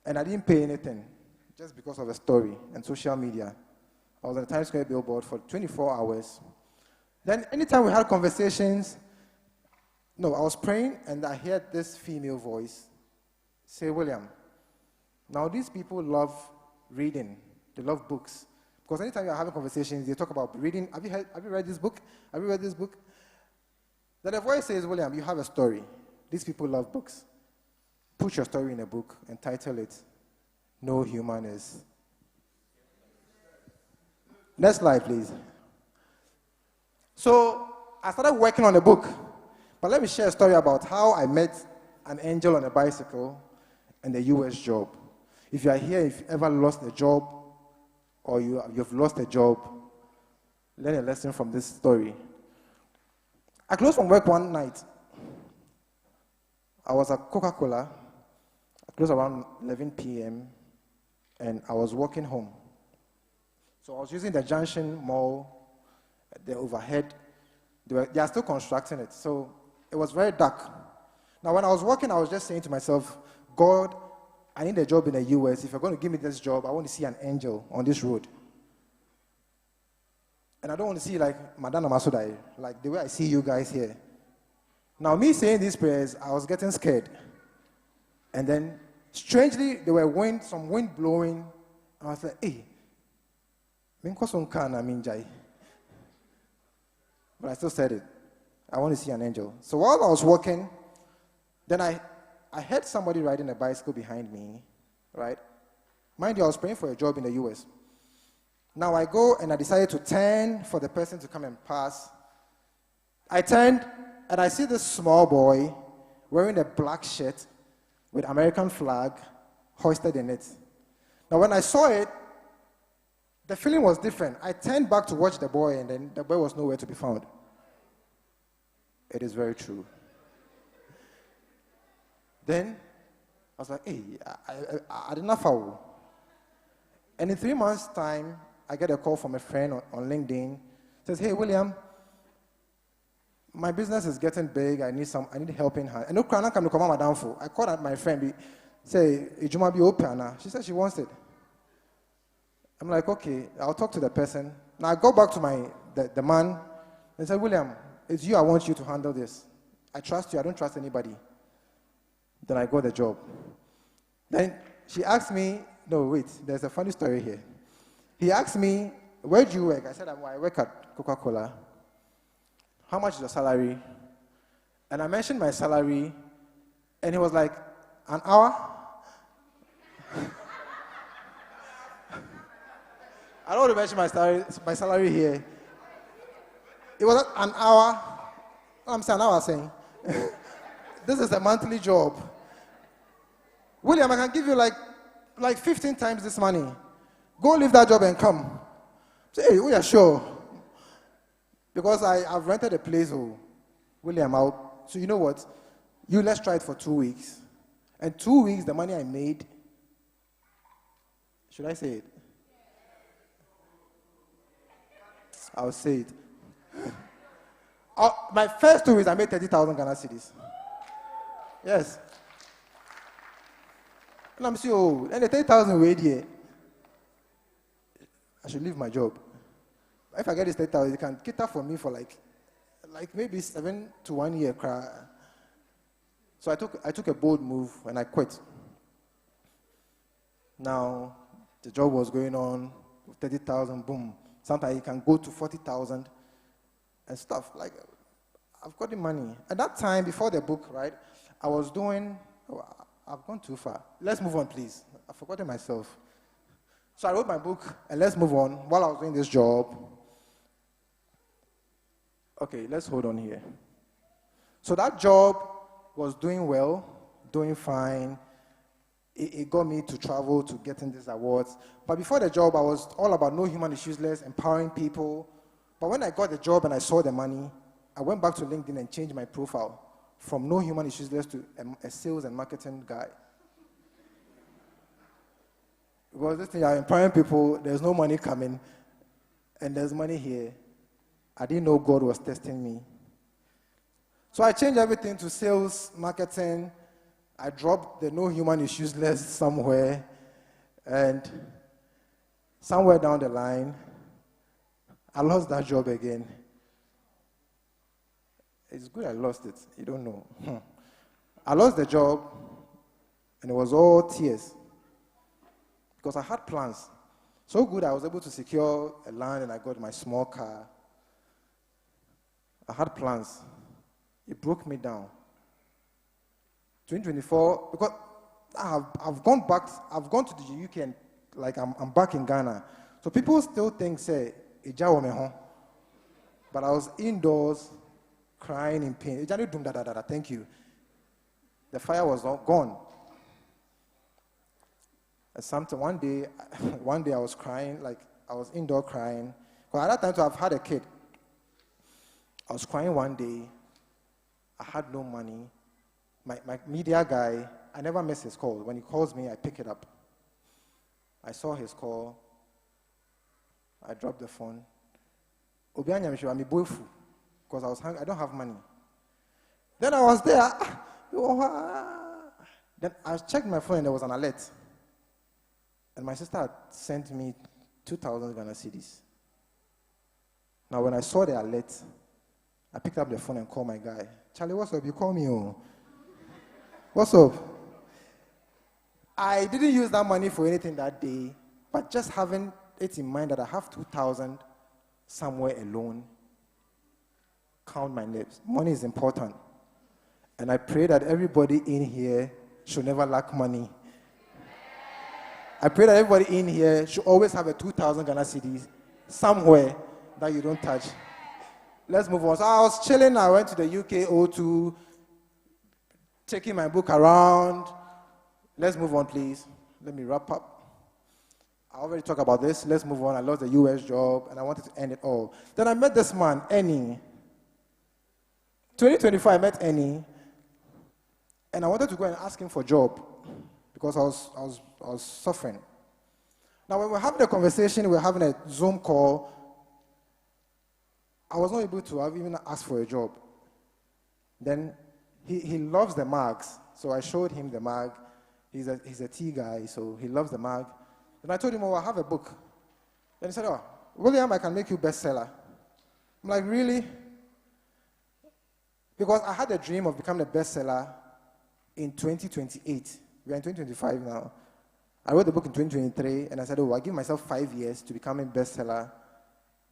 And I didn't pay anything, just because of the story and social media. I was on the Times Square billboard for 24 hours. Then anytime we had conversations, I was praying and I heard this female voice say, William, now these people love reading. They love books. Because anytime you're having conversations, they talk about reading. Have you read this book? Have you read this book? Then the voice says, William, you have a story. These people love books. Put your story in a book and title it, No Human Is. Next slide, please. So I started working on a book. But let me share a story about how I met an angel on a bicycle and a US job. If you are here, if you ever lost a job, or you've lost a job, learn a lesson from this story. I closed from work one night. I was at Coca-Cola. I closed around 11 p.m., and I was walking home. So I was using the Junction Mall, the overhead. They are still constructing it, so it was very dark. Now, when I was walking, I was just saying to myself, God, I need a job in the US. If you're going to give me this job, I want to see an angel on this road. And I don't want to see like Madonna Masudai, like the way I see you guys here. Now, me saying these prayers, I was getting scared. And then, strangely, there were some wind blowing. I was like, hey, but I still said it. I want to see an angel. So while I was walking, then I heard somebody riding a bicycle behind me, right? Mind you, I was praying for a job in the US. Now I go and I decided to turn for the person to come and pass. I turned and I see this small boy wearing a black shirt with American flag hoisted in it. Now when I saw it, the feeling was different. I turned back to watch the boy and then the boy was nowhere to be found. It is very true. Then I was like, hey, I did not follow. And in 3 months' time, I get a call from a friend on LinkedIn. Says, hey, William, my business is getting big. I need helping hand. And no crana come to come my downfall. I called out my friend. Say, it might be open. She said she wants it. I'm like, okay, I'll talk to the person. Now I go back to the man and say, William, it's you. I want you to handle this. I trust you. I don't trust anybody. Then I got the job. Then she asked me, no, wait, there's a funny story here. He asked me, where do you work? I said, I work at Coca-Cola. How much is your salary? And I mentioned my salary, and he was like, an hour? I don't want to mention my salary here. It was an hour. I'm saying, now I'm saying. This is a monthly job. William, I can give you like 15 times this money. Go leave that job and come. Say, hey, we are sure. Because I've rented a place, William, out. So you know what? Let's try it for 2 weeks. And 2 weeks, the money I made, should I say it? I'll say it. My first 2 weeks, I made 30,000 Ghana cedis. Yes. And I'm saying, and the 30,000 wait here. I should leave my job. If I get this 30,000, you can cater for me for like maybe 7 to 1 year. So I took a bold move and I quit. Now, the job was going on, 30,000, boom. Sometimes you can go to 40,000 and stuff. Like, I've got the money. At that time, before the book, right, I was doing, I've gone too far. Let's move on, please. I've forgotten myself. So I wrote my book, and let's move on. While I was doing this job, okay, let's hold on here. So that job was doing well, doing fine. It got me to travel to getting these awards. But before the job, I was all about no human is useless, empowering people. But when I got the job and I saw the money, I went back to LinkedIn and changed my profile from no human is useless to a sales and marketing guy. Because this thing, I'm empowering people, there's no money coming, and there's money here. I didn't know God was testing me. So I changed everything to sales, marketing. I dropped the no human is useless somewhere, and somewhere down the line, I lost that job again. It's good I lost it. You don't know. I lost the job, and it was all tears. Because I had plans. So good, I was able to secure a land, and I got my small car. I had plans. It broke me down. 2024, because I've gone to the UK, and like I'm back in Ghana. So people still think, say, but I was indoors, crying in pain. Thank you. The fire was all gone. And one day I was crying, like I was indoor crying. Because at that time, I've had a kid. I was crying one day. I had no money. My media guy, I never miss his call. When he calls me, I pick it up. I saw his call. I dropped the phone. Because I was hungry. I don't have money. Then I was there. Then I checked my phone and there was an alert. And my sister had sent me 2,000 Ghana cedis. Now, when I saw the alert, I picked up the phone and called my guy. Charlie, what's up? You call me, oh. What's up? I didn't use that money for anything that day, but just having it in mind that I have 2,000 somewhere alone, count my lips. Money is important. And I pray that everybody in here should never lack money. I pray that everybody in here should always have a 2,000 Ghana cedis somewhere that you don't touch. Let's move on. So I was chilling. I went to the UK O2, taking my book around. Let's move on, please. Let me wrap up. I already talked about this. Let's move on. I lost the US job, and I wanted to end it all. Then I met this man, Annie. 2025, I met Annie, and I wanted to go and ask him for a job because I was suffering. Now, when we're having a conversation, we're having a Zoom call, I was not able to have even asked for a job. Then he loves the mags, so I showed him the mag. He's a tea guy, so he loves the mag. Then I told him, oh, I have a book. Then he said, oh, William, I can make you bestseller. I'm like, really? Because I had a dream of becoming a bestseller in 2028. We are in 2025 now. I wrote the book in 2023, and I said, oh, I give myself 5 years to become a bestseller.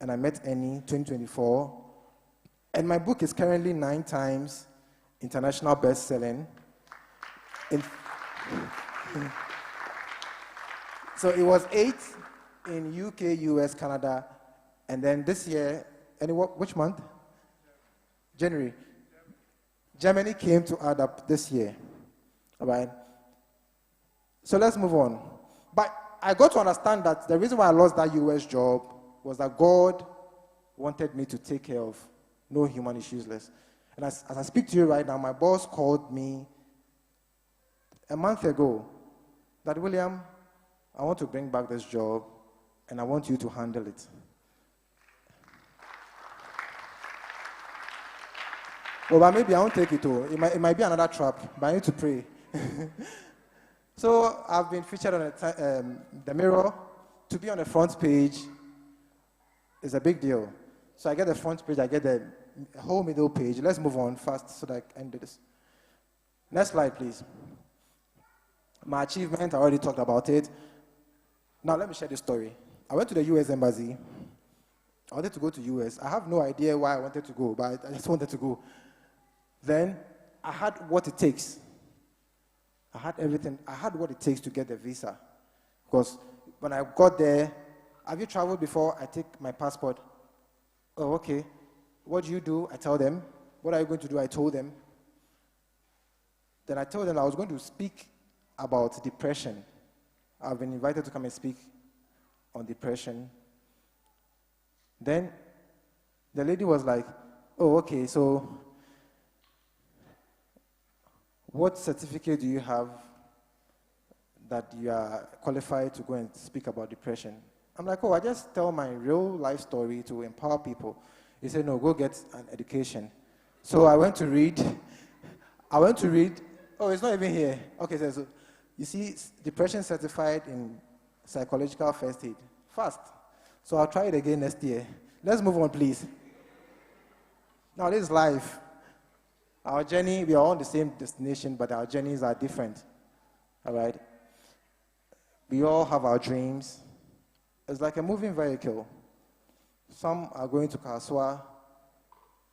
And I met Annie 2024. And my book is currently 9 times international best-selling. So it was 8 in UK, US, Canada, and then this year, which month? January. Germany came to add up this year. All right? So let's move on. But I got to understand that the reason why I lost that US job was that God wanted me to take care of no human is useless. And as I speak to you right now, my boss called me a month ago that, William, I want to bring back this job, and I want you to handle it. Well, but maybe I won't take it all. It might be another trap, but I need to pray. So I've been featured on the Mirror. To be on the front page is a big deal. So I get the front page, I get the whole middle page. Let's move on fast so that I can end this. Next slide, please. My achievement, I already talked about it. Now let me share this story. I went to the US Embassy. I wanted to go to US. I have no idea why I wanted to go, but I just wanted to go. Then I had what it takes. I had everything. I had what it takes to get the visa. Because when I got there, have you traveled before? I take my passport. Oh, okay. What do? I tell them. What are you going to do? I told them. Then I told them I was going to speak about depression. I've been invited to come and speak on depression. Then the lady was like, oh, okay, so what certificate do you have that you are qualified to go and speak about depression? I'm like, oh, I just tell my real life story to empower people. He said, no, go get an education. So I went to read. Oh, it's not even here. Okay, so you see, depression certified in psychological first aid. Fast. So I'll try it again next year. Let's move on, please. Now, this is life. Our journey, we are on the same destination, but our journeys are different. All right? We all have our dreams. It's like a moving vehicle. Some are going to Kaswa.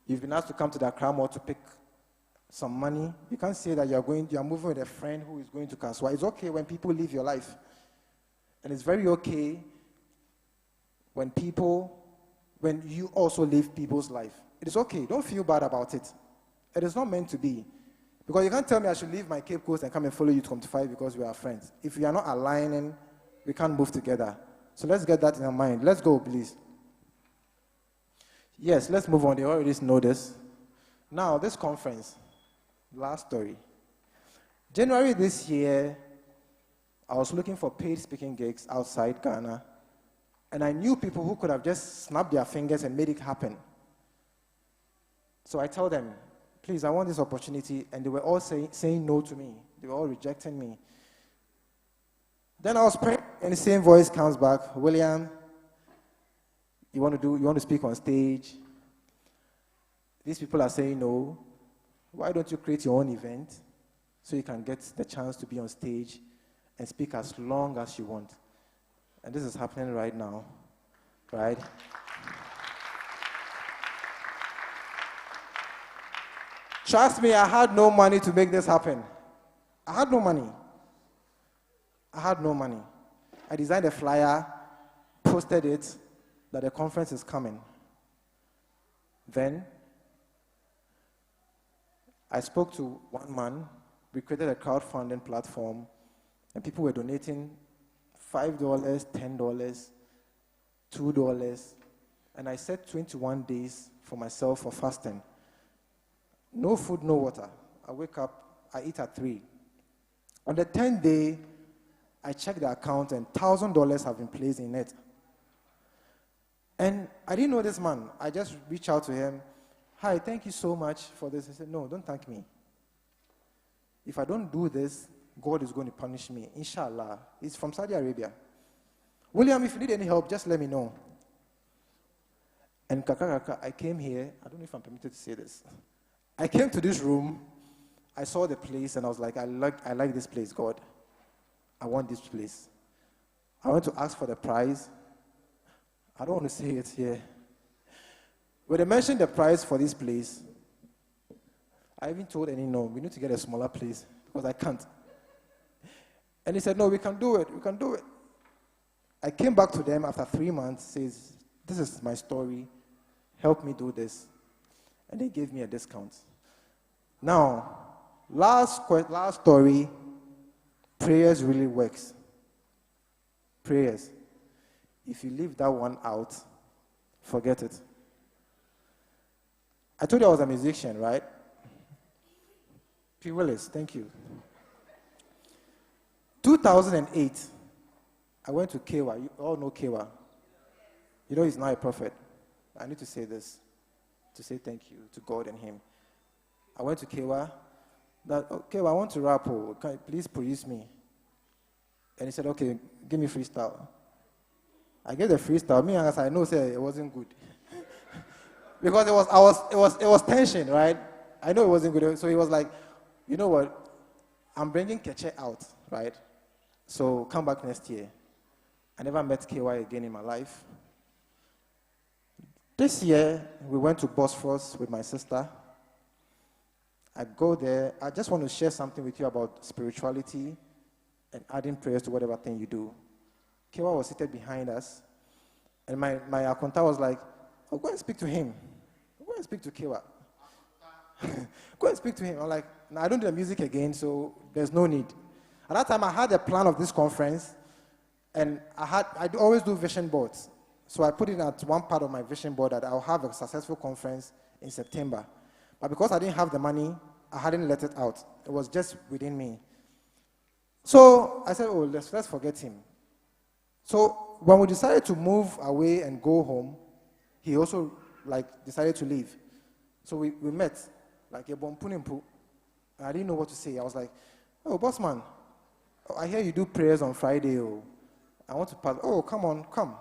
You've been asked to come to the Accra Mall to pick some money. You can't say that you're moving with a friend who is going to Kaswa. It's okay when people live your life. And it's very okay when you also live people's life. It is okay. Don't feel bad about it. It is not meant to be. Because you can't tell me I should leave my Cape Coast and come and follow you to Comtify because we are friends. If we are not aligning, we can't move together. So let's get that in our mind. Let's go, please. Yes, let's move on. They already know this. Now, this conference, last story. January this year, I was looking for paid speaking gigs outside Ghana, and I knew people who could have just snapped their fingers and made it happen. So I told them, please, I want this opportunity, and they were all saying no to me. They were all rejecting me. Then I was praying, and the same voice comes back, William, You want to speak on stage. These people are saying no. Why don't you create your own event so you can get the chance to be on stage and speak as long as you want? And this is happening right now, right? Trust me, I had no money to make this happen. I had no money. I designed a flyer, posted it, that the conference is coming. Then, I spoke to one man. We created a crowdfunding platform, and people were donating $5, $10, $2, and I set 21 days for myself for fasting. No food, no water. I wake up, I eat at 3. On the 10th day, I checked the account and $1,000 have been placed in it. And I didn't know this man. I just reached out to him. Hi, thank you so much for this. He said, no, don't thank me. If I don't do this, God is going to punish me. Inshallah. He's from Saudi Arabia. William, if you need any help, just let me know. And I came here. I don't know if I'm permitted to say this. I came to this room. I saw the place, and I was like, I like this place, God. I want this place. I went to ask for the price. I don't want to say it here. When they mentioned the price for this place, I even told Annie, no, we need to get a smaller place because I can't. And he said, no, we can do it. We can do it. I came back to them after 3 months, says, this is my story. Help me do this. And they gave me a discount. Now, last story, prayers really works. Prayers. If you leave that one out, forget it. I told you I was a musician, right? P. Willis, thank you. 2008, I went to Kewa. You all know Kewa. You know he's not a prophet. I need to say this, to say thank you to God and him. I went to Kewa. Kewa, I want to rap. Can you please produce me? And he said, okay, give me freestyle. I gave the freestyle. Me and I know say it wasn't good. Because it was tension, right? I know it wasn't good. So he was like, you know what? I'm bringing Keche out, right? So come back next year. I never met KY again in my life. This year, we went to Bosphorus with my sister. I go there. I just want to share something with you about spirituality and adding prayers to whatever thing you do. KY was seated behind us, and my akonta was like, oh, go and speak to him. Go and speak to KY. Go and speak to him. I'm like, no, I don't do the music again, so there's no need. At that time, I had a plan of this conference, and I always do vision boards. So I put it at one part of my vision board that I'll have a successful conference in September. But because I didn't have the money, I hadn't let it out. It was just within me. So I said, oh, let's forget him. So when we decided to move away and go home, he also decided to leave. So we met, like a bompunimpu. I didn't know what to say. I was like, oh, boss man, I hear you do prayers on Friday. Oh, I want to pass. Oh, come on, come.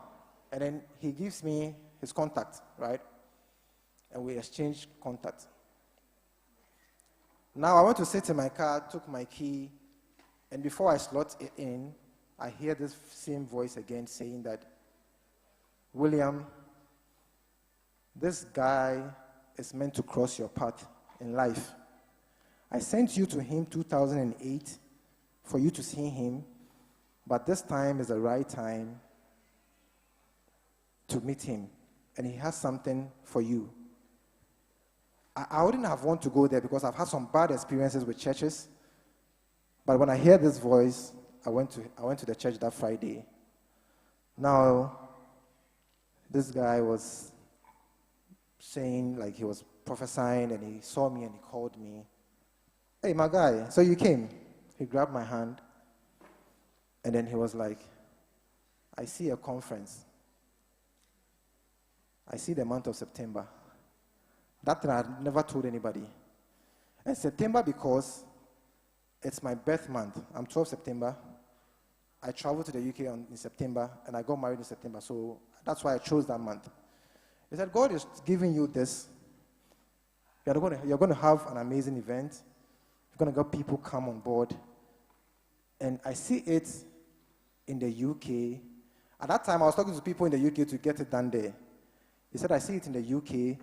And then he gives me his contact, right? And we exchange contact. Now I went to sit in my car, took my key, and before I slot it in, I hear this same voice again saying that, William, this guy is meant to cross your path in life. I sent you to him 2008 for you to see him, but this time is the right time to meet him, and he has something for you. I wouldn't have wanted to go there because I've had some bad experiences with churches, but when I hear this voice, I went to the church that Friday. Now, this guy was saying, like he was prophesying, and he saw me and he called me. Hey, my guy, so you came. He grabbed my hand, and then he was like, I see a conference. I see the month of September. That thing I had never told anybody. And September because it's my birth month. I'm 12 September. I traveled to the UK in September, and I got married in September. So That's why I chose that month. He said, God is giving you this. You're going to have an amazing event. You're going to get people come on board. And I see it in the UK. At that time, I was talking to people in the UK to get it done there. He said, I see it in the UK,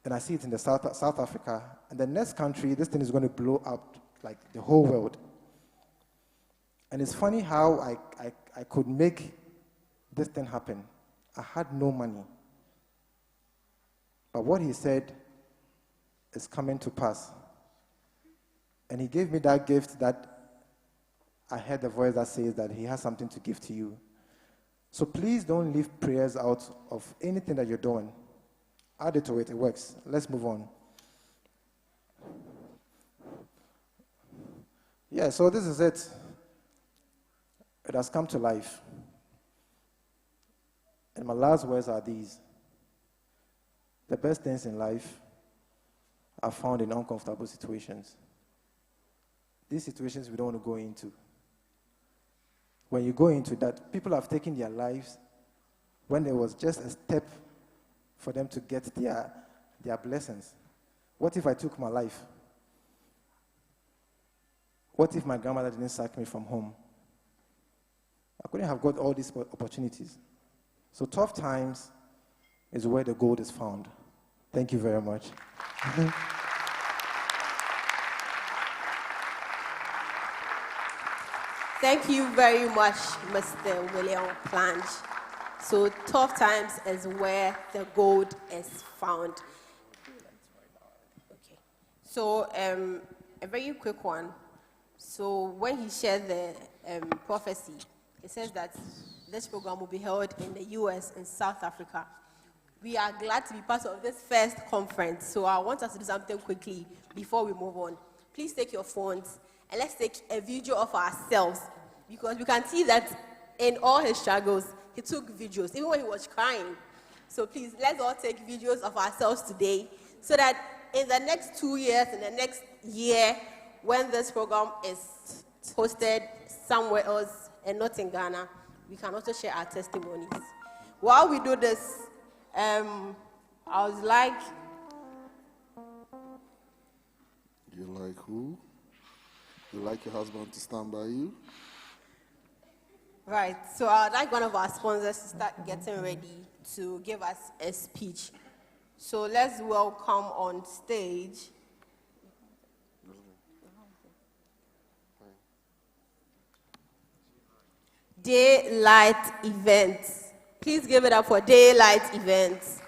and I see it in the South Africa. And the next country, this thing is going to blow up like the whole world. And it's funny how I could make this thing happen. I had no money. But what he said is coming to pass. And he gave me that gift that I heard the voice that says that he has something to give to you. So please don't leave prayers out of anything that you're doing. Add it to it, it works. Let's move on. Yeah, so this is it. It has come to life. And my last words are these. The best things in life are found in uncomfortable situations. These situations we don't want to go into. When you go into that, people have taken their lives when there was just a step for them to get their blessings. What if I took my life? What if my grandmother didn't sack me from home? I couldn't have got all these opportunities. So tough times is where the gold is found. Thank you very much. Thank you very much, Mr. William Plange. So tough times is where the gold is found. Okay. So a very quick one. So when he shared the prophecy, it says that this program will be held in the US and South Africa. We are glad to be part of this first conference. So I want us to do something quickly before we move on. Please take your phones and let's take a video of ourselves, because we can see that in all his struggles, he took videos, even when he was crying. So please, let's all take videos of ourselves today, so that in the next 2 years, in the next year, when this program is hosted somewhere else and not in Ghana, we can also share our testimonies. While we do this, I was like... You like who? You like your husband to stand by you? Right, so I'd like one of our sponsors to start getting ready to give us a speech. So let's welcome on stage Daylight Events. Please give it up for Daylight Events.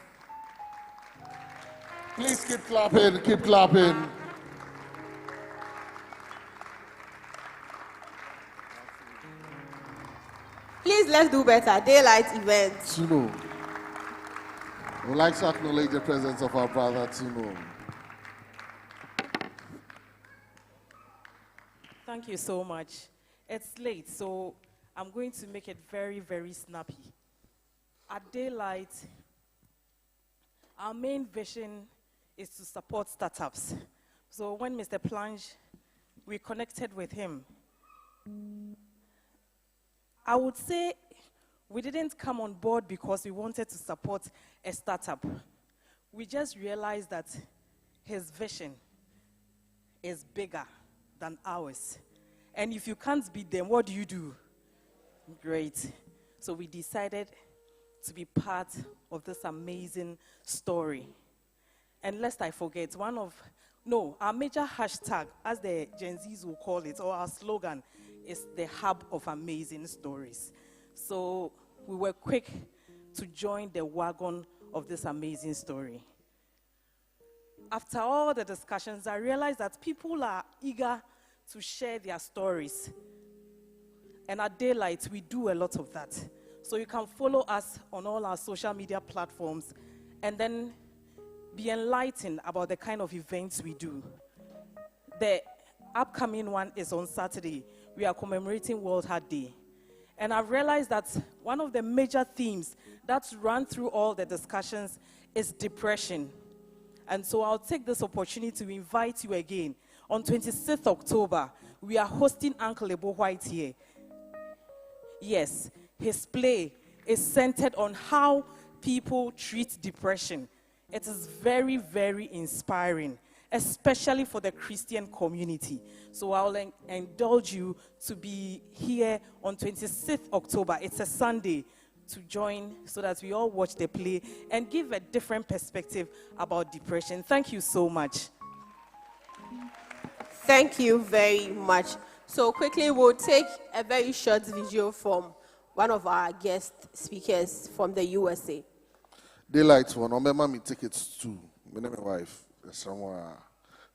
Please keep clapping, keep clapping. Please, let's do better. Daylight Events. Tuno. We'd like to acknowledge the presence of our brother Tuno. Thank you so much. It's late, so I'm going to make it very, very snappy. At Daylight, our main vision is to support startups. So when Mr. Plange, we connected with him, I would say we didn't come on board because we wanted to support a startup. We just realized that his vision is bigger than ours. And if you can't beat them, what do? Great. So we decided to be part of this amazing story. And lest I forget, our major hashtag, as the Gen Zs will call it, or our slogan, is the hub of amazing stories. So we were quick to join the wagon of this amazing story. After all the discussions, I realized that people are eager to share their stories. And at Daylight, we do a lot of that. So you can follow us on all our social media platforms and then be enlightened about the kind of events we do. The upcoming one is on Saturday. We are commemorating World Heart Day. And I've realized that one of the major themes that's run through all the discussions is depression. And so I'll take this opportunity to invite you again. On 26th October, we are hosting Uncle Ebo White here. Yes, his play, is centered on how people treat depression. It is very, very inspiring, especially for the Christian community. So I'll indulge you to be here on 26th October. It's a Sunday, to join so that we all watch the play and give a different perspective about depression. Thank you so much. Thank you very much. So quickly, we'll take a very short video from one of our guest speakers from the USA. Daylight one. Remember me tickets to my name and wife. Somewhere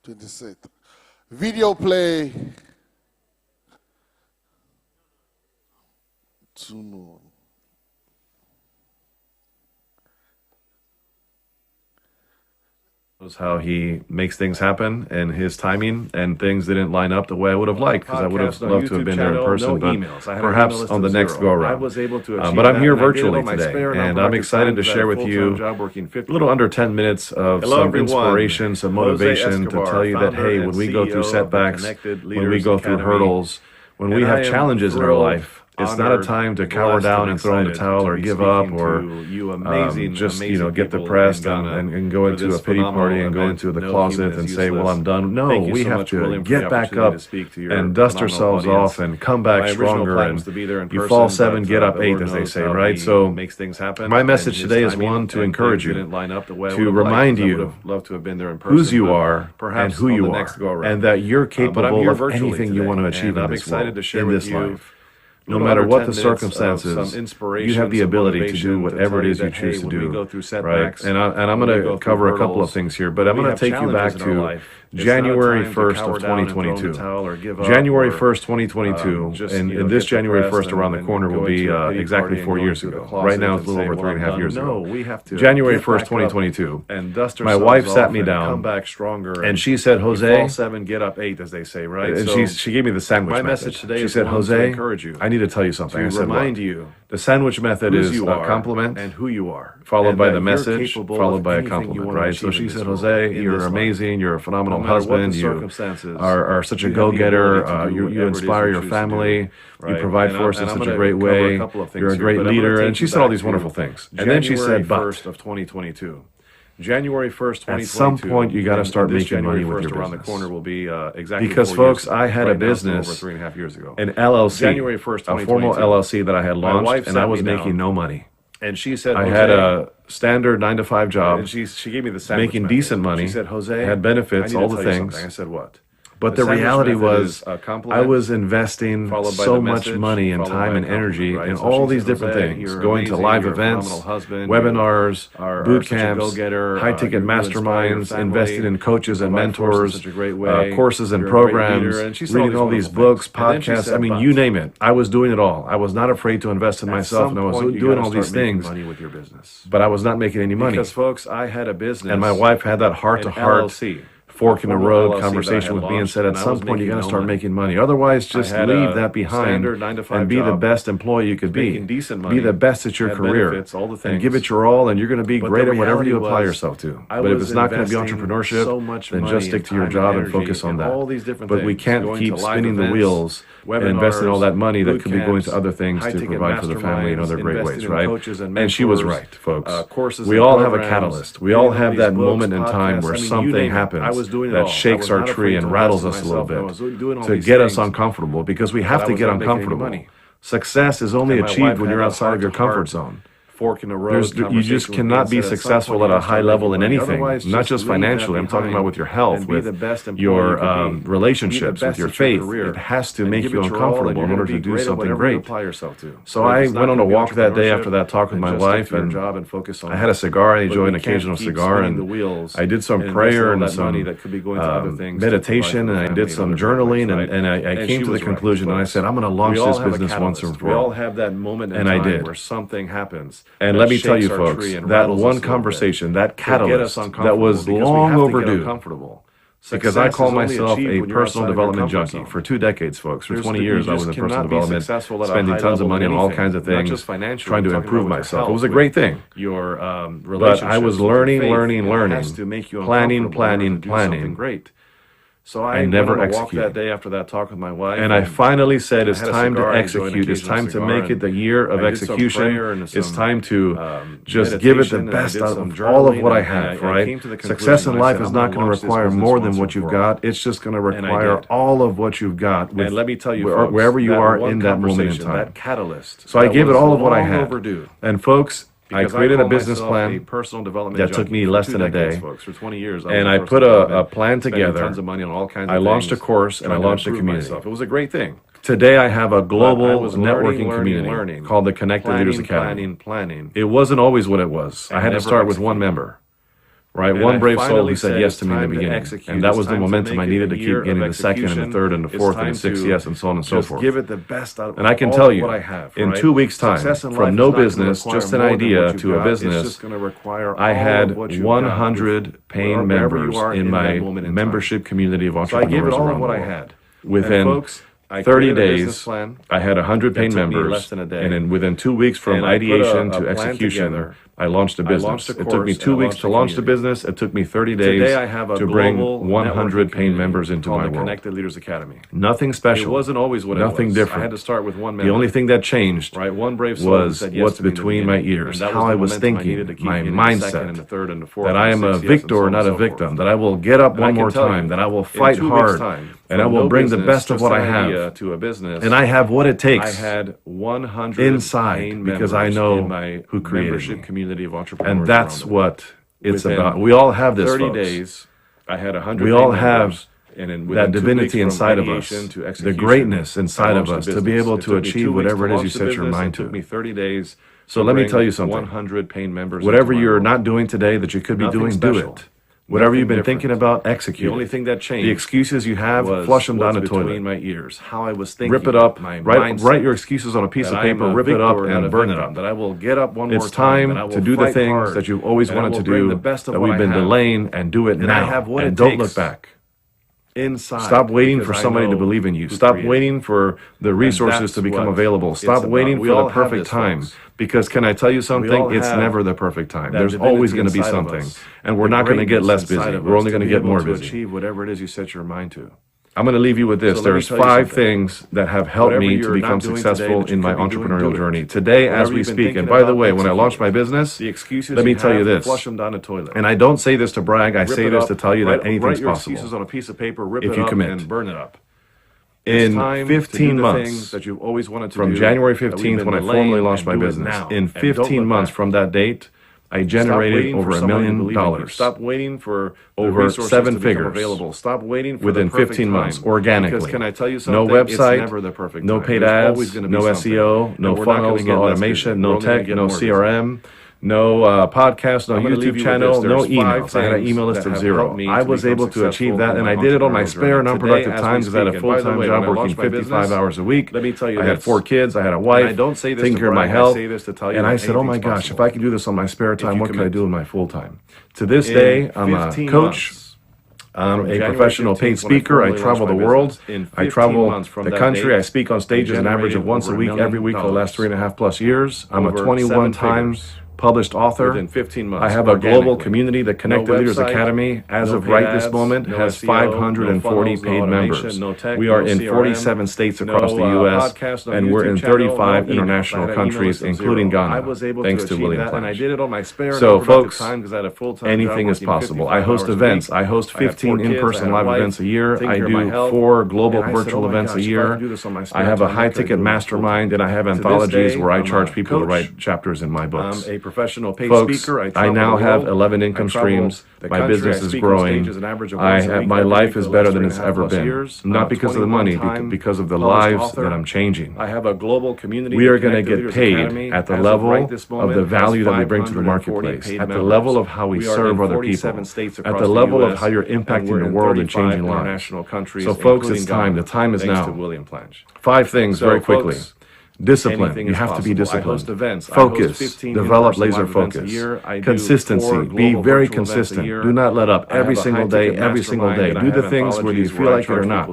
26th. Video play. 2 noon. How he makes things happen and his timing, and things didn't line up the way I would have liked, because I would have loved to have been there in person, but perhaps on the next go around. But I'm here virtually today, and I'm excited to share with you a little under 10 minutes of some inspiration, some motivation to tell you that, hey, when we go through setbacks, when we go through hurdles, when we have challenges in our life, it's not a time to cower down and throw in the towel or give up or just get depressed and go into a pity party and go into the closet and say, well, I'm done. No, we have to get back up and dust ourselves off and come back stronger. And you fall 7, get up 8, as they say, right? So my message today is one, to encourage you, to remind you whose you are and who you are, and that you're capable of anything you want to achieve in this world, in this life. No matter what the circumstances, you have the ability to do whatever it is you choose to do, right? And I'm going to cover a couple of things here, but I'm going to take you back to January 1st of 2022. January 1st, 2022, and this January 1st around the corner will be exactly 4 years ago. Right now it's a little over 3.5 years ago. January 1st, 2022, my wife sat me down, and she said, Jose, 7, get up 8, as they say, right? And she gave me the sandwich method. She said, Jose, I need to tell you something. I said, remind you, the sandwich method is a compliment and who you are, followed by the message, followed by a compliment, right? So she said, Jose, you're amazing, you're a phenomenal husband, you are such a go-getter, you inspire your family, you provide for us in such a great way, you're a great leader, and she said all these wonderful things. And then she said, but January 1st, 2022. At some point, you got to start making money with your business. Around the corner will be exactly because, folks, I had a business over 3.5 years ago, an LLC, January 1st, a formal LLC that I had launched, and I was making no money. And she said, I had a standard 9-to-5 job. And she gave me the sandwich making decent money. She said, Jose, I had benefits, all the things. I said, what? But the reality was, I was investing so much money and time and energy in all these different things, going to live events, webinars, boot camps, high-ticket masterminds, investing in coaches and mentors, courses and programs, reading all these books, podcasts. I mean, you name it. I was doing it all. I was not afraid to invest in myself, and I was doing all these things. But I was not making any money. Because, folks, I had a business, and my wife had that heart-to-heart fork in the road conversation with me and said, at some point you got to start making money. Otherwise, just leave that behind and be the best employee you could be. Be the best at your career and give it your all, and you're going to be great at whatever you apply yourself to. But if it's not going to be entrepreneurship, then just stick to your job and focus on that. But we can't keep spinning the wheels and investing all that money that could be going to other things to provide for the family in other great ways, right? And she was right, folks. We all have a catalyst. We all have that moment in time where something happens that shakes our tree and rattles us a little bit to get us uncomfortable, because we have to get uncomfortable. Success is only achieved when you're outside of your comfort zone. You just cannot be successful at a high level in anything, not just financially. I'm talking about with your health, with your relationships, with your faith. It has to make you uncomfortable in order to do something great. So I went on a walk that day after that talk with my wife, and I had a cigar. I enjoy an occasional cigar, and I did some prayer and some meditation, and I did some journaling, and I came to the conclusion, and I said, I'm going to launch this business once and for all. And I did. Where something happens. And let me tell you, folks, that one conversation, that catalyst, that was long overdue. Because I call myself a personal development junkie for 2 decades, folks. For 20 years, I was in personal development, spending tons of money on all kinds of things, trying to improve myself. It was a great thing. But I was learning, planning. So I never executed. That day after that talk with my wife, and I finally said, "It's time to execute. It's time to make it the year of execution. It's time to just give it the best out of all of what I have. Right? Success in life is not going to require more than what you've got. It's just going to require all of what you've got. And let me tell you, wherever you are in that moment in time, that catalyst. So I gave it all of what I had. And folks, I created a business plan that took me less than a day, for 20 years, and I put a plan together. Tons of money on all kinds of I launched a course and I launched a community. It was a great thing. Today I have a global networking community called the Connected Leaders Academy. It wasn't always what it was. I had to start with one member. Right, one brave soul who said yes to me in the beginning, and that was the momentum I needed to keep getting the second and the third and the fourth and the sixth yes, and so on and so forth. Give it the best out of and I can tell you, in 2 weeks' time, from no business, just an idea, to a business, I had 100 paying members in my membership community of entrepreneurs around the world. Within 30 days, I had 100 paying members, and then within 2 weeks from ideation to execution, I launched a business. It took me 2 weeks to launch the business. It took me 30 days to bring 100 paying members into my world. Connected Leaders Academy. Nothing special. It wasn't always what it was. Nothing different. I had to start with one member. The only thing that changed was what's between my ears, how I was thinking, my mindset, that I am a victor, not a victim, that I will get up one more time, that I will fight hard, and I will bring the best of what I have to a business. And I have what it takes. I had 100 inside because I know who created me. Of entrepreneurs, and that's what it's about. We all have this, 30 days, I had 100. We all have that divinity inside of us, the greatness inside of us, to be able to achieve whatever it is you set your mind to. It took me 30 days. So let me tell you something. 100 paying members. Whatever you're not doing today that you could be doing, do it. Whatever you've been thinking about, execute. The only thing that changed. The excuses you have, flush them down the toilet. Between my ears, how I was thinking. Rip it up. Write your excuses on a piece of paper. Rip it up and burn it up. That I will get up one more time. It's time to do the things that you've always wanted to do, that we've been delaying, and do it now. And don't look back. Inside. Stop waiting for somebody to believe in you. Stop waiting for the resources to become available. Stop waiting for the perfect time. Because can I tell you something? It's never the perfect time. There's always going to be something. And we're not going to get less busy. We're only going to get more busy. Achieve whatever it is you set your mind to. I'm going to leave you with this. There's 5 things that have helped me to become successful in my entrepreneurial journey. Today, as we speak, and by the way, when I launched my business, let me tell you this, and I don't say this to brag, I say this to tell you that anything's possible if you commit. In 15 months, from January 15th when I formally launched my business, in 15 months from that date, I generated over $1 million. Stop waiting for over 7 figures. Stop waiting for within 15 months, organically. Because can I tell you something? No website, no paid ads, no SEO, no funnels, no automation, no tech, no CRM. No podcast, no YouTube channel, no emails. I had an email list of 0. I was able to achieve that, and I did it on my spare and unproductive time because I had a full-time job working 55 hours a week. Let me tell you, I had 4 kids, I had a wife, taking care of my health, and I said, oh my gosh, if I can do this on my spare time, what can I do in my full-time? To this day, I'm a coach. I'm a professional paid speaker. I travel the world. I travel the country. I speak on stages an average of once a week, every week for the last 3.5+ years. I'm a 21 times published author. Within 15 months, I have a global community. The Connected Leaders Academy, as of right this moment, has 540 paid members. We are in 47 states across the U.S., and we're in 35 international countries, including Ghana, thanks to William Planch. So, folks, anything is possible. I host events. I host 15 in-person live events a year. I do 4 global virtual events a year. I have a high-ticket mastermind, and I have anthologies where I charge people to write chapters in my books. Professional paid speaker. I now have 11 income streams. My business is growing. My life is better than it's ever been. Not because of the money, because of the lives that I'm changing. I have a global community. We are going to get paid at the level of the value that we bring to the marketplace, at the level of how we serve other people, at the level of how you're impacting the world and changing lives. So, folks, it's time. The time is now. 5 things very quickly. Discipline. You have to be disciplined. Focus. Develop laser focus. Consistency. Be very consistent. Do not let up. Every single day, every single day. Do the things whether you feel like it or not.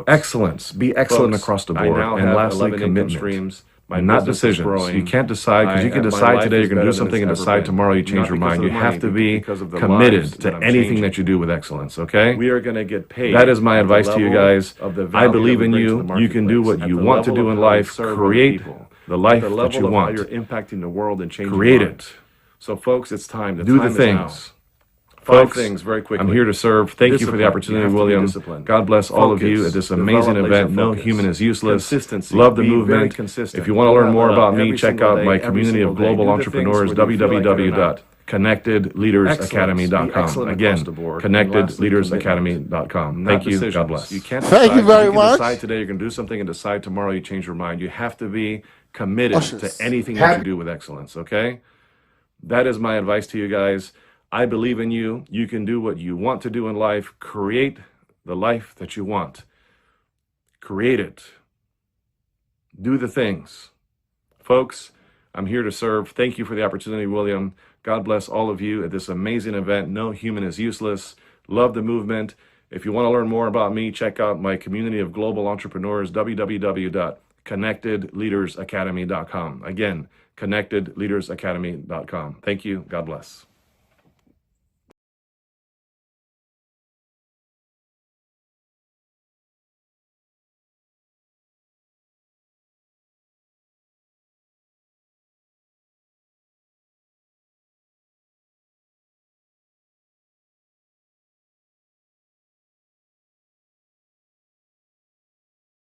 Excellence. Be excellent across the board. And lastly, commitment. not decisions. You can't decide, because you can decide today you're going to do something and decide tomorrow you change your mind. You have to be committed to anything that you do with excellence, okay? We are going to get paid. That is my advice to you guys. I I believe in you. You can do what you want to do in life. Create the life that you want. You're impacting the world and changing Create lives. it. So, folks, it's time. Do the things. Five Folks, things very quickly. I'm here to serve. Thank you for the Discipline. opportunity, You have to be William. disciplined. God bless all of you Focus. at this Develop amazing laser event. No focus. human is useless. Consistency. Love the Be very movement. consistent. If you want to learn more about me, Every check single out day, my every community single of day. global Do the entrepreneurs, things whether you feel like it or not. www.connectedleadersacademy.com. Excellence. Be excellent Again, across the board. And lastly, connectedleadersacademy.com. Not Thank you. decisions. God bless. You can't Thank you very You can much. decide today you're going to do something and decide tomorrow you change your mind. You have to be committed Ushers. to anything that you do with excellence, okay? That is my advice to you guys. I believe in you. You can do what you want to do in life. Create the life that you want. Create it. Do the things. Folks, I'm here to serve. Thank you for the opportunity, William. God bless all of you at this amazing event. No human is useless. Love the movement. If you want to learn more about me, check out my community of global entrepreneurs, www.connectedleadersacademy.com. Again, connectedleadersacademy.com. Thank you. God bless.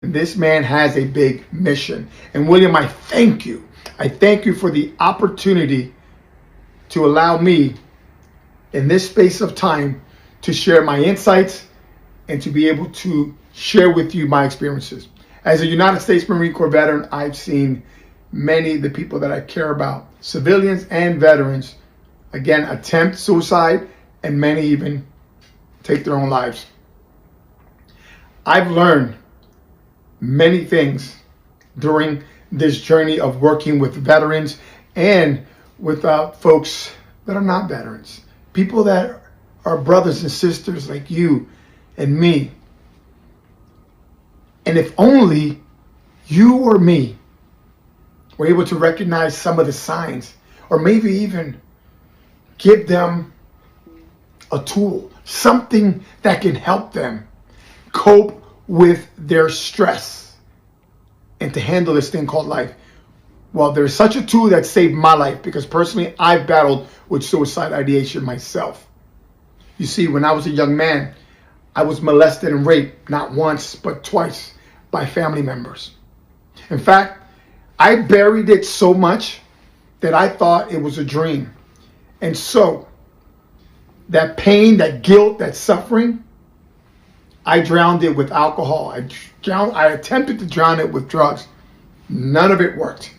This man has a big mission. And William, I thank you. I thank you for the opportunity to allow me in this space of time to share my insights and to be able to share with you my experiences. As a United States Marine Corps veteran, I've seen many of the people that I care about, civilians and veterans, again, attempt suicide, and many even take their own lives. I've learned many things during this journey of working with veterans and with folks that are not veterans, people that are brothers and sisters like you and me. And if only you or me were able to recognize some of the signs, or maybe even give them a tool, something that can help them cope with their stress and to handle this thing called life. Well, there's such a tool that saved my life, because personally I've battled with suicide ideation myself. You see, when I was a young man, I was molested and raped, not once but twice, by family members. In fact, I buried it so much that I thought it was a dream. And so that pain, that guilt, that suffering, I drowned it with alcohol. I attempted to drown it with drugs. None of it worked.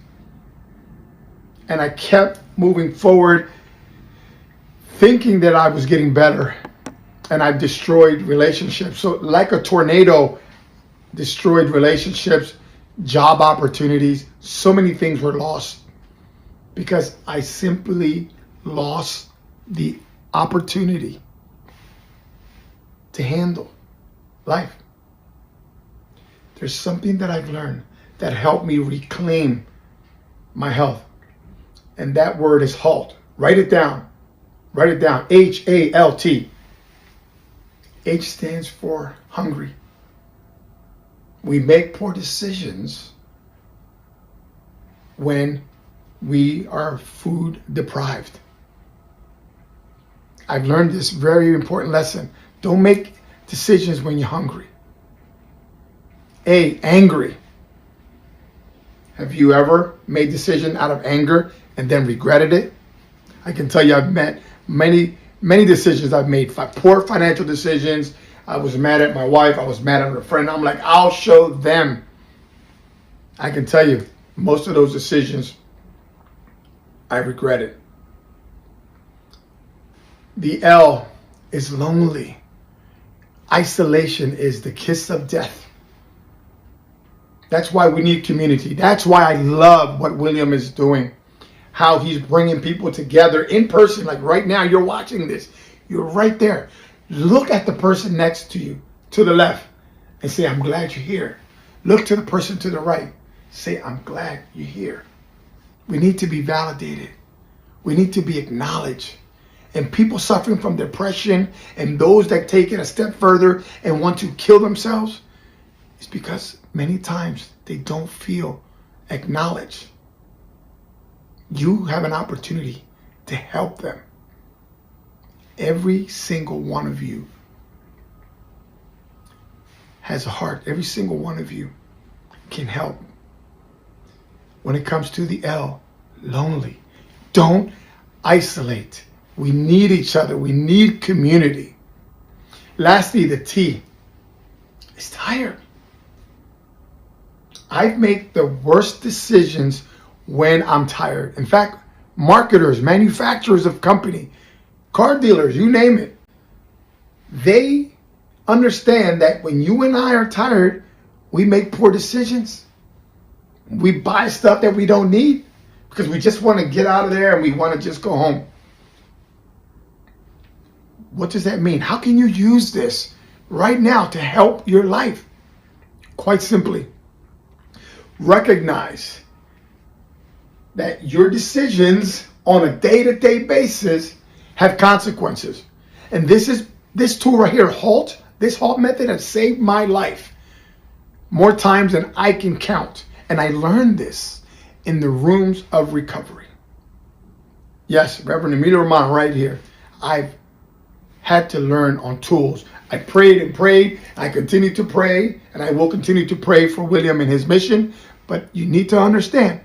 And I kept moving forward, thinking that I was getting better. And I destroyed relationships. So like a tornado, destroyed relationships, job opportunities. So many things were lost because I simply lost the opportunity to handle life. There's something that I've learned that helped me reclaim my health. And that word is HALT. Write it down. Write it down. HALT. H stands for hungry. We make poor decisions when we are food deprived. I've learned this very important lesson. Don't make decisions when you're hungry. A, angry. Have you ever made a decision out of anger and then regretted it? I can tell you I've met many decisions I've made. Poor financial decisions. I was mad at my wife. I was mad at a friend. I'm like, I'll show them. I can tell you, most of those decisions I regretted. The L is lonely. Isolation is the kiss of death. That's why we need community. That's why I love what William is doing. How he's bringing people together in person. Like right now, you're watching this. You're right there. Look at the person next to you, to the left, and say, I'm glad you're here. Look to the person to the right. say, I'm glad you're here. We need to be validated. We need to be acknowledged. And people suffering from depression and those that take it a step further and want to kill themselves, it's because many times they don't feel acknowledged. You have an opportunity to help them. Every single one of you has a heart. Every single one of you can help. When it comes to the L, lonely, don't isolate. We need each other. We need community. Lastly, the T is tired. I make the worst decisions when I'm tired. In fact, marketers, manufacturers of company, car dealers, you name it, they understand that when you and I are tired, we make poor decisions. We buy stuff that we don't need because we just want to get out of there and we want to just go home. What does that mean? How can you use this right now to help your life? Quite simply, recognize that your decisions on a day-to-day basis have consequences. And this tool right here, HALT, this HALT method has saved my life more times than I can count. And I learned this in the rooms of recovery. Yes, Reverend Emilio Roman right here. I've had to learn on tools. I prayed and prayed. I continue to pray, and I will continue to pray for William and his mission. But you need to understand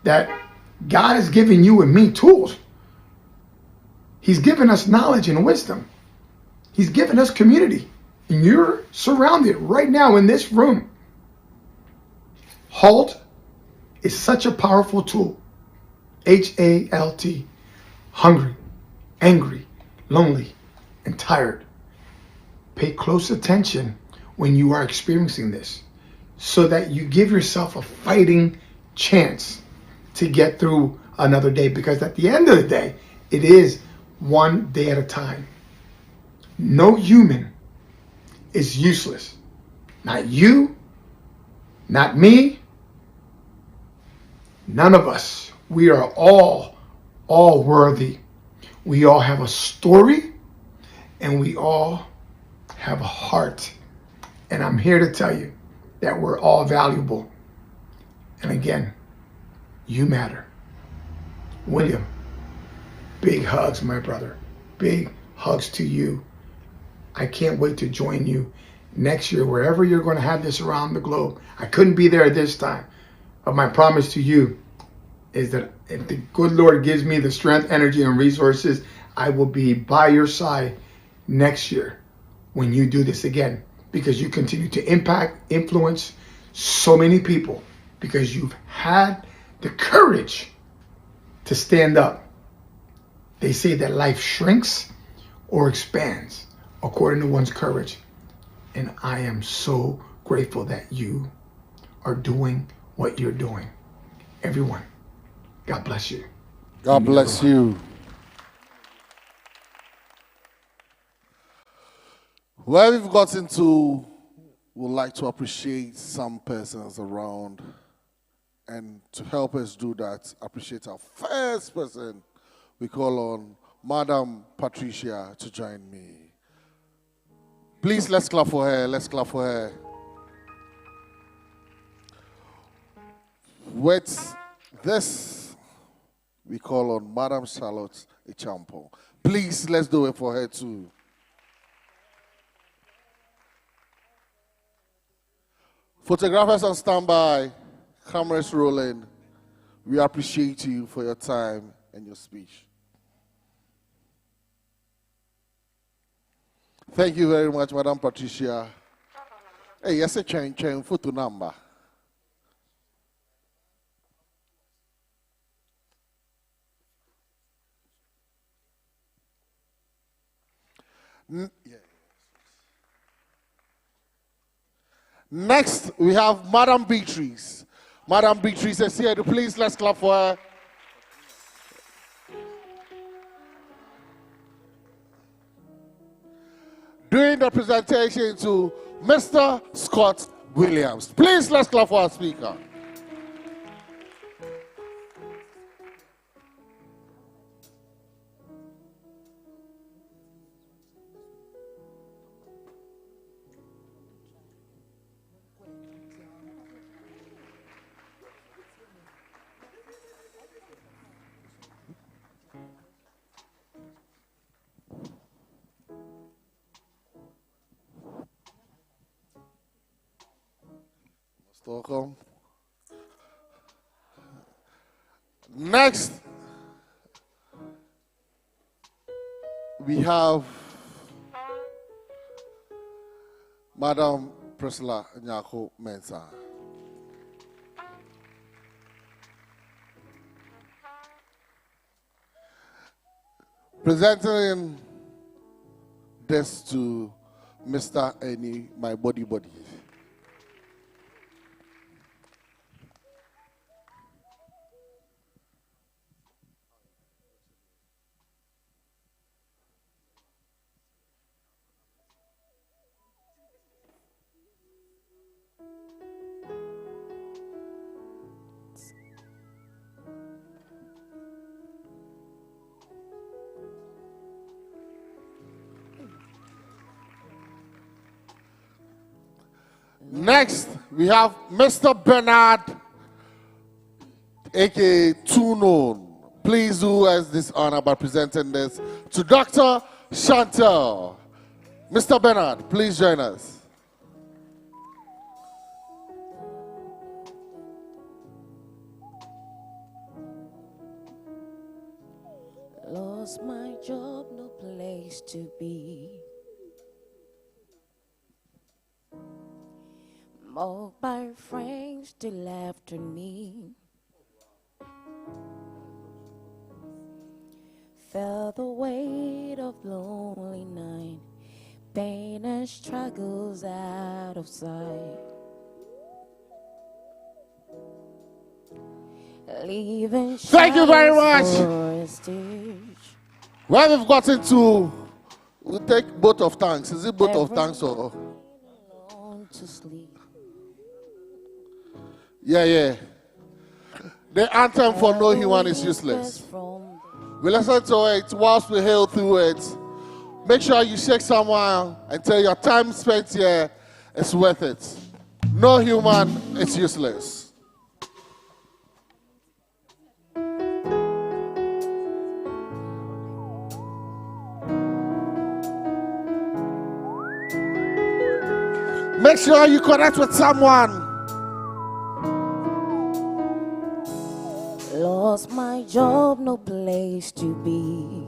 that God has given you and me tools. He's given us knowledge and wisdom. He's given us community. And you're surrounded right now in this room. HALT is such a powerful tool. HALT. Hungry, angry, lonely, and tired. Pay close attention when you are experiencing this so that you give yourself a fighting chance to get through another day, because at the end of the day, it is one day at a time. No human is useless. Not you, not me, none of us. We are all worthy. We all have a story and we all have a heart. And I'm here to tell you that we're all valuable. And again, you matter. William, big hugs, my brother. Big hugs to you. I can't wait to join you next year, wherever you're going to have this around the globe. I couldn't be there this time, but my promise to you is that if the good Lord gives me the strength, energy, and resources, I will be by your side next year when you do this again, because you continue to impact, influence so many people, because you've had the courage to stand up. They say that life shrinks or expands according to one's courage. And I am so grateful that you are doing what you're doing. Everyone, God bless you. God bless you. Where we've gotten to, we'd like to appreciate some persons around. And to help us do that, appreciate our first person. We call on Madam Patricia to join me. Please, let's clap for her. Let's clap for her. With this, we call on Madam Charlotte Echampo. Please, let's do it for her too. Photographers on standby, cameras rolling. We appreciate you for your time and your speech. Thank you very much, Madam Patricia. Hey, yes, a change photo number. Next, we have Madam Beatrice. Madam Beatrice is here. Please, let's clap for her. Doing the presentation to Mr. Scott Williams. Please, let's clap for our speaker. welcome. Next, we have Madam Priscilla Nyako Mensah. Presenting this to Mr. Eni, my body. Next, we have Mr. Bernard, aka Too Known. Please do us this honor by presenting this to Dr. Chantel. Mr. Bernard, please join us. Lost my job, no place to be. Mocked by friends still after me. Felt the weight of lonely night, pain and struggles out of sight. Leaving Thank you very much. for a stage. Well, we've gotten to, we'll take both of thanks. Is it both of thanks or? To sleep. Yeah. The anthem for No Human is Useless. We listen to it whilst we hail through it. Make sure you shake someone and tell your time spent here is worth it. No human is useless. Make sure you connect with someone. Lost my job, no place to be.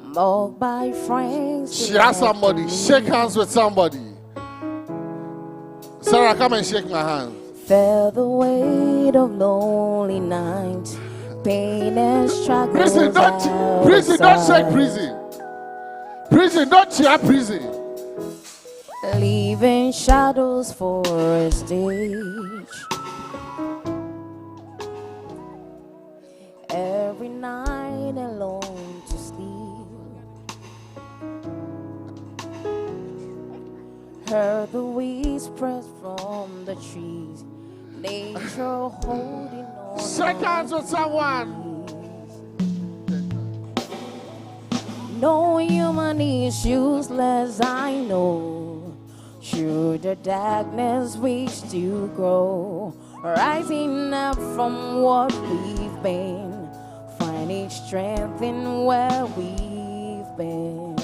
Mocked by friends. Share somebody. Shake hands with somebody. Sarah, come and shake my hand. Felt the weight of lonely night, pain and struggle. Prison, don't shake prison. Prison, don't cheer prison. Leaving shadows for a stage. Every night alone to sleep. Heard the whispers from the trees. Nature holding on. Shake hands with someone. No human is useless, I know. Through the darkness we still grow. Rising up from what we've been. Finding strength in where we've been.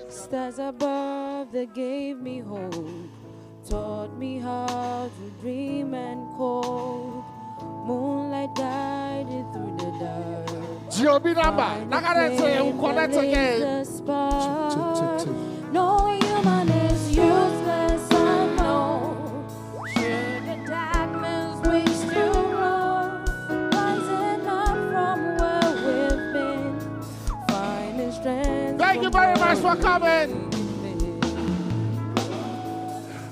Stars above that gave me hope, taught me how to dream and cope. Moonlight guided through the dark. GOB number. Nagare say you connect again. No human is useless, I know. Through the darkness we still grow. Rising up from where we've been. Finding strength. Thank you very much for coming.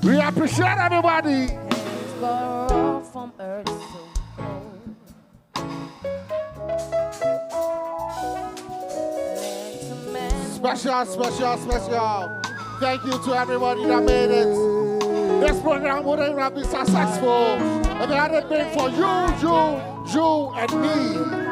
We appreciate everybody. From earth so cold. Special. Thank you to everybody that made it. this program wouldn't have been successful if it hadn't been for you and me.